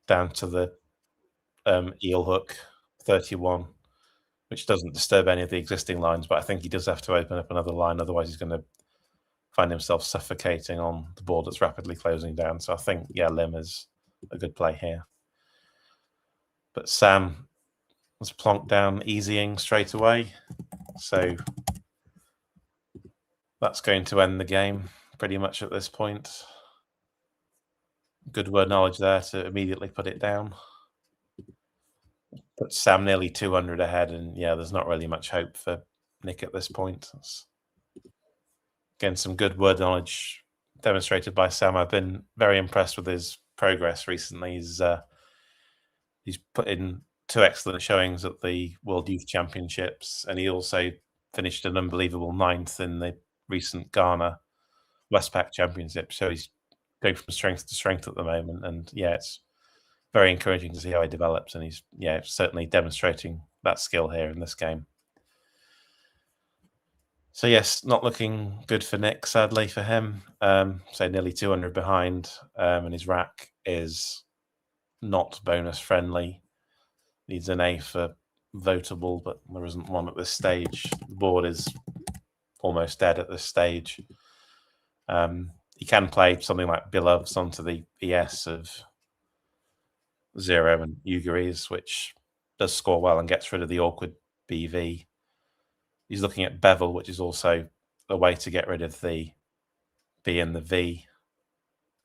down to the eel hook 31, which doesn't disturb any of the existing lines, but I think he does have to open up another line, otherwise he's going to find himself suffocating on the board that's rapidly closing down. So I think, yeah, Lim is a good play here. But Sam was plonked down easying straight away, so that's going to end the game pretty much at this point. Good word knowledge there to immediately put it down. But Sam nearly 200 ahead, and yeah, there's not really much hope for Nick at this point. Again, some good word knowledge demonstrated by Sam. I've been very impressed with his progress recently. He's put in 2 excellent showings at the World Youth Championships, and he also finished an unbelievable 9th in the recent Ghana Westpac Championship. So he's going from strength to strength at the moment, and yeah, it's very encouraging to see how he develops, and he's certainly demonstrating that skill here in this game. So yes, not looking good for Nick, sadly for him. So nearly 200 behind, and his rack is not bonus friendly. Needs an A for votable, but there isn't one at this stage. The board is almost dead at this stage. He can play something like Beloves onto the ES of 0 and Ugaries, which does score well and gets rid of the awkward BV. He's looking at Bevel, which is also a way to get rid of the B and the V.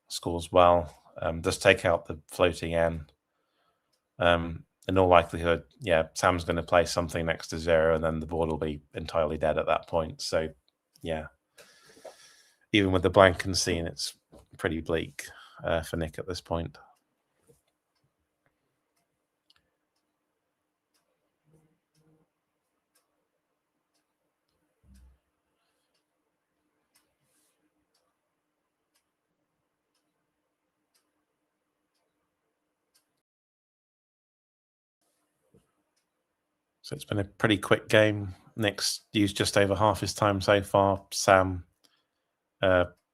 Scores well. Does take out the floating N. In all likelihood, yeah, Sam's going to play something next to 0, and then the board will be entirely dead at that point. So, yeah, even with the blank and scene, it's pretty bleak for Nick at this point. So it's been a pretty quick game. Nick's used just over half his time so far. Sam,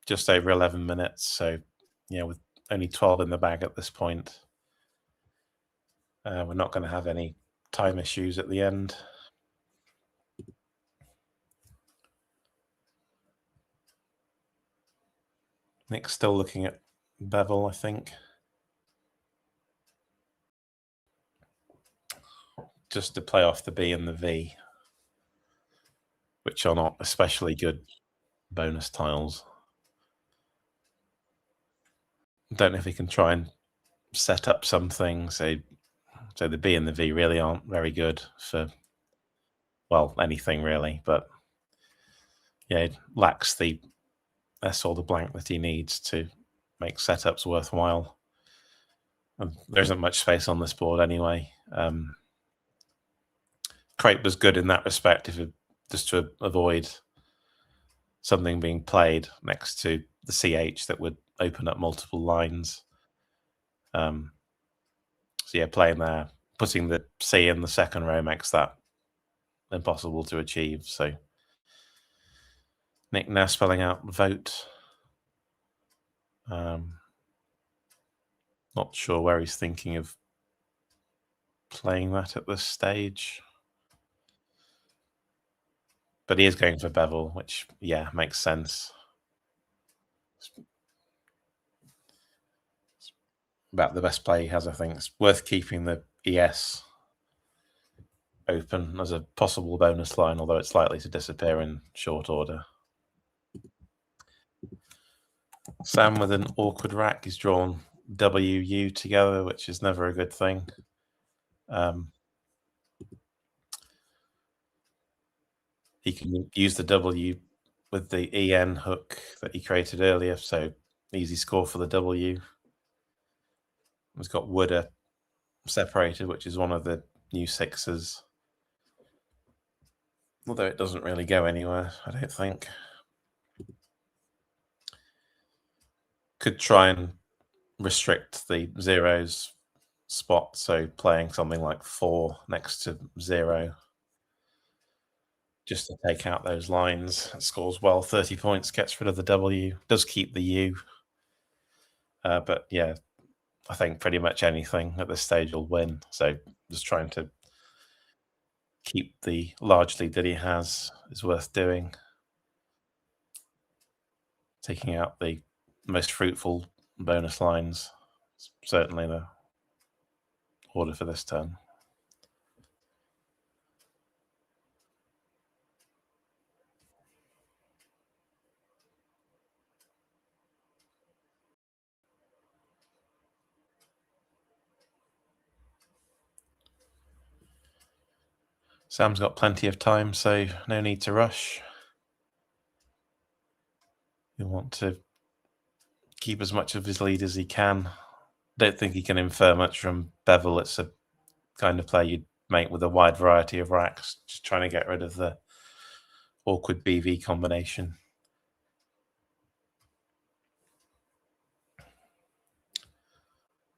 just over 11 minutes. So, yeah, with only 12 in the bag at this point, we're not going to have any time issues at the end. Nick's still looking at Bevel, I think. Just to play off the B and the V, which are not especially good bonus tiles. Don't know if he can try and set up something. So the B and the V really aren't very good for, well, anything really. But yeah, it lacks the S or the blank that he needs to make setups worthwhile. And there isn't much space on this board anyway. Crepe was good in that respect, just to avoid something being played next to the CH that would open up multiple lines. So yeah, playing there, putting the C in the second row makes that impossible to achieve. So Nick now spelling out vote. Not sure where he's thinking of playing that at this stage. But he is going for bevel, which, yeah, makes sense. It's about the best play he has, I think. It's worth keeping the ES open as a possible bonus line, although it's likely to disappear in short order. Sam with an awkward rack. He's drawn WU together, which is never a good thing. He can use the W with the EN hook that he created earlier, so easy score for the W. He's got Wooder separated, which is one of the new sixes. Although it doesn't really go anywhere, I don't think. Could try and restrict the zeros spot, so playing something like 4 next to 0. Just to take out those lines. It scores well, 30 points, gets rid of the W, does keep the U. But yeah, I think pretty much anything at this stage will win. So just trying to keep the large lead that he has is worth doing. Taking out the most fruitful bonus lines is certainly the order for this turn. Sam's got plenty of time, so no need to rush. You want to keep as much of his lead as he can. Don't think he can infer much from bevel. It's a kind of play you'd make with a wide variety of racks, just trying to get rid of the awkward BV combination.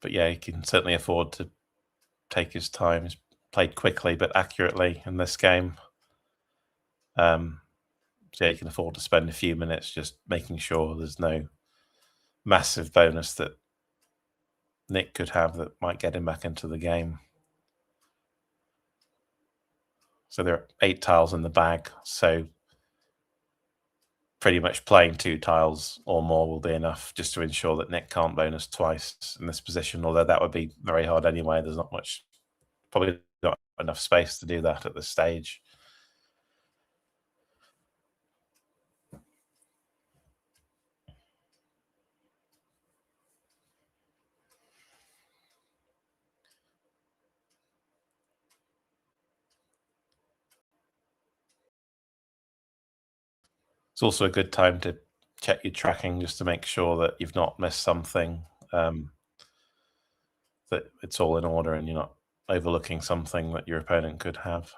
But yeah, he can certainly afford to take his time. He's played quickly but accurately in this game. So yeah, you can afford to spend a few minutes just making sure there's no massive bonus that Nick could have that might get him back into the game. So there are 8 tiles in the bag, so pretty much playing 2 tiles or more will be enough just to ensure that Nick can't bonus twice in this position, although that would be very hard anyway. There's not much, probably not enough space to do that at this stage. It's also a good time to check your tracking just to make sure that you've not missed something, that it's all in order and you're not overlooking something that your opponent could have.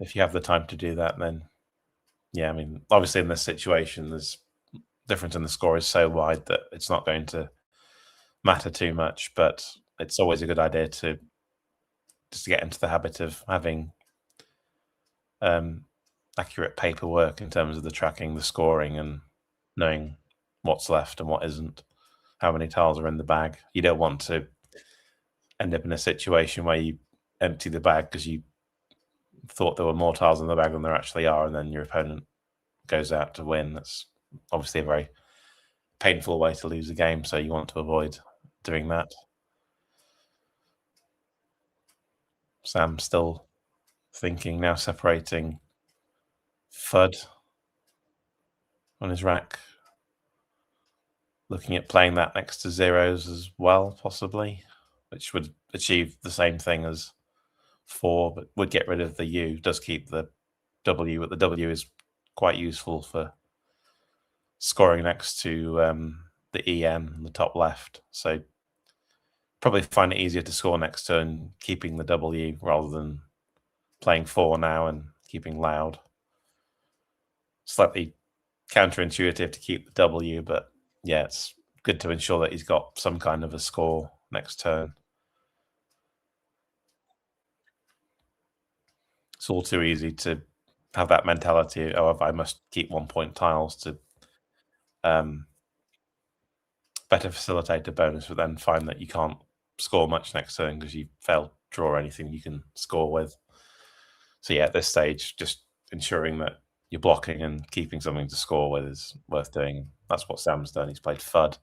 If you have the time to do that, then yeah, I mean, obviously in this situation, there's difference in the score is so wide that it's not going to matter too much, but it's always a good idea to just get into the habit of having accurate paperwork in terms of the tracking, the scoring, and knowing what's left and what isn't, how many tiles are in the bag. You don't want to end up in a situation where you empty the bag because you thought there were more tiles in the bag than there actually are, and then your opponent goes out to win. That's obviously a very painful way to lose a game, so you want to avoid doing that. Sam still thinking, now separating FUD on his rack. Looking at playing that next to zeros as well, possibly, which would achieve the same thing as 4, but would get rid of the U, does keep the W, but the W is quite useful for scoring next to the EN in the top left. So probably find it easier to score next turn, keeping the W rather than playing 4 now and keeping loud. Slightly counterintuitive to keep the W, but yeah, it's good to ensure that he's got some kind of a score next turn. It's all too easy to have that mentality of I must keep 1 point tiles to better facilitate a bonus, but then find that you can't score much next turn because you failed to draw anything you can score with. So yeah, at this stage, just ensuring that you're blocking and keeping something to score with is worth doing. That's what Sam's done. He's played FUD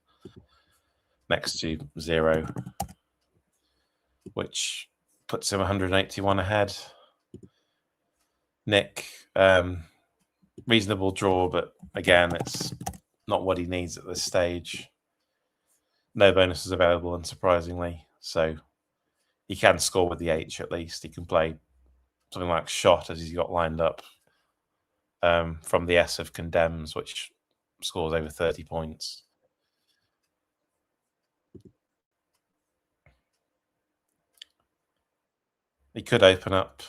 next to 0, which puts him 181 ahead. Nick, reasonable draw, but again, it's not what he needs at this stage. No bonuses available, unsurprisingly. So he can score with the H at least. He can play something like shot as he's got lined up from the S of condemns, which scores over 30 points. He could open up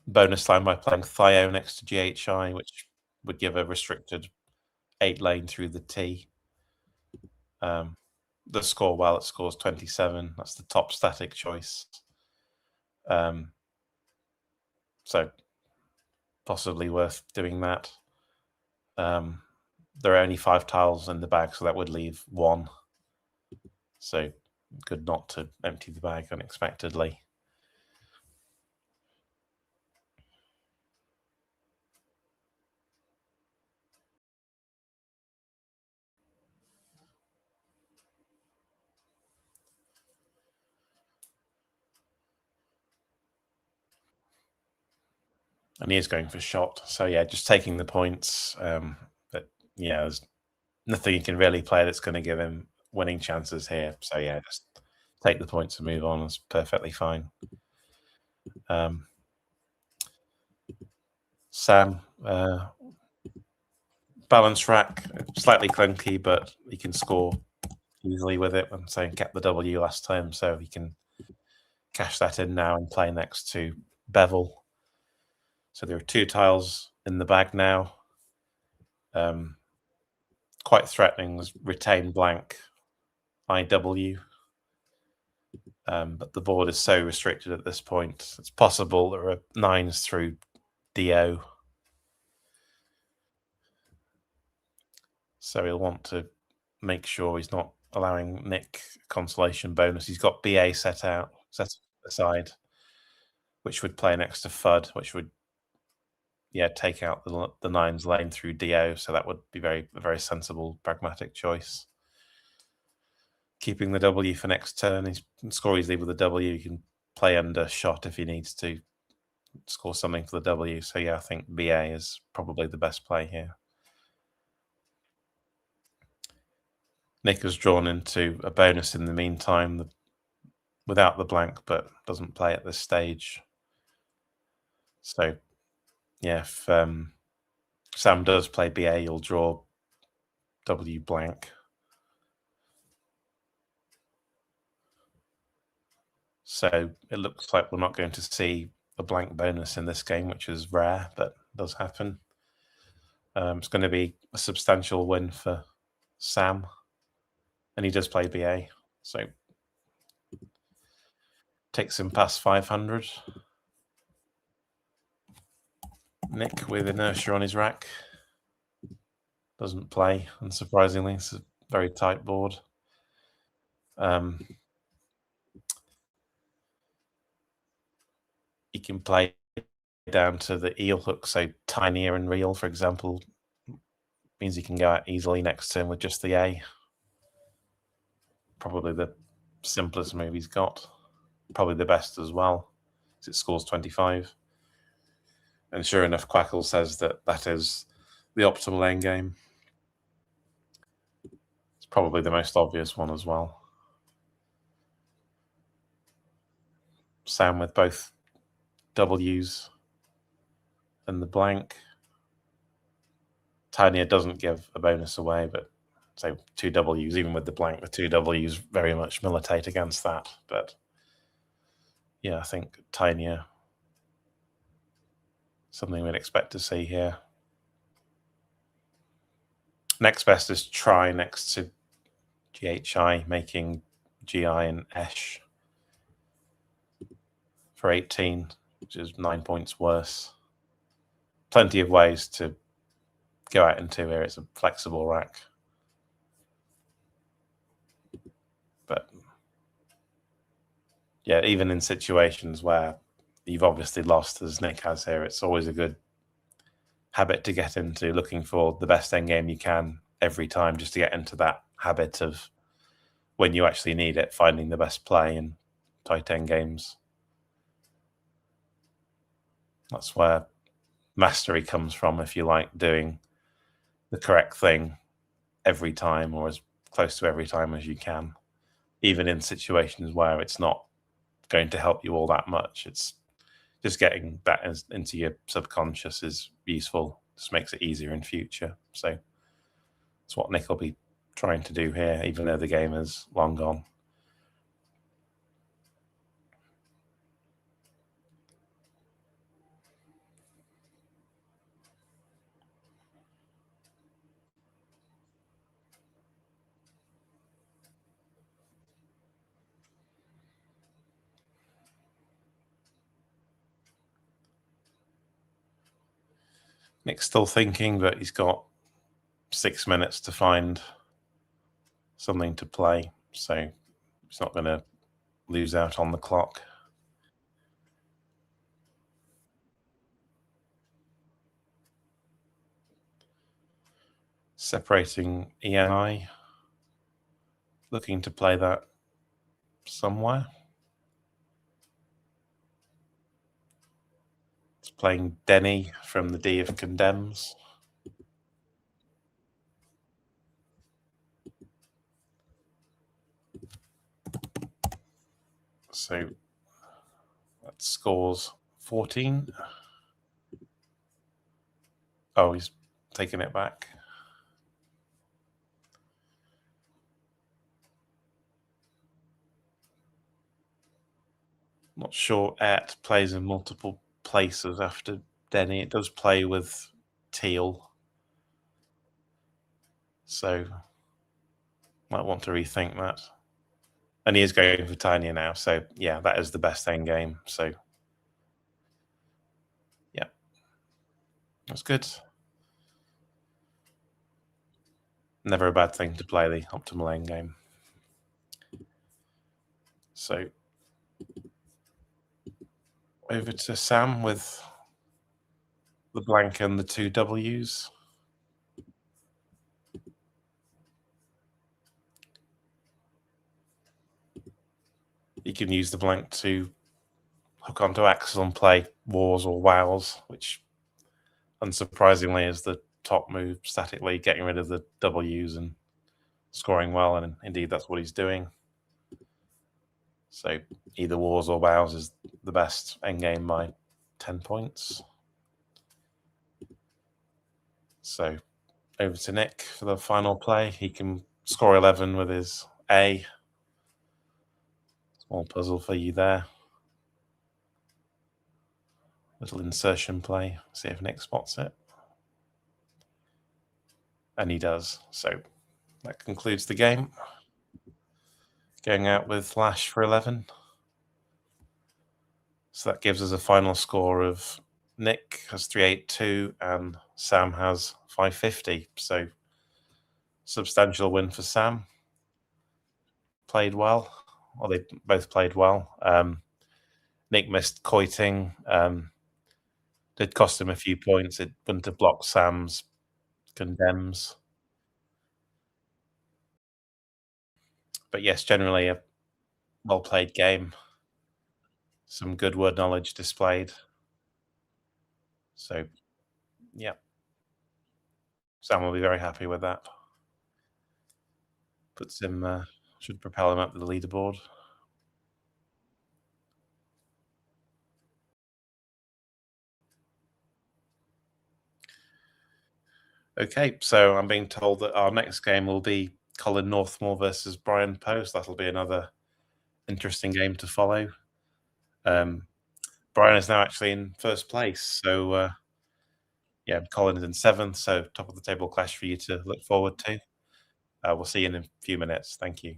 bonus line by playing Thio next to GHI, which would give a restricted 8 lane through the T. The score, while it scores 27, that's the top static choice. So possibly worth doing that. There are only 5 tiles in the bag, so that would leave 1. So good not to empty the bag unexpectedly. And he is going for shot. So yeah, just taking the points. But yeah, there's nothing he can really play that's going to give him winning chances here. So yeah, just take the points and move on. It's perfectly fine. Sam, balance rack, slightly clunky, but he can score easily with it. I'm saying kept the W last time, so he can cash that in now and play next to Bevel. So there are 2 tiles in the bag now. Quite threatening was retain blank IW. But the board is so restricted at this point. It's possible there are 9s through DO. So he'll want to make sure he's not allowing Nick consolation bonus. He's got BA set aside, which would play next to FUD, which would take out the 9s lane through DO. So that would be a very sensible, pragmatic choice. Keeping the W for next turn. He can score easily with the W. He can play under shot if he needs to score something for the W. So yeah, I think BA is probably the best play here. Nick has drawn into a bonus in the meantime without the blank, but doesn't play at this stage. So yeah, if Sam does play BA, you'll draw W blank. So it looks like we're not going to see a blank bonus in this game, which is rare, but does happen. It's going to be a substantial win for Sam. And he does play BA, so takes him past 500. Nick with inertia on his rack. Doesn't play, unsurprisingly. It's a very tight board. He can play down to the eel hook, so tinier and real, for example, means he can go out easily next turn with just the A. Probably the simplest move he's got. Probably the best as well, because it scores 25. And sure enough, Quackle says that is the optimal endgame. It's probably the most obvious one as well. Sam with both W's and the blank. Tanya doesn't give a bonus away, but so 2 Ws, even with the blank, the 2 Ws very much militate against that. But yeah, I think Tanya, something we'd expect to see here. Next best is try next to GHI, making GI and Esh for 18, which is 9 points worse. Plenty of ways to go out into here. It's a flexible rack. But yeah, even in situations where you've obviously lost, as Nick has here, it's always a good habit to get into, looking for the best endgame you can every time, just to get into that habit of when you actually need it, finding the best play in tight endgames. That's where mastery comes from, if you like, doing the correct thing every time, or as close to every time as you can, even in situations where it's not going to help you all that much. It's just getting that into your subconscious is useful. Just makes it easier in future. So that's what Nick will be trying to do here, even though the game is long gone. Nick's still thinking, but he's got 6 minutes to find something to play, so he's not going to lose out on the clock. Separating ENI, looking to play that somewhere. It's playing Denny from the D of Condemns. So that scores 14. Oh, he's taken it back. Not sure Et plays in multiple places after Denny. It does play with Teal, so might want to rethink that. And he is going for Tanya now, so yeah, that is the best end game. So yeah, that's good. Never a bad thing to play the optimal end game. So over to Sam with the blank and the 2 Ws. You can use the blank to hook onto Axel and play Wars or Wows, which unsurprisingly is the top move statically, getting rid of the Ws and scoring well, and indeed that's what he's doing. So either Wars or Wows is the best endgame by 10 points. So over to Nick for the final play. He can score 11 with his A. Small puzzle for you there. Little insertion play. See if Nick spots it. And he does. So that concludes the game. Going out with Lash for 11. So that gives us a final score of Nick has 382 and Sam has 550. So substantial win for Sam. Played well. Well, they both played well. Nick missed quoting. Did cost him a few points. It wouldn't have blocked Sam's condemns. But yes, generally a well-played game. Some good word knowledge displayed. So, yeah. Sam will be very happy with that. Puts him, should propel him up the leaderboard. Okay, so I'm being told that our next game will be Colin Northmore versus Brian Post. That'll be another interesting game to follow. Brian is now actually in first place, so yeah, Colin is in seventh, so top of the table clash for you to look forward to. We'll see you in a few minutes. Thank you.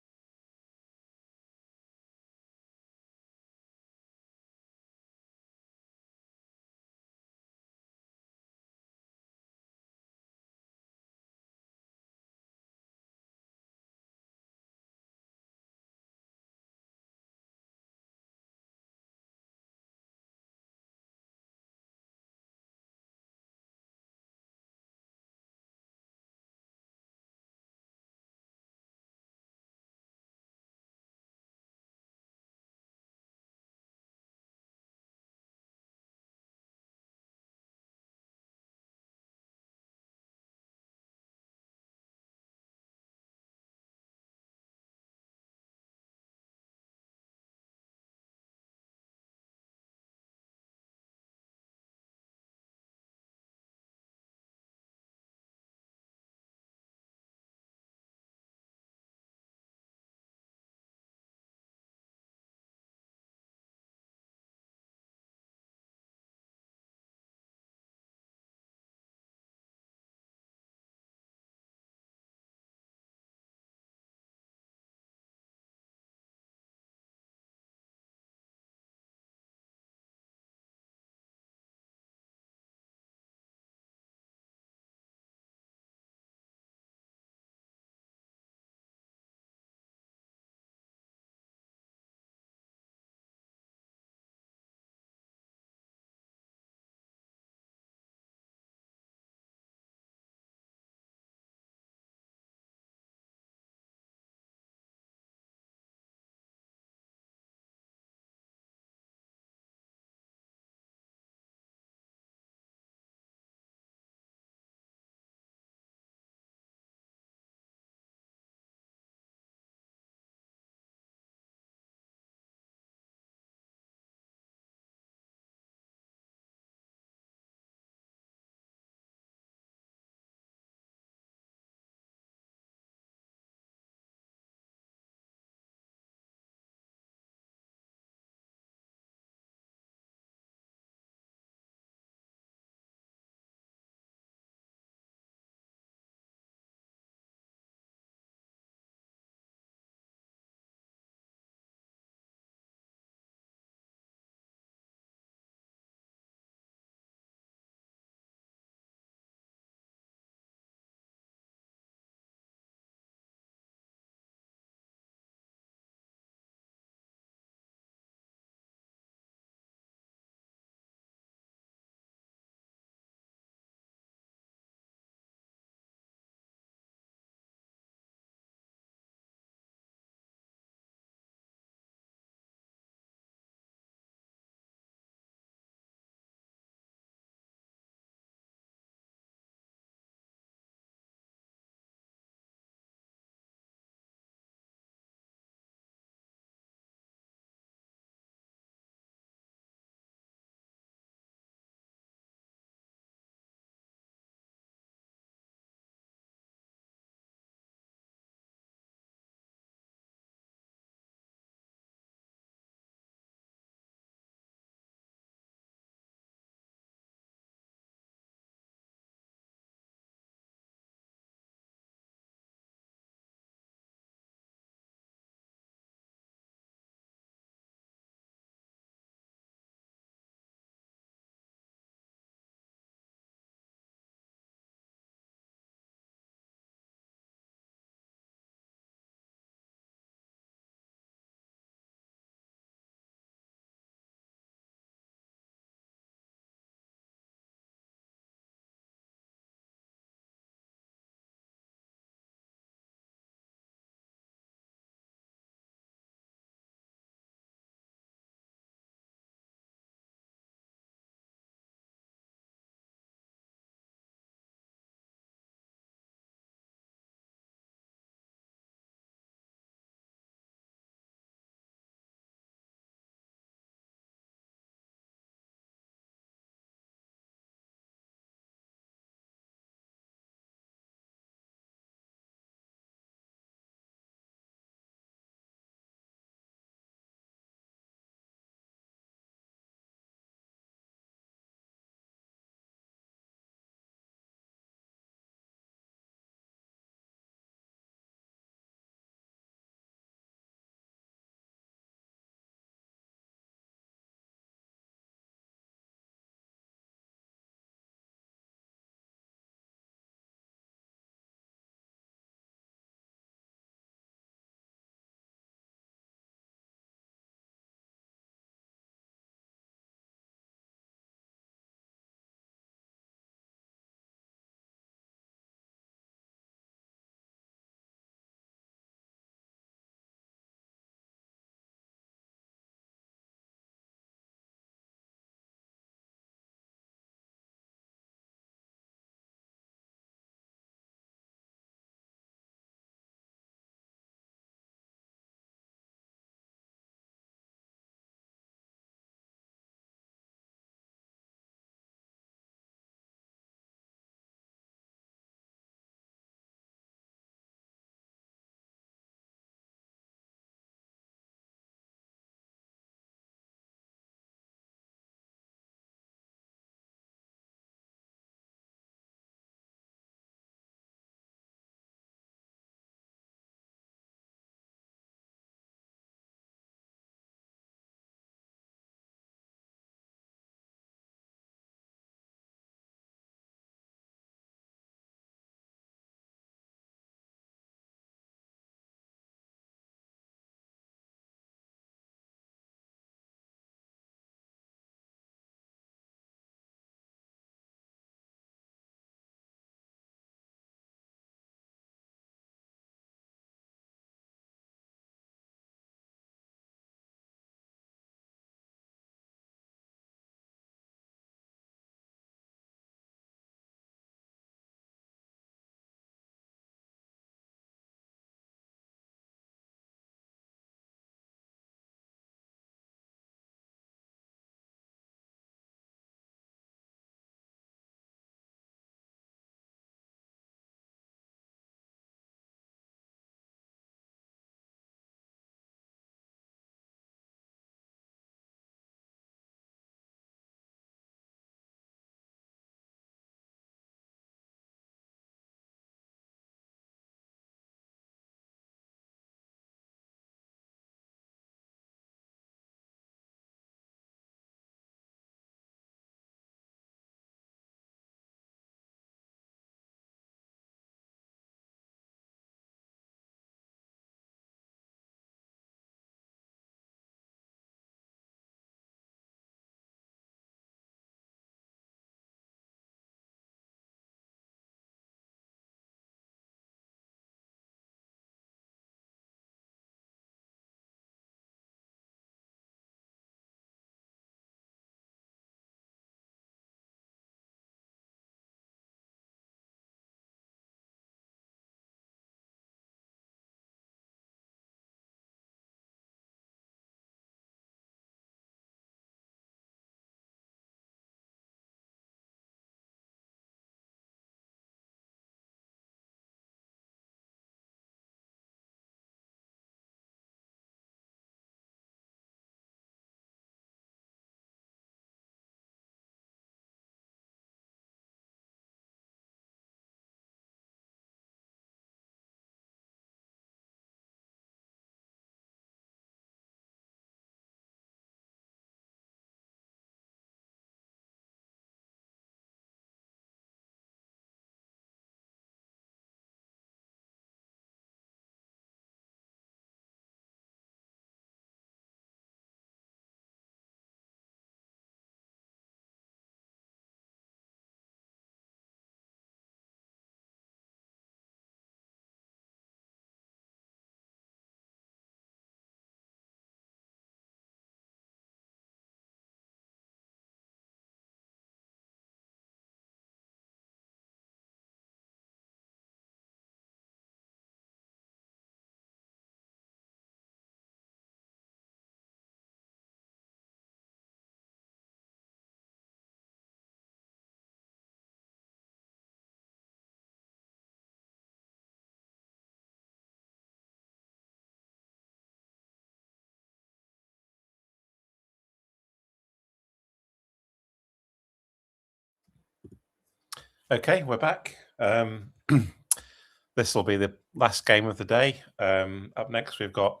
Okay, we're back. This will be the last game of the day. Up next, we've got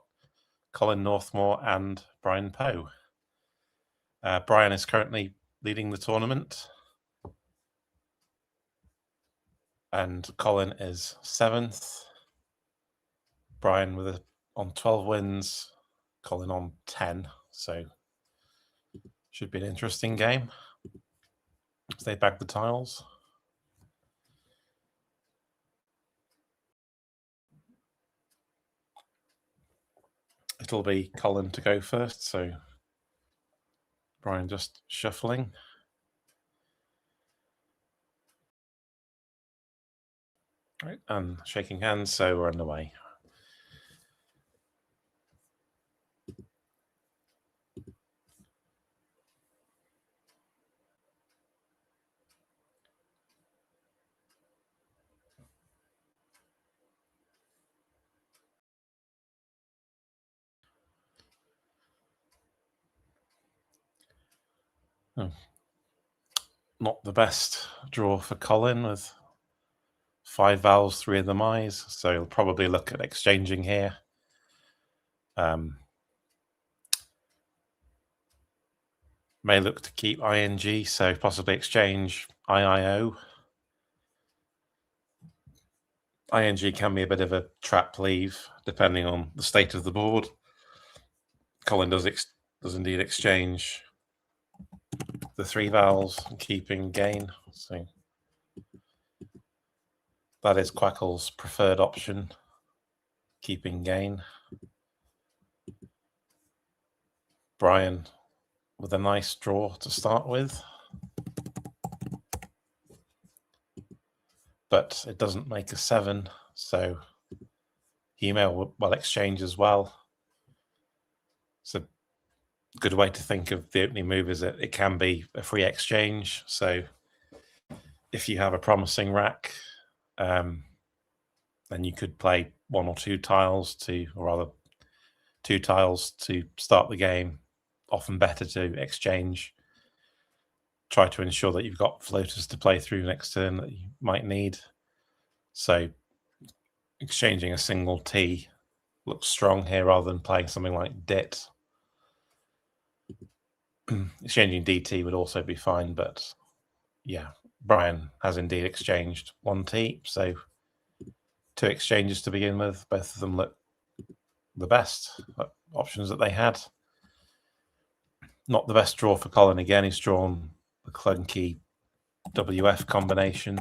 Colin Northmore and Brian Poe. Brian is currently leading the tournament, and Colin is 7th. Brian on 12 wins, Colin on 10. So should be an interesting game. They bag the tiles. It'll be Colin to go first, so Brian just shuffling. Right, and shaking hands, so we're underway. Oh. Not the best draw for Colin with 5 vowels, 3 of them eyes, so he'll probably look at exchanging here. May look to keep ing, so possibly exchange IIO. ING can be a bit of a trap leave, depending on the state of the board. Colin does indeed exchange the 3 vowels, keeping gain. So that is Quackle's preferred option, keeping gain. Brian with a nice draw to start with. But it doesn't make a 7, so he may well exchange as well. It's a good way to think of the opening move is that it can be a free exchange. So if you have a promising rack, then you could play 1 or 2 tiles or rather 2 tiles to start the game. Often better to exchange. Try to ensure that you've got floaters to play through next turn that you might need. So exchanging a single T looks strong here rather than playing something like DIT. Exchanging DT would also be fine, but yeah, Brian has indeed exchanged 1 T, so 2 exchanges to begin with. Both of them look the best options that they had. Not the best draw for Colin again. He's drawn the clunky WF combination.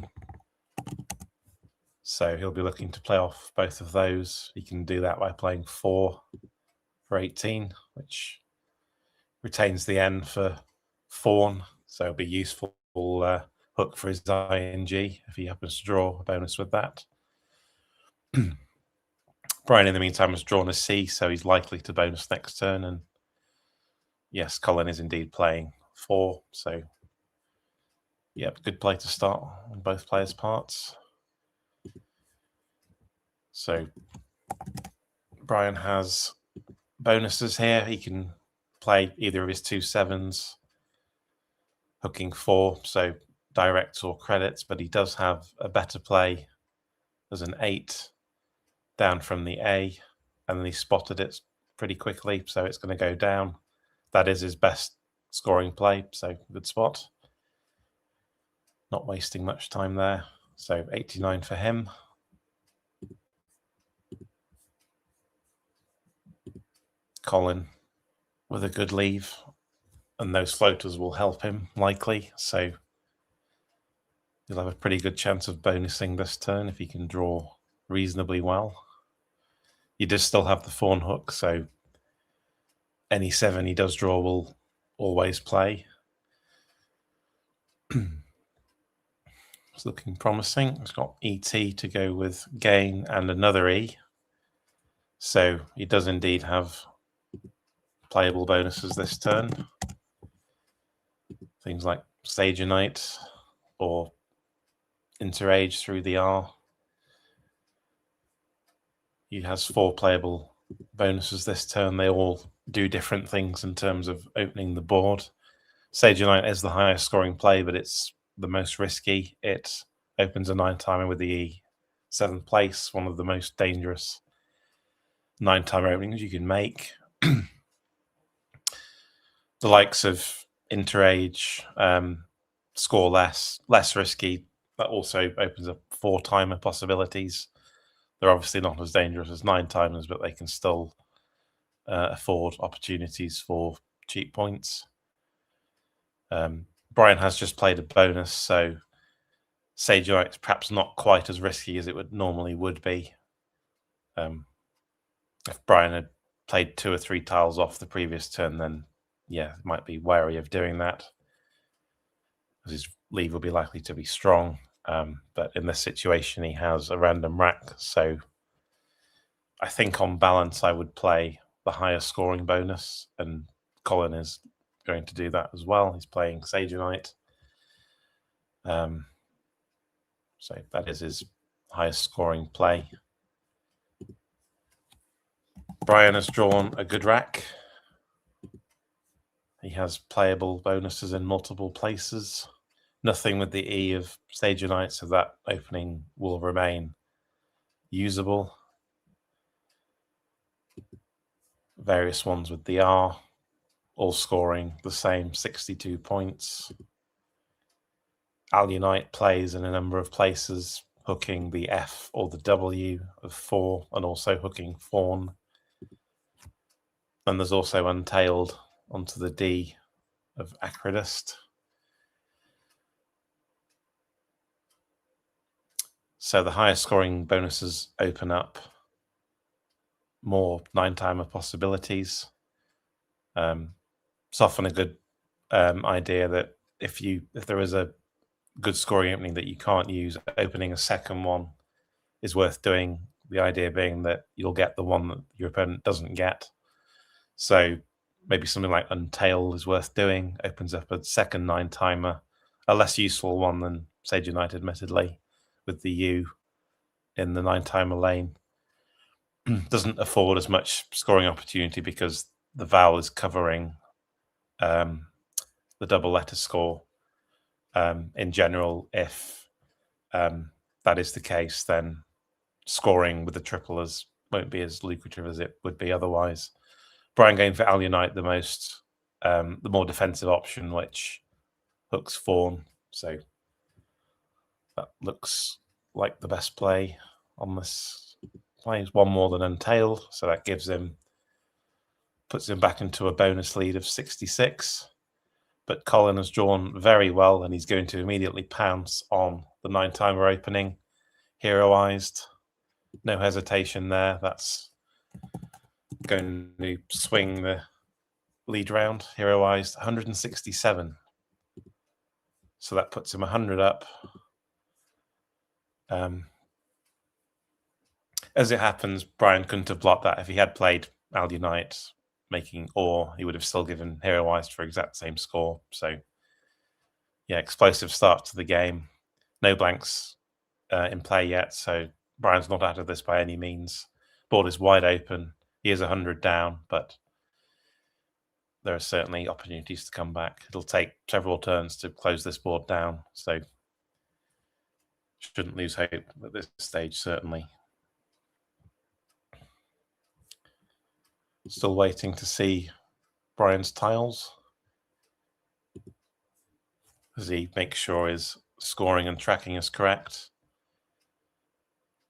So he'll be looking to play off both of those. He can do that by playing 4 for 18, which retains the N for fawn. So it'll be useful hook for his ING if he happens to draw a bonus with that. Brian, in the meantime, has drawn a C, so he's likely to bonus next turn. And yes, Colin is indeed playing 4. So, yeah, good play to start on both players' parts. So, Brian has bonuses here. He can play either of his 2 7s, hooking 4, so directs or credits, but he does have a better play as an 8 down from the A, and then he spotted it pretty quickly, so it's going to go down. That is his best scoring play, so good spot. Not wasting much time there. So 89 for him. Colin with a good leave, and those floaters will help him likely, so he'll have a pretty good chance of bonusing this turn if he can draw reasonably well. He does still have the fawn hook, so any 7 he does draw will always play. It's looking promising. It's got ET to go with gain and another E. So he does indeed have playable bonuses this turn. Things like Stage Unite or Interage through the R. He has 4 playable bonuses this turn. They all do different things in terms of opening the board. Sage Unite is the highest scoring play, but it's the most risky. It opens a 9-timer with the E. 7th place, one of the most dangerous 9-timer openings you can make. The likes of Interage score less risky. That also opens up 4-timer possibilities. They're obviously not as dangerous as 9-timers, but they can still afford opportunities for cheap points. Brian has just played a bonus, so Sage Unite's perhaps not quite as risky as it would be. If Brian had played 2 or 3 tiles off the previous turn, then yeah, might be wary of doing that, because his leave will be likely to be strong. But in this situation, he has a random rack, so I think on balance, I would play the higher scoring bonus, and Colin is going to do that as well. He's playing Sage Unite. So that is his highest scoring play. Brian has drawn a good rack. He has playable bonuses in multiple places. Nothing with the E of Sage Unite, so that opening will remain usable. Various ones with the R, all scoring the same 62 points. Al Unite plays in a number of places, hooking the F or the W of 4 and also hooking Fawn. And there's also Untailed onto the D of Acridist. So the highest scoring bonuses open up more 9-timer possibilities. It's often a good idea that if there is a good scoring opening that you can't use, opening a second one is worth doing. The idea being that you'll get the one that your opponent doesn't get. So maybe something like Untail is worth doing. Opens up a second 9-timer, a less useful one than Sage Unite, admittedly, with the U in the 9-timer lane. Doesn't afford as much scoring opportunity because the vowel is covering the double letter score. In general, if that is the case, then scoring with the triple won't be as lucrative as it would be otherwise. Brian going for Al Unite, the more defensive option, which hooks Fawn. So that looks like the best play on this play. He's one more than Untailed, so that puts him back into a bonus lead of 66. But Colin has drawn very well, and he's going to immediately pounce on the 9-timer opening. Heroized. No hesitation there. That's going to swing the lead round. Heroized 167. So that puts him 100 up. As it happens, Brian couldn't have blocked that. If he had played Al Unite, making or, he would have still given Heroized for exact same score. So, yeah, explosive start to the game. No blanks in play yet, so Brian's not out of this by any means. Board is wide open. He is 100 down, but there are certainly opportunities to come back. It'll take several turns to close this board down, so shouldn't lose hope at this stage, certainly. Still waiting to see Brian's tiles as he makes sure his scoring and tracking is correct.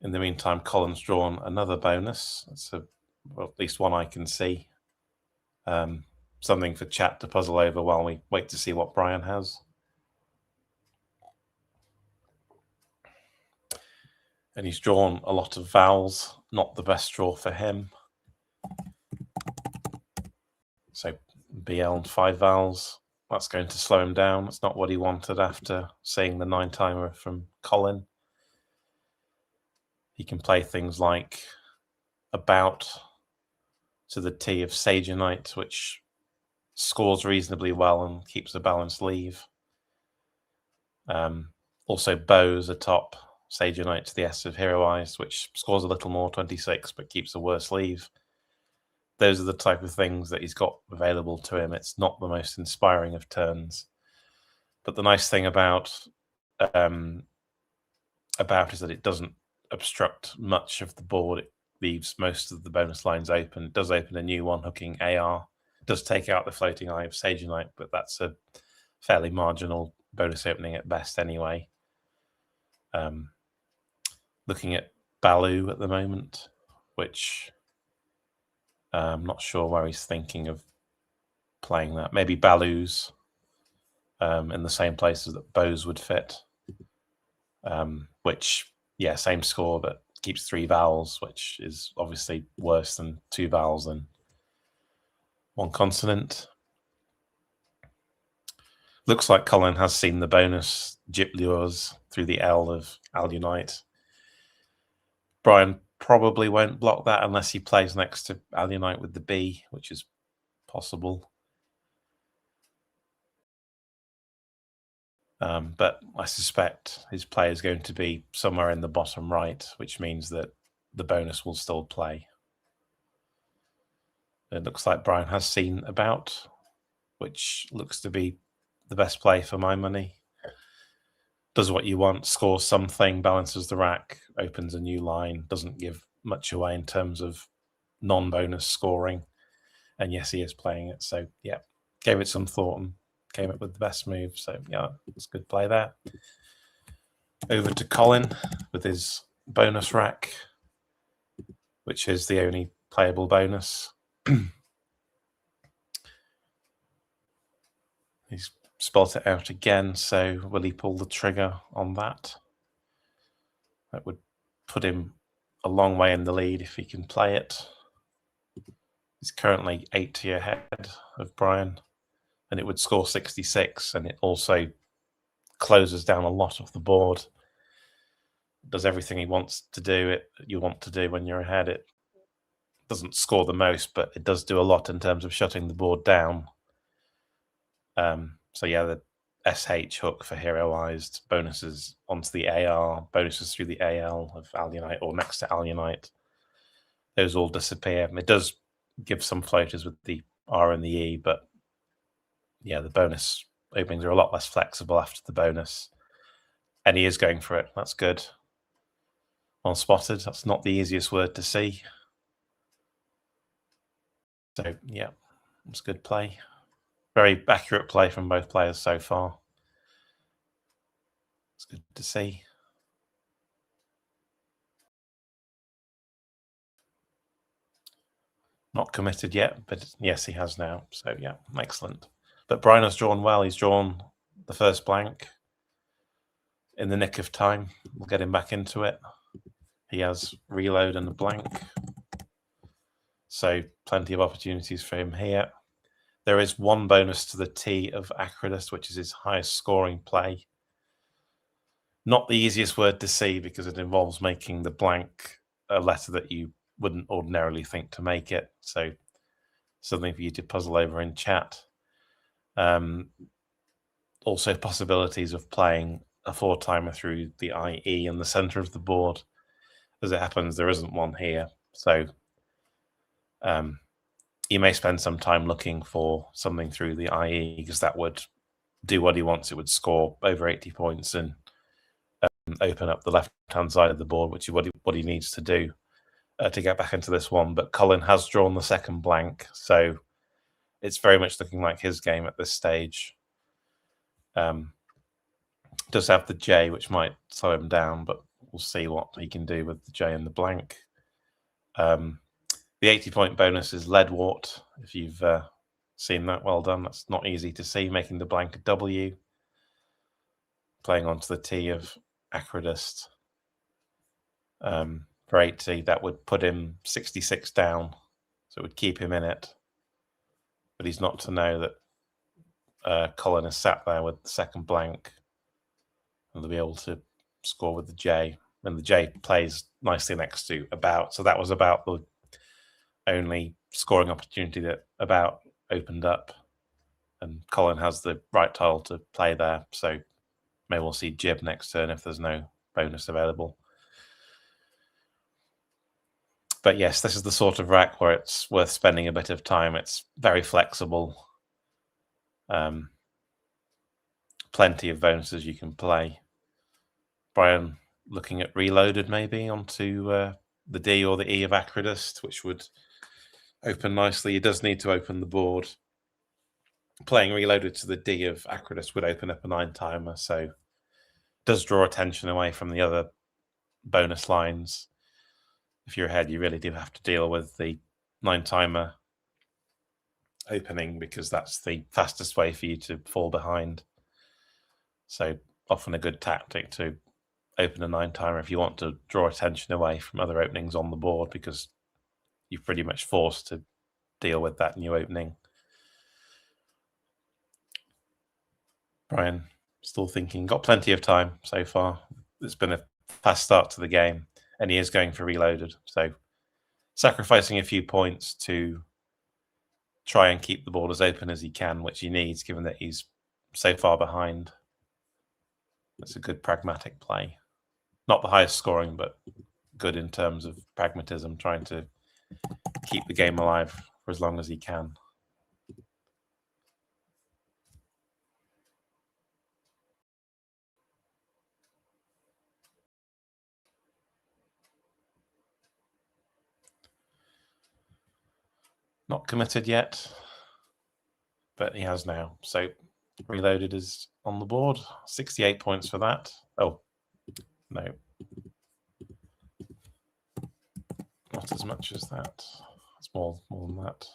In the meantime, Colin's drawn another bonus. That's well, at least one I can see. Something for chat to puzzle over while we wait to see what Brian has. And he's drawn a lot of vowels, not the best draw for him. So BL and 5 vowels, that's going to slow him down. That's not what he wanted after seeing the 9-timer from Colin. He can play things like about to the T of Sage Unite, which scores reasonably well and keeps a balanced leave. Also bows atop Sage Unite to the S of Heroized, which scores a little more, 26, but keeps a worse leave. Those are the type of things that he's got available to him. It's not the most inspiring of turns. But the nice thing about about is that it doesn't obstruct much of the board. It leaves most of the bonus lines open. It does open a new one, hooking AR. It does take out the floating eye of Sage Knight, but that's a fairly marginal bonus opening at best anyway. Looking at Baloo at the moment, which I'm not sure where he's thinking of playing that. Maybe Baloo's in the same places that Bows would fit, which, yeah, same score, but keeps 3 vowels, which is obviously worse than 2 vowels and 1 consonant. Looks like Colin has seen the bonus Jip Lures through the L of Alunite. Brian probably won't block that unless he plays next to Alunite with the B, which is possible. But I suspect his play is going to be somewhere in the bottom right, which means that the bonus will still play. It looks like Brian has seen About, which looks to be the best play for my money. Does what you want, scores something, balances the rack, opens a new line, doesn't give much away in terms of non-bonus scoring. And yes, he is playing it. So, yeah, gave it some thought and came up with the best move. So, yeah, it's good play there. Over to Colin with his bonus rack, which is the only playable bonus. He's spelt it out again, so will he pull the trigger on that? That would put him a long way in the lead if he can play it. He's currently 80 ahead of Brian, and it would score 66, and it also closes down a lot of the board. Does everything he wants to do, you want to do when you're ahead. It doesn't score the most, but it does do a lot in terms of shutting the board down. So yeah, the SH hook for heroized, bonuses onto the AR, bonuses through the AL of Alunite or next to Alunite. Those all disappear. It does give some floaters with the R and the E, but yeah, the bonus openings are a lot less flexible after the bonus. And he is going for it. That's good. Well spotted. That's not the easiest word to see. So yeah, it's good play. Very accurate play from both players so far. It's good to see. Not committed yet, but yes, he has now. So yeah, excellent. But Brian has drawn well. He's drawn the first blank in the nick of time. We'll get him back into it. He has reload and a blank. So plenty of opportunities for him here. There is 1 bonus to the T of Acridus, which is his highest scoring play. Not the easiest word to see because it involves making the blank a letter that you wouldn't ordinarily think to make it. So something for you to puzzle over in chat. Also possibilities of playing a 4-timer through the IE in the center of the board. As it happens, there isn't one here. So you may spend some time looking for something through the IE because that would do what he wants. It would score over 80 points and open up the left-hand side of the board, which is what he needs to do to get back into this one. But Colin has drawn the second blank, so it's very much looking like his game at this stage. Does have the J, which might slow him down, but we'll see what he can do with the J and the blank. The 80-point bonus is Leadwort. If you've seen that, well done. That's not easy to see, making the blank a W. Playing onto the T of Acridus. For 80, that would put him 66 down. So it would keep him in it. But he's not to know that Colin has sat there with the second blank. And they'll be able to score with the J. And the J plays nicely next to About. So that was about the only scoring opportunity that About opened up. And Colin has the right tile to play there. So maybe we'll see Jib next turn if there's no bonus available. But yes, this is the sort of rack where it's worth spending a bit of time. It's very flexible. Plenty of bonuses you can play. Brian looking at reloaded maybe onto the D or the E of Acrodist, which would open nicely. He does need to open the board. Playing reloaded to the D of Acrodist would open up a 9-timer, so does draw attention away from the other bonus lines. If you're ahead, you really do have to deal with the 9-timer opening because that's the fastest way for you to fall behind. So often a good tactic to open a 9-timer if you want to draw attention away from other openings on the board, because you're pretty much forced to deal with that new opening. Brian, still thinking, got plenty of time so far. It's been a fast start to the game, and he is going for reloaded. So sacrificing a few points to try and keep the board as open as he can, which he needs, given that he's so far behind. That's a good pragmatic play. Not the highest scoring, but good in terms of pragmatism, trying to keep the game alive for as long as he can. Not committed yet, but he has now. So reloaded is on the board. 68 points for that. Oh, no. Not as much as that. It's more than that.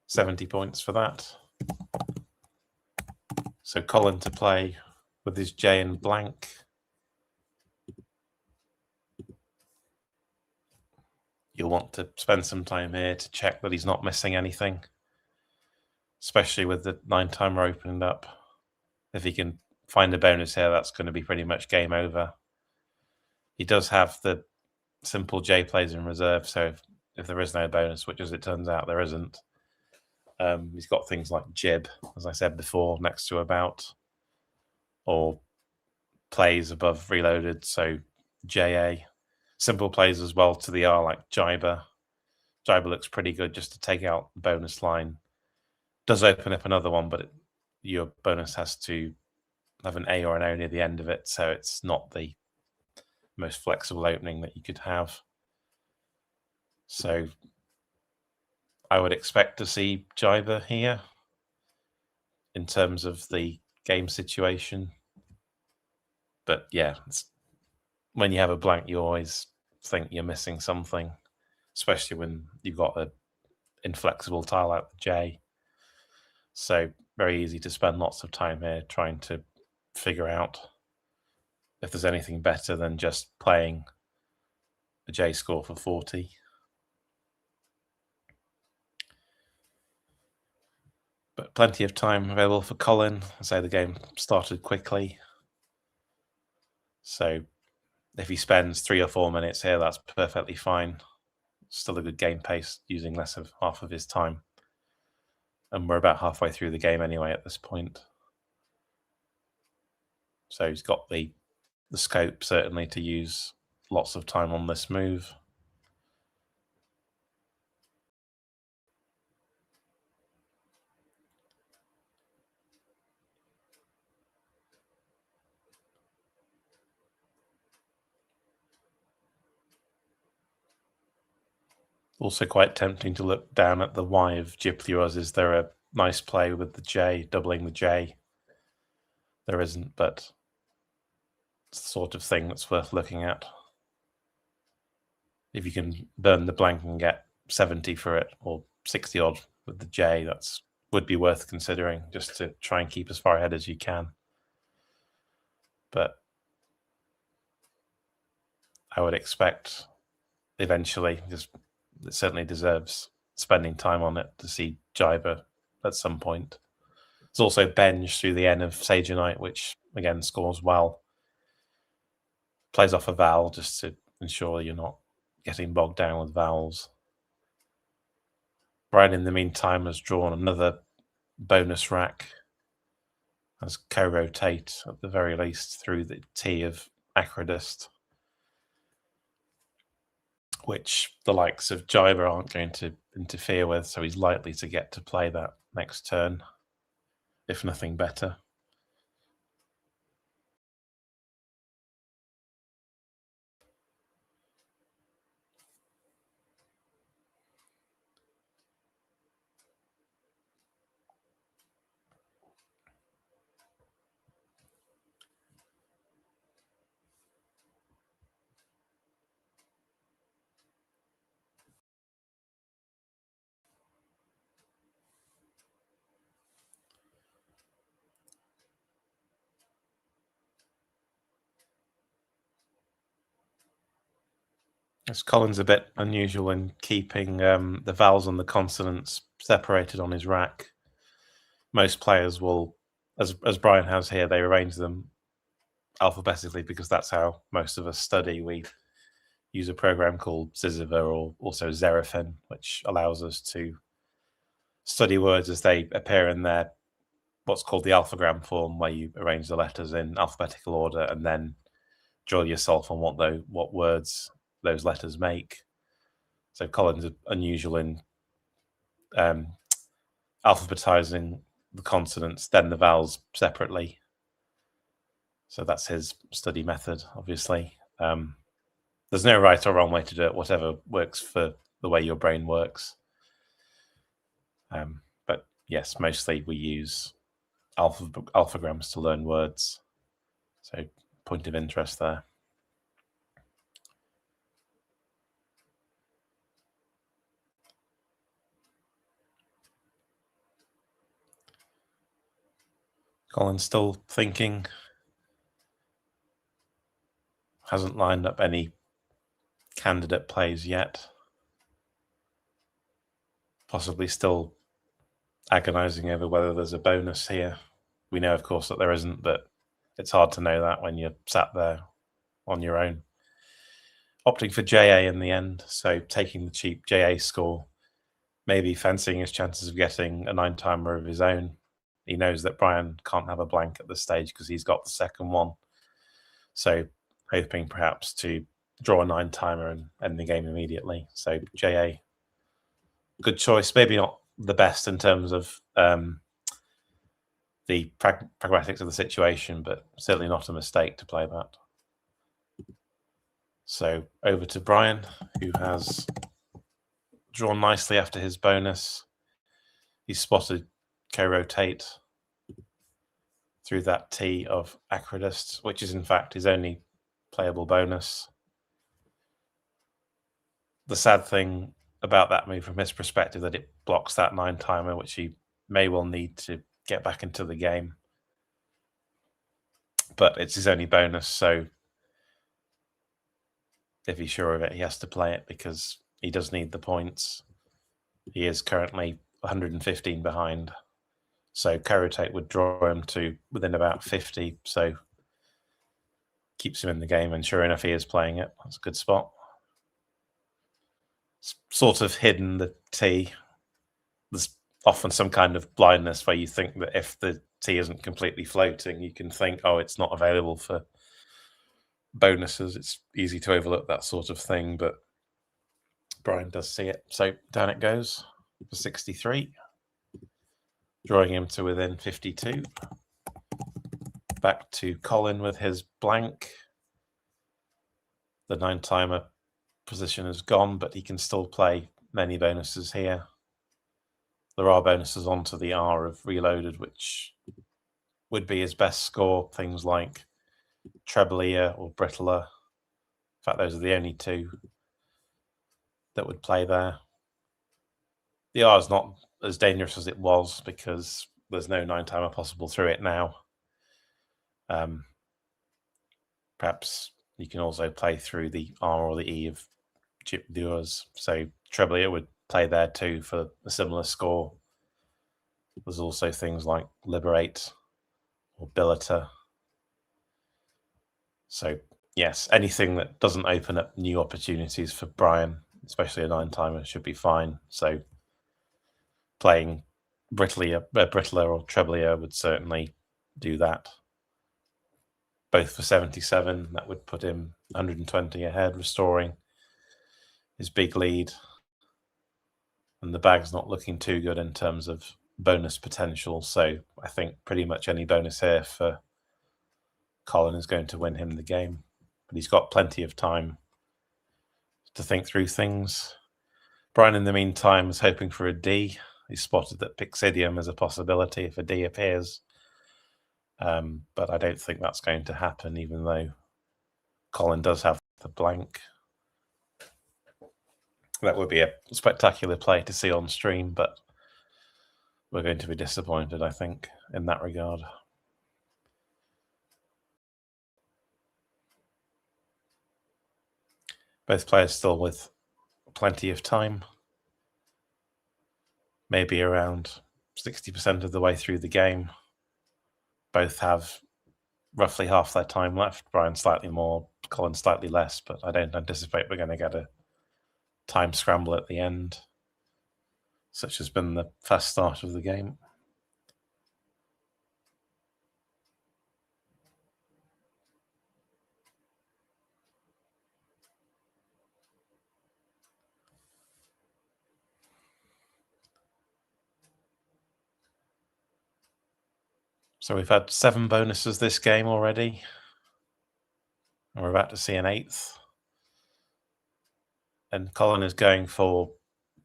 70 points for that. So Colin to play with his J and blank. You'll want to spend some time here to check that he's not missing anything, especially with the 9-timer opened up. If he can find a bonus here, that's going to be pretty much game over. He does have the simple J plays in reserve, so if there is no bonus, which as it turns out there isn't, he's got things like Jib, as I said before, next to about, or plays above reloaded, so JA. Simple plays as well to the R, like Jiber. Jiber looks pretty good just to take out the bonus line. Does open up another one, but your bonus has to have an A or an O near the end of it, so it's not the most flexible opening that you could have. So I would expect to see Jiber here in terms of the game situation. But yeah, when you have a blank, you always think you're missing something, especially when you've got an inflexible tile out the J. So very easy to spend lots of time here trying to figure out if there's anything better than just playing a J score for 40. But plenty of time available for Colin. I say the game started quickly. So if he spends 3 or 4 minutes here, that's perfectly fine. Still a good game pace, using less of half of his time. And we're about halfway through the game anyway at this point. So he's got the scope, certainly, to use lots of time on this move. Also quite tempting to look down at the Y of Gypluas. Is there a nice play with the J, doubling the J? There isn't, but it's the sort of thing that's worth looking at. If you can burn the blank and get 70 for it, or 60 odd with the J, that's would be worth considering, just to try and keep as far ahead as you can. But I would expect eventually, just it certainly deserves spending time on it to see Jiber at some point. There's also Benj through the N of Sagenite, which again scores well. Plays off a vowel just to ensure you're not getting bogged down with vowels. Brian, in the meantime, has drawn another bonus rack as co-rotate at the very least through the T of Acrodist, which the likes of Jiber aren't going to interfere with, so he's likely to get to play that next turn, if nothing better. Yes, Colin's a bit unusual in keeping the vowels and the consonants separated on his rack. Most players will, as Brian has here, they arrange them alphabetically because that's how most of us study. We use a program called Ziziva or also Zerafin, which allows us to study words as they appear in their what's called the alphagram form, where you arrange the letters in alphabetical order and then drill yourself on what words those letters make. So Colin's unusual in alphabetizing the consonants, then the vowels separately. So that's his study method, obviously. There's no right or wrong way to do it, whatever works for the way your brain works. But yes, mostly we use alphagrams to learn words. So point of interest there. Colin's still thinking. Hasn't lined up any candidate plays yet. Possibly still agonizing over whether there's a bonus here. We know, of course, that there isn't, but it's hard to know that when you're sat there on your own. Opting for JA in the end, so taking the cheap JA score, maybe fancying his chances of getting a 9-timer of his own. He knows that Brian can't have a blank at this stage because he's got the second one. So hoping perhaps to draw a 9-timer and end the game immediately. So JA, good choice. Maybe not the best in terms of the pragmatics of the situation, but certainly not a mistake to play that. So over to Brian, who has drawn nicely after his bonus. He's spotted co-rotate through that T of Acridist, which is in fact his only playable bonus. The sad thing about that move from his perspective that it blocks that 9-timer, which he may well need to get back into the game. But it's his only bonus, so if he's sure of it, he has to play it because he does need the points. He is currently 115 behind. So co-rotate would draw him to within about 50, so keeps him in the game, and sure enough, he is playing it. That's a good spot. It's sort of hidden the T. There's often some kind of blindness where you think that if the T isn't completely floating, you can think, oh, it's not available for bonuses. It's easy to overlook that sort of thing, but Brian does see it. So down it goes for 63, drawing him to within 52. Back to Colin with his blank. The 9-timer position is gone, but he can still play many bonuses here. There are bonuses onto the R of Reloaded, which would be his best score. Things like Treblia or Brittler. In fact, those are the only two that would play there. The R is not as dangerous as it was because there's no 9-timer possible through it now. Perhaps you can also play through the R or the E of Chip Dewars. So Treblia would play there too for a similar score. There's also things like Liberate or Billiter. So yes, anything that doesn't open up new opportunities for Brian, especially a 9-timer, should be fine. So playing Brittler or Treblia would certainly do that. Both for 77, that would put him 120 ahead, restoring his big lead. And the bag's not looking too good in terms of bonus potential. So I think pretty much any bonus here for Colin is going to win him the game. But he's got plenty of time to think through things. Brian, in the meantime, is hoping for a D. He spotted that Pixidium is a possibility if a D appears. But I don't think that's going to happen, even though Colin does have the blank. That would be a spectacular play to see on stream, but we're going to be disappointed, I think, in that regard. Both players still with plenty of time. Maybe around 60% of the way through the game. Both have roughly half their time left. Brian slightly more, Colin slightly less, but I don't anticipate we're going to get a time scramble at the end. Such has been the fast start of the game. So we've had 7 bonuses this game already. And we're about to see an 8th. And Colin is going for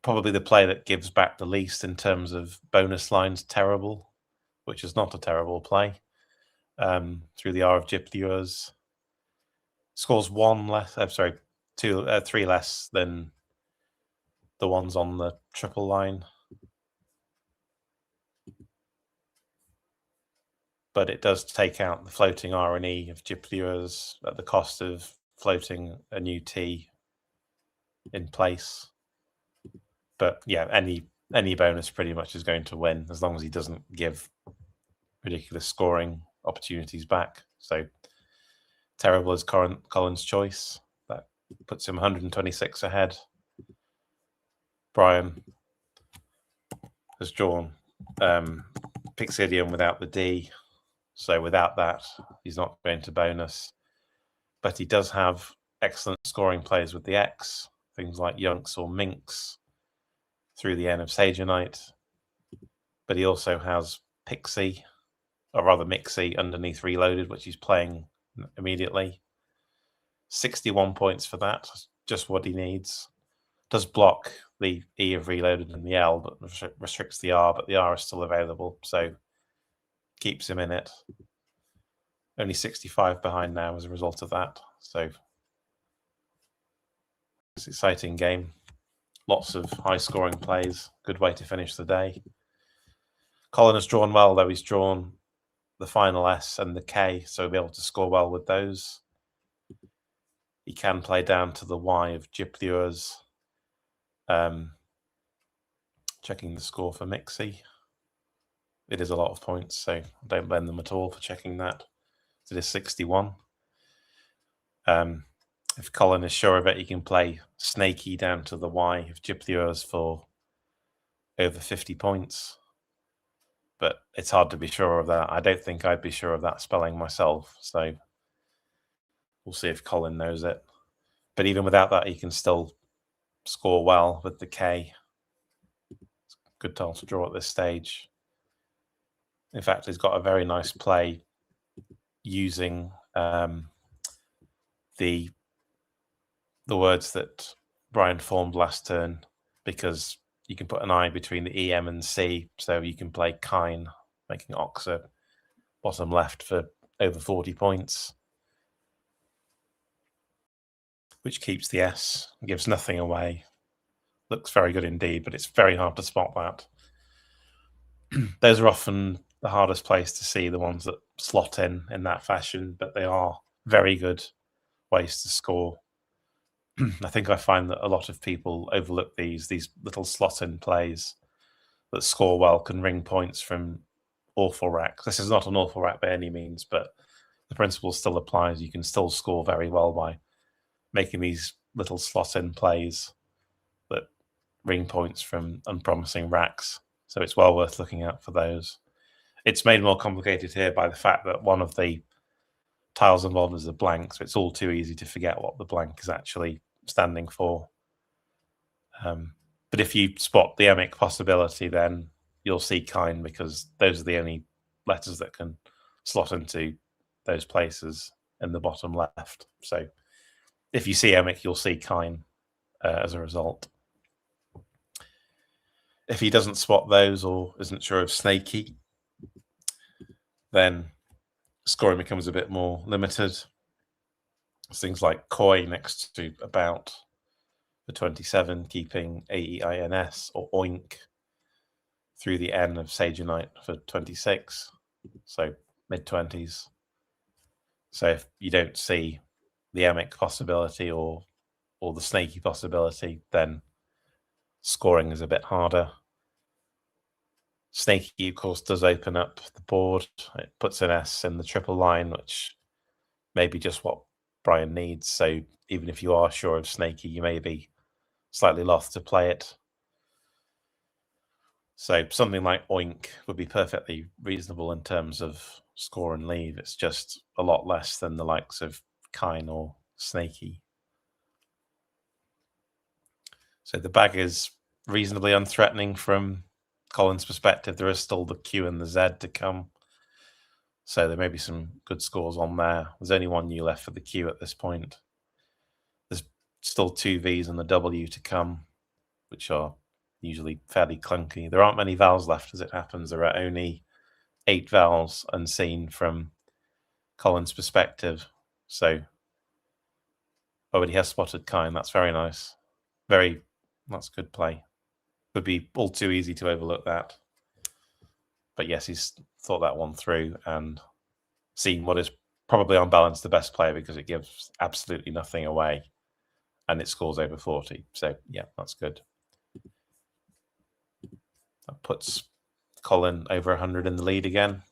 probably the play that gives back the least in terms of bonus lines, terrible, which is not a terrible play. Through the R of Gyp Lures. Scores 1 less, 3 less than the ones on the triple line. But it does take out the floating R and E of Gyp Lures at the cost of floating a new T in place. But yeah, any bonus pretty much is going to win as long as he doesn't give ridiculous scoring opportunities back. So terrible is Colin's choice. That puts him 126 ahead. Brian has drawn Pixidium without the D. So without that, he's not going to bonus. But he does have excellent scoring plays with the X, things like Yunks or Minx through the N of Sagenite. But he also has Pixie, or rather Mixie, underneath Reloaded, which he's playing immediately. 61 points for that, just what he needs. Does block the E of Reloaded and the L, but restricts the R, but the R is still available, so keeps him in it. Only 65 behind now as a result of that. So it's an exciting game. Lots of high-scoring plays. Good way to finish the day. Colin has drawn well, though. He's drawn the final S and the K, so he'll be able to score well with those. He can play down to the Y of Gyp Lures. Checking the score for Mixie. It is a lot of points, so don't blame them at all for checking that. It is 61. If Colin is sure of it, he can play Snaky down to the Y of Gyp Lures for over 50 points. But it's hard to be sure of that. I don't think I'd be sure of that spelling myself, so we'll see if Colin knows it. But even without that, he can still score well with the K. It's a good time to draw at this stage. In fact, he's got a very nice play using the words that Brian formed last turn, because you can put an I between the E, M, and C, so you can play Kine, making Oxa bottom left for over 40 points, which keeps the S, gives nothing away. Looks very good indeed, but it's very hard to spot that. Those are often the hardest place to see, the ones that slot in that fashion, but they are very good ways to score. I think I find that a lot of people overlook these little slot-in plays that score well, can ring points from awful racks. This is not an awful rack by any means, but the principle still applies. You can still score very well by making these little slot-in plays that ring points from unpromising racks. So it's well worth looking out for those. It's made more complicated here by the fact that one of the tiles involved is a blank, so it's all too easy to forget what the blank is actually standing for. But if you spot the emic possibility, then you'll see Kine, because those are the only letters that can slot into those places in the bottom left. So if you see emic, you'll see Kine as a result. If he doesn't spot those or isn't sure of Snaky, then scoring becomes a bit more limited. Things like Koi next to about for 27, keeping AEINS or Oink through the N of Sagenite for 26, so mid-20s. So if you don't see the emic possibility or or the snaky possibility, then scoring is a bit harder. Snaky, of course, does open up the board. It puts an S in the triple line, which may be just what Brian needs. So even if you are sure of snaky, you may be slightly loth to play it. So something like Oink would be perfectly reasonable in terms of score and leave. It's just a lot less than the likes of Kine or Snaky. So the bag is reasonably unthreatening from Colin's perspective. There is still the Q and the Z to come. So there may be some good scores on there. There's only one U left for the Q at this point. There's still 2 Vs and the W to come, which are usually fairly clunky. There aren't many vowels left as it happens. There are only 8 vowels unseen from Colin's perspective. So, but he has spotted Kine. That's very nice. That's good play. Would be all too easy to overlook that. But yes, he's thought that one through and seen what is probably on balance the best player because it gives absolutely nothing away and it scores over 40. So yeah, that's good. That puts Colin over 100 in the lead again.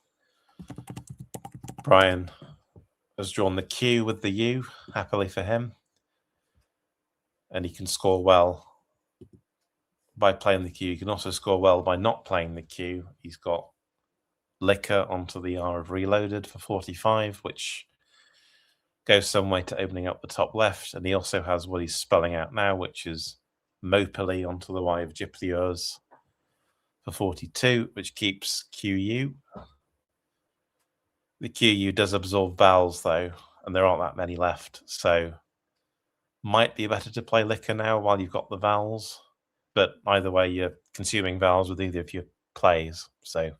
Brian has drawn the Q with the U, happily for him. And he can score well by playing the Q. He can also score well by not playing the Q. He's got Liquor onto the R of Reloaded for 45, which goes some way to opening up the top left. And he also has what he's spelling out now, which is Mopily onto the Y of Gypsios for 42, which keeps QU. The QU does absorb vowels, though, and there aren't that many left. So might be better to play Liquor now while you've got the vowels. But either way, you're consuming vowels with either of your plays. So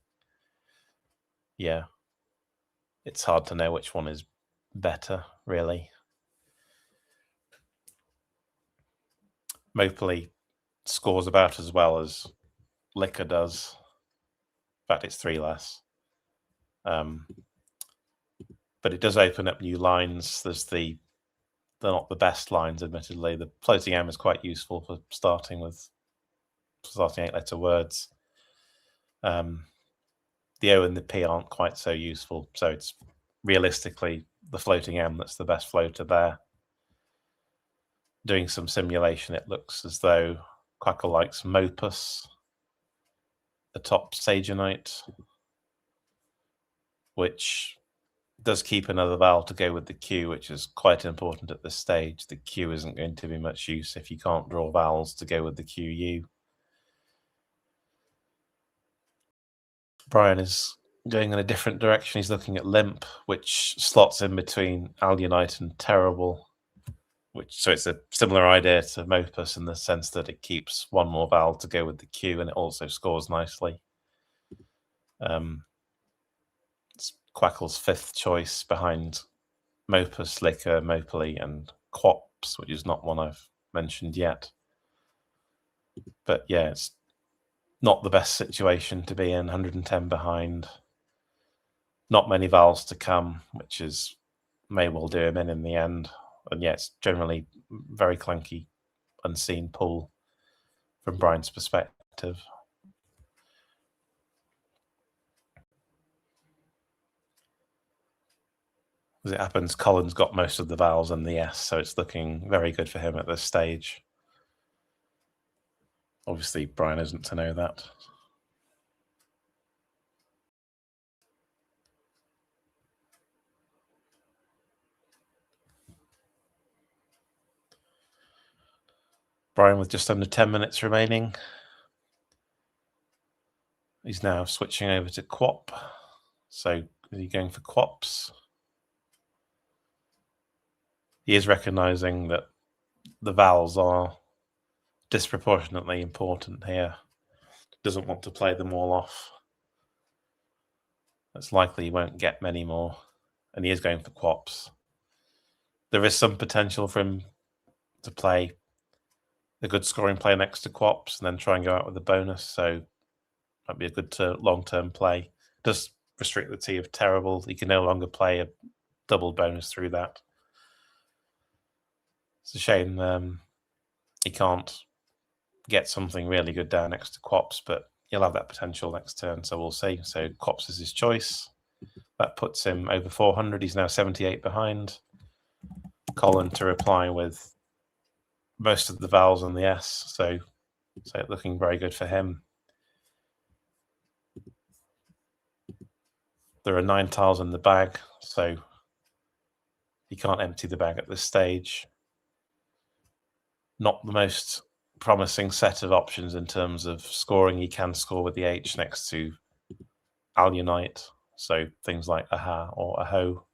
yeah, it's hard to know which one is better, really. Mopily scores about as well as Liquor does. In fact, it's 3 less. But it does open up new lines. They're not the best lines, admittedly. The floating M is quite useful for starting 8-letter words. The O and the P aren't quite so useful. So it's realistically the floating M that's the best floater there. Doing some simulation, it looks as though Quackle likes Mopus, the top Sagenite, which does keep another vowel to go with the Q, which is quite important at this stage. The Q isn't going to be much use if you can't draw vowels to go with the QU. Brian is going in a different direction. He's looking at Limp, which slots in between Alunite and Terrible. So it's a similar idea to Mopus in the sense that it keeps one more vowel to go with the Q and it also scores nicely. It's Quackle's 5th choice behind Mopus, Liquor, Mopily, and Quops, which is not one I've mentioned yet. But yeah, it's not the best situation to be in, 110 behind. Not many vowels to come, which may well do him in the end. And yeah, it's generally very clunky, unseen pool from Brian's perspective. As it happens, Colin's got most of the vowels and the S, so it's looking very good for him at this stage. Obviously, Brian isn't to know that. Brian with just under 10 minutes remaining. He's now switching over to Quop. So is he going for Quops? He is recognizing that the vowels are disproportionately important here. Doesn't want to play them all off. It's likely he won't get many more. And he is going for Quops. There is some potential for him to play a good scoring play next to Quops and then try and go out with a bonus. So might be a good long-term play. Does restrict the T of Terrible. He can no longer play a double bonus through that. It's a shame he can't get something really good down next to Quops, but he'll have that potential next turn, so we'll see. So Quops is his choice. That puts him over 400. He's now 78 behind. Colin to reply with most of the vowels on the S, so looking very good for him. There are 9 tiles in the bag, so he can't empty the bag at this stage. Not the most promising set of options in terms of scoring. He can score with the H next to Alunite, so things like aha or aho.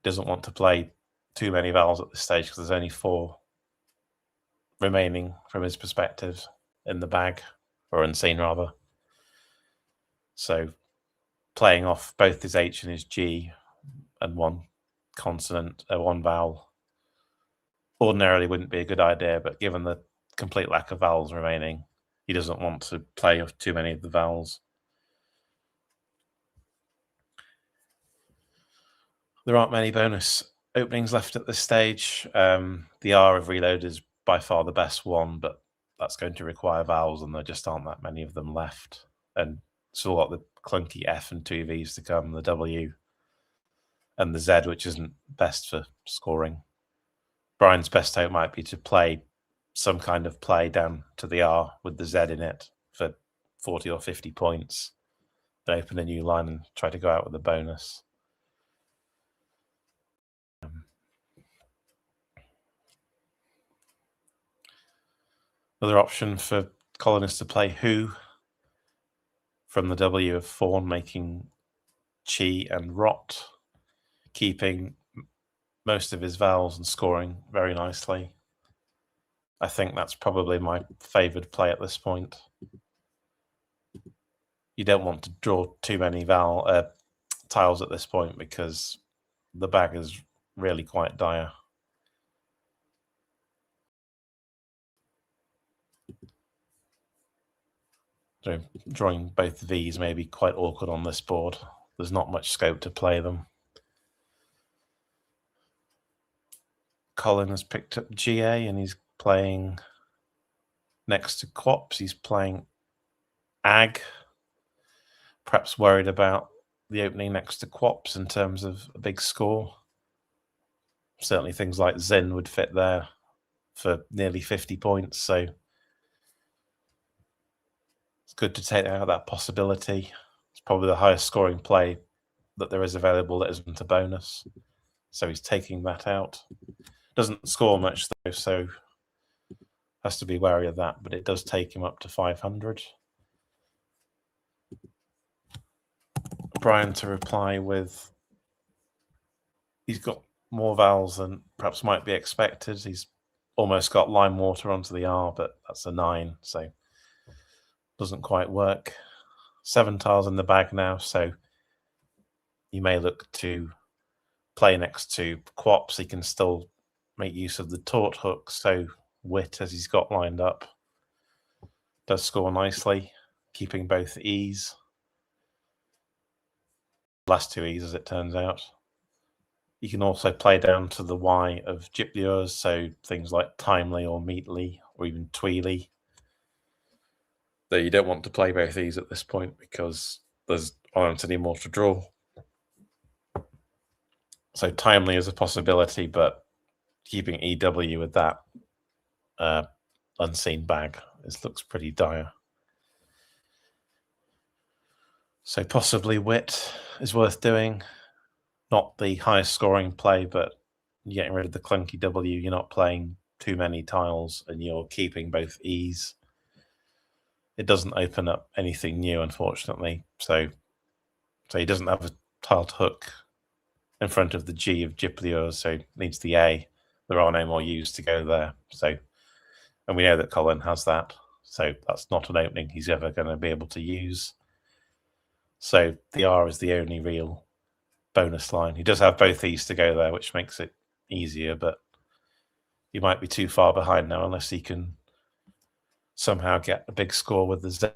Doesn't want to play too many vowels at this stage because there's only 4 remaining from his perspective in the bag, or unseen rather. So playing off both his H and his G and one consonant, one vowel, ordinarily wouldn't be a good idea, but given the complete lack of vowels remaining, he doesn't want to play off too many of the vowels. There aren't many bonus openings left at this stage. The R of Reload is by far the best one, but that's going to require vowels, and there just aren't that many of them left. And still got the clunky F and 2 Vs to come, the W and the Z, which isn't best for scoring. Brian's best hope might be to play some kind of play down to the R with the Z in it for 40 or 50 points, then open a new line and try to go out with a bonus. Another option for Colin is to play Who from the W of Fawn, making Chi and Rot, keeping most of his vowels and scoring very nicely. I think that's probably my favoured play at this point. You don't want to draw too many tiles at this point because the bag is really quite dire. So drawing both Vs may be quite awkward on this board. There's not much scope to play them. Colin has picked up GA and he's playing next to Quops. He's playing Ag. Perhaps worried about the opening next to Quops in terms of a big score. Certainly things like Zin would fit there for nearly 50 points. So it's good to take out that possibility. It's probably the highest scoring play that there is available that isn't a bonus. So he's taking that out. Doesn't score much though, so has to be wary of that, but it does take him up to 500. Brian to reply with, he's got more vowels than perhaps might be expected. He's almost got lime water onto the R, but that's a 9, so doesn't quite work. 7 tiles in the bag now, so you may look to play next to Quops. He can still make use of the taught hook, so Wit, as he's got lined up, does score nicely, keeping both E's. Last 2 E's, as it turns out. You can also play down to the Y of Gyplures, so things like Timely or Meatly or even Tweely. Though you don't want to play both these at this point because there's aren't any more to draw. So Timely is a possibility, but keeping EW with that unseen bag looks pretty dire. So possibly Wit is worth doing. Not the highest scoring play, but you're getting rid of the clunky W. You're not playing too many tiles and you're keeping both E's. It doesn't open up anything new, unfortunately. So he doesn't have a tile to hook in front of the G of Gyplures, so needs the A. There are no more U's to go there. So, and we know that Colin has that. So that's not an opening he's ever going to be able to use. So the R is the only real bonus line. He does have both E's to go there, which makes it easier, but he might be too far behind now unless he can somehow get a big score with the Z.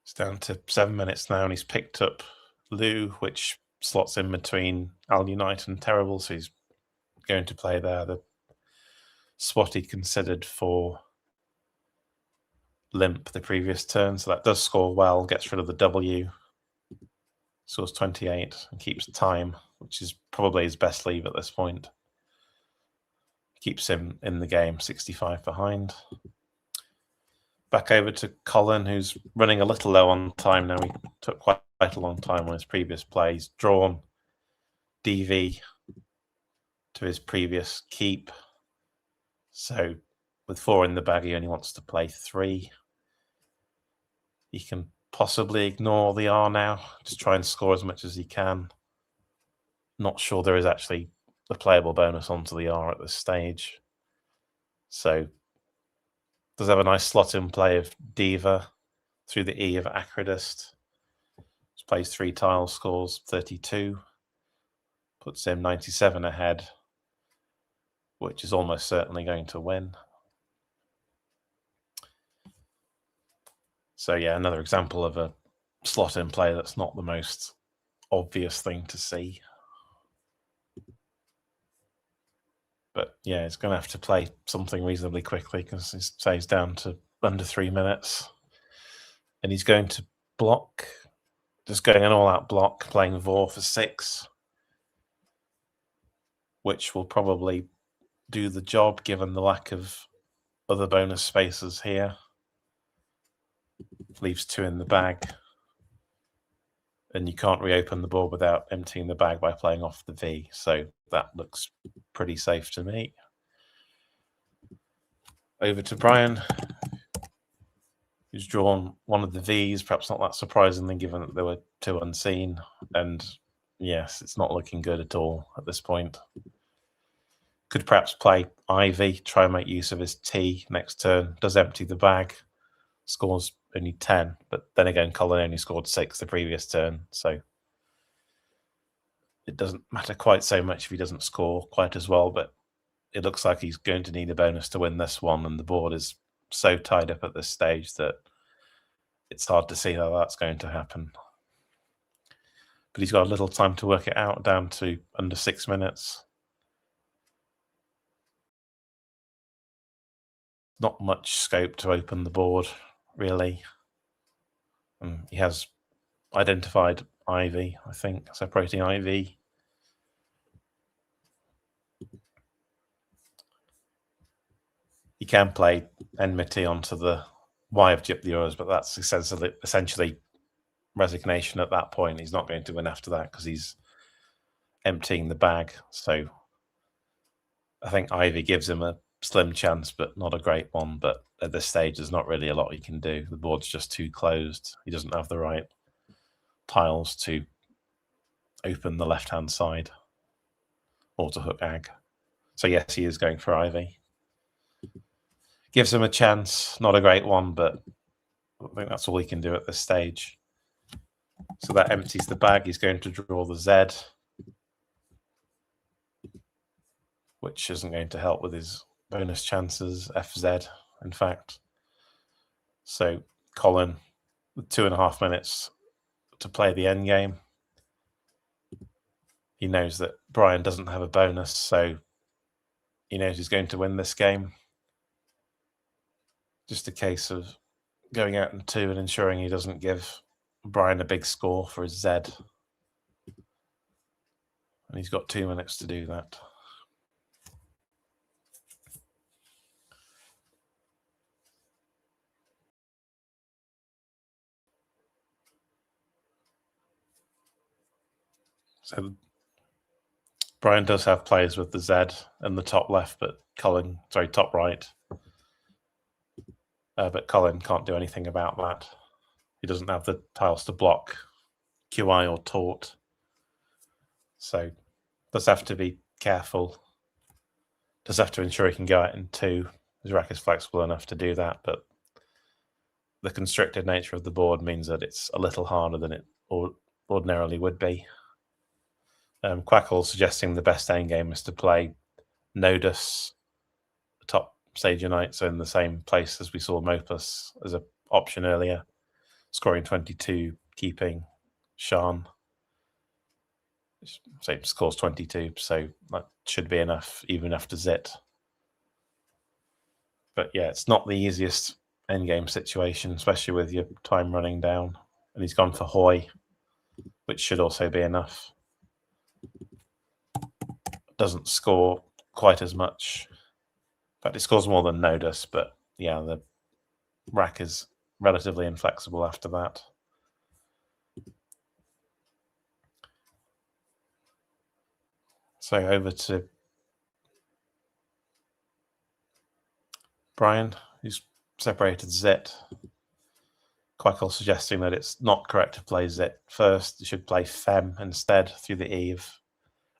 It's down to 7 minutes now, and he's picked up Lou, which slots in between Al Unite and Terrible, so he's going to play there. The spot he considered for Limp the previous turn, so that does score well, gets rid of the W, scores 28 and keeps time, which is probably his best leave at this point. Keeps him in the game, 65 behind. Back over to Colin, who's running a little low on time now. He took quite a long time on his previous play. He's drawn DV to his previous keep. So with 4 in the bag, he only wants to play 3. He can possibly ignore the R now, just try and score as much as he can. Not sure there is actually a playable bonus onto the R at this stage. So does have a nice slot in play of Diva through the E of Acridist. Just plays 3 tiles, scores 32. Puts him 97 ahead, which is almost certainly going to win. So yeah, another example of a slot in play that's not the most obvious thing to see. But yeah, he's going to have to play something reasonably quickly because he stays down to under 3 minutes. And he's going to block, just going an all-out block, playing Vor for 6, which will probably do the job given the lack of other bonus spaces here. Leaves 2 in the bag. And you can't reopen the board without emptying the bag by playing off the V. So that looks pretty safe to me. Over to Brian, who's drawn one of the Vs, perhaps not that surprisingly, given that there were 2 unseen. And yes, it's not looking good at all at this point. Could perhaps play Ivy, try and make use of his T next turn. Does empty the bag, scores only 10, but then again, Colin only scored 6 the previous turn, so it doesn't matter quite so much if he doesn't score quite as well, but it looks like he's going to need a bonus to win this one, and the board is so tied up at this stage that it's hard to see how that's going to happen. But he's got a little time to work it out, down to under 6 minutes. Not much scope to open the board, really. He has identified Ivy, I think, separating Ivy. He can play Enmity onto the Y of Gyp the Euros, but that's essentially resignation at that point. He's not going to win after that because he's emptying the bag. So I think Ivy gives him a slim chance, but not a great one. But at this stage, there's not really a lot he can do. The board's just too closed. He doesn't have the right tiles to open the left-hand side or to hook Ag. So yes, he is going for Ivy. Gives him a chance, not a great one, but I think that's all he can do at this stage. So that empties the bag. He's going to draw the Z, which isn't going to help with his bonus chances, FZ, in fact. So Colin, with 2.5 minutes to play the end game. He knows that Brian doesn't have a bonus, so he knows he's going to win this game. Just a case of going out in 2 and ensuring he doesn't give Brian a big score for his Z. And he's got 2 minutes to do that. So Brian does have players with the Z in the top left, but top right. But Colin can't do anything about that. He doesn't have the tiles to block QI or Taunt. So does have to be careful. Does have to ensure he can go out in 2. His rack is flexible enough to do that, but the constricted nature of the board means that it's a little harder than it ordinarily would be. Quackle suggesting the best endgame is to play Nodus, top Sage Unite, so in the same place as we saw Mopus as an option earlier. scoring 22, keeping Sean. So it scores 22, so that should be enough, even after Zit. But yeah, it's not the easiest endgame situation, especially with your time running down. And he's gone for Haigh, which should also be enough. Doesn't score quite as much. In fact, it scores more than Nodus, but yeah, the rack is relatively inflexible after that. So over to Brian, who's separated Zit. Quackle suggesting that it's not correct to play Zit first. You should play Fem instead through the Eve.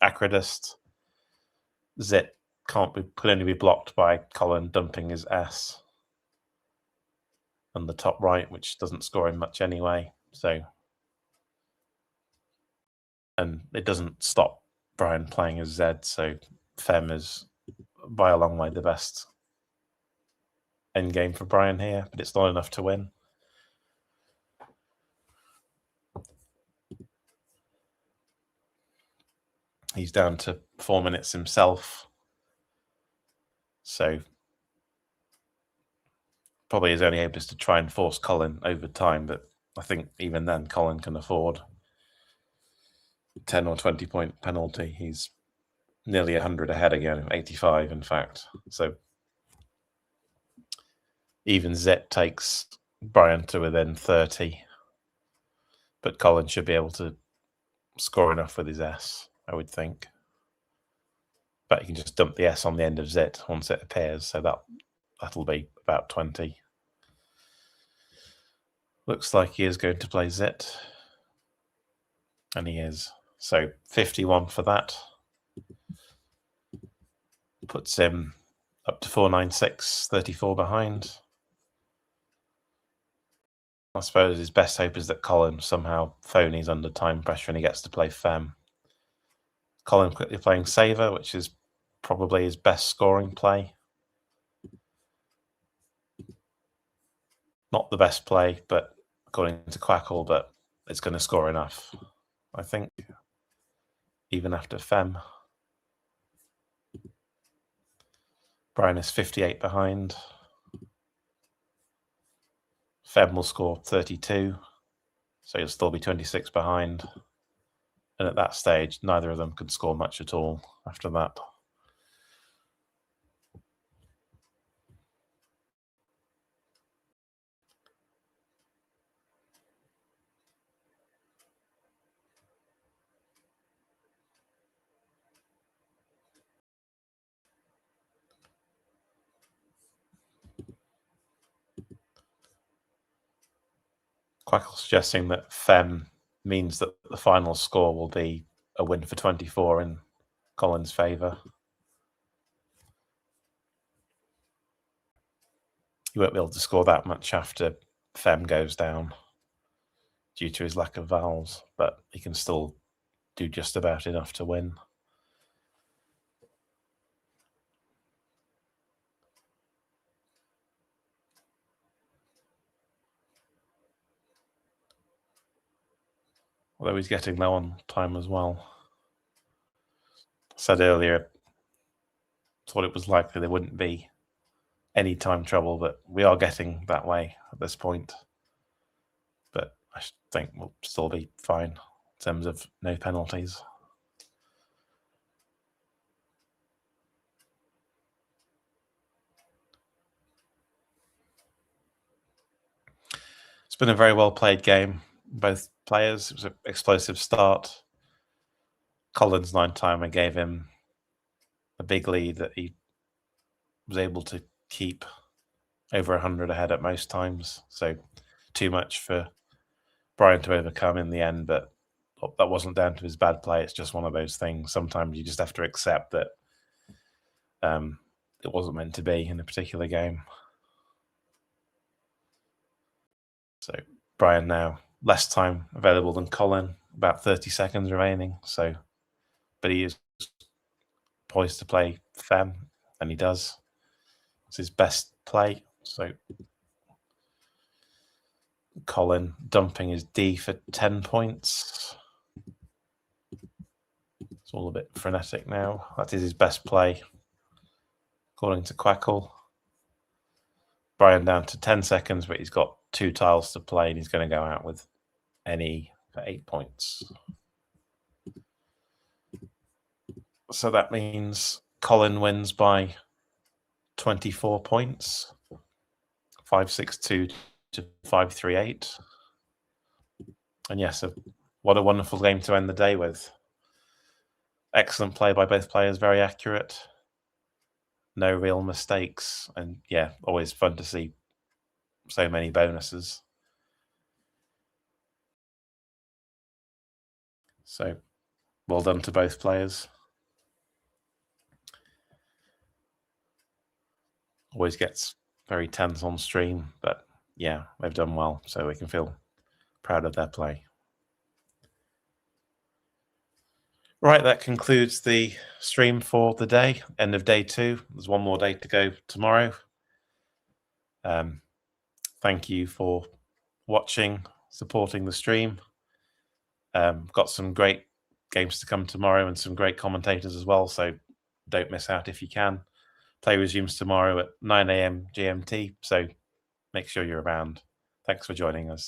Acridist. Zit could only be blocked by Colin dumping his S on the top right, which doesn't score him much anyway. So, and it doesn't stop Brian playing as Z. So Fem is by a long way the best end game for Brian here, but it's not enough to win. He's down to 4 minutes himself. So probably his only aim is to try and force Colin over time, but I think even then Colin can afford 10 or 20 point penalty. He's nearly 100 ahead again, 85 in fact. So even Zet takes Brian to within 30, but Colin should be able to score enough with his S, I would think. But you can just dump the S on the end of Zit once it appears, so that'll be about 20. Looks like he is going to play Zit. And he is. So 51 for that. Puts him up to 496, 34 behind. I suppose his best hope is that Colin somehow phonies under time pressure and he gets to play Fem. Colin quickly playing Saver, which is probably his best scoring play. Not the best play, but according to Quackle, but it's going to score enough, I think, even after Fem. Brian is 58 behind. Fem will score 32, so he'll still be 26 behind. And at that stage, neither of them could score much at all after that. Quackle suggesting that Fem means that the final score will be a win for 24 in Colin's favour. He won't be able to score that much after Fem goes down due to his lack of vowels, but he can still do just about enough to win. Although he's getting low on time as well. I said earlier, thought it was likely there wouldn't be any time trouble, but we are getting that way at this point. But I think we'll still be fine in terms of no penalties. It's been a very well played game. Both players. It was an explosive start. Colin's 9-timer gave him a big lead that he was able to keep over 100 ahead at most times. So too much for Brian to overcome in the end, but that wasn't down to his bad play. It's just one of those things. Sometimes you just have to accept that it wasn't meant to be in a particular game. So Brian now less time available than Colin, about 30 seconds remaining. So, but he is poised to play Fem, and he does. It's his best play. So Colin dumping his D for 10 points. It's all a bit frenetic now. That is his best play, according to Quackle. Brian down to 10 seconds, but he's got 2 tiles to play, and he's going to go out with any for 8 points. So that means Colin wins by 24 points, 5-6-2 to 5-3-8. And yes, what a wonderful game to end the day with. Excellent play by both players, very accurate. No real mistakes. And yeah, always fun to see so many bonuses. So well done to both players. Always gets very tense on stream, but yeah, they've done well, so we can feel proud of their play. Right, that concludes the stream for the day, end of day 2. There's one more day to go tomorrow. Thank you for watching, supporting the stream. Got some great games to come tomorrow and some great commentators as well, so don't miss out if you can. Play resumes tomorrow at 9 AM GMT, so make sure you're around. Thanks for joining us.